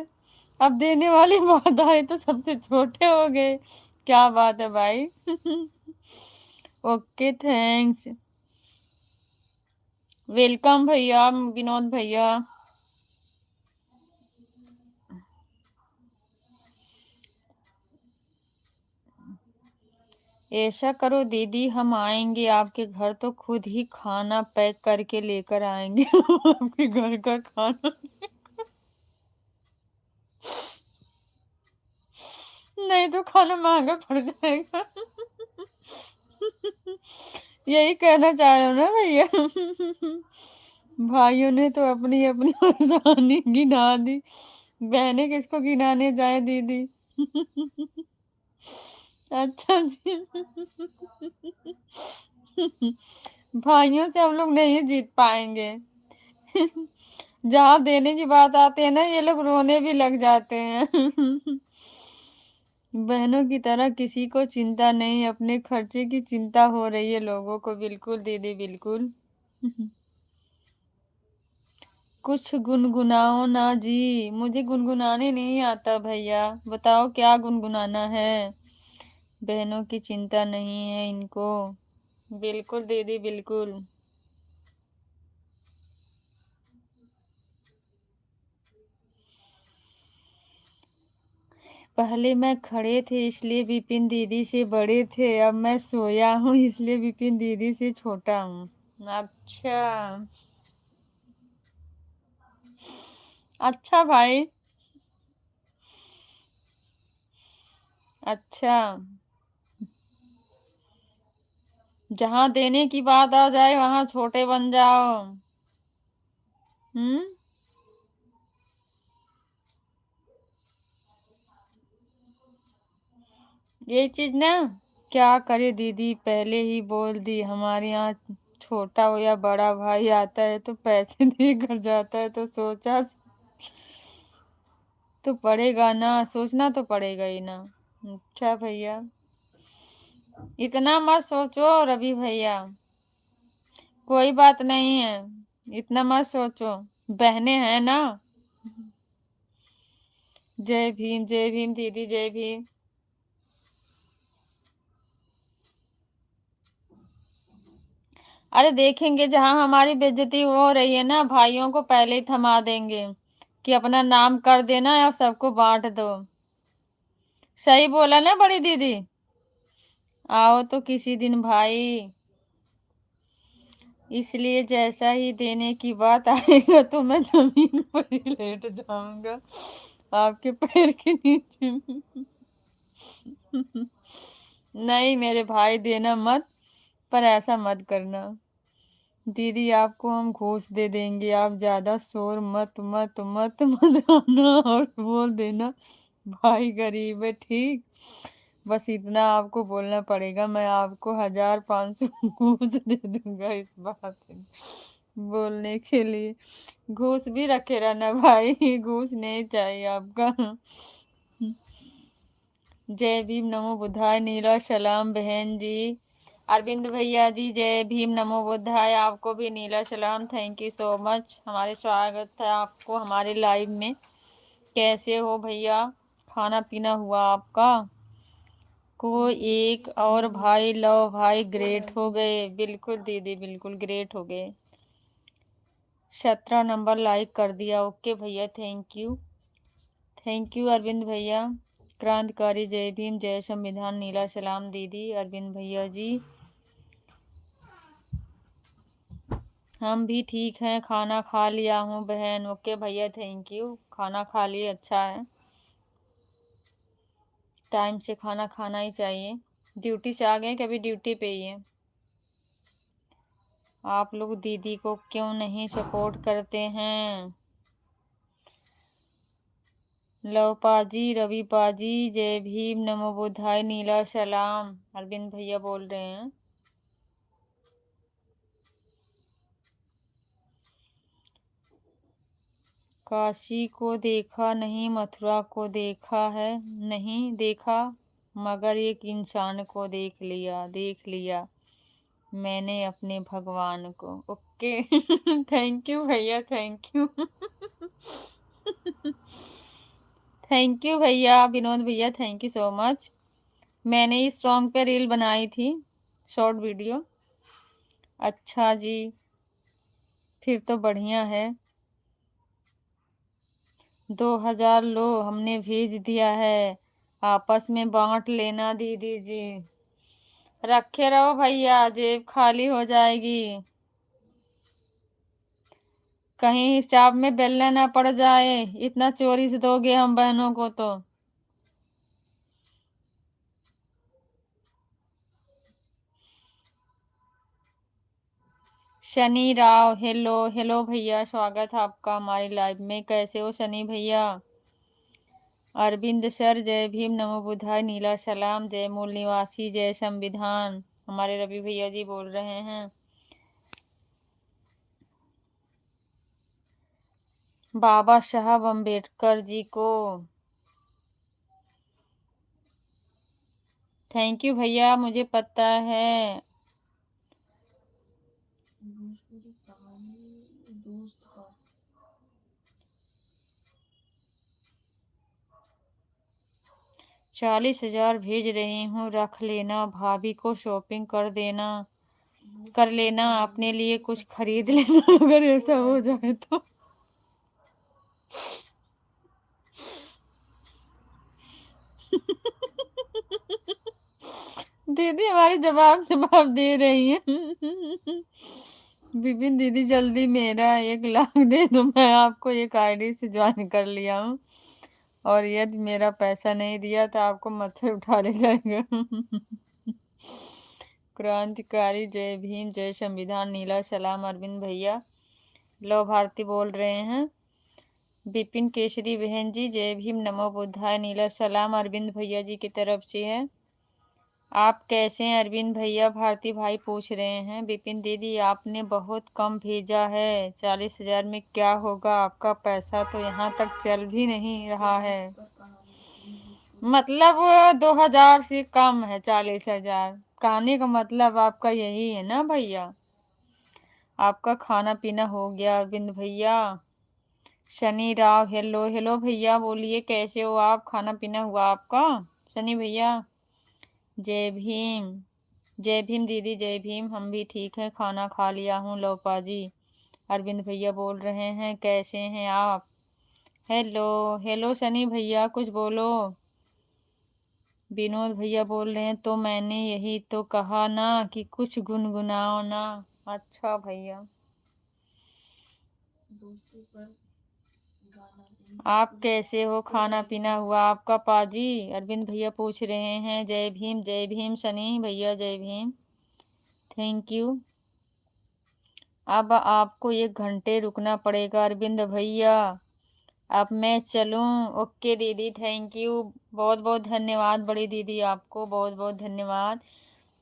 अब देने वाली बात आए तो सबसे छोटे हो गए। क्या बात है भाई। Okay, thanks. वेलकम भैया, विनोद भैया। ऐसा करो दीदी, हम आएंगे आपके घर तो खुद ही खाना पैक करके लेकर आएंगे। आपके घर का खाना। नहीं तो खाना महंगा पड़ जाएगा। यही कहना चाह रहे हो ना भैया। भाइयों ने तो अपनी अपनी परेशानी गिना दी, बहनें किसको गिनाने जाए दीदी। अच्छा जी। भाइयों से हम लोग नहीं जीत पाएंगे। जहाँ देने की बात आती है ना, ये लोग रोने भी लग जाते हैं। बहनों की तरह किसी को चिंता नहीं, अपने खर्चे की चिंता हो रही है लोगों को। बिल्कुल दीदी, बिल्कुल। कुछ गुनगुनाओ ना जी, मुझे गुनगुनाने नहीं आता भैया, बताओ क्या गुनगुनाना है। बहनों की चिंता नहीं है इनको। बिल्कुल दीदी, बिल्कुल। पहले मैं खड़े थे इसलिए विपिन दीदी से बड़े थे, अब मैं सोया हूँ इसलिए विपिन दीदी से छोटा हूँ। अच्छा। अच्छा भाई। अच्छा, जहाँ देने की बात आ जाए वहां छोटे बन जाओ। हम्म। ये चीज ना, क्या करे दीदी, पहले ही बोल दी। हमारे यहाँ छोटा हो या बड़ा भाई आता है तो पैसे देकर जाता है, तो सोचा तो पड़ेगा ना, सोचना तो पड़ेगा ही ना। अच्छा भैया, इतना मत सोचो रवि भैया, कोई बात नहीं है, इतना मत सोचो, बहनें हैं ना। जय भीम, जय भीम दीदी, जय भीम। अरे देखेंगे, जहां हमारी बेइज्जती हो रही है ना, भाइयों को पहले ही थमा देंगे कि अपना नाम कर देना और सबको बांट दो। सही बोला ना बड़ी दीदी। आओ तो किसी दिन भाई, इसलिए जैसा ही देने की बात आएगा तो मैं जमीन पर ही लेट जाऊंगा आपके पैर के नीचे। नहीं मेरे भाई, देना मत, पर ऐसा मत करना। दीदी आपको हम घूस दे देंगे, आप ज्यादा शोर मत मत मत मत आना और बोल देना भाई गरीब है, ठीक। बस इतना आपको बोलना पड़ेगा, मैं आपको 1,000-500 घूस दे दूंगा इस बात बोलने के लिए। घूस भी रखे रहना भाई, घूस नहीं चाहिए आपका। जय भीम, नमो बुद्धाय, नीला सलाम बहन जी। अरविंद भैया जी, जय भीम, नमो बुद्धाय, आपको भी नीला सलाम। थैंक यू सो मच, हमारे स्वागत है आपको हमारे लाइव में। कैसे हो भैया, खाना पीना हुआ आपका? को एक और भाई, लो भाई, ग्रेट हो गए। बिल्कुल दीदी, बिल्कुल ग्रेट हो गए। 17 नंबर लाइक कर दिया। ओके भैया, thank you. Thank you Arvind भैया। क्रांतिकारी, जय भीम, जय संविधान, नीला सलाम दीदी, अरविंद भैया जी। हम भी ठीक हैं, खाना खा लिया हूँ बहन। ओके भैया, थैंक यू, खाना खा लिए, अच्छा है। टाइम से खाना खाना ही चाहिए। ड्यूटी से आ गए कि अभी ड्यूटी पे ही है। आप लोग दीदी को क्यों नहीं सपोर्ट करते हैं? लव पाजी, रवि पाजी, जय भीम, नमो बुद्धाय, नीला सलाम। अरविंद भैया बोल रहे हैं। काशी को देखा नहीं, मथुरा को देखा है नहीं देखा, मगर एक इंसान को देख लिया मैंने अपने भगवान को। ओके थैंक यू भैया, थैंक यू थैंक यू भैया, विनोद भैया, थैंक यू सो मच। मैंने इस सॉन्ग पे रील बनाई थी, शॉर्ट वीडियो। अच्छा जी, फिर तो बढ़िया है। 2000 लो, हमने भेज दिया है, आपस में बांट लेना दीदी जी। रखे रहो भैया, जेब खाली हो जाएगी, कहीं हिसाब में बेलना ना पड़ जाए। इतना चोरी से दोगे हम बहनों को तो। शनि राव, हेलो हेलो भैया, स्वागत है आपका हमारी लाइव में। कैसे हो शनि भैया? अरविंद सर, जय भीम, नमो बुद्धाय, नीला सलाम, जय मूल निवासी, जय संविधान। हमारे रवि भैया जी बोल रहे हैं। बाबा साहब अम्बेडकर जी को थैंक यू भैया, मुझे पता है। 40,000 भेज रही हूँ, रख लेना। भाभी को शॉपिंग कर लेना, अपने लिए कुछ खरीद लेना अगर ऐसा हो जाए तो। दीदी हमारी जवाब दे रही है विपिन दीदी, जल्दी मेरा 1 लाख दे दो, मैं आपको एक आईडी से ज्वाइन कर लिया हूँ, और यदि मेरा पैसा नहीं दिया तो आपको मच्छर उठा ले जाएगा क्रांतिकारी, जय भीम, जय संविधान, नीला सलाम। अरविंद भैया, लो भारती बोल रहे हैं। विपिन केसरी बहन जी, जय भीम, नमो बुद्धाय, नीला सलाम। अरविंद भैया जी की तरफ से है। आप कैसे हैं अरविंद भैया? भारती भाई पूछ रहे हैं। विपिन दीदी, आपने बहुत कम भेजा है, 40,000 में क्या होगा आपका पैसा, तो यहाँ तक चल भी नहीं रहा है। मतलब 2000 से कम है 40,000। कहने का मतलब आपका यही है ना भैया? आपका खाना पीना हो गया अरविंद भैया? शनि राव, हेलो हेलो भैया, बोलिए कैसे हो आप? खाना पीना हुआ आपका शनि भैया? जय भीम, जय भीम दीदी, जय भीम। हम भी ठीक हैं, खाना खा लिया हूँ लोपा जी। अरविंद भैया बोल रहे हैं, कैसे हैं आप? हेलो हेलो शनि भैया, कुछ बोलो। विनोद भैया बोल रहे हैं, तो मैंने यही तो कहा ना कि कुछ गुनगुनाओ ना। अच्छा भैया, आप कैसे हो? खाना पीना हुआ आपका पाजी? अरविंद भैया पूछ रहे हैं। जय भीम शनि भैया, जय भीम, थैंक यू। अब आपको 1 घंटे रुकना पड़ेगा अरविंद भैया, अब मैं चलूं? ओके दीदी, थैंक यू, बहुत बहुत धन्यवाद बड़ी दीदी, आपको बहुत बहुत धन्यवाद।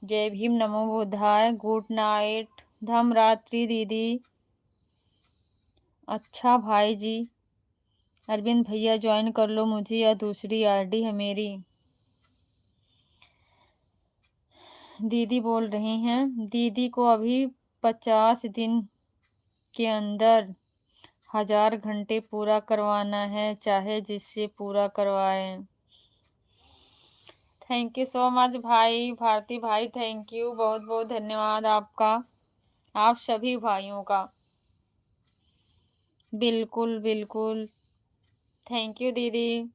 जय भीम, नमो बुद्धाय, गुड नाइट, धम रात्रि दीदी। अच्छा भाई जी, अरविंद भैया ज्वाइन कर लो मुझे, या दूसरी आईडी है मेरी। दीदी बोल रही हैं, दीदी को अभी 50 दिन के अंदर 1000 घंटे पूरा करवाना है, चाहे जिससे पूरा करवाएं। थैंक यू सो मच भाई, भारती भाई, थैंक यू, बहुत बहुत धन्यवाद आपका, आप सभी भाइयों का। बिल्कुल बिल्कुल, थैंक यू दीदी।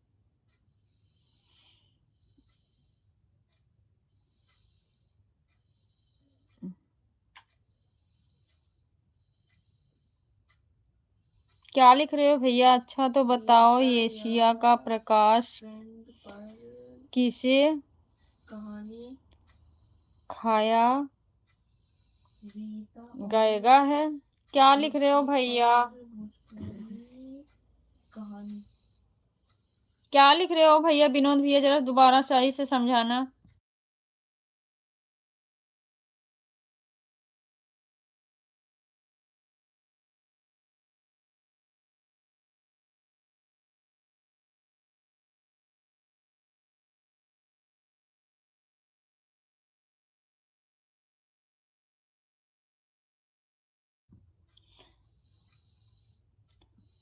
क्या लिख रहे हो भैया? अच्छा तो बताओ। एशिया का प्रकाश किसे कहानी खाया रीता गएगा है? क्या लिख रहे हो भैया? भोजपुरी कहानी क्या लिख रहे हो भैया? विनोद भैया जरा दोबारा सही से समझाना।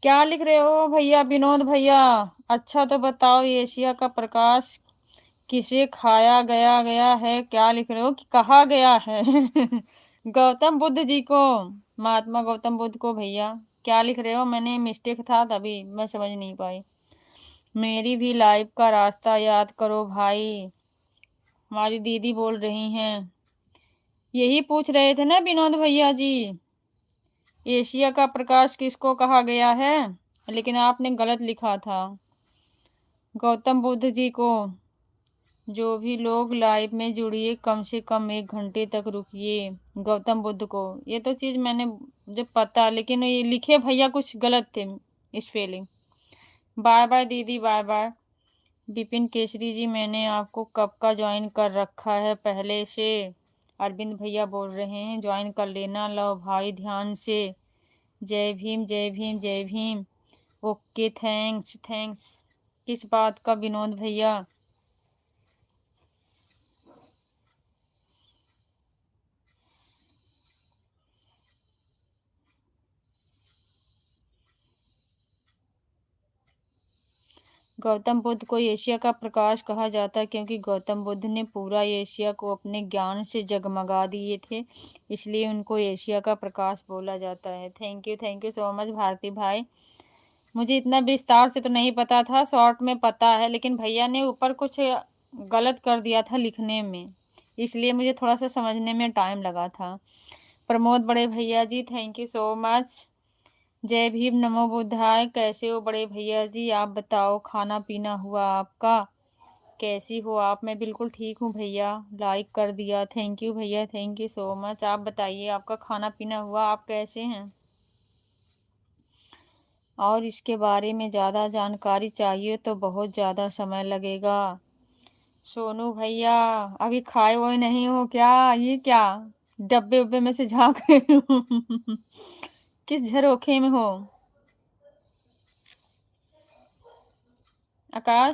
क्या लिख रहे हो भैया विनोद भैया? अच्छा तो बताओ, एशिया का प्रकाश किसे खाया गया गया है? क्या लिख रहे हो कि कहा गया है? गौतम बुद्ध जी को, महात्मा गौतम बुद्ध को भैया। क्या लिख रहे हो? मैंने मिस्टेक था तभी मैं समझ नहीं पाई। मेरी भी लाइफ का रास्ता याद करो भाई, हमारी दीदी बोल रही हैं। यही पूछ रहे थे ना विनोद भैया जी, एशिया का प्रकाश किसको कहा गया है? लेकिन आपने गलत लिखा था, गौतम बुद्ध जी को। जो भी लोग लाइव में जुड़िए, कम से कम 1 घंटे तक रुकिए। गौतम बुद्ध को, ये तो चीज़ मैंने मुझे पता, लेकिन ये लिखे भैया कुछ गलत थे स्पेलिंग। बाय बाय दीदी, बाय बाय। विपिन केसरी जी, मैंने आपको कब का ज्वाइन कर रखा है पहले से। अरविंद भैया बोल रहे हैं ज्वाइन कर लेना। लो भाई ध्यान से। जय भीम जय भीम जय भीम। Okay thanks thanks. किस बात का विनोद भैया? गौतम बुद्ध को एशिया का प्रकाश कहा जाता है क्योंकि गौतम बुद्ध ने पूरा एशिया को अपने ज्ञान से जगमगा दिए थे, इसलिए उनको एशिया का प्रकाश बोला जाता है। Thank you so much Bharti भाई। मुझे इतना विस्तार से तो नहीं पता था, शॉर्ट में पता है, लेकिन भैया ने ऊपर कुछ गलत कर दिया था लिखने में, इसलिए मुझे थोड़ा सा समझने में टाइम लगा था। प्रमोद बड़े भैया जी, थैंक यू सो मच। जय भीम नमो बुद्धाय। कैसे हो बड़े भैया जी? आप बताओ, खाना पीना हुआ आपका? कैसी हो आप? मैं बिल्कुल ठीक हूँ भैया। लाइक कर दिया, थैंक यू भैया, थैंक यू सो मच। आप बताइए, आपका खाना पीना हुआ? आप कैसे हैं? और इसके बारे में ज़्यादा जानकारी चाहिए तो बहुत ज़्यादा समय लगेगा। सोनू भैया, अभी खाए हुए नहीं हो क्या? ये क्या डब्बे उब्बे में से झांक रहे हो? किस झरोखे में हो आकाश?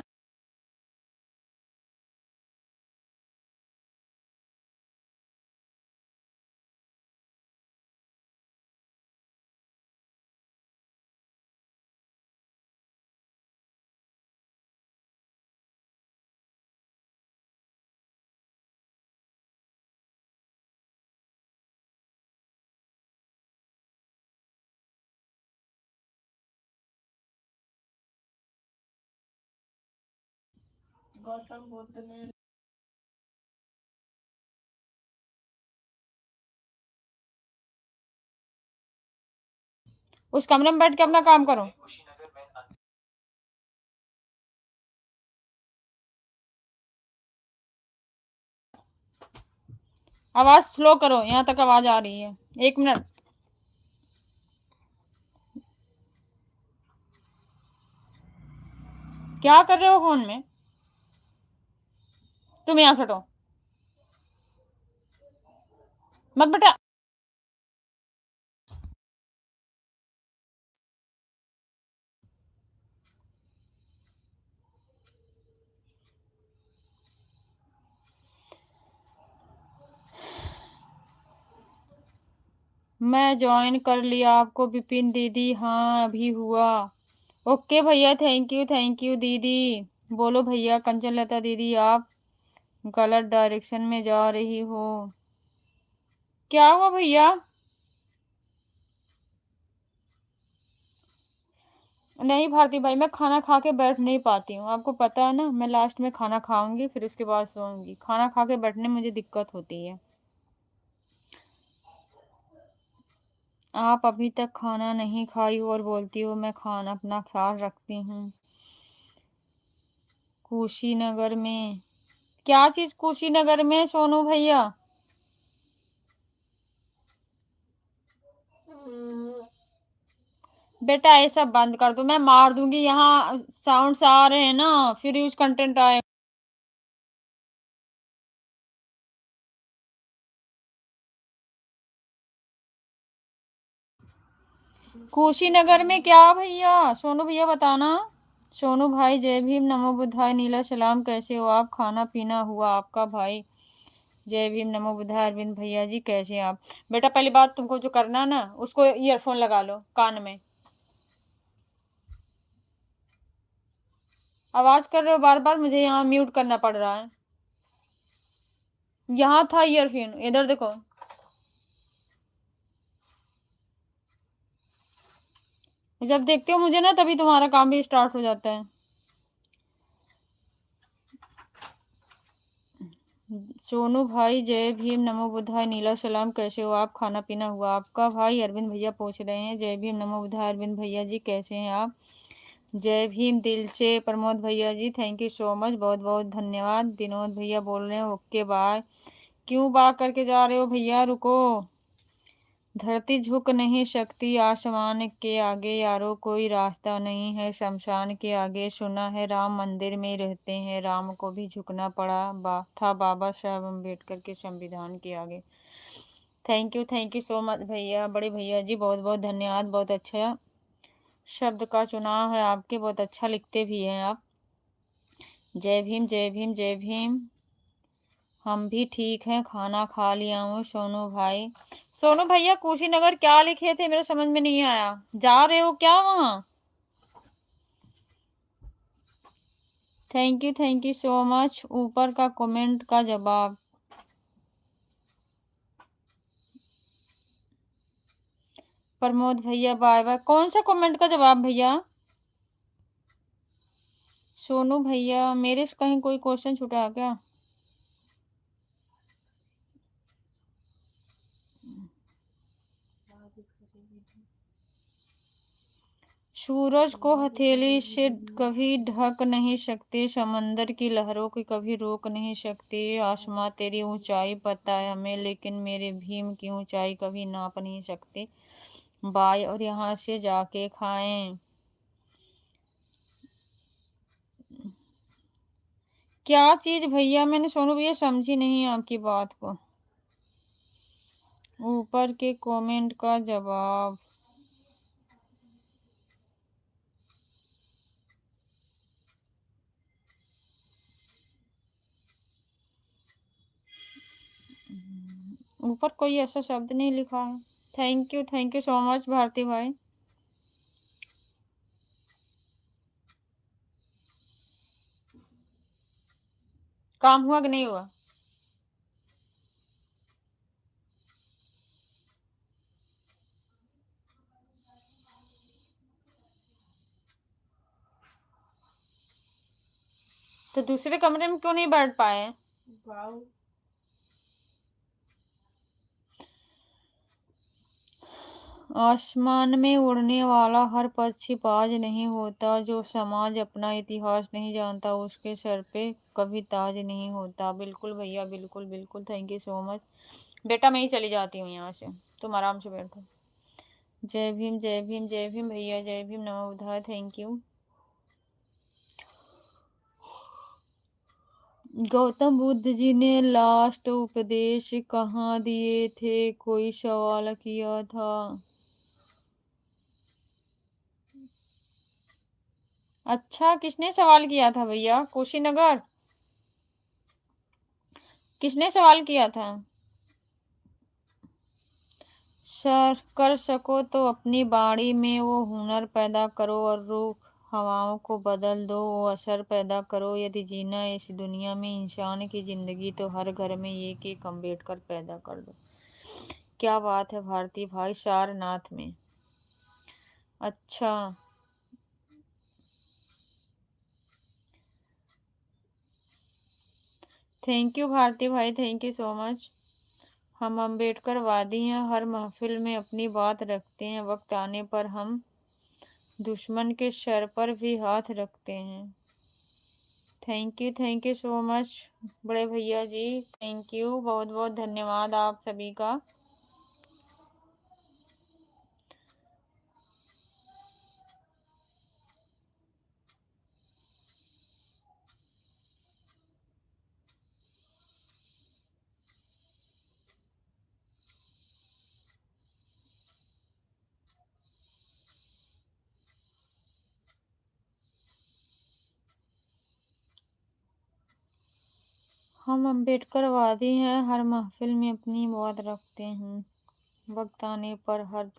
गौतम बुद्ध ने उस कमरे में बैठ के अपना काम करो। आवाज स्लो करो, यहाँ तक आवाज आ रही है। 1 मिनट। क्या कर रहे हो फोन में? तुम यहाँ से हटो मत बेटा। मैं ज्वाइन कर लिया आपको विपिन दीदी। हाँ अभी हुआ। ओके भैया, थैंक यू दीदी। बोलो भैया। कंचन लता दीदी, आप गलत डायरेक्शन में जा रही हो। क्या हुआ भैया? नहीं भारती भाई, मैं खाना खा के बैठ नहीं पाती हूँ, आपको पता है ना। मैं लास्ट में खाना खाऊंगी, फिर उसके बाद सोऊंगी। खाना खा के बैठने में मुझे दिक्कत होती है। आप अभी तक खाना नहीं खाई हो और बोलती हो मैं खाना अपना ख्याल रखती हूँ। कुशीनगर में क्या चीज कुशीनगर में सोनू भैया? बेटा ये सब बंद कर दो, मैं मार दूंगी। यहाँ साउंड्स आ रहे हैं ना, फिर यूज कंटेंट आएगा। कुशीनगर में क्या भैया? सोनू भैया बताना। सोनू भाई जय भीम, नमो बुद्धाय, नीला सलाम, कैसे हो आप? खाना पीना हुआ आपका भाई? जय भीम, नमो बुद्धाय। अरविंद भैया जी कैसे हैं आप? बेटा पहली बात तुमको जो करना है ना, उसको ईयरफोन लगा लो कान में। आवाज कर रहे हो बार बार, मुझे यहाँ म्यूट करना पड़ रहा है। यहाँ था ईयरफोन, इधर देखो। जब देखते हो मुझे ना, तभी तुम्हारा काम भी स्टार्ट हो जाता है। सोनू भाई जय भीम, नमो बुद्धाय, नीला सलाम, कैसे हो आप? खाना पीना हुआ आपका? भाई अरविंद भैया पूछ रहे हैं। जय भीम, नमो बुद्धाय, अरविंद भैया जी कैसे हैं आप? जय भीम दिल से। प्रमोद भैया जी थैंक यू सो मच, बहुत बहुत धन्यवाद। विनोद भैया बोल रहे हैं ओके बाय। क्यों बा करके जा रहे हो भैया? रुको। धरती झुक नहीं सकती आसमान के आगे, यारो कोई रास्ता नहीं है शमशान के आगे। सुना है राम मंदिर में रहते हैं, राम को भी झुकना पड़ा था बाबा साहब अम्बेडकर के संविधान के आगे। थैंक यू सो मच भैया, बड़े भैया जी बहुत बहुत धन्यवाद। बहुत अच्छा शब्द का चुनाव है आपके, बहुत अच्छा लिखते भी हैं आप। जय भीम जय भीम जय भीम। हम भी ठीक हैं, खाना खा लिया हूँ सोनू भाई। सोनू भैया कुशीनगर क्या लिखे थे, मेरे समझ में नहीं आया। जा रहे हो क्या वहाँ? Thank you so much. ऊपर का कमेंट का जवाब। प्रमोद भैया बाय बाय। कौन सा कमेंट का जवाब भैया? सोनू भैया मेरे से कहीं कोई क्वेश्चन छूटा क्या? सूरज को हथेली से कभी ढक नहीं सकते, समंदर की लहरों को कभी रोक नहीं सकते। आसमां तेरी ऊंचाई पता है हमें, लेकिन मेरे भीम की ऊंचाई कभी नाप नहीं सकते। बाय, और यहाँ से जाके खाएं। क्या चीज भैया? मैंने सोनू भैया समझी नहीं आपकी बात को। ऊपर के कमेंट का जवाब। ऊपर कोई ऐसा शब्द नहीं लिखा है। Thank you so much Bharti भाई। काम हुआ कि नहीं हुआ? तो दूसरे कमरे में क्यों नहीं बैठ पाए? आसमान में उड़ने वाला हर पक्षी बाज नहीं होता, जो समाज अपना इतिहास नहीं जानता उसके सर पे कभी ताज नहीं होता। बिल्कुल भैया, बिल्कुल बिल्कुल, थैंक यू सो मच। बेटा मैं ही चली जाती हूँ यहाँ से, तुम आराम से बैठो। जय भीम जय भीम जय भीम भैया, जय भीम, नमो बुद्धाय, थैंक यू। गौतम बुद्ध जी ने लास्ट उपदेश कहाँ दिए थे? कोई सवाल किया था। अच्छा, किसने सवाल किया था भैया? कुशीनगर किसने सवाल किया था? सर कर सको तो अपनी बाड़ी में वो हुनर पैदा करो, और रुख हवाओं को बदल दो, वो असर पैदा करो। यदि जीना है इस दुनिया में इंसान की जिंदगी, तो हर घर में एक एक अम्बेडकर पैदा कर दो। क्या बात है भारती भाई, सारनाथ में? अच्छा, थैंक यू भारती भाई, थैंक यू सो मच। हम अम्बेडकर वादी हैं, हर महफिल में अपनी बात रखते हैं, वक्त आने पर हम दुश्मन के सर पर भी हाथ रखते हैं। थैंक यू सो मच बड़े भैया जी, थैंक यू, बहुत बहुत धन्यवाद आप सभी का। हम अम्बेडकरवादी हैं, हर महफिल में अपनी बात रखते हैं, वक्त आने पर हम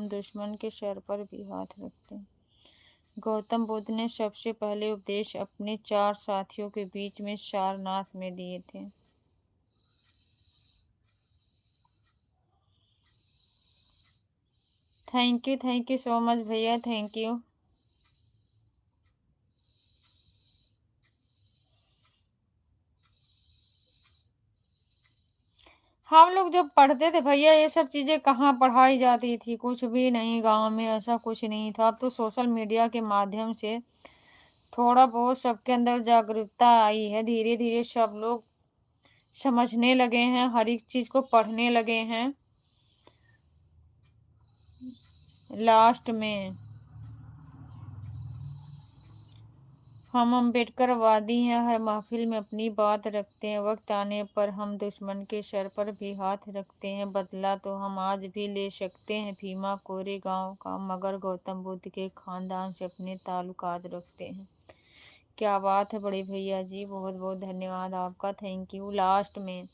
दुश्मन के सर पर भी हाथ रखते हैं। गौतम बुद्ध ने सबसे पहले उपदेश अपने 4 साथियों के बीच में सारनाथ में दिए थे। थैंक यू सो मच भैया, थैंक यू। हम लोग जब पढ़ते थे भैया ये सब चीजें कहाँ पढ़ाई जाती थी, कुछ भी नहीं, गांव में ऐसा कुछ नहीं था। अब तो सोशल मीडिया के माध्यम से थोड़ा बहुत सबके अंदर जागरूकता आई है, धीरे धीरे सब लोग समझने लगे हैं, हर एक चीज को पढ़ने लगे हैं। लास्ट में हम अम्बेडकरवादी हैं, हर महफिल में अपनी बात रखते हैं, वक्त आने पर हम दुश्मन के सर पर भी हाथ रखते हैं। बदला तो हम आज भी ले सकते हैं भीमा कोरेगांव का, मगर गौतम बुद्ध के खानदान से अपने ताल्लुकात रखते हैं। क्या बात है बड़े भैया जी, बहुत बहुत धन्यवाद आपका, थैंक यू। लास्ट में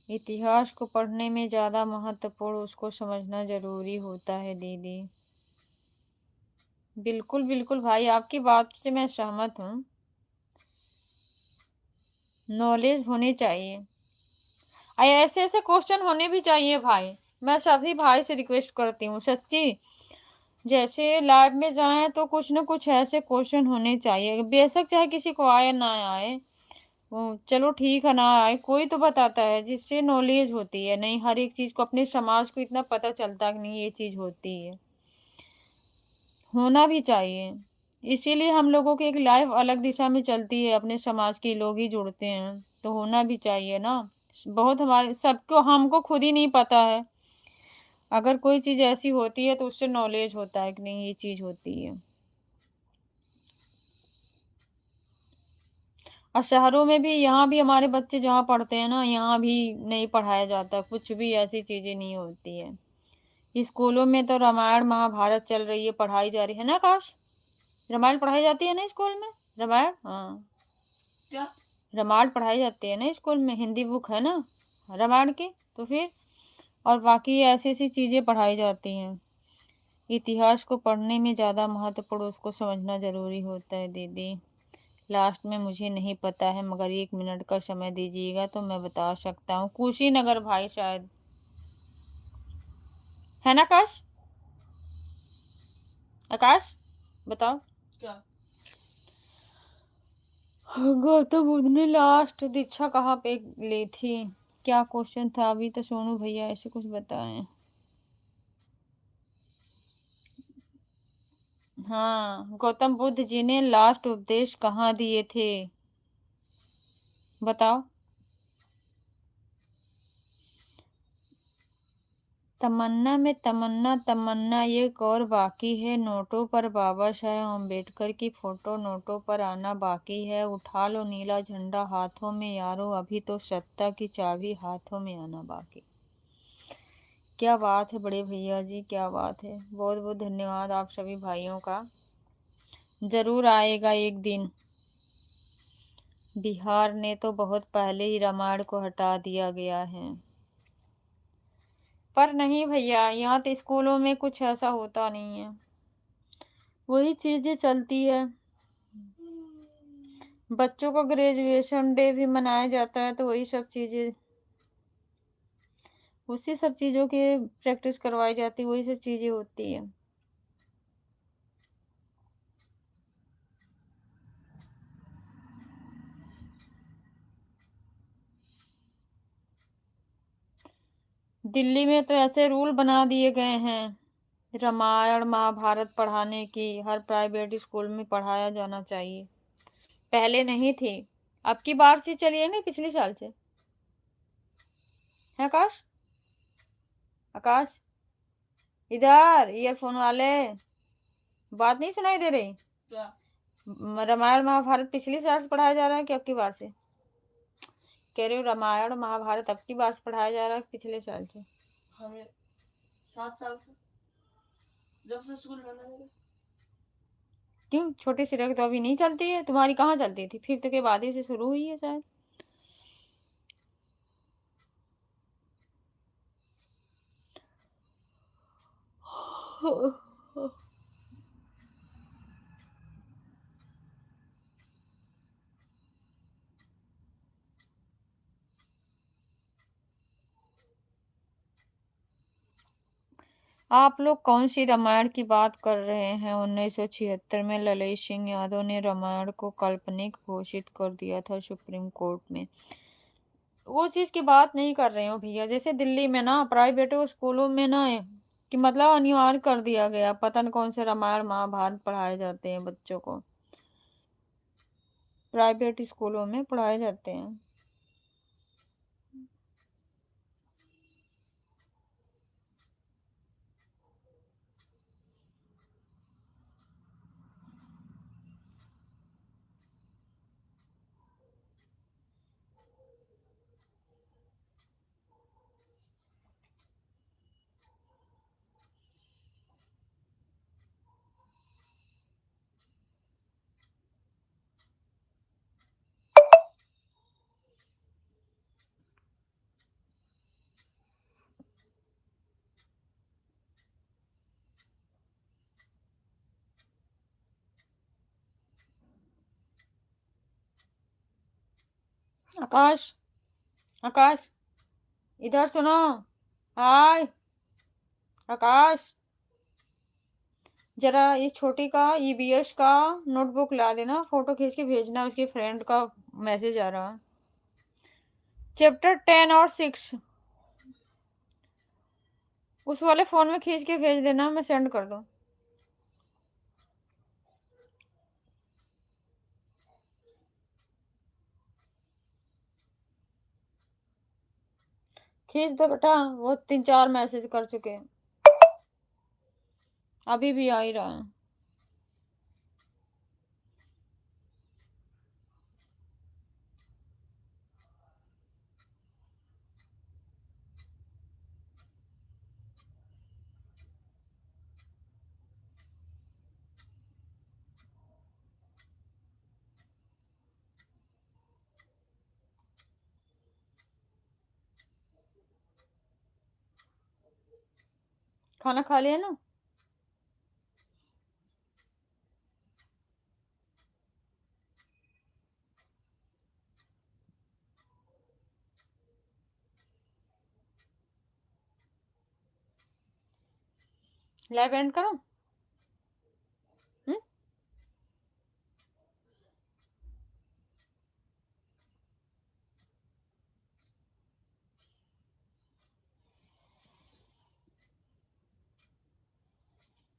इतिहास को पढ़ने में ज़्यादा महत्वपूर्ण उसको समझना ज़रूरी होता है दीदी। बिल्कुल बिल्कुल भाई, आपकी बात से मैं सहमत हूँ, नॉलेज होनी चाहिए, ऐसे ऐसे क्वेश्चन होने भी चाहिए भाई। मैं सभी भाई से रिक्वेस्ट करती हूँ सच्ची, जैसे लाइव में जाएं तो कुछ न कुछ ऐसे क्वेश्चन होने चाहिए, बेशक चाहे किसी को आए ना आए, वो चलो ठीक है, ना आए कोई तो बताता है जिससे नॉलेज होती है। नहीं हर एक चीज को, अपने समाज को इतना पता चलता कि नहीं ये चीज होती है, होना भी चाहिए। इसीलिए हम लोगों की एक लाइफ अलग दिशा में चलती है, अपने समाज के लोग ही जुड़ते हैं, तो होना भी चाहिए ना। बहुत हमारे सबको, हमको खुद ही नहीं पता है, अगर कोई चीज ऐसी होती है तो उससे नॉलेज होता है कि नहीं ये चीज होती है। और शहरों में भी, यहाँ भी हमारे बच्चे जहाँ पढ़ते हैं ना, यहाँ भी नहीं पढ़ाया जाता, कुछ भी ऐसी चीजें नहीं होती है। स्कूलों में तो रामायण महाभारत चल रही है, पढ़ाई जा रही है ना आकाश, रामायण पढ़ाई जाती है ना स्कूल में, रामायण, हाँ क्या? रामायण पढ़ाई जाती है ना स्कूल में, हिंदी बुक है ना रामायण की, तो फिर और बाकी ऐसी ऐसी चीजें पढ़ाई जाती हैं। इतिहास को पढ़ने में ज़्यादा महत्वपूर्ण उसको समझना ज़रूरी होता है दीदी। लास्ट में मुझे नहीं पता है, मगर 1 मिनट का समय दीजिएगा तो मैं बता सकता हूँ। कुशीनगर भाई शायद, है ना आकाश, आकाश बताओ। क्या? गौतम बुद्ध ने लास्ट दीक्षा कहाँ पे ली थी, क्या क्वेश्चन था, अभी तो सोनू भैया ऐसे कुछ बताएं। हाँ, गौतम बुद्ध जी ने लास्ट उपदेश कहाँ दिए थे, बताओ। तमन्ना में तमन्ना, तमन्ना एक और बाकी है, नोटों पर बाबा साहेब अम्बेडकर की फोटो, नोटों पर आना बाकी है, उठा लो नीला झंडा हाथों में यारो, अभी तो सत्ता की चाबी हाथों में आना बाकी। क्या बात है बड़े भैया जी, क्या बात है, बहुत बहुत धन्यवाद आप सभी भाइयों का। जरूर आएगा एक दिन, बिहार ने तो बहुत पहले ही रामायण को हटा दिया गया है, पर नहीं भैया, यहाँ तो स्कूलों में कुछ ऐसा होता नहीं है, वही चीजें चलती है। बच्चों का ग्रेजुएशन डे भी मनाया जाता है, तो वही सब चीजें, उसी सब चीजों की प्रैक्टिस करवाई जाती है, वही सब चीजें होती है। दिल्ली में तो ऐसे रूल बना दिए गए हैं, रामायण महाभारत पढ़ाने की हर प्राइवेट स्कूल में पढ़ाया जाना चाहिए। पहले नहीं थी, अब की बार से चली है ना, पिछले साल से है। आकाश, आकाश इधर, ईयरफोन वाले, बात नहीं सुनाई दे रही? क्या? रामायण महाभारत पिछली साल से पढ़ाया जा रहा है कि अब की बार से? कह रही हूँ रामायण महाभारत अब की बार से पढ़ाया जा रहा है पिछले साल से? हमें 7 साल से, जब से स्कूल बना है। क्यों, छोटी सी रग तो अभी नहीं चलती है तुम्हारी? कहाँ चलती थी? फिफ्थ के बाद ही से शुरू हुई है शायद। आप लोग कौन सी रामायण की बात कर रहे हैं? 1976 में ललित सिंह यादव ने रामायण को काल्पनिक घोषित कर दिया था सुप्रीम कोर्ट में। वो चीज की बात नहीं कर रहे हो भैया। जैसे दिल्ली में ना प्राइवेट स्कूलों में ना कि मतलब अनिवार्य कर दिया गया, पता नहीं कौन से रामायण महाभारत पढ़ाए जाते हैं बच्चों को, प्राइवेट स्कूलों में पढ़ाए जाते हैं। आकाश, आकाश इधर सुनो। हाय आकाश, जरा ये छोटी का ईबीएस का नोटबुक ला देना, फोटो खींच के भेजना, उसके फ्रेंड का मैसेज आ रहा है। चैप्टर 10 और 6 उस वाले फोन में खींच के भेज देना, मैं सेंड कर दूं। खींच दो बेटा, वो 3-4 मैसेज कर चुके हैं, अभी भी आ ही रहा है। खाना खा लिया ना? लाइव एंड करो।